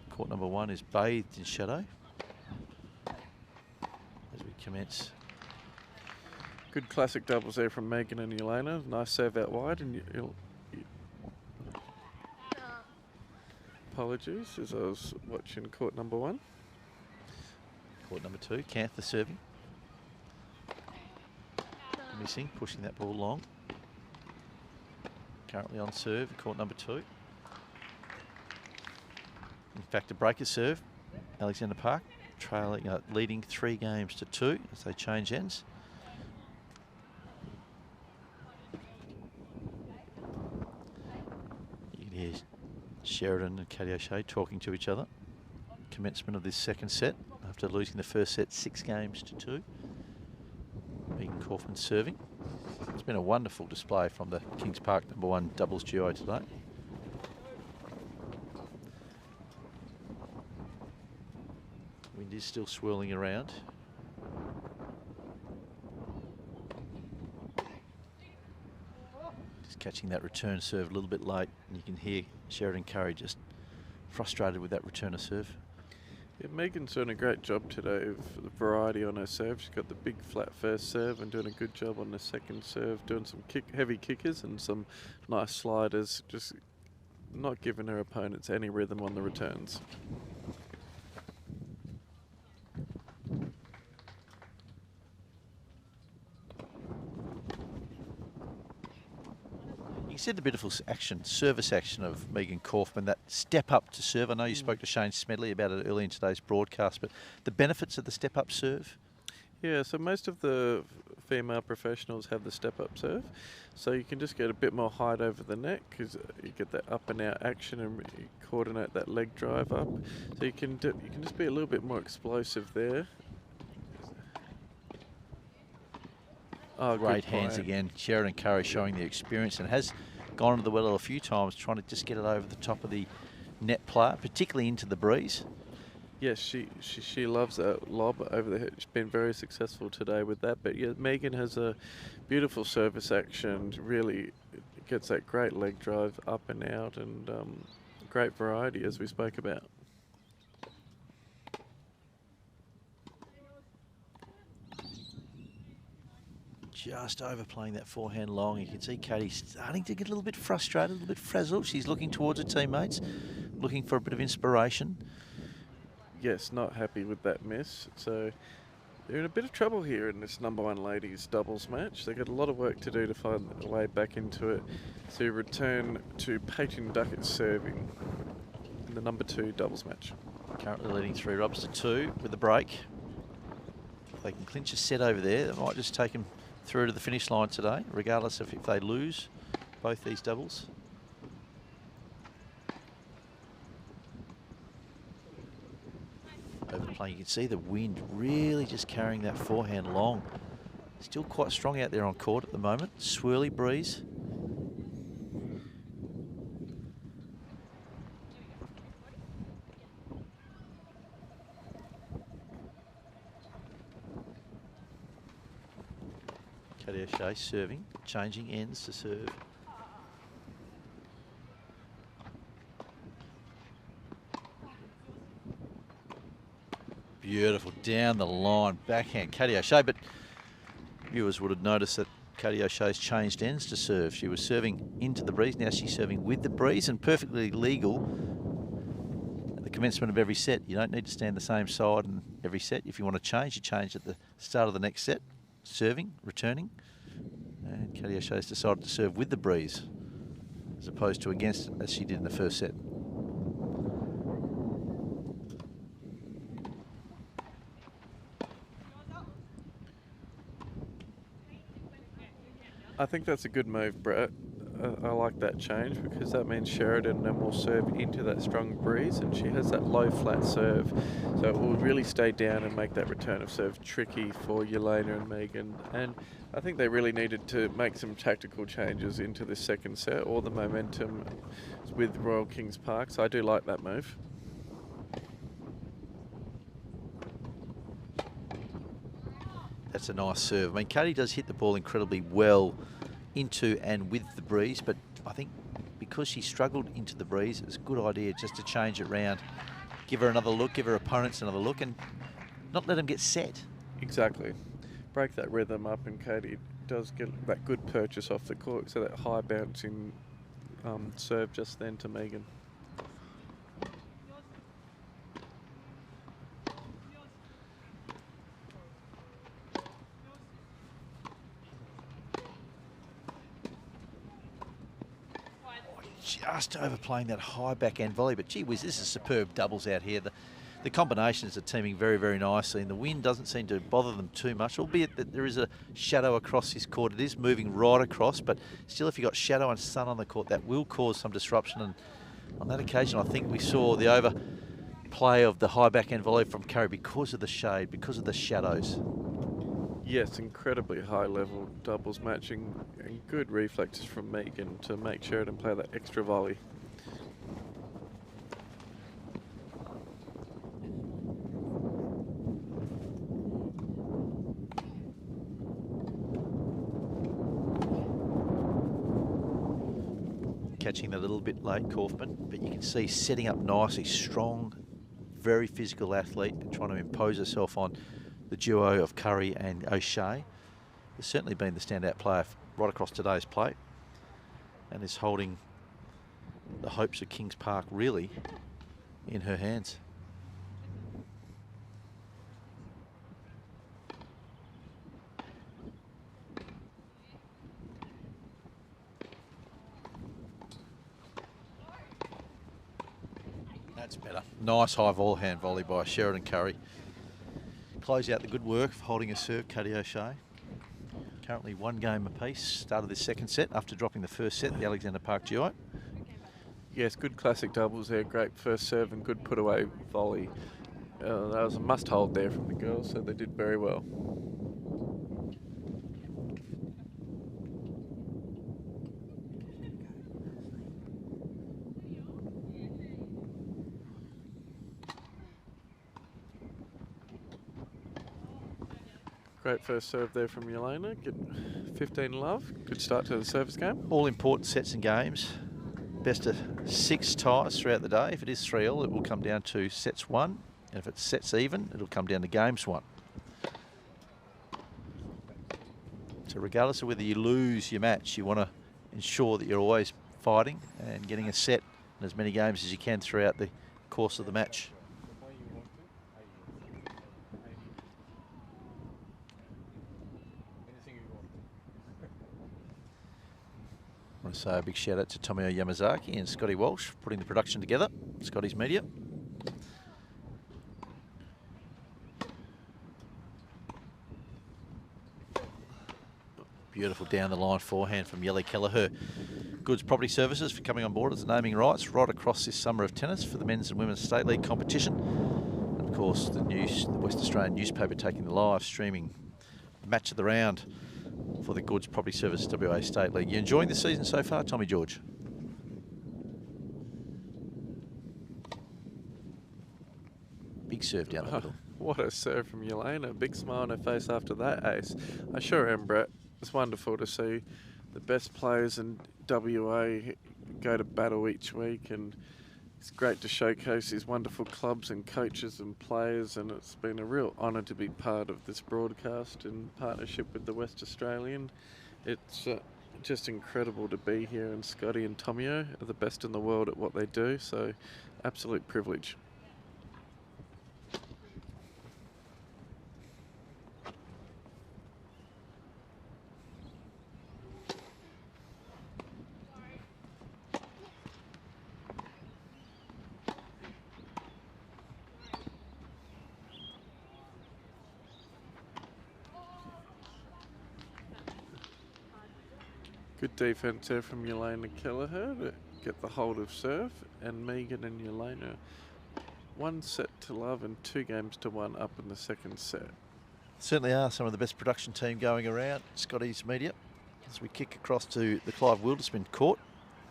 Speaker 1: Court number 1 is bathed in shadow as we commence.
Speaker 2: Good classic doubles there from Megan and Yelena. Nice serve out wide. And apologies as I was watching court number 1.
Speaker 1: Court number 2, Kanther serving. Missing, pushing that ball long. Currently on serve, court number 2. In fact, a breaker serve. Alexander Park trailing, leading 3 games to 2 as they change ends. You can hear Sheridan and Katy O'Shea talking to each other. Commencement of this second set after losing the first set 6 games to 2. Megan Kauffman serving. It's been a wonderful display from the Kings Park number 1 doubles duo today. Wind is still swirling around. Just catching that return serve a little bit late, and you can hear Sheridan Currie just frustrated with that return of serve.
Speaker 2: Yeah, Megan's doing a great job today of the variety on her serve. She's got the big flat first serve and doing a good job on the second serve, doing some heavy kickers and some nice sliders, just not giving her opponents any rhythm on the returns.
Speaker 1: said the beautiful action, service action of Megan Kauffman, that step up to serve. I know you spoke to Shane Smedley about it early in today's broadcast, but the benefits of the step up serve?
Speaker 2: Yeah, so most of the female professionals have the step-up serve, so you can just get a bit more height over the neck because you get that up and out action and you coordinate that leg drive up. So you can just be a little bit more explosive there. Oh,
Speaker 1: Great
Speaker 2: good
Speaker 1: hands
Speaker 2: play.
Speaker 1: again. Sheridan Currie showing the experience and has gone into the well a few times trying to just get it over the top of the net player, particularly into the breeze.
Speaker 2: Yes, she loves that lob over the head. She's been very successful today with that. But yeah, Megan has a beautiful service action. Really gets that great leg drive up and out, and great variety as we spoke about.
Speaker 1: Just overplaying that forehand long. You can see Katy starting to get a little bit frustrated, a little bit frazzled. She's looking towards her teammates, looking for a bit of inspiration.
Speaker 2: Yes, not happy with that miss. So they're in a bit of trouble here in this #1 ladies doubles match. They've got a lot of work to do to find their way back into it. To return to Peyton Duckett serving in the #2 doubles match.
Speaker 1: Currently leading 3-2 with the break. If they can clinch a set over there, that might just take them through to the finish line today, regardless of if they lose both these doubles. Overplaying, you can see the wind really just carrying that forehand long. Still quite strong out there on court at the moment. Swirly breeze. Kelleher serving, changing ends to serve. Beautiful, down the line, backhand, Katy O'Shea, but viewers would have noticed that Katy O'Shea's changed ends to serve. She was serving into the breeze, now she's serving with the breeze, and perfectly legal at the commencement of every set. You don't need to stand the same side in every set. If you want to change, you change at the start of the next set, serving, returning. And Katy O'Shea's decided to serve with the breeze as opposed to against it, as she did in the first set.
Speaker 2: I think that's a good move, Brett. I like that change because that means Sheridan then will serve into that strong breeze, and she has that low flat serve, so it will really stay down and make that return of serve tricky for Yelena and Megan. And I think they really needed to make some tactical changes into the second set, or the momentum with Royal Kings Park, so I do like that move.
Speaker 1: That's a nice serve. I mean, Katy does hit the ball incredibly well into and with the breeze, but I think because she struggled into the breeze, it's a good idea just to change it round. Give her another look, give her opponents another look, and not let them get set.
Speaker 2: Exactly. Break that rhythm up, and Katy does get that good purchase off the court, so that high bouncing serve just then to Megan.
Speaker 1: Just overplaying that high backhand volley, but gee whiz, this is superb doubles out here. The combinations are teaming very, very nicely, and the wind doesn't seem to bother them too much, albeit that there is a shadow across this court. It is moving right across, but still, if you've got shadow and sun on the court, that will cause some disruption. And on that occasion, I think we saw the overplay of the high backhand volley from Currie because of the shade, because of the shadows.
Speaker 2: Yes, incredibly high level doubles matching, and good reflexes from Megan to make Sheridan play that extra volley.
Speaker 1: Catching that a little bit late, Kauffman, but you can see setting up nicely, strong, very physical athlete, and trying to impose herself on the duo of Currie and O'Shea. Has certainly been the standout player right across today's play, and is holding the hopes of Kings Park really in her hands. Better. Nice high hand volley by Sheridan Currie. Close out the good work of holding a serve, Katy O'Shea. Currently 1 game apiece. Started this second set after dropping the first set at the Alexander Park GI.
Speaker 2: Yes, good classic doubles there. Great first serve and good put away volley. That was a must hold there from the girls, so they did very well. Great first serve there from Yelena. Get 15 love. Good start to the service game.
Speaker 1: All important sets and games. Best of 6 ties throughout the day. If it is 3-all, it will come down to sets 1. And if it's sets even, it'll come down to games 1. So regardless of whether you lose your match, you want to ensure that you're always fighting and getting a set in as many games as you can throughout the course of the match. I want to say a big shout out to Tomio Yamazaki and Scotty Walsh putting the production together. Scotty's media. Beautiful down the line forehand from Yelly Kelleher. Goods Property Services for coming on board as the naming rights right across this summer of tennis for the men's and women's state league competition. And of course the West Australian newspaper taking the live streaming match of the round for the Goods Property Services WA State League. You enjoying this season so far, Tommy George? Big serve down the middle.
Speaker 2: What a serve from Yelena. Big smile on her face after that ace. I sure am, Brett. It's wonderful to see the best players in WA go to battle each week, and it's great to showcase these wonderful clubs and coaches and players, and it's been a real honour to be part of this broadcast in partnership with the West Australian. It's just incredible to be here, and Scotty and Tomio are the best in the world at what they do, so absolute privilege. Good defense there from Yelena Kelleher to get the hold of serve, and Megan and Yelena 1 set to love and 2 games to 1 up in the second set.
Speaker 1: Certainly are some of the best production team going around, Scotty's media. As we kick across to the Clive Wilderspin court,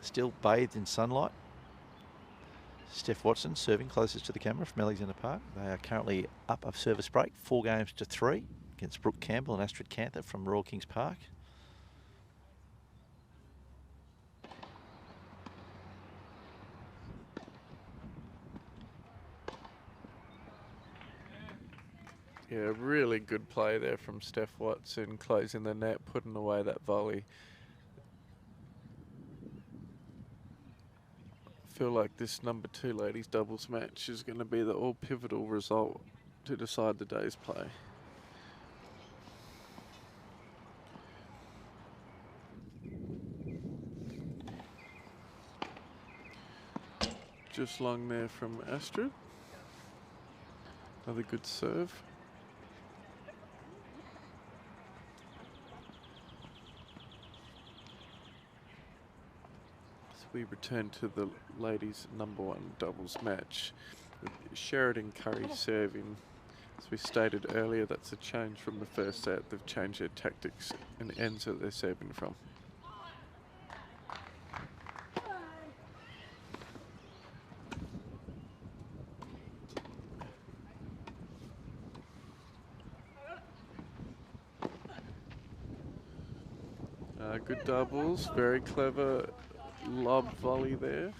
Speaker 1: still bathed in sunlight. Steph Watson serving closest to the camera from Alexander Park. They are currently up a service break, 4 games to 3 against Brooke Campbell and Astrid Kanther from Royal Kings Park.
Speaker 2: Yeah, really good play there from Steph Watson, closing the net, putting away that volley. I feel like this number 2 ladies doubles match is going to be the all pivotal result to decide the day's play. Just long there from Astrid. Another good serve. We return to the ladies' number 1 doubles match with Sheridan Currie serving. As we stated earlier, that's a change from the first set. They've changed their tactics and ends that they're serving from. Good doubles, very clever lob volley there.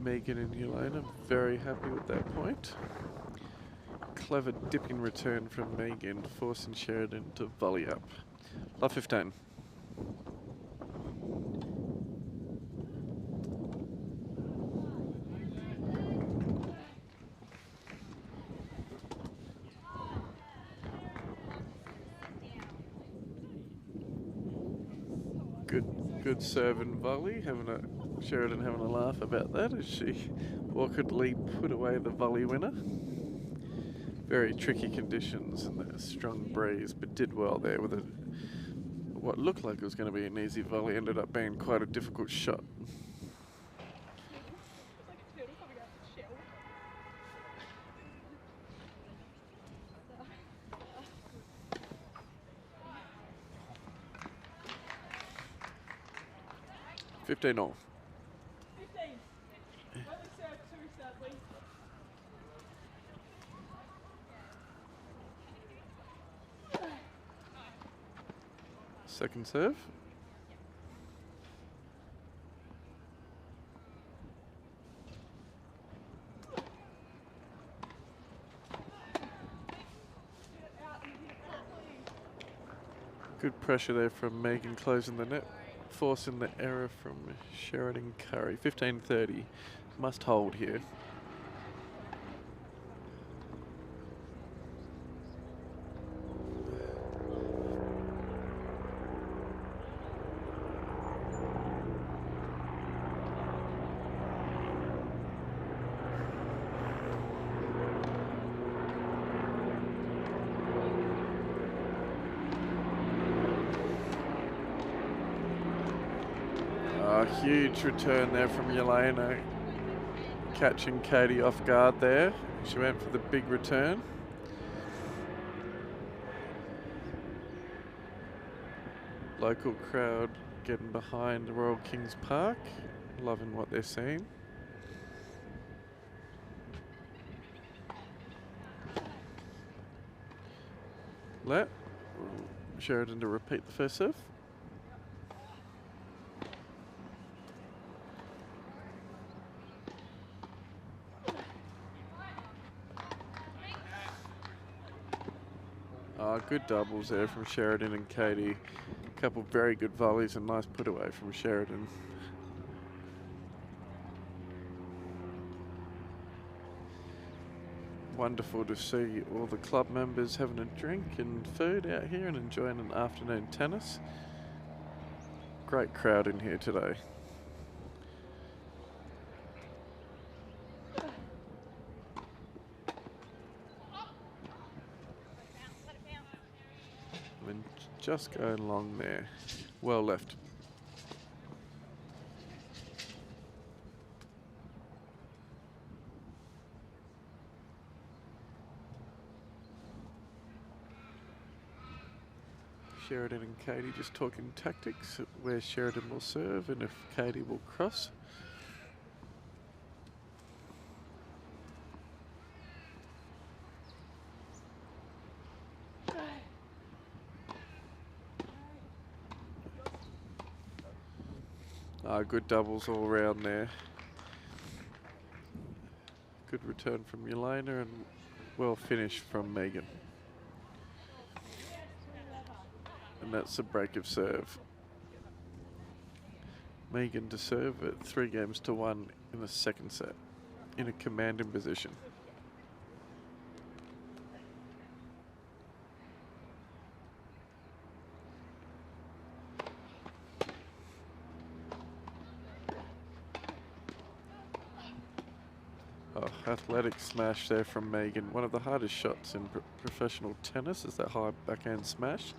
Speaker 2: Megan and Yelena very happy with that point. Clever dipping return from Megan, forcing Sheridan to volley up. Love 15. Good serve and volley. Sheridan having a laugh about that as she awkwardly put away the volley winner. Very tricky conditions and a strong breeze, but did well there with what looked like it was going to be an easy volley. Ended up being quite a difficult shot. $15 all. Second serve. Good pressure there from Megan closing the net, forcing the error from Sheridan Currie. 15-30, must hold here. Huge return there from Yelena, catching Katy off guard there. She went for the big return. Local crowd getting behind Royal Kings Park, loving what they're seeing. Let Sheridan to repeat the first serve. Good doubles there from Sheridan and Katy. A couple very good volleys and nice put away from Sheridan. Wonderful to see all the club members having a drink and food out here and enjoying an afternoon tennis. Great crowd in here today. Just going long there. Well left. Sheridan and Katy just talking tactics, where Sheridan will serve and if Katy will cross. Good doubles all around there. Good return from Yelena and well finished from Megan. And that's a break of serve. Megan to serve at 3-1 in the second set in a commanding position. Athletic smash there from Megan. One of the hardest shots in professional tennis is that high backhand smash.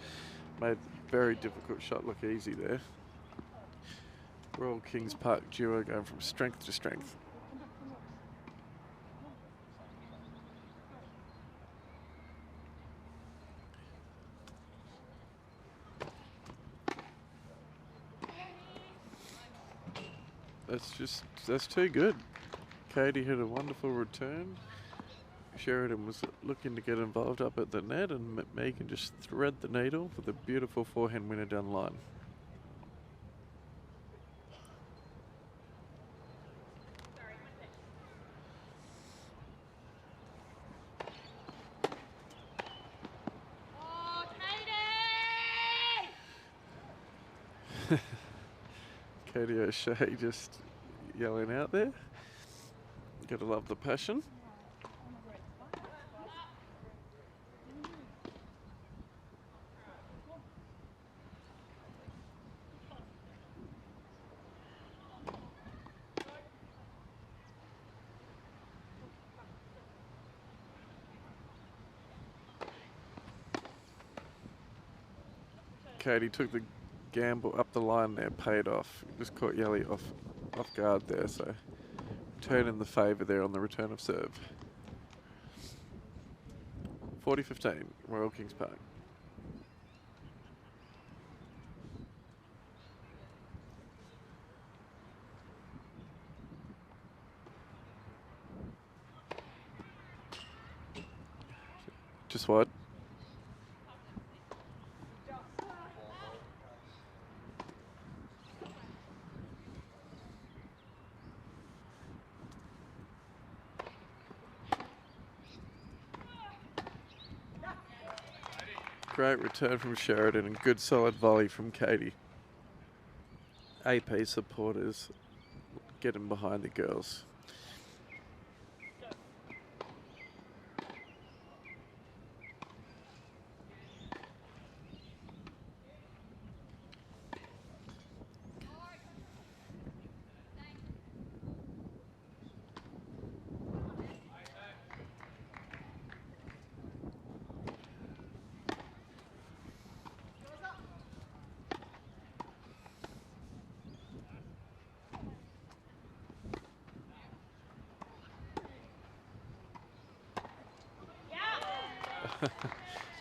Speaker 2: Made a very difficult shot look easy there. Royal Kings Park duo going from strength to strength. That's too good. Katy had a wonderful return. Sheridan was looking to get involved up at the net and Megan just thread the needle with a beautiful forehand winner down the line. Katy O'Shea just yelling out there. Gotta love the passion. Katy took the gamble up the line there, paid off. Just caught Yelly off guard there, so turn in the favour there on the return of serve. 40-15, Royal Kings Park. Just wide. Great return from Sheridan and good solid volley from Katy. AP supporters getting behind the girls.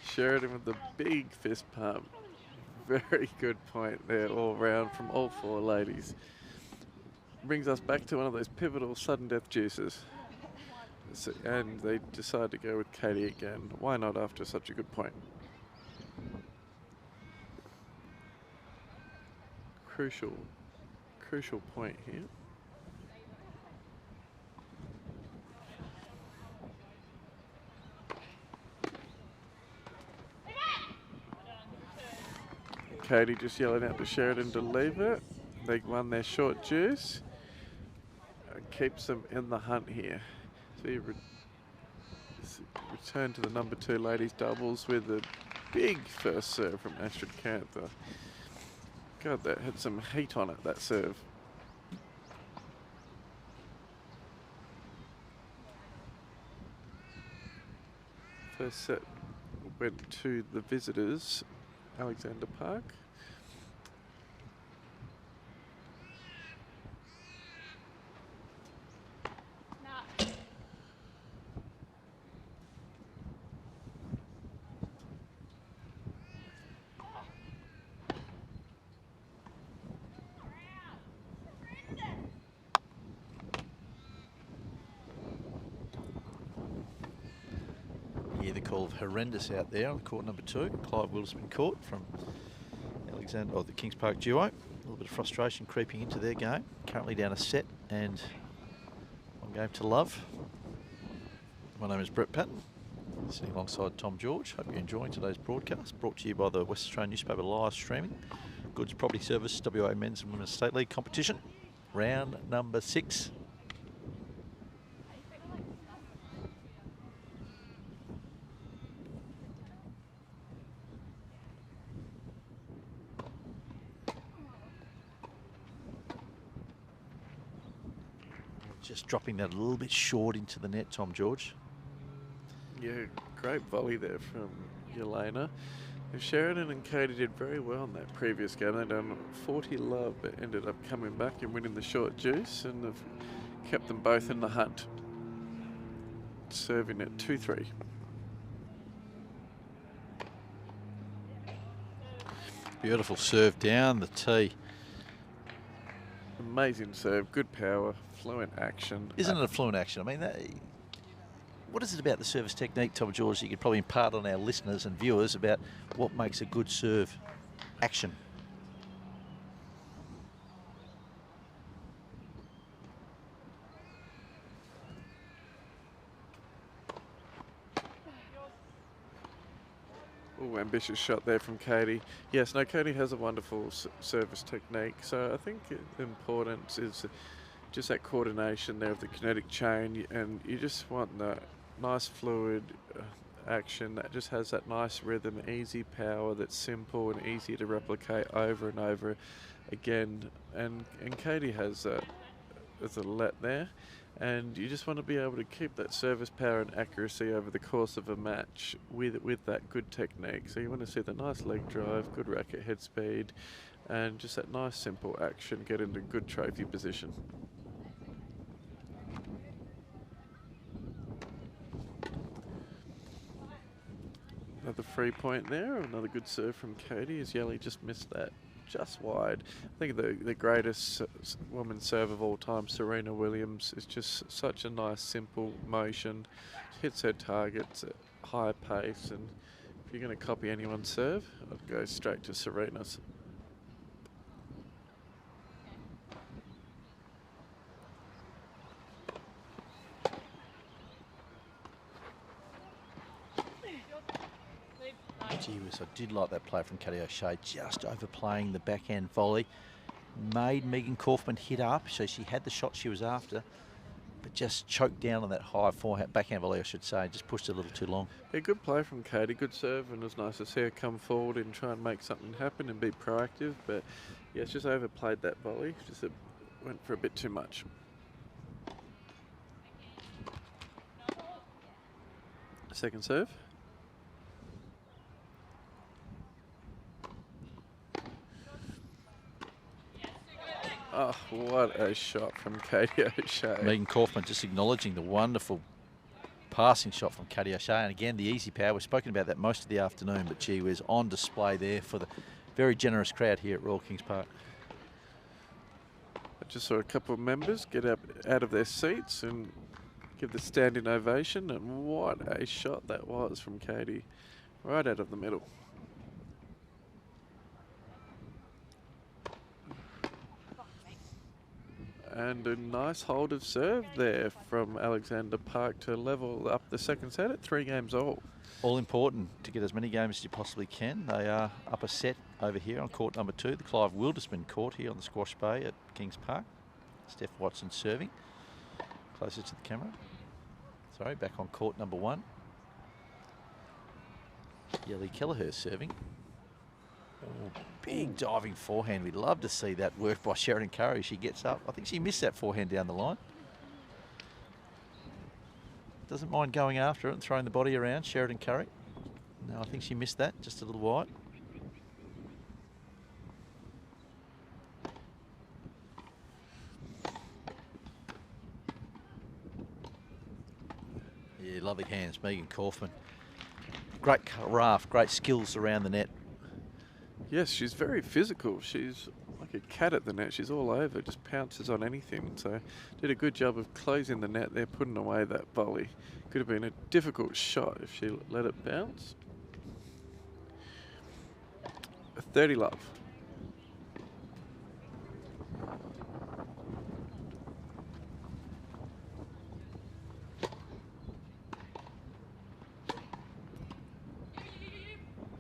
Speaker 2: Sheridan with the big fist pump. Very good point there all round from all four ladies. Brings us back to one of those pivotal sudden death juices. So, and they decide to go with Katy again. Why not after such a good point? Crucial point here. Katy just yelling out to Sheridan to leave it. They won their short juice. Keeps them in the hunt here. So you return to the number 2 ladies doubles with a big first serve from Astrid Kanther. God, that had some heat on it, that serve. First set went to the visitors, Alexander Park.
Speaker 1: Yeah, the call of horrendous out there on court number 2. Clive Willisman caught from Alexander, the Kings Park duo. A little bit of frustration creeping into their game. Currently down a set and one game to love. My name is Brett Patton, sitting alongside Tom George. Hope you're enjoying today's broadcast, brought to you by the West Australian newspaper live streaming. Goods Property Service, WA Men's and Women's State League competition. Round number 6. Just dropping that a little bit short into the net, Tom George.
Speaker 2: Yeah, great volley there from Yelena. Sheridan and Katy did very well in that previous game. They done 40 love, but ended up coming back and winning the short juice and have kept them both in the hunt. Serving at 2-3.
Speaker 1: Beautiful serve down the tee.
Speaker 2: Amazing serve, good power, fluent action.
Speaker 1: Isn't it a fluent action? I mean, what is it about the service technique, Tom George, that you could probably impart on our listeners and viewers about what makes a good serve action?
Speaker 2: Oh, ambitious shot there from Katy. Yes, no, Katy has a wonderful service technique. So I think the importance is just that coordination there of the kinetic chain, and you just want the nice fluid action that just has that nice rhythm, easy power that's simple and easy to replicate over and over again. And Katy has a let there. And you just want to be able to keep that service power and accuracy over the course of a match with that good technique. So you want to see the nice leg drive, good racket head speed, and just that nice simple action, get into good trophy position. Another free point there, another good serve from Katy as Yelly just missed that just wide. I think the greatest women's serve of all time, Serena Williams, is just such a nice simple motion. Hits her targets at high pace, and if you're going to copy anyone's serve, I'd go straight to Serena's.
Speaker 1: Gee whiz, I did like that play from Katy O'Shea, just overplaying the backhand volley. Made Megan Kauffman hit up, so she had the shot she was after, but just choked down on that high backhand volley, I should say, just pushed it a little too long.
Speaker 2: A good play from Katy, good serve, and it was nice to see her come forward and try and make something happen and be proactive, but yeah, it's just overplayed that volley, just went for a bit too much. Second serve. Oh, what a shot from Katy O'Shea.
Speaker 1: Megan Kauffman just acknowledging the wonderful passing shot from Katy O'Shea. And again, the easy power. We've spoken about that most of the afternoon, but gee whiz, on display there for the very generous crowd here at Royal Kings Park.
Speaker 2: I just saw a couple of members get up out of their seats and give the standing ovation, and what a shot that was from Katy, right out of the middle. And a nice hold of serve there from Alexander Park to level up the second set at 3 games all.
Speaker 1: All important to get as many games as you possibly can. They are up a set over here on court number 2, the Clive Wildersman court here on the Squash Bay at Kings Park. Steph Watson serving, closer to the camera. Sorry, back on court number 1. Kelleher serving. Oh, big diving forehand. We'd love to see that work by Sheridan Currie. She gets up. I think she missed that forehand down the line. Doesn't mind going after it and throwing the body around, Sheridan Currie. No, I think she missed that, just a little wide. Yeah, lovely hands, Megan Kauffman. Great craft, great skills around the net.
Speaker 2: Yes, she's very physical. She's like a cat at the net. She's all over, just pounces on anything. So did a good job of closing the net there, putting away that volley. Could have been a difficult shot if she let it bounce. A 30 love.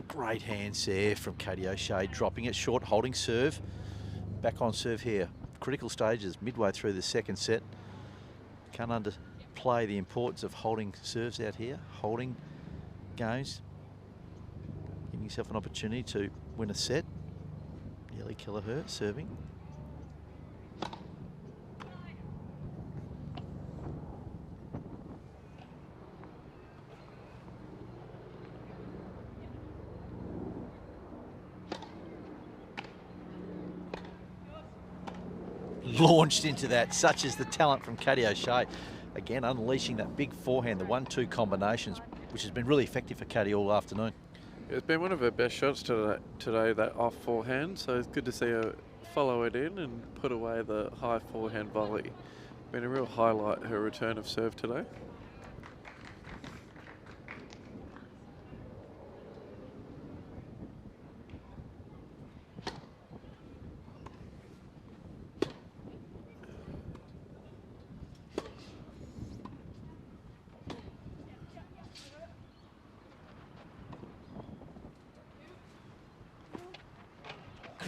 Speaker 1: Great hands there from Katy O'Shea, dropping it short, holding serve. Back on serve here. Critical stages midway through the second set. Can't underplay the importance of holding serves out here, holding games, giving yourself an opportunity to win a set. Kelleher serving. Launched into that. Such is the talent from Katy O'Shea. Again, unleashing that big forehand, the 1-2 combinations, which has been really effective for Katy all afternoon.
Speaker 2: It's been one of her best shots today, that off forehand. So it's good to see her follow it in and put away the high forehand volley. Been a real highlight, her return of serve today.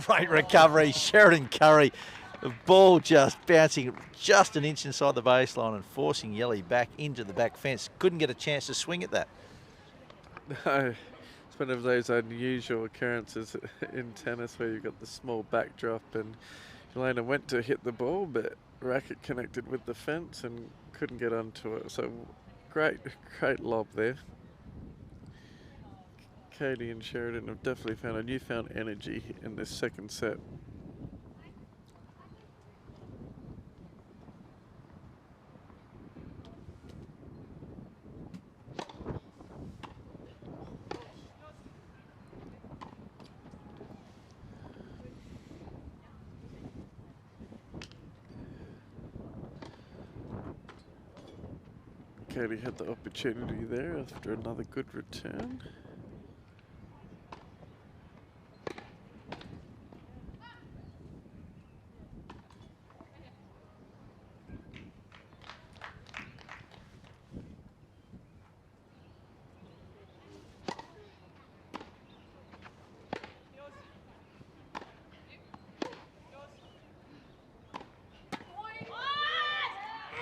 Speaker 1: Great recovery, Sheridan Currie. The ball just bouncing just an inch inside the baseline and forcing Yelly back into the back fence. Couldn't get a chance to swing at that.
Speaker 2: No, it's one of those unusual occurrences in tennis where you've got the small backdrop, and Yelena went to hit the ball, but racket connected with the fence and couldn't get onto it. So great lob there. Katy and Sheridan have definitely found a newfound energy in this second set. Katy had the opportunity there after another good return.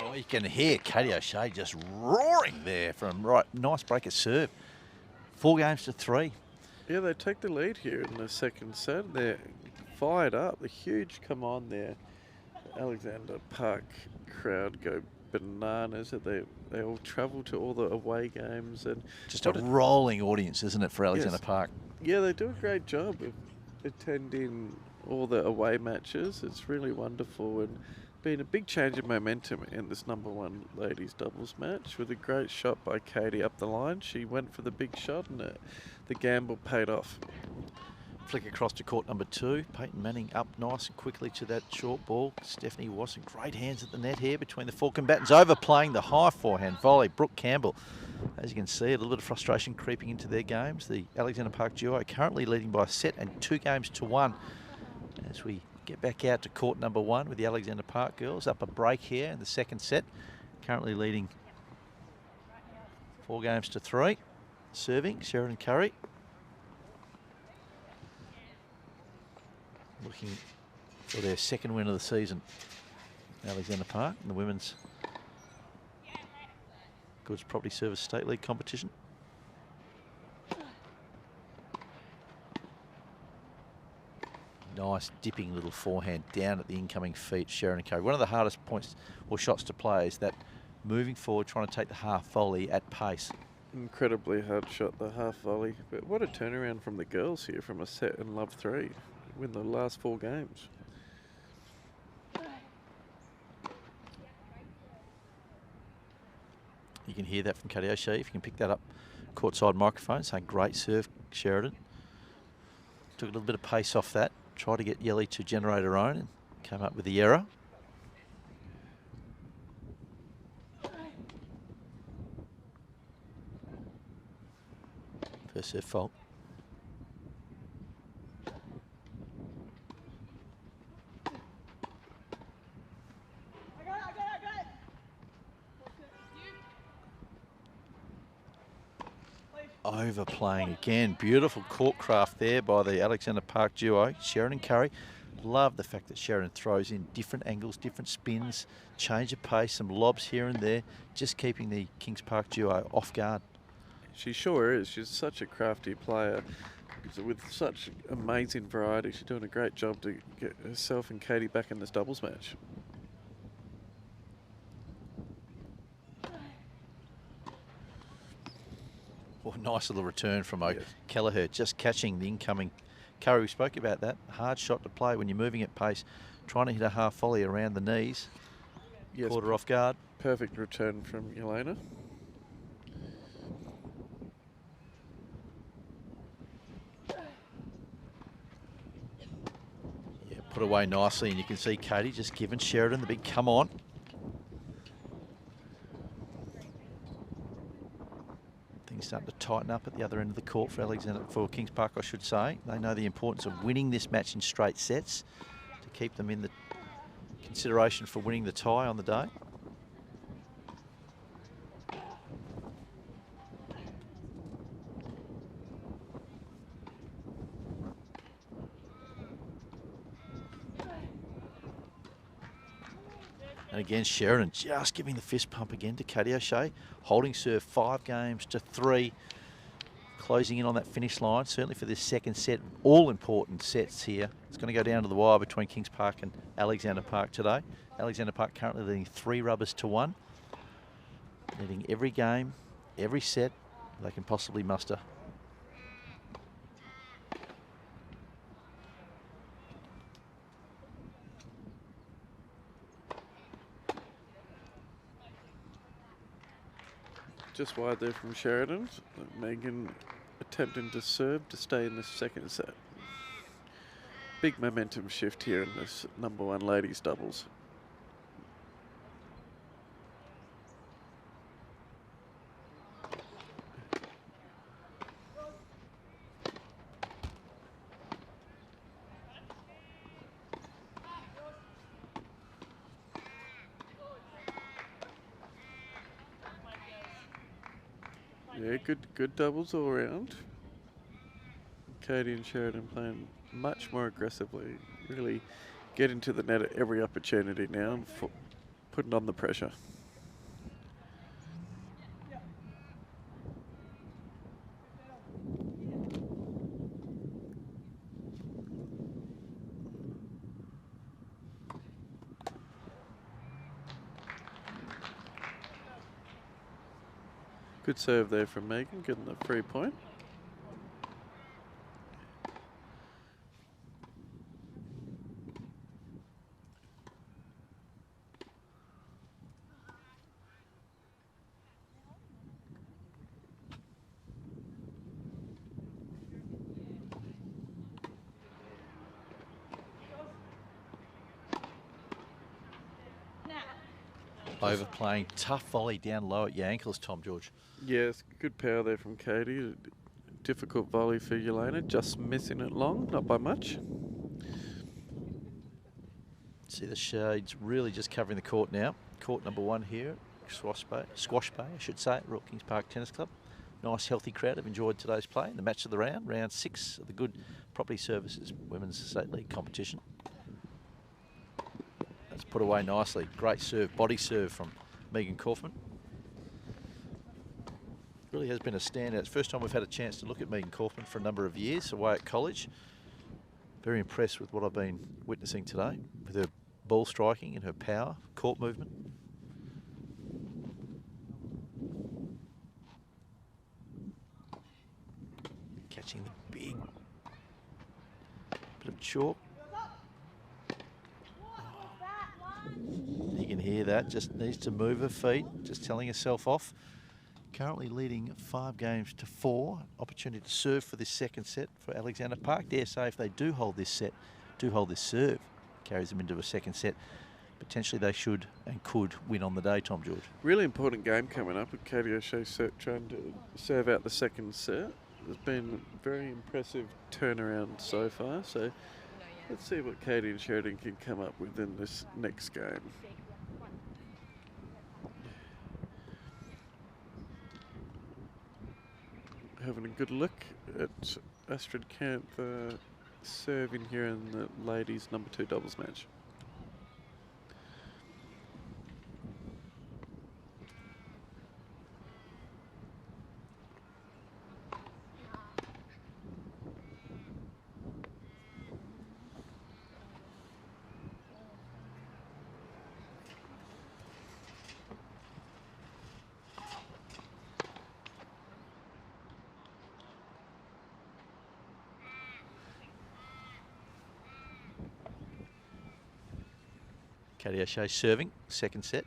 Speaker 1: Oh, you can hear Katy O'Shea just roaring there from right. Nice break of serve. 4 games to 3.
Speaker 2: Yeah, they take the lead here in the second set. They're fired up. The huge come on there. Alexander Park crowd go bananas. They all travel to all the away games and
Speaker 1: Just a rolling audience, isn't it, for Alexander
Speaker 2: Yes.
Speaker 1: Park?
Speaker 2: Yeah, they do a great job of attending all the away matches. It's really wonderful and been a big change of momentum in this #1 ladies doubles match with a great shot by Katy up the line. She went for the big shot and the gamble paid off.
Speaker 1: Flick across to court number 2. Peyton Manning up nice and quickly to that short ball. Stephanie Watson, great hands at the net here between the 4 combatants, overplaying the high forehand volley. Brooke Campbell, as you can see, a little bit of frustration creeping into their games. The Alexander Park duo currently leading by a set and 2 games to 1. As we get back out to court number 1 with the Alexander Park girls. Up a break here in the second set. Currently leading 4 games to 3. Serving, Sheridan Currie. Looking for their second win of the season. Alexander Park in the women's Goods Property Service State League competition. Nice dipping little forehand down at the incoming feet, Sheridan Currie. One of the hardest points or shots to play is that moving forward, trying to take the half volley at pace.
Speaker 2: Incredibly hard shot, the half volley. But what a turnaround from the girls here from a set in love 3. Win the last 4 games.
Speaker 1: You can hear that from Katy O'Shea. If you can pick that up, courtside microphone, saying great serve, Sheridan. Took a little bit of pace off that. Tried to get Yelly to generate her own and came up with the error. First serve fault. Overplaying again. Beautiful court craft there by the Alexander Park duo. Sheridan Currie. Love the fact that Sheridan throws in different angles, different spins, change of pace, some lobs here and there, just keeping the Kings Park duo off guard.
Speaker 2: She sure is. She's such a crafty player with such amazing variety. She's doing a great job to get herself and Katy back in this doubles match.
Speaker 1: Oh, nice little return from
Speaker 2: Yes.
Speaker 1: Kelleher, just catching the incoming Currie. We spoke about that. Hard shot to play when you're moving at pace, trying to hit a half volley around the knees.
Speaker 2: Yes,
Speaker 1: Caught her off guard.
Speaker 2: perfect return from Yelena.
Speaker 1: Yeah, put away nicely, and you can see Katy just giving Sheridan the big come on. Things starting to tighten up at the other end of the court for Kings Park, I should say. They know the importance of winning this match in straight sets to keep them in the consideration for winning the tie on the day. And again, Sheridan just giving the fist pump again to Katy O'Shea. Holding serve 5 games to 3. closing in on that finish line, certainly for this second set. All important sets here. It's going to go down to the wire between Kings Park and Alexander Park today. Alexander Park currently leading 3 rubbers to 1. Leading every game, every set they can possibly muster.
Speaker 2: Just wide there from Sheridan. Megan attempting to serve to stay in the second set. Big momentum shift here in this #1 ladies doubles. Yeah, good doubles all around. Katy and Sheridan playing much more aggressively, really getting to the net at every opportunity now and putting on the pressure. Good serve there from Megan, getting the free point.
Speaker 1: Overplaying, tough volley down low at your ankles, Tom George.
Speaker 2: Yes, good power there from Katy. Difficult volley for Yelena, just missing it long, not by much.
Speaker 1: See the shades really just covering the court now. Court #1 here, Squash Bay, I should say, at Royal Kings Park Tennis Club. Nice, healthy crowd have enjoyed today's play. The match of the round, round 6 of the Good Property Services Women's State League competition. That's put away nicely. Great serve, body serve from Megan Kauffman. Really has been a standout. It's the first time we've had a chance to look at Megan Kauffman for a number of years away at college. Very impressed with what I've been witnessing today, with her ball striking and her power, court movement. Catching the big bit of chalk. You can hear that, just needs to move her feet, just telling herself off. Currently leading 5 games to 4. Opportunity to serve for this second set for Alexander Park. Dare say if they do hold this set, do hold this serve, carries them into a second set, potentially they should and could win on the day, Tom George.
Speaker 2: Really important game coming up with Katy O'Shea trying to serve out the second set. There's been very impressive turnaround so far, so let's see what Katy and Sheridan can come up with in this next game. Having a good look at Astrid Kanther serving here in the ladies #2 doubles match.
Speaker 1: Katy O'Shea serving, second set.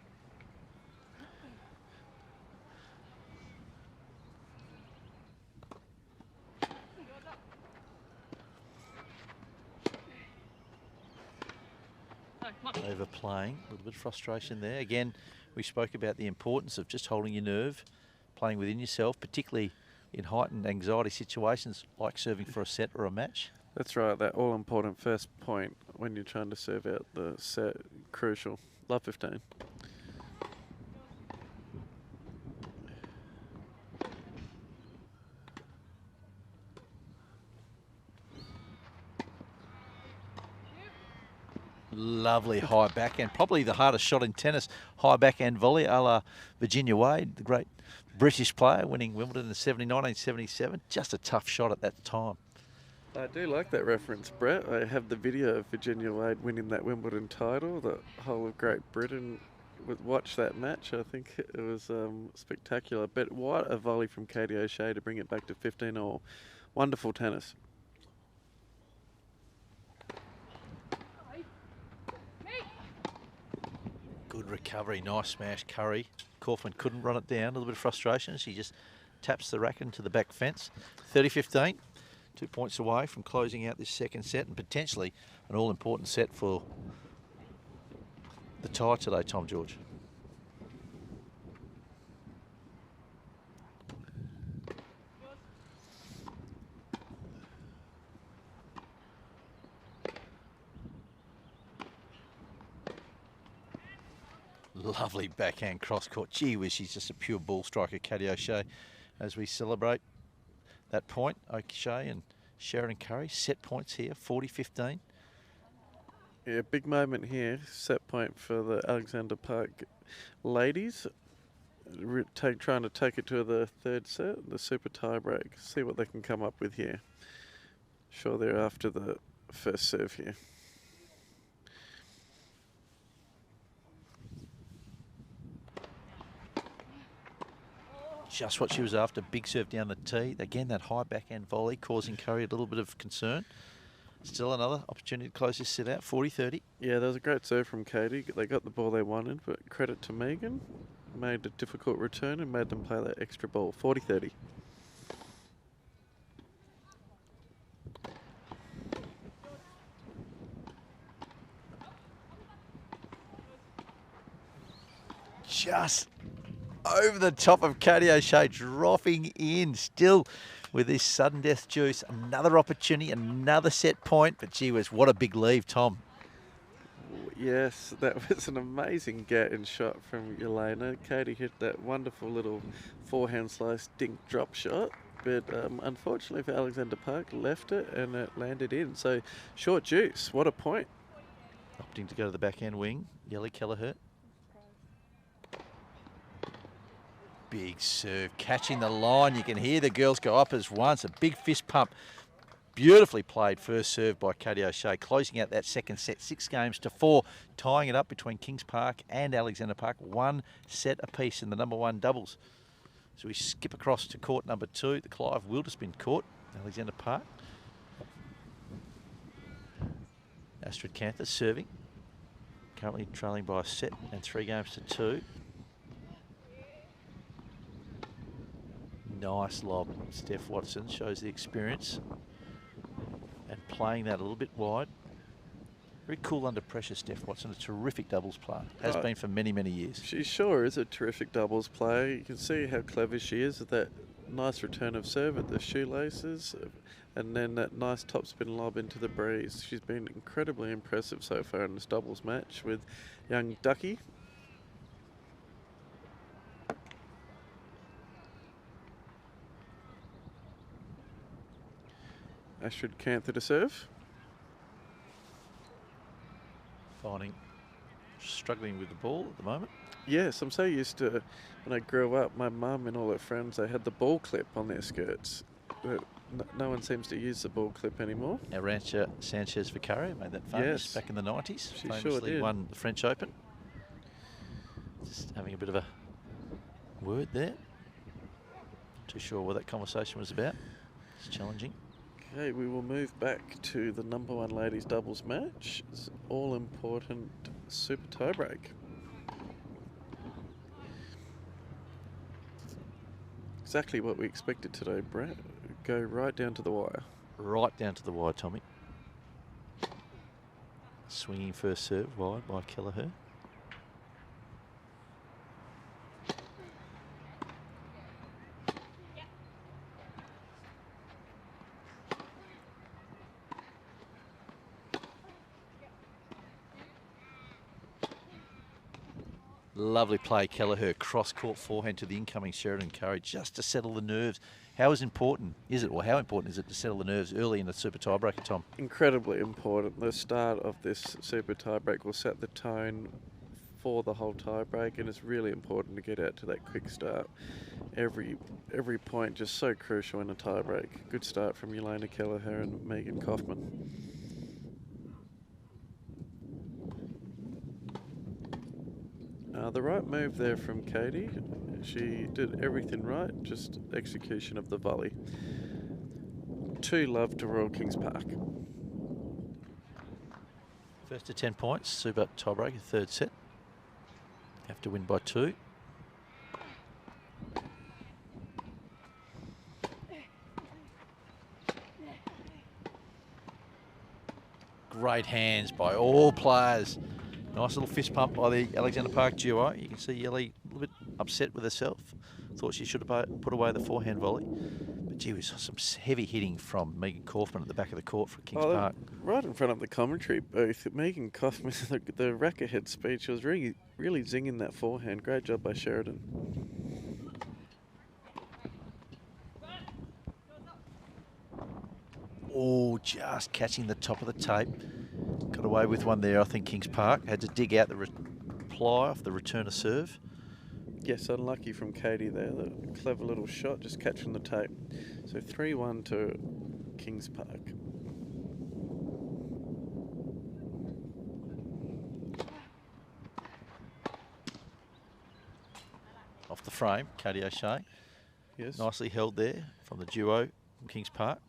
Speaker 1: Overplaying, a little bit of frustration there. Again, we spoke about the importance of just holding your nerve, playing within yourself, particularly in heightened anxiety situations like serving for a set or a match.
Speaker 2: That's right, that all-important first point when you're trying to serve out the set, crucial. Love 15.
Speaker 1: Lovely high backhand, probably the hardest shot in tennis, high backhand volley a la Virginia Wade, the great British player winning Wimbledon in 1977. Just a tough shot at that time.
Speaker 2: I do like that reference, Brett. I have the video of Virginia Wade winning that Wimbledon title. The whole of Great Britain would watch that match. I think it was spectacular. But what a volley from Katy O'Shea to bring it back to 15-all. Wonderful tennis.
Speaker 1: Good recovery, nice smash, Currie. Kauffman couldn't run it down, a little bit of frustration. She just taps the racket into the back fence. 30-15, 2 points away from closing out this second set and potentially an all-important set for the tie today, Tom George. Lovely backhand cross court. Gee whiz, she's just a pure ball striker, Katy O'Shea. As we celebrate that point, O'Shea and Sheridan Currie, set points here, 40-15.
Speaker 2: Yeah, big moment here. Set point for the Alexander Park ladies. Trying to take it to the third set, the super tie break. See what they can come up with here. Sure, they're after the first serve here.
Speaker 1: Just what she was after, big serve down the tee. Again, that high backhand volley causing Currie a little bit of concern. Still another opportunity to close this set out, 40-30.
Speaker 2: Yeah, there was a great serve from Katy. They got the ball they wanted, but credit to Megan. Made a difficult return and made them play that extra ball, 40-30.
Speaker 1: Just over the top of Katy O'Shea, dropping in still with this sudden death juice. Another opportunity, another set point, but gee whiz, what a big leave, Tom.
Speaker 2: Yes, that was an amazing get and shot from Yelena. Katy hit that wonderful little forehand slice dink drop shot, but unfortunately for Alexander Park, left it and it landed in. So short juice, what a point.
Speaker 1: Opting to go to the backhand wing, Kelleher. Big serve, catching the line. You can hear the girls go up as once. A big fist pump. Beautifully played first serve by Katy O'Shea, closing out that second set, 6-4, tying it up between Kings Park and Alexander Park. 1 set apiece in the #1 doubles. So we skip across to court number 2, the Clive Wilderspin court, Alexander Park. Astrid Kanther serving, currently trailing by a set and 3-2. Nice lob. Steph Watson shows the experience and playing that a little bit wide. Very cool under pressure, Steph Watson. A terrific doubles player. Has been for many, many years.
Speaker 2: She sure is a terrific doubles player. You can see how clever she is with that nice return of serve at the shoelaces and then that nice topspin lob into the breeze. She's been incredibly impressive so far in this doubles match with young Duckett. Astrid Kanther to serve.
Speaker 1: Struggling with the ball at the moment.
Speaker 2: Yes, I'm so used to, when I grew up, my mum and all her friends, they had the ball clip on their skirts. But no one seems to use the ball clip anymore.
Speaker 1: Arantxa Sanchez Vicario made that famous
Speaker 2: Yes.
Speaker 1: back in the 90s.
Speaker 2: She
Speaker 1: Famously
Speaker 2: sure did.
Speaker 1: won the French Open. Just having a bit of a word there. Not too sure what that conversation was about. It's challenging.
Speaker 2: Okay, we will move back to the #1 ladies doubles match. It's all important super tie break. Exactly what we expected today, Brett. Go right down to the wire.
Speaker 1: Right down to the wire, Tommy. Swinging first serve wide by Kelleher. Lovely play, Kelleher. Cross-court forehand to the incoming Sheridan Currie just to settle the nerves. How important is it, or how important is it to settle the nerves early in the super tiebreaker, Tom?
Speaker 2: Incredibly important. The start of this super tiebreak will set the tone for the whole tie break, and it's really important to get out to that quick start. Every point just so crucial in a tie break. Good start from Yelena, Kelleher and Megan Kauffman. The right move there from Katy. She did everything right, just execution of the volley. 2-love to Royal Kings Park.
Speaker 1: First to 10 points, super tiebreaker, third set. Have to win by 2. Great hands by all players. Nice little fist pump by the Alexander Park duo. You can see Yelly a little bit upset with herself. Thought she should have put away the forehand volley. But gee, we saw some heavy hitting from Megan Kauffman at the back of the court for Kings Park.
Speaker 2: Right in front of the commentary booth, Megan Kauffman, the racket head speed, she was really zinging that forehand. Great job by Sheridan.
Speaker 1: Oh, just catching the top of the tape. Got away with one there, I think Kings Park. Had to dig out the reply off the return of serve.
Speaker 2: Yes, unlucky from Katy there. The clever little shot, just catching the tape. So 3-1 to Kings Park.
Speaker 1: Off the frame, Katy O'Shea.
Speaker 2: Yes.
Speaker 1: Nicely held there from the duo from Kings Park.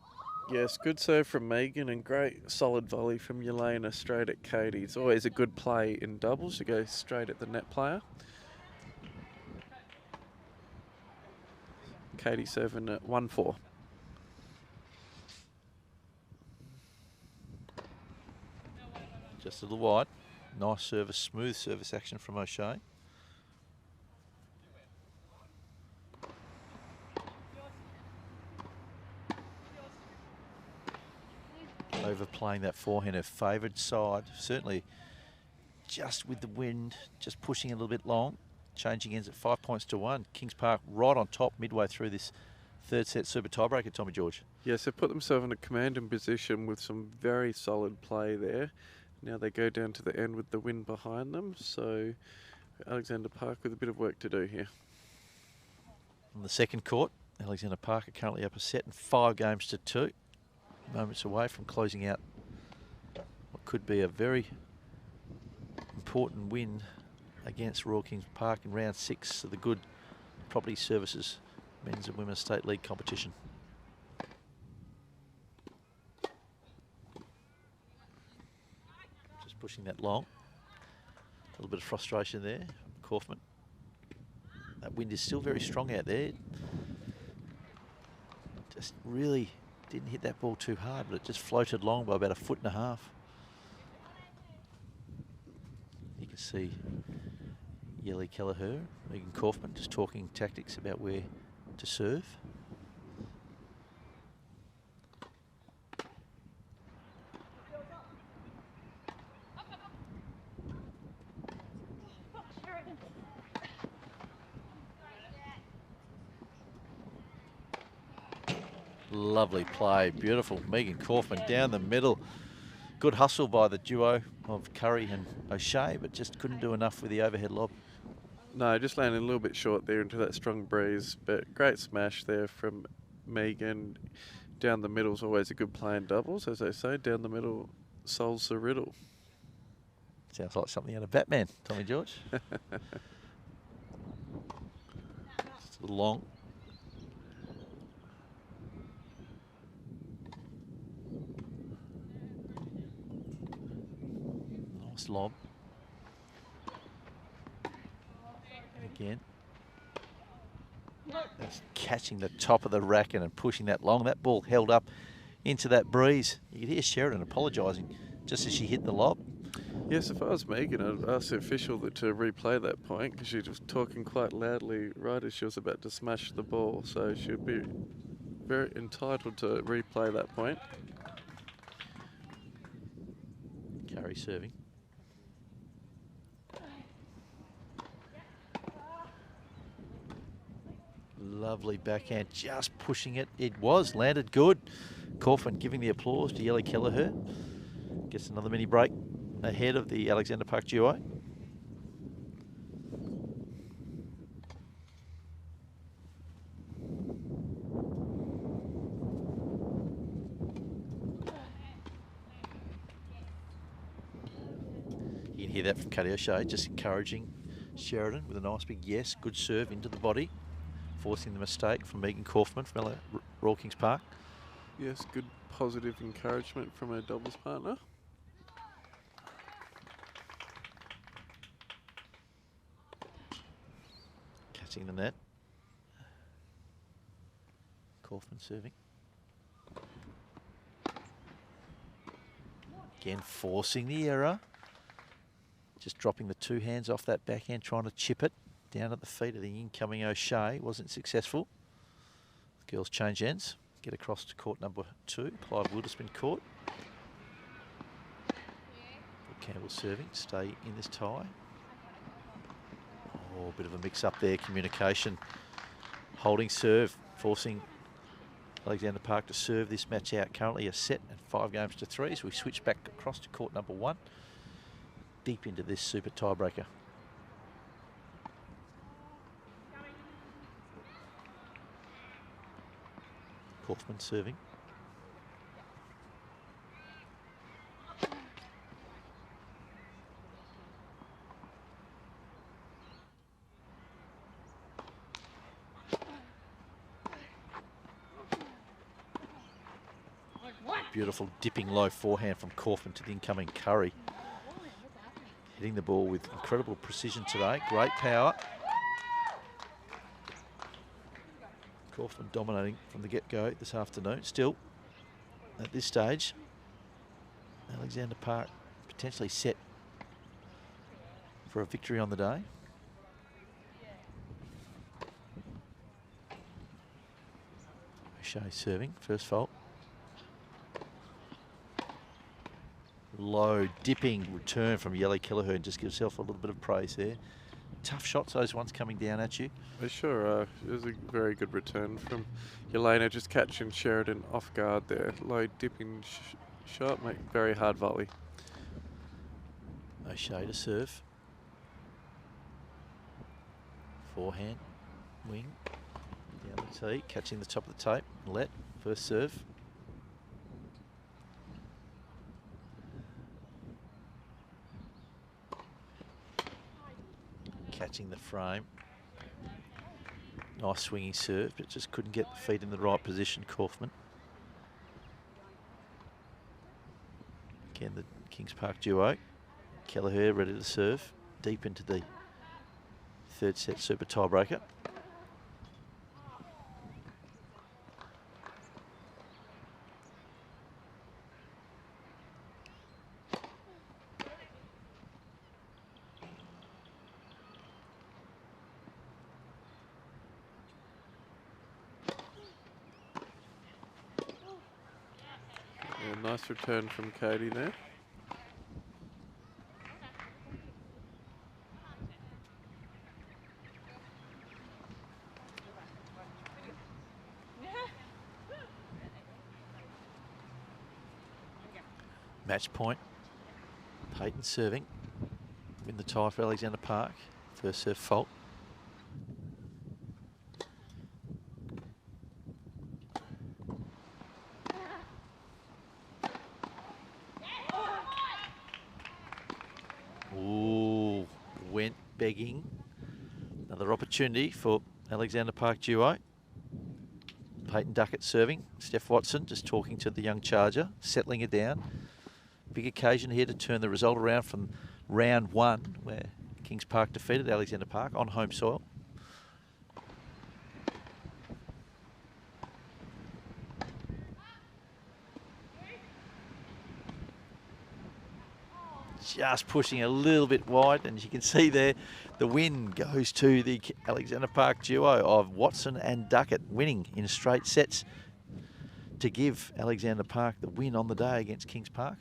Speaker 2: Yes, good serve from Megan and great solid volley from Yelena straight at Katy. It's always a good play in doubles to go straight at the net player. Katy serving at 1-4.
Speaker 1: Just a little wide. Nice service, smooth service action from O'Shea. Overplaying that forehand, her favoured side. Certainly just with the wind, just pushing a little bit long. Changing ends at 5 points to 1. Kings Park right on top midway through this third set super tiebreaker, Tommy George.
Speaker 2: Yes, they've put themselves in a commanding position with some very solid play there. Now they go down to the end with the wind behind them. So Alexander Park with a bit of work to do here.
Speaker 1: On the second court, Alexander Park are currently up a set and 5 games to 2. Moments away from closing out what could be a very important win against Royal Kings Park in round 6 of the good Property Services Men's and Women's State League competition. Just pushing that long. A little bit of frustration there, Kauffman. That wind is still very strong out there. Just really didn't hit that ball too hard, but it just floated long by about 1.5 feet. You can see Yelly Kelleher, Megan Kauffman just talking tactics about where to serve. Lovely play, beautiful. Megan Kauffman down the middle. Good hustle by the duo of Currie and O'Shea, but just couldn't do enough with the overhead lob.
Speaker 2: No, just landing a little bit short there into that strong breeze, but great smash there from Megan. Down the middle is always a good play in doubles, as they say. Down the middle solves the riddle.
Speaker 1: Sounds like something out of Batman, Tommy George. Just a little long. Nice lob. And again. That's catching the top of the racket and pushing that long. That ball held up into that breeze. You could hear Sheridan apologising just as she hit the lob.
Speaker 2: Yes, if I was Megan, I'd ask the official to replay that point because she was talking quite loudly right as she was about to smash the ball. So she'd be very entitled to replay that point.
Speaker 1: Currie serving. Lovely backhand, just pushing it. It was landed good. Kauffman giving the applause to Yelly Kelleher. Gets another mini break ahead of the Alexander Park duo. can hear that from Katy O'Shea, just encouraging Sheridan with a nice big yes. Good serve into the body, forcing the mistake from Megan Kauffman from Royal Kings Park.
Speaker 4: Yes, good positive encouragement from her doubles partner.
Speaker 1: Catching the net. Kauffman serving. Again, forcing the error. Just dropping the two hands off that backhand, trying to chip it down at the feet of the incoming O'Shea. Wasn't successful. The girls change ends. Get across to court number 2. Clive Wilderspin court. Campbell serving. Stay in this tie. Oh, a bit of a mix-up there. Communication. Holding serve. Forcing Alexander Park to serve this match out. Currently a set and 5-3. So we switch back across to court number 1. Deep into this super tiebreaker. Kauffman serving. Beautiful dipping low forehand from Kauffman to the incoming Currie. Hitting the ball with incredible precision today. Great power. Kauffman dominating from the get-go this afternoon. Still, at this stage, Alexander Park potentially set for a victory on the day. O'Shea serving, first fault. Low dipping return from Kelleher, and just give herself a little bit of praise there. Tough shots, those ones coming down at you.
Speaker 4: They sure are. It was a very good return from Yelena, just catching Sheridan off guard there. Low dipping shot, make very hard volley.
Speaker 1: O'Shea to serve. Forehand, wing, down the tee, catching the top of the tape. Let, first serve. Catching the frame. Nice swinging serve, but just couldn't get the feet in the right position, Kauffman. Again, the Kings Park duo. Kelleher ready to serve. Deep into the third set super tiebreaker.
Speaker 4: Nice return from Katy there.
Speaker 1: Match point. Peyton serving. Win the tie for Alexander Park. First serve fault. Ooh, went begging. Another opportunity for Alexander Park duo. Peyton Duckett serving. Steph Watson just talking to the young charger, settling it down. Big occasion here to turn the result around from round 1, where Kings Park defeated Alexander Park on home soil. Just pushing a little bit wide, and as you can see there, the win goes to the Alexander Park duo of Watson and Duckett, winning in straight sets to give Alexander Park the win on the day against Kings Park.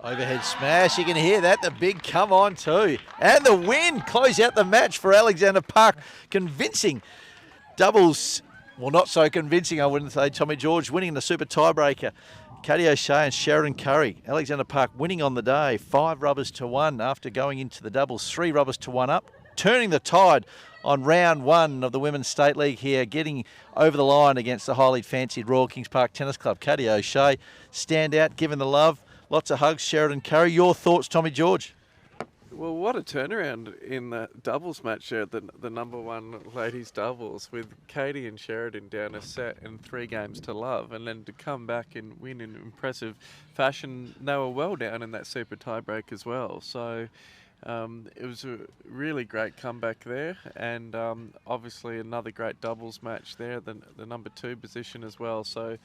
Speaker 1: Overhead smash, you can hear that, the big come on too. And the win, close out the match for Alexander Park. Convincing doubles, well not so convincing I wouldn't say, Tommy George winning the super tiebreaker. Katy O'Shea and Sheridan Currie. Alexander Park winning on the day, 5 rubbers to 1 after going into the doubles, 3 rubbers to 1 up. turning the tide on round 1 of the Women's State League here, getting over the line against the highly fancied Royal Kings Park Tennis Club. Katy O'Shea, stand out, given the love. Lots of hugs, Sheridan, Currie. Your thoughts, Tommy George?
Speaker 4: Well, what a turnaround in the doubles match there, the number 1 ladies doubles, with Katy and Sheridan down a set and 3 games to love, and then to come back and win in impressive fashion. They were well down in that super tiebreak as well. So it was a really great comeback there, and obviously another great doubles match there, the number 2 position as well. So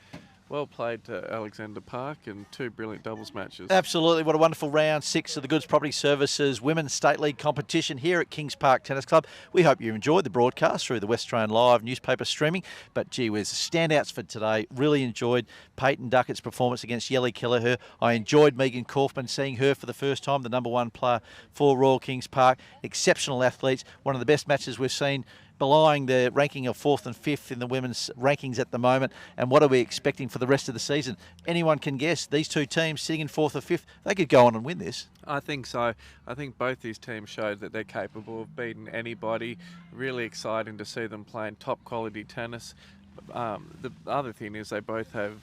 Speaker 4: well played to Alexander Park, and 2 brilliant doubles matches.
Speaker 1: Absolutely. What a wonderful round 6 of the Goods Property Services Women's State League competition here at Kings Park Tennis Club. We hope you enjoyed the broadcast through the West Australian Live newspaper streaming. But gee whiz, standouts for today. Really enjoyed Peyton Duckett's performance against Kelleher. I enjoyed Megan Kauffman, seeing her for the first time, the number 1 player for Royal Kings Park. Exceptional athletes. One of the best matches we've seen, belying the ranking of 4th and 5th in the women's rankings at the moment. And what are we expecting for the rest of the season? Anyone can guess. These 2 teams sitting in 4th or 5th, they could go on and win this.
Speaker 2: I think so. I think both these teams showed that they're capable of beating anybody. Really exciting to see them playing top quality tennis. The other thing is they both have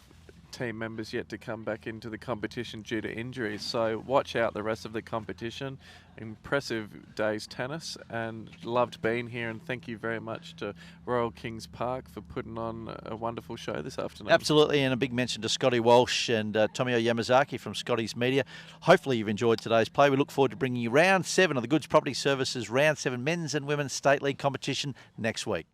Speaker 2: team members yet to come back into the competition due to injuries, so watch out the rest of the competition. Impressive day's tennis, and loved being here, and thank you very much to Royal Kings Park for putting on a wonderful show this afternoon.
Speaker 1: Absolutely, and a big mention to Scotty Walsh and Tomio Yamazaki from Scotty's Media. Hopefully you've enjoyed today's play. We look forward to bringing you round 7 of the Goods Property Services Round 7 Men's and Women's State League competition next week.